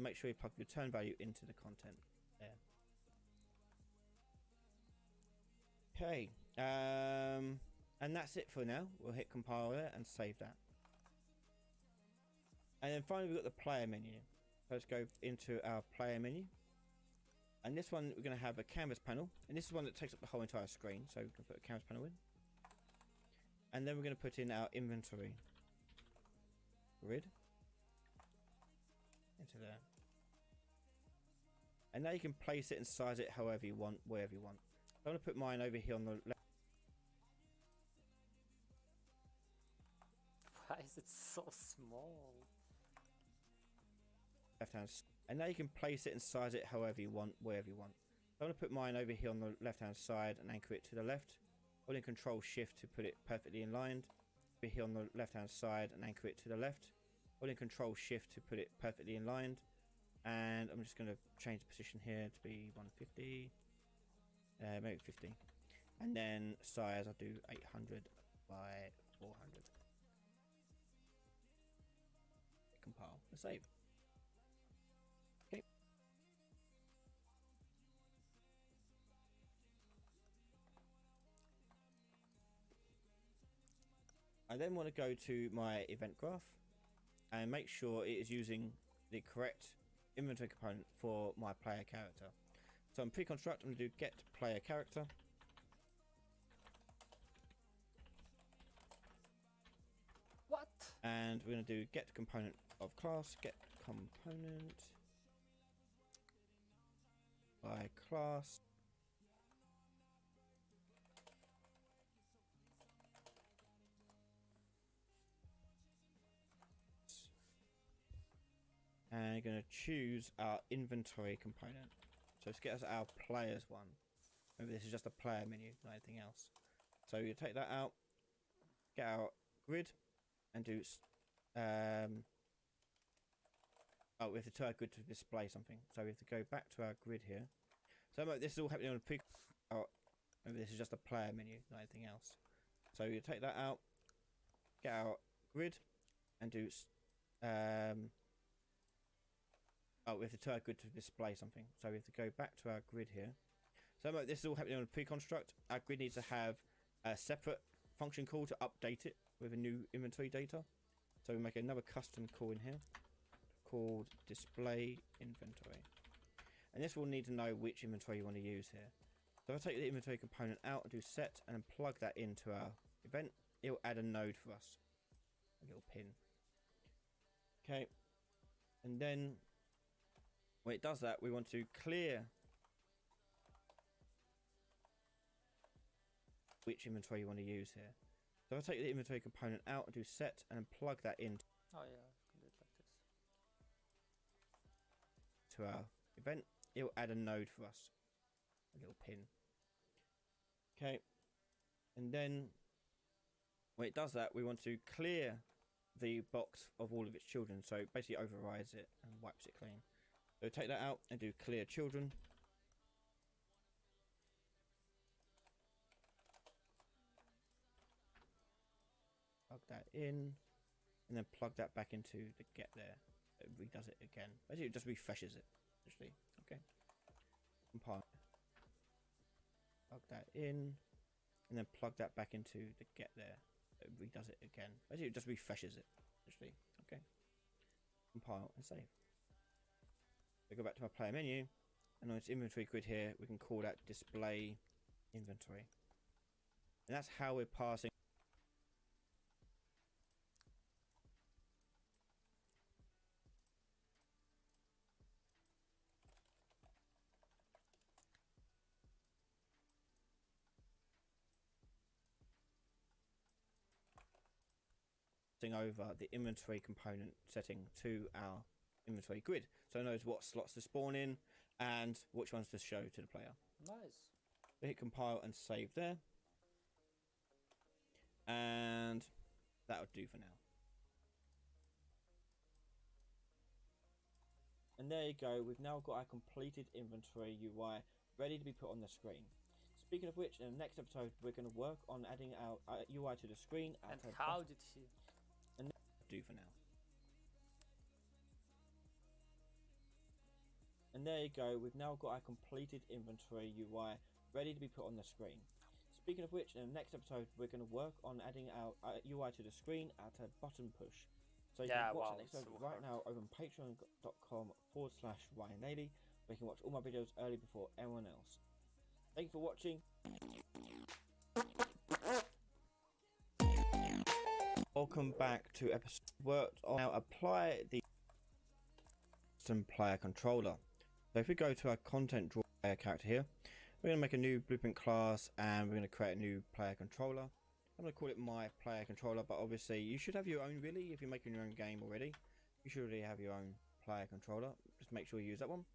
and make sure you plug the return value into the content there. Okay, and that's it for now. We'll hit compile there and save that. And then finally we've got the player menu. So let's go into our player menu. And this one we're going to have a canvas panel, and this is one that takes up the whole entire screen, so we can put a canvas panel in. And then we're going to put in our inventory grid into there. And now you can place it and size it however you want, wherever you want. I'm going to put mine over here on the left. Why is it so small? Left hand, and now you can place it and size it however you want, wherever you want. I'm going to put mine over here on the left hand side and anchor it to the left. Holding Control Shift to put it perfectly in line. Over here on the left hand side and anchor it to the left. Holding Control Shift to put it perfectly in line. And I'm just going to change the position here to be 150, maybe 50, and then size I'll do 800 by 400. Compile and save. Okay. I then want to go to my event graph and make sure it is using the correct inventory component for my player character. So in pre-construct, I'm going to do get player character. What? And we're going to do get component of class, get component by class. And we're going to choose our inventory component. So let's get us our players one. Maybe this is just a player menu, not anything else. So you take that out, get our grid, and do. Oh, we have to tell our grid to display something. So we have to go back to our grid here. So this is all happening on a pre. Oh, maybe this is just a player menu, not anything else. So you take that out, get our grid, and do. Oh, we have to tell our grid to display something. So we have to go back to our grid here. So this is all happening on a pre-construct. Our grid needs to have a separate function call to update it with a new inventory data. So we make another custom call in here called display inventory. And this will need to know which inventory you want to use here. So if I take the inventory component out and do set and then plug that into our event, it will add a node for us. A little pin. Okay. And then when it does that, we want to clear which inventory you want to use here. So if I take the inventory component out and do set and then plug that in Oh yeah, I can do it like this. To our event, it will add a node for us. A little pin. Okay. And then when it does that, we want to clear the box of all of its children. So it basically overrides it and wipes it clean. So take that out and do clear children. Plug that in, and then plug that back into the get there. It redoes it again. Basically, it just refreshes it. Actually, okay. Compile. Plug that in, and then plug that back into the get there. It redoes it again. Basically, it just refreshes it. Actually, okay. Compile and save. So go back to my player menu, and on its inventory grid here, we can call that display inventory. And that's how we're passing over the inventory component setting to our inventory grid, so it knows what slots to spawn in and which ones to show to the player. Nice. We hit compile and save there, and that'll do for now. And there you go, we've now got our completed inventory UI ready to be put on the screen. Speaking of which, in the next episode we're going to work on adding our UI to the screen. And how did he? And that'll do for now. And there you go, we've now got our completed inventory UI ready to be put on the screen. Speaking of which, in the next episode we're going to work on adding our UI to the screen at a button push. So you can watch the next episode right now over on patreon.com/RyanLady, where you can watch all my videos early before everyone else. Thank you for watching. Welcome back to episode worked on. Now apply the custom player controller. So if we go to our content draw player character here, we're going to make a new blueprint class and we're going to create a new player controller. I'm going to call it my player controller, but obviously you should have your own really. If you're making your own game already, you should already have your own player controller. Just make sure you use that one.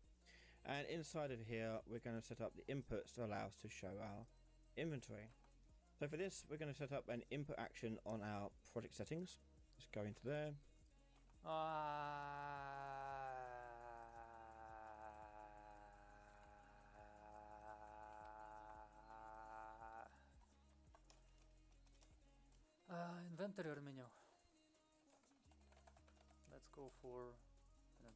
And inside of here, we're going to set up the inputs to allow us to show our inventory. So for this, we're going to set up an input action on our project settings. Just go into there. Inventory menu. Let's go for inventory.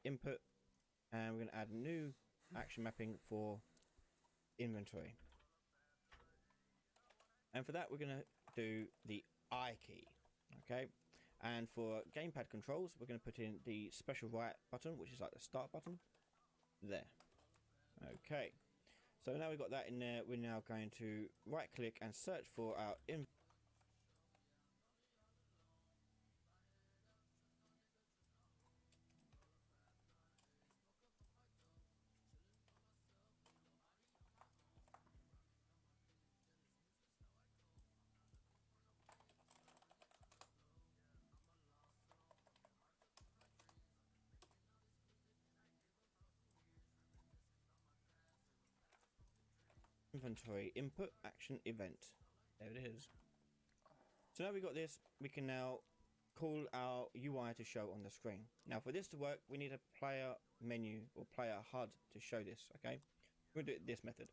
Input, and we're going to add a new action mapping for inventory. And for that, we're going to do the I key. Okay, and for gamepad controls, we're going to put in the special right button, which is like the start button there. Okay, so now we've got that in there, we're now going to right click and search for our inventory input action event. There it is. So now we've got this, we can now call our UI to show on the screen. Now for this to work, we need a player menu or player HUD to show this. Okay, we're going to do it this method.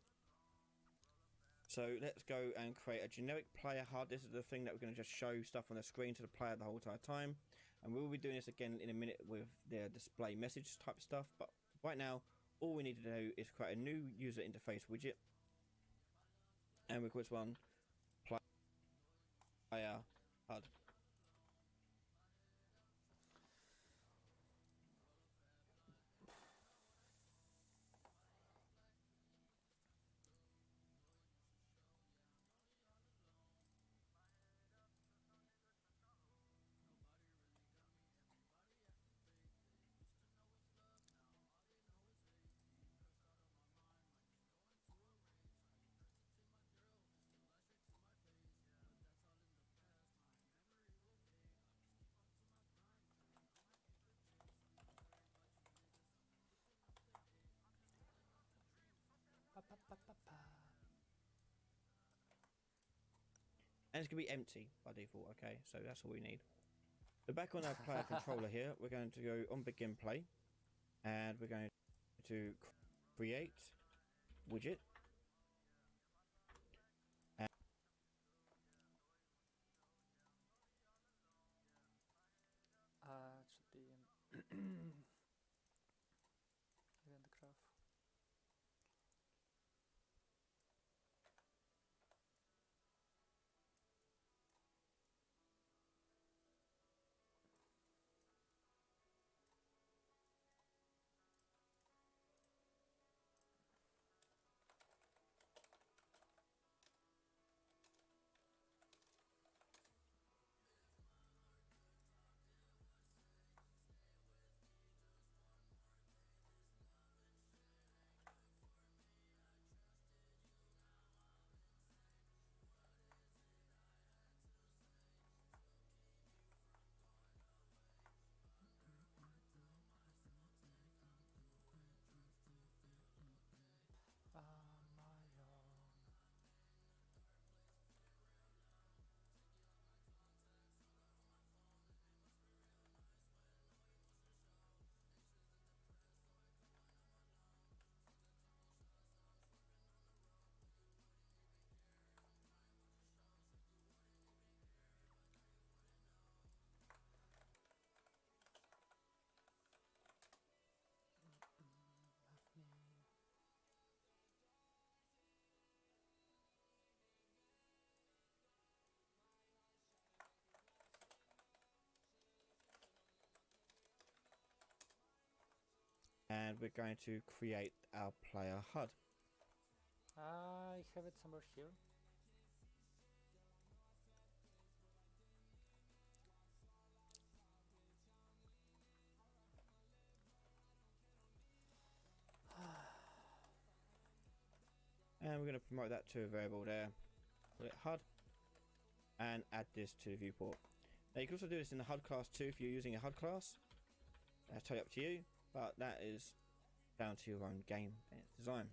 So let's go and create a generic player HUD. This is the thing that we're going to just show stuff on the screen to the player the whole entire time. And we'll be doing this again in a minute with the display message type stuff. But right now, all we need to do is create a new user interface widget. And we'll call this one player HUD. And it's going to be empty by default, okay? So that's all we need. So back on our player controller here, we're going to go on begin play. And we're going to create widget. And it should be in event graph. and we're going to create our player HUD. I have it somewhere here. And we're going to promote that to a variable there. Call it HUD. And add this to the viewport. Now you can also do this in the HUD class too if you're using a HUD class. That's totally up to you, but that is down to your own game and its design.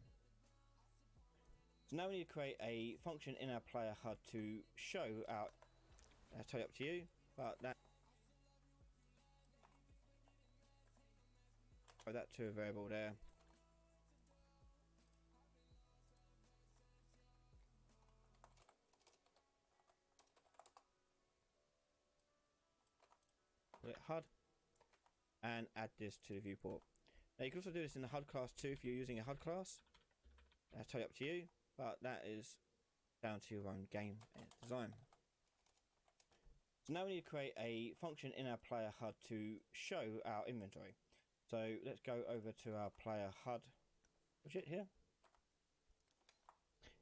So now we need to create a function in our player HUD to show our. That's totally up to you, but that to a variable there. HUD and add this to the viewport. Now you can also do this in the HUD class too if you're using a HUD class. That's totally up to you, but that is down to your own game and its design. So now we need to create a function in our player HUD to show our inventory. So let's go over to our player HUD widget here.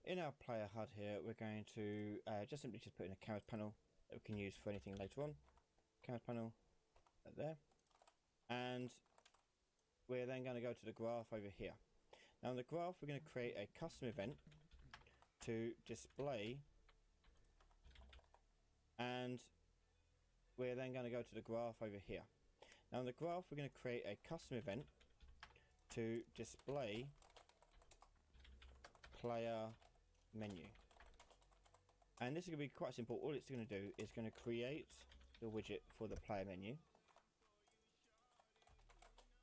In our player HUD here, we're going to just simply put in a canvas panel that we can use for anything later on. Canvas panel there, and we're then going to go to the graph over here. Now in the graph we're going to create a custom event to display, and we're then going to go to the graph over here. Now in the graph we're going to create a custom event to display player menu, and this is going to be quite simple. All it's going to do is going to create the widget for the player menu,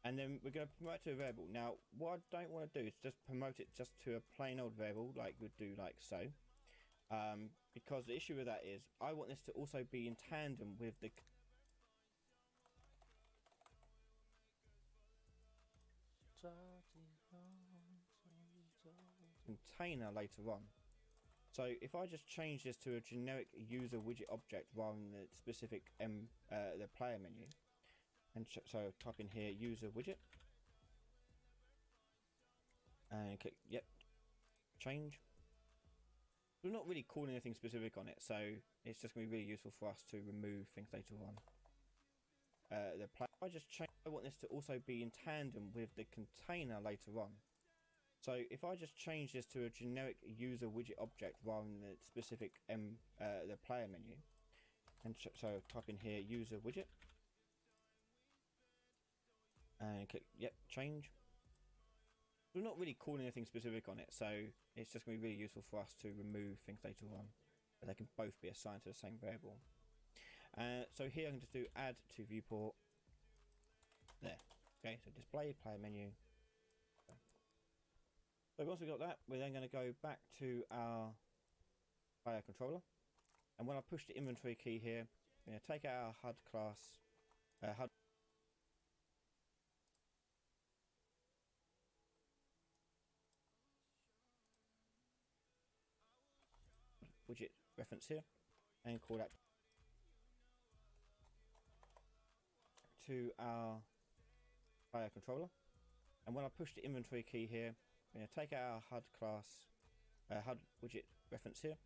and then we're going to promote it to a variable. Now what I don't want to do is just promote it just to a plain old variable like we'd do like so, because the issue with that is I want this to also be in tandem with the container later on. So if I just change this to a generic user widget object rather than the specific the player menu, and so type in here user widget and click yep, change. We're not really calling anything specific on it, so it's just going to be really useful for us to remove things later on. The player, I want this to also be in tandem with the container later on. So if I just change this to a generic user widget object rather than the specific the player menu, and so type in here user widget and click yep, change. We're not really calling anything specific on it, so it's just going to be really useful for us to remove things later on, but they can both be assigned to the same variable. So here I can just do add to viewport there. Okay, so display player menu. So once we've got that, we're then going to go back to our player controller, and when I push the inventory key here, we're going to take out our HUD class, HUD widget reference here, and call that to our player controller, and when I push the inventory key here, we're going to take out our HUD class, HUD widget reference here,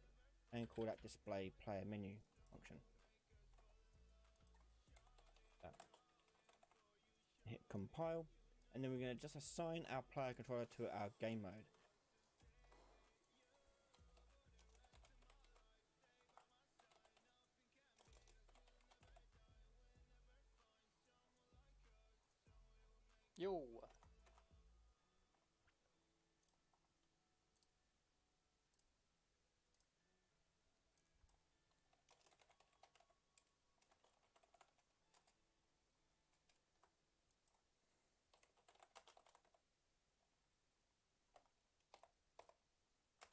and call that display player menu function. Hit compile, and then we're going to just assign our player controller to our game mode. Yo!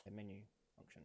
The menu function.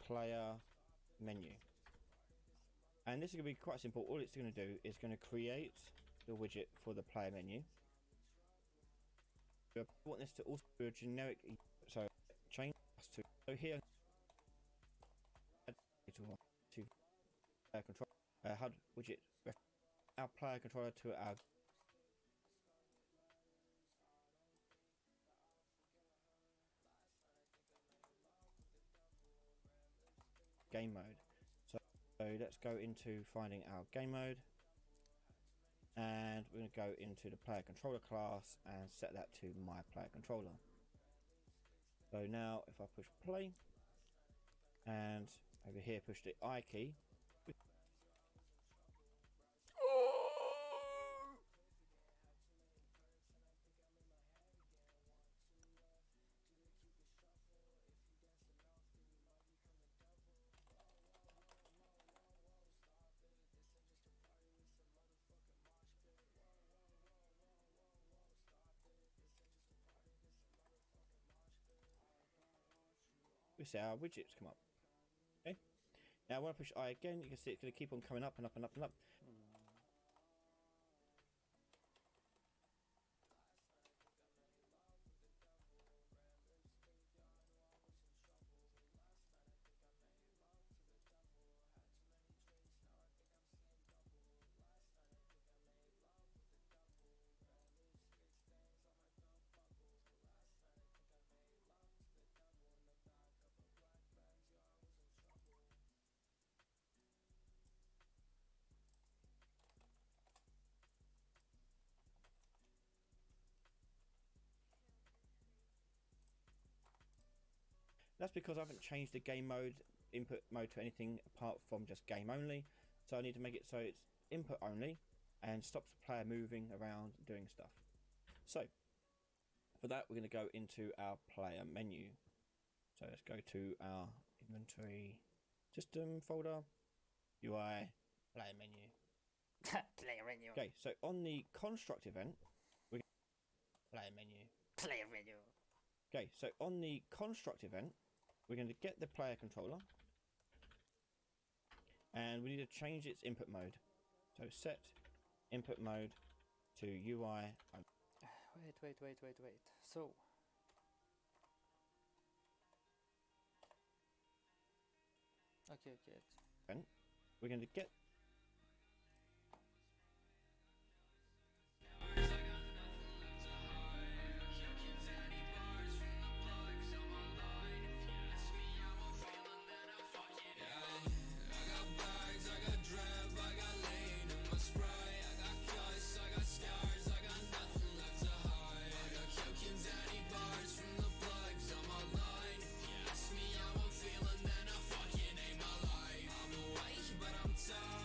player menu. And this is going to be quite simple. All it's going to do is going to create the widget for the player menu. I want this to also be a generic, so change to, so here to player control HUD widget, our player controller to our game mode. So let's go into finding our game mode, and we're going to go into the player controller class and set that to my player controller. So now if I push play and over here push the I key, we see our widgets come up. Okay. Now when I push I again, you can see it's going to keep on coming up and up and up and up. That's because I haven't changed the game mode, input mode to anything apart from just game only. So I need to make it so it's input only and stops the player moving around doing stuff. So for that we're going to go into our player menu. So let's go to our inventory system folder, UI, player menu. Player menu. Okay, so on the construct event, we player menu. Player menu. Okay, so on the construct event, we're going to get the player controller, and we need to change its input mode. So set input mode to UI. Wait. So okay. And we're going to get I'm awake, but I'm tired.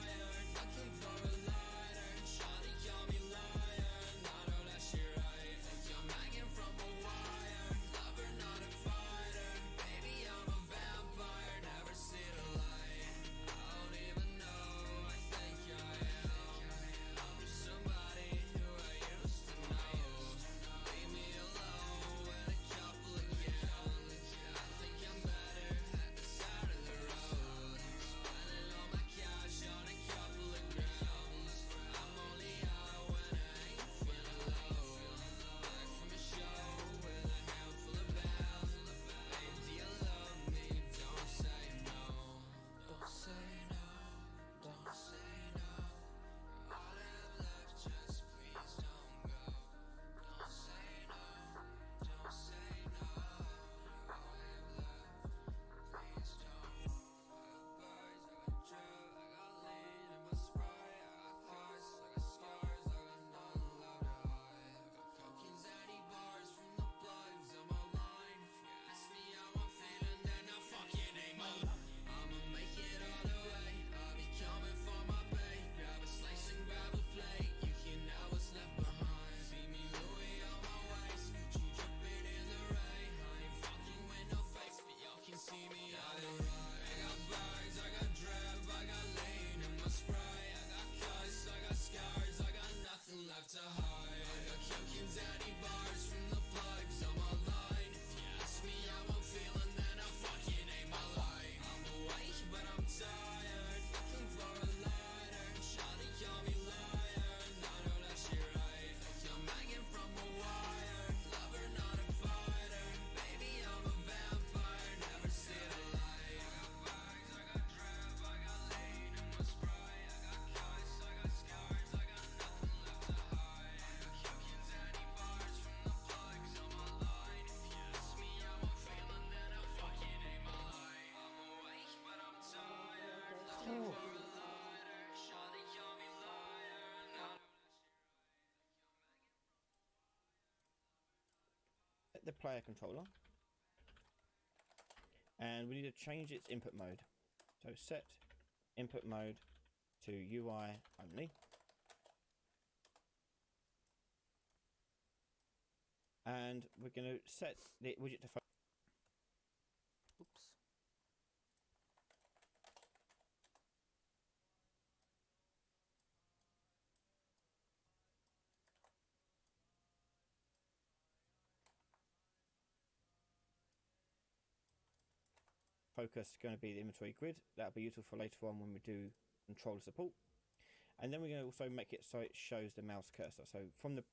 the player controller, and we need to change its input mode. So set input mode to UI only. And we're going to set the widget to focus. Oops. Focus is going to be the inventory grid. That'll be useful for later on when we do controller support. And then we're going to also make it so it shows the mouse cursor. So from the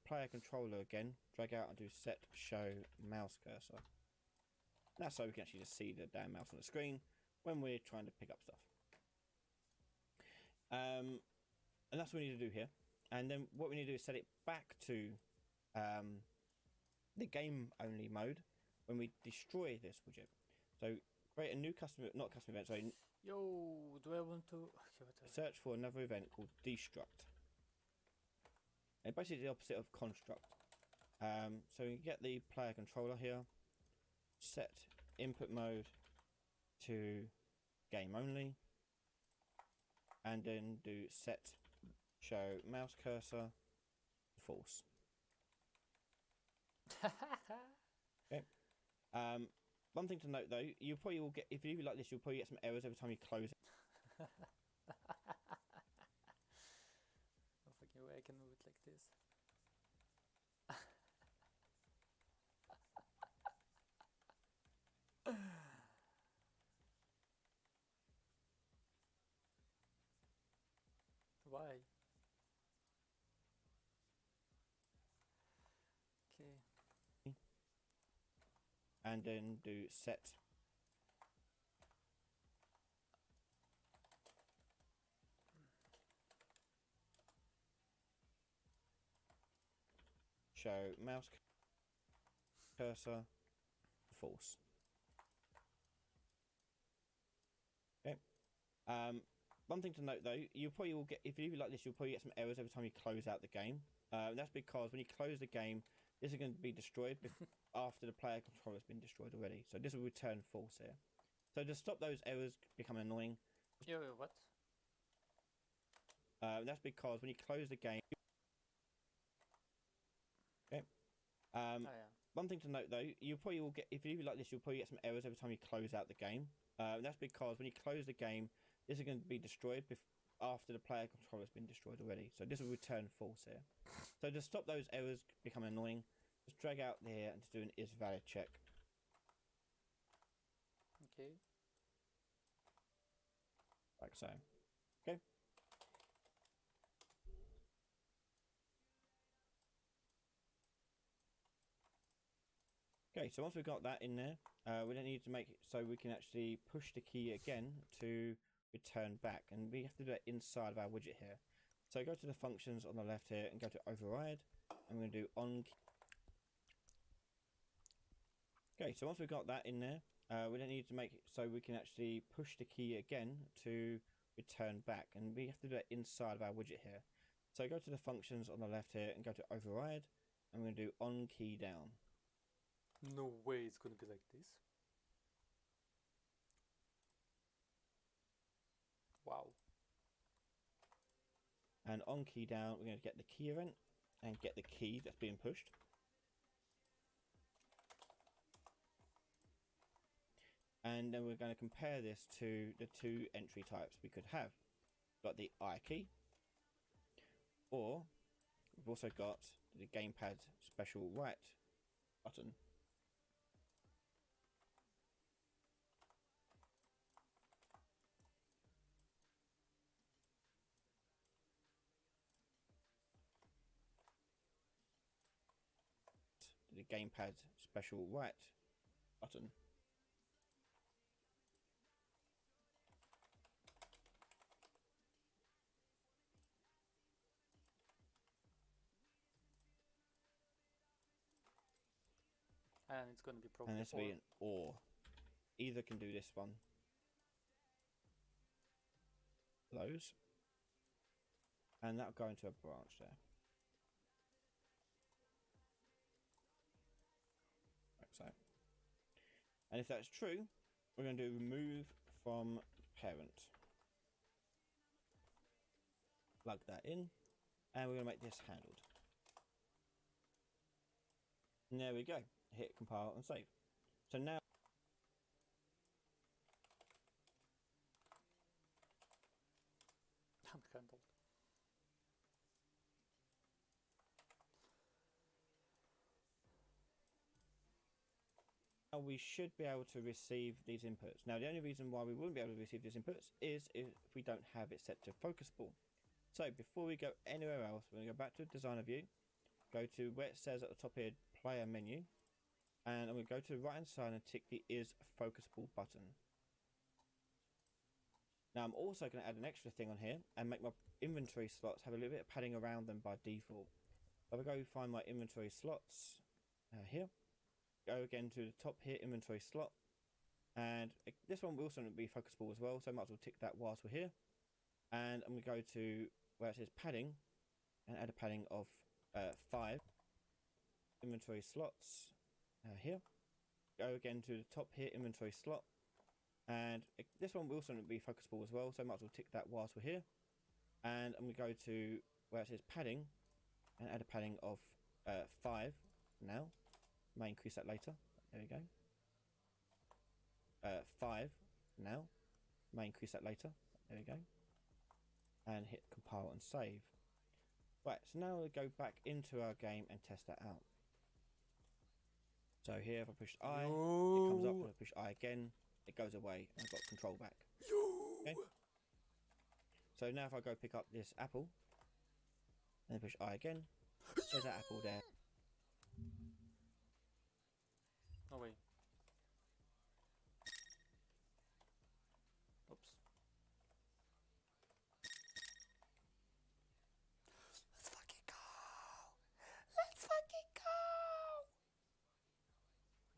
player controller again, drag out and do set show mouse cursor. That's so we can actually just see the damn mouse on the screen when we're trying to pick up stuff. And that's what we need to do here. And then what we need to do is set it back to the game only mode when we destroy this widget. So create a new custom, not custom event, sorry. Yo, do I want to Search for another event called destruct. And basically the opposite of construct. So you get the player controller here, set input mode to game only, and then do set show mouse cursor false. Okay. One thing to note though, you probably will get, if you leave it like this, you'll probably get some errors every time you close it. No fucking way I can move it like this. Why? Okay. And then do set show mouse cursor false. Okay. One thing to note though, you probably will get, if you leave it like this, you'll probably get some errors every time you close out the game. That's because when you close the game, this is going to be destroyed after the player controller has been destroyed already. So this will return false here. So to stop those errors becoming annoying. Yo, what? That's because when you close the game. Okay. Yeah. One thing to note though, you probably will get, if you leave it like this, you'll probably get some errors every time you close out the game. That's because when you close the game, this is going to be destroyed after the player controller has been destroyed already. So this will return false here. So to stop those errors becoming annoying, just drag out there and just do an is valid check. Okay. Like so. Okay. Okay, so once we've got that in there, we don't need to make it so we can actually push the key again to return back, and we have to do it inside of our widget here. So go to the functions on the left here and go to override. I'm going to do on key. Okay, so once we've got that in there, we don't need to make it so we can actually push the key again to return back, and we have to do it inside of our widget here. So go to the functions on the left here and go to override. I'm going to do on key down. No way it's gonna be like this. Wow. And on key down, we're going to get the key event and get the key that's being pushed. And then we're going to compare this to the two entry types we could have. We've got the I key, or we've also got the gamepad special right button. The gamepad special right button. And it's going to be probably And this will be an or. either can do this one. Close. And that'll go into a branch there. Like so. And if that's true, we're going to do remove from parent. Plug that in, and we're going to make this handled. And there we go. Hit compile and save. So now Unhandled. we should be able to receive these inputs. Now the only reason why we wouldn't be able to receive these inputs is if we don't have it set to focus ball. So before we go anywhere else, we're going to go back to designer view, go to where it says at the top here player menu, and I'm going to go to the right hand side and tick the is focusable button. Now I'm also going to add an extra thing on here and make my inventory slots have a little bit of padding around them by default. So if I go find my inventory slots here, go again to the top here, inventory slot, and this one will also be focusable as well, so I might as well tick that whilst we're here. And I'm going to go to where it says padding and add a padding of 5. Inventory slots here, go again to the top here, inventory slot, and this one will also be focusable as well, so I might as well tick that whilst we're here. And I'm going to go to where it says padding and add a padding of 5 now. May increase that later. There we go. 5 now. May increase that later. There we go. And hit compile and save. Right, so now we'll go back into our game and test that out. So here, if I push I, it comes up. If I push I again, it goes away, and I've got control back. Okay. So now if I go pick up this apple, and push I again, there's that apple there. Oh wait. Oops. Let's fucking go! Let's fucking go!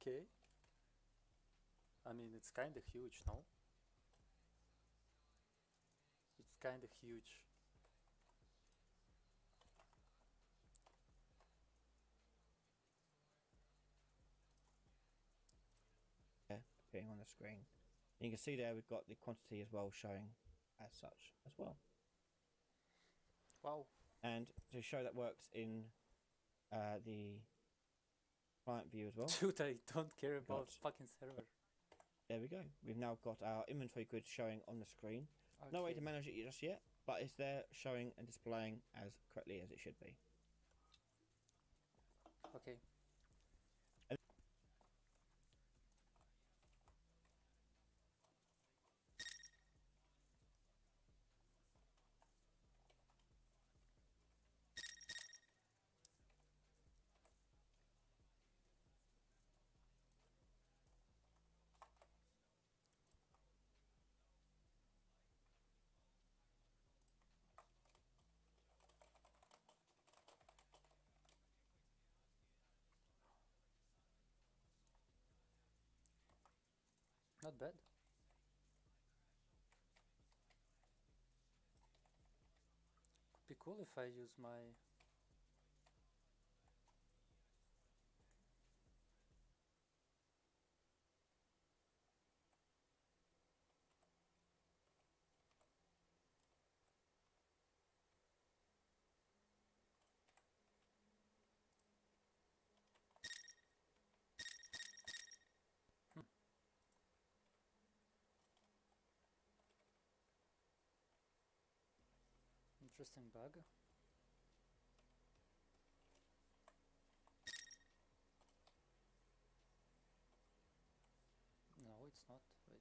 Okay. I mean, it's kinda huge, no? It's kinda huge. Appearing on the screen. And you can see there we've got the quantity as well showing as such as well. Wow. And to show that works in the client view as well. Dude, I don't care about fucking server. There we go. We've now got our inventory grid showing on the screen. Okay. No way to manage it just yet, but it's there showing and displaying as correctly as it should be. Okay. Not bad. Be cool if I use my interesting bug. No, it's not. Wait.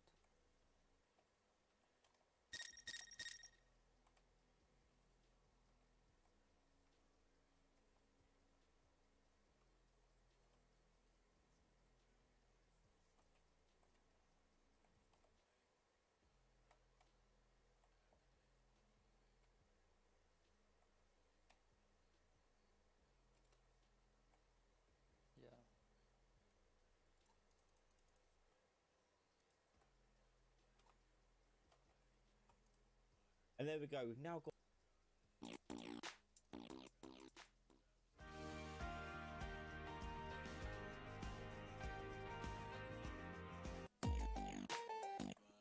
Yeah. And there we go, we've now got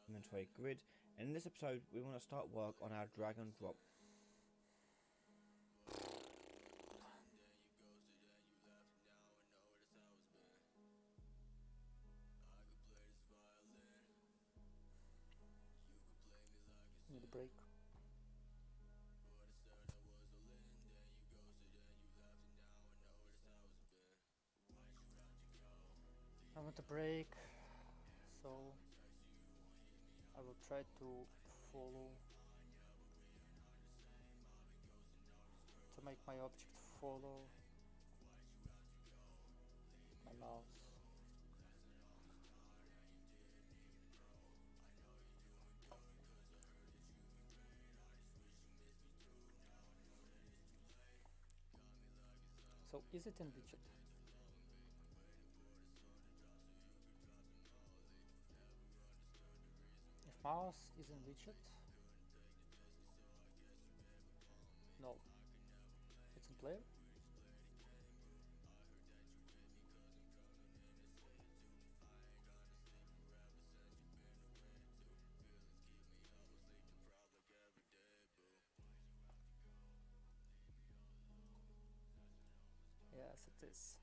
inventory grid, and in this episode we want to start work on our drag and drop. Need a break. I want a break, so I will try to follow, to make my object follow my mouse. So is it in widget? If mouse is in widget, no, it's in player. Yes, it is.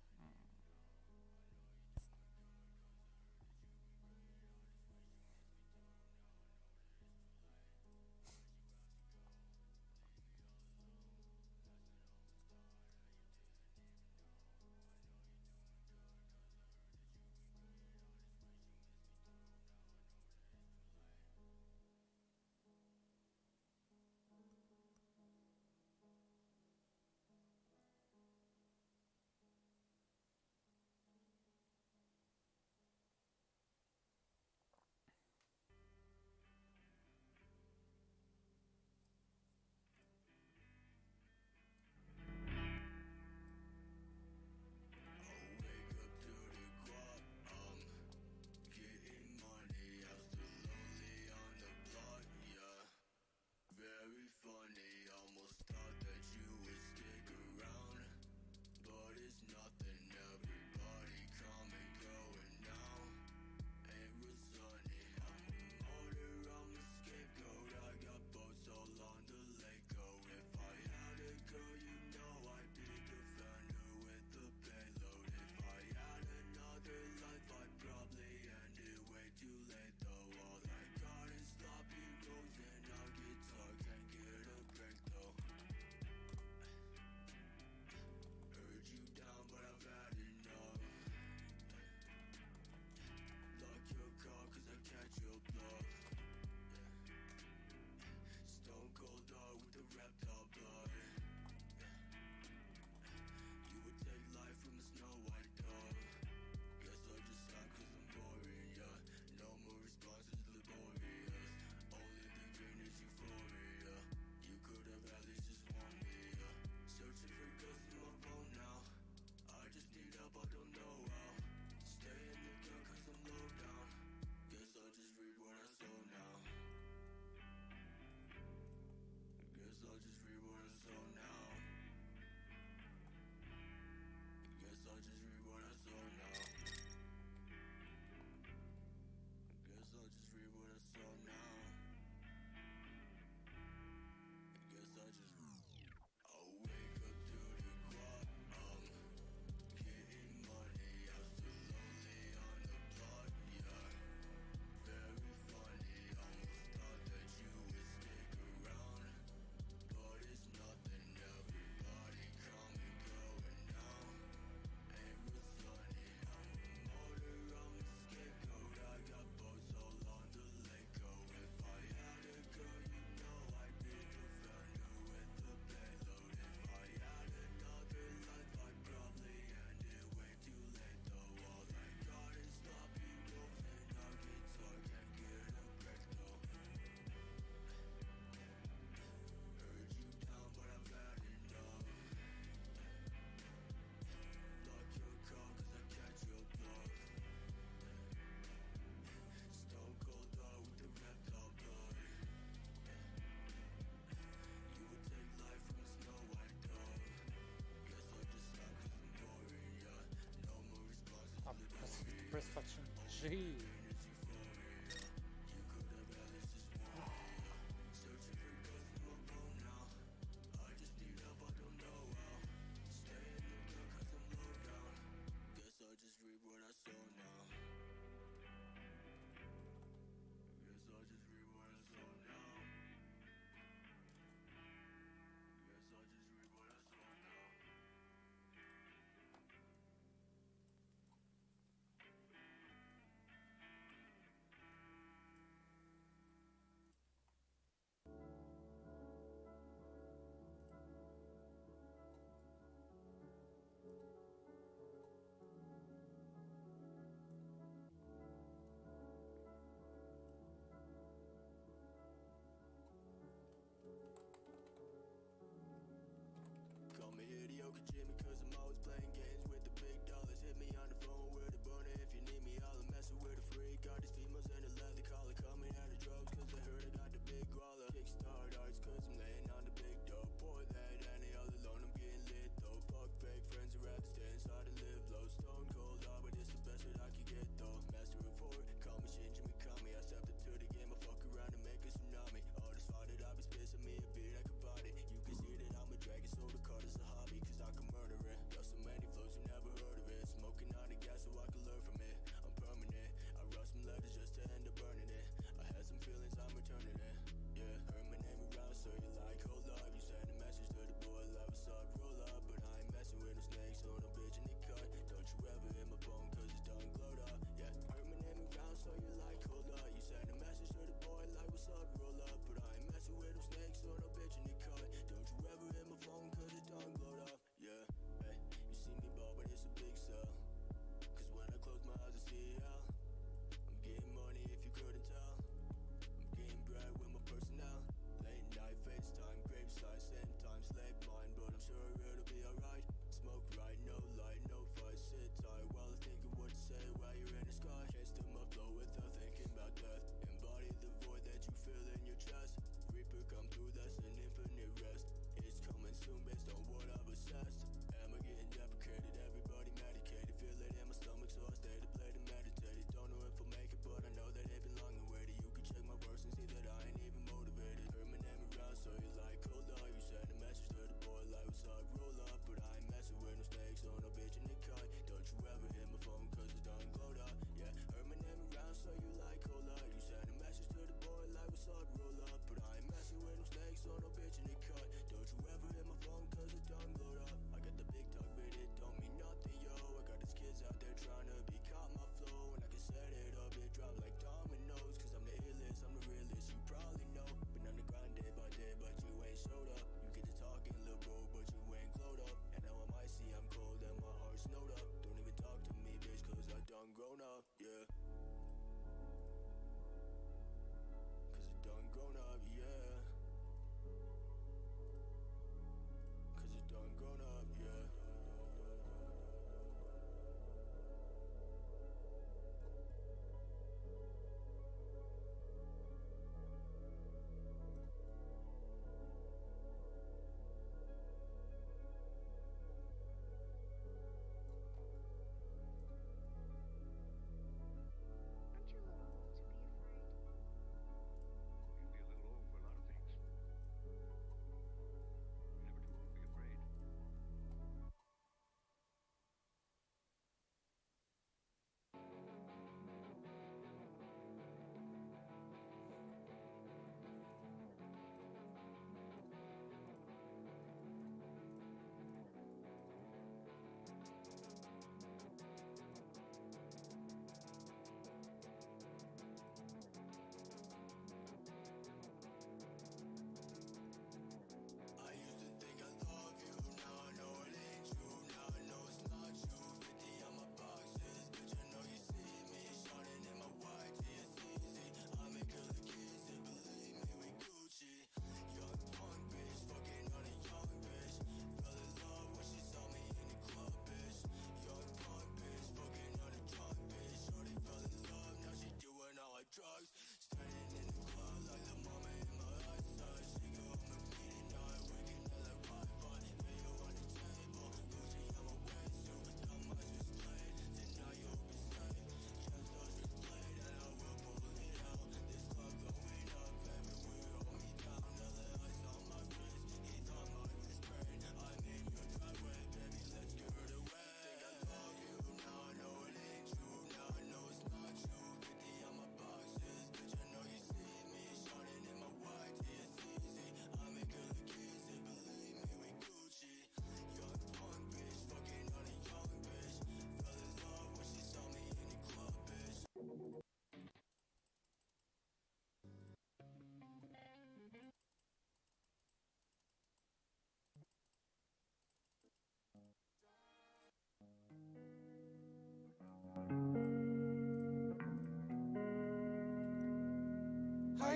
Jeez. Call me Hideo Kojima cause I'm always playing games with the big dollars. Hit me on the phone with a boner if you need me. I'll messing with a freak. Got these females in a leather collar coming out of drugs cause I heard I got the big growler. Kickstart arts cause I'm laying on the big dough. Boy, that any all alone, I'm getting lit though. Fuck fake friends, I'd rather stay inside and live low. Stone cold hard, but it's the best that I can get though. Master of four, call me Shinji Mikami. I stepped into the game, I fuck around and make a tsunami. All this fire that I be spacing me a beat, I can body. You can see that I'm a dragon, so the card is a hobby, cause I can murder it. Got so many flows, you never heard of it. Smoking on the gas so I can learn from it. I'm permanent, I wrote some letters just to end up burning it. I had some feelings, I'm returning it. Yeah, heard my name around, so you like, hold up. You send a message to the boy, like, what's up, roll up. But I ain't messing with no snakes, so no bitch in the cut. Don't you ever hit my phone, cause it's done glowed up. Yeah, heard my name around, so you like, hold up. You send a message to the boy, like, what's up, roll up. But I ain't messing with no snakes, so no bitch in the cut. Don't you ever hit my phone, cause it's done glowed up. Yeah, hey, you see me ball, but it's a big cell. Cause when I close my eyes, I see hell. I'm getting money if you couldn't tell. I'm getting bread with my personnel. Late night FaceTime, graveside, same time, slave mine. But I'm sure it'll be alright. Smoke right, no light, no fight, sit tight while I think of what to say while you're in the sky. Can't still my flow without thinking about death. Embody the void that you feel in your chest. Reaper come through, that's an infinite rest. It's coming soon based on what I've assessed. Am I getting deprecated? Everybody medicated. Feel it in my stomach, so I stay to play to meditate. Don't know if I'll make it, but I know that it been long and weighty. You can check my verse and see that I ain't even motivated. Heard my name around, so you like, hold up. You send a message to the boy, like, what's up, roll up. But I ain't messing with no snakes, so no bitch in the cut. Don't you ever hit my phone, cause it's done glowed up. Yeah, heard my name around, so you like, hold up. You send a message to the boy, like, what's up, roll up. But I ain't messing with no snakes, so no bitch in the cut. Don't you ever hit my phone, cause it's done glowed up. I got the big talk, but it don't mean nothing, yo. I got these kids out there trying to be caught my flow. And I can set it up, it drop like dominoes. Cause I'm the illest, I'm the realest, you probably know. Been on the grind day by day, but you ain't showed up. You get to talking, little bro, but you ain't glowed up. And now I'm icy, I'm cold, and my heart's snowed up. Don't even talk to me, bitch, cause I done grown up, yeah. Cause I done grown up, yeah. Cause I done grown up.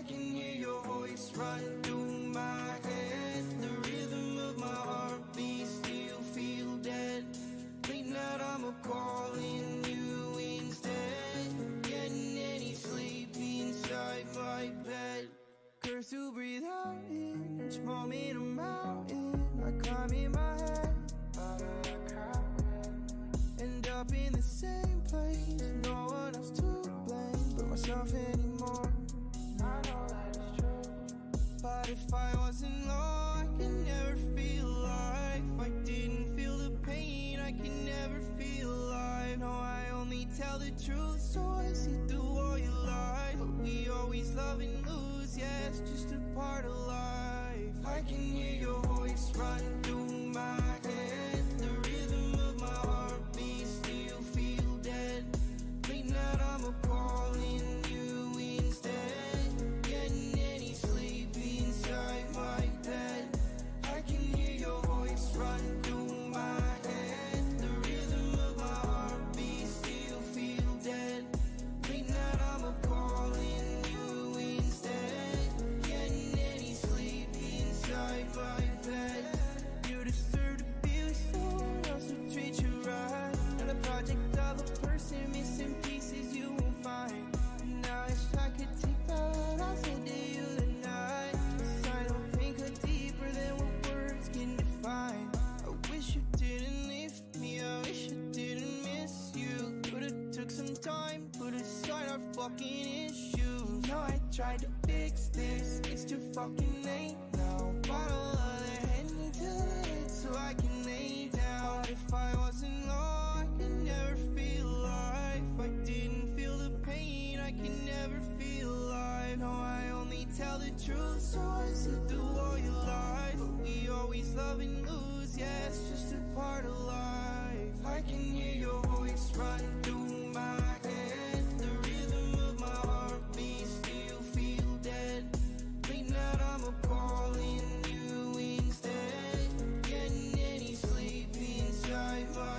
can hear your voice run through my head. The rhythm of my heartbeat still feel dead. Late night I'm calling you instead. Getting any sleep inside my bed. Curse to breathe out in each moment I'm out in. I climb in my head. End up in the same place. No one else to blame but myself anymore. I know that it's true. But if I wasn't low, I could never feel alive. If I didn't feel the pain, I could never feel alive. No, I only tell the truth, so I see through all your lies. But we always love and lose, yeah, it's just a part of life. I can hear your voice run through my head. The rhythm of my heartbeat still feel dead. Late night I'm calling you instead. Getting any sleep inside my bed. I can hear your voice run through my head. The rhythm of my heartbeat still feel dead. Late night I'm calling you instead. Getting any sleep inside my bed. You deserve to be with someone else who treats you right. Not a project of a person missing pieces you won't find. And I wish I could take what I said to you tonight. 'Cause I know pain cut deeper than what words can define. I wish you didn't leave me, I wish you didn't miss you. Could've took some time, put aside our fucking issues. Now I tried to fix this, it's too fucking late now. Bottle of the Henny till the head so I can lay down. But if I wasn't low, I could never feel alive. If I didn't feel the pain, I could never feel alive. No, I only tell the truth, so I see through all your lies. But we always love and lose, yeah, it's just a part of life. I can hear your voice run through my head. The rhythm of my heartbeat still feel dead. Late night I'm calling you instead. Getting any sleep inside my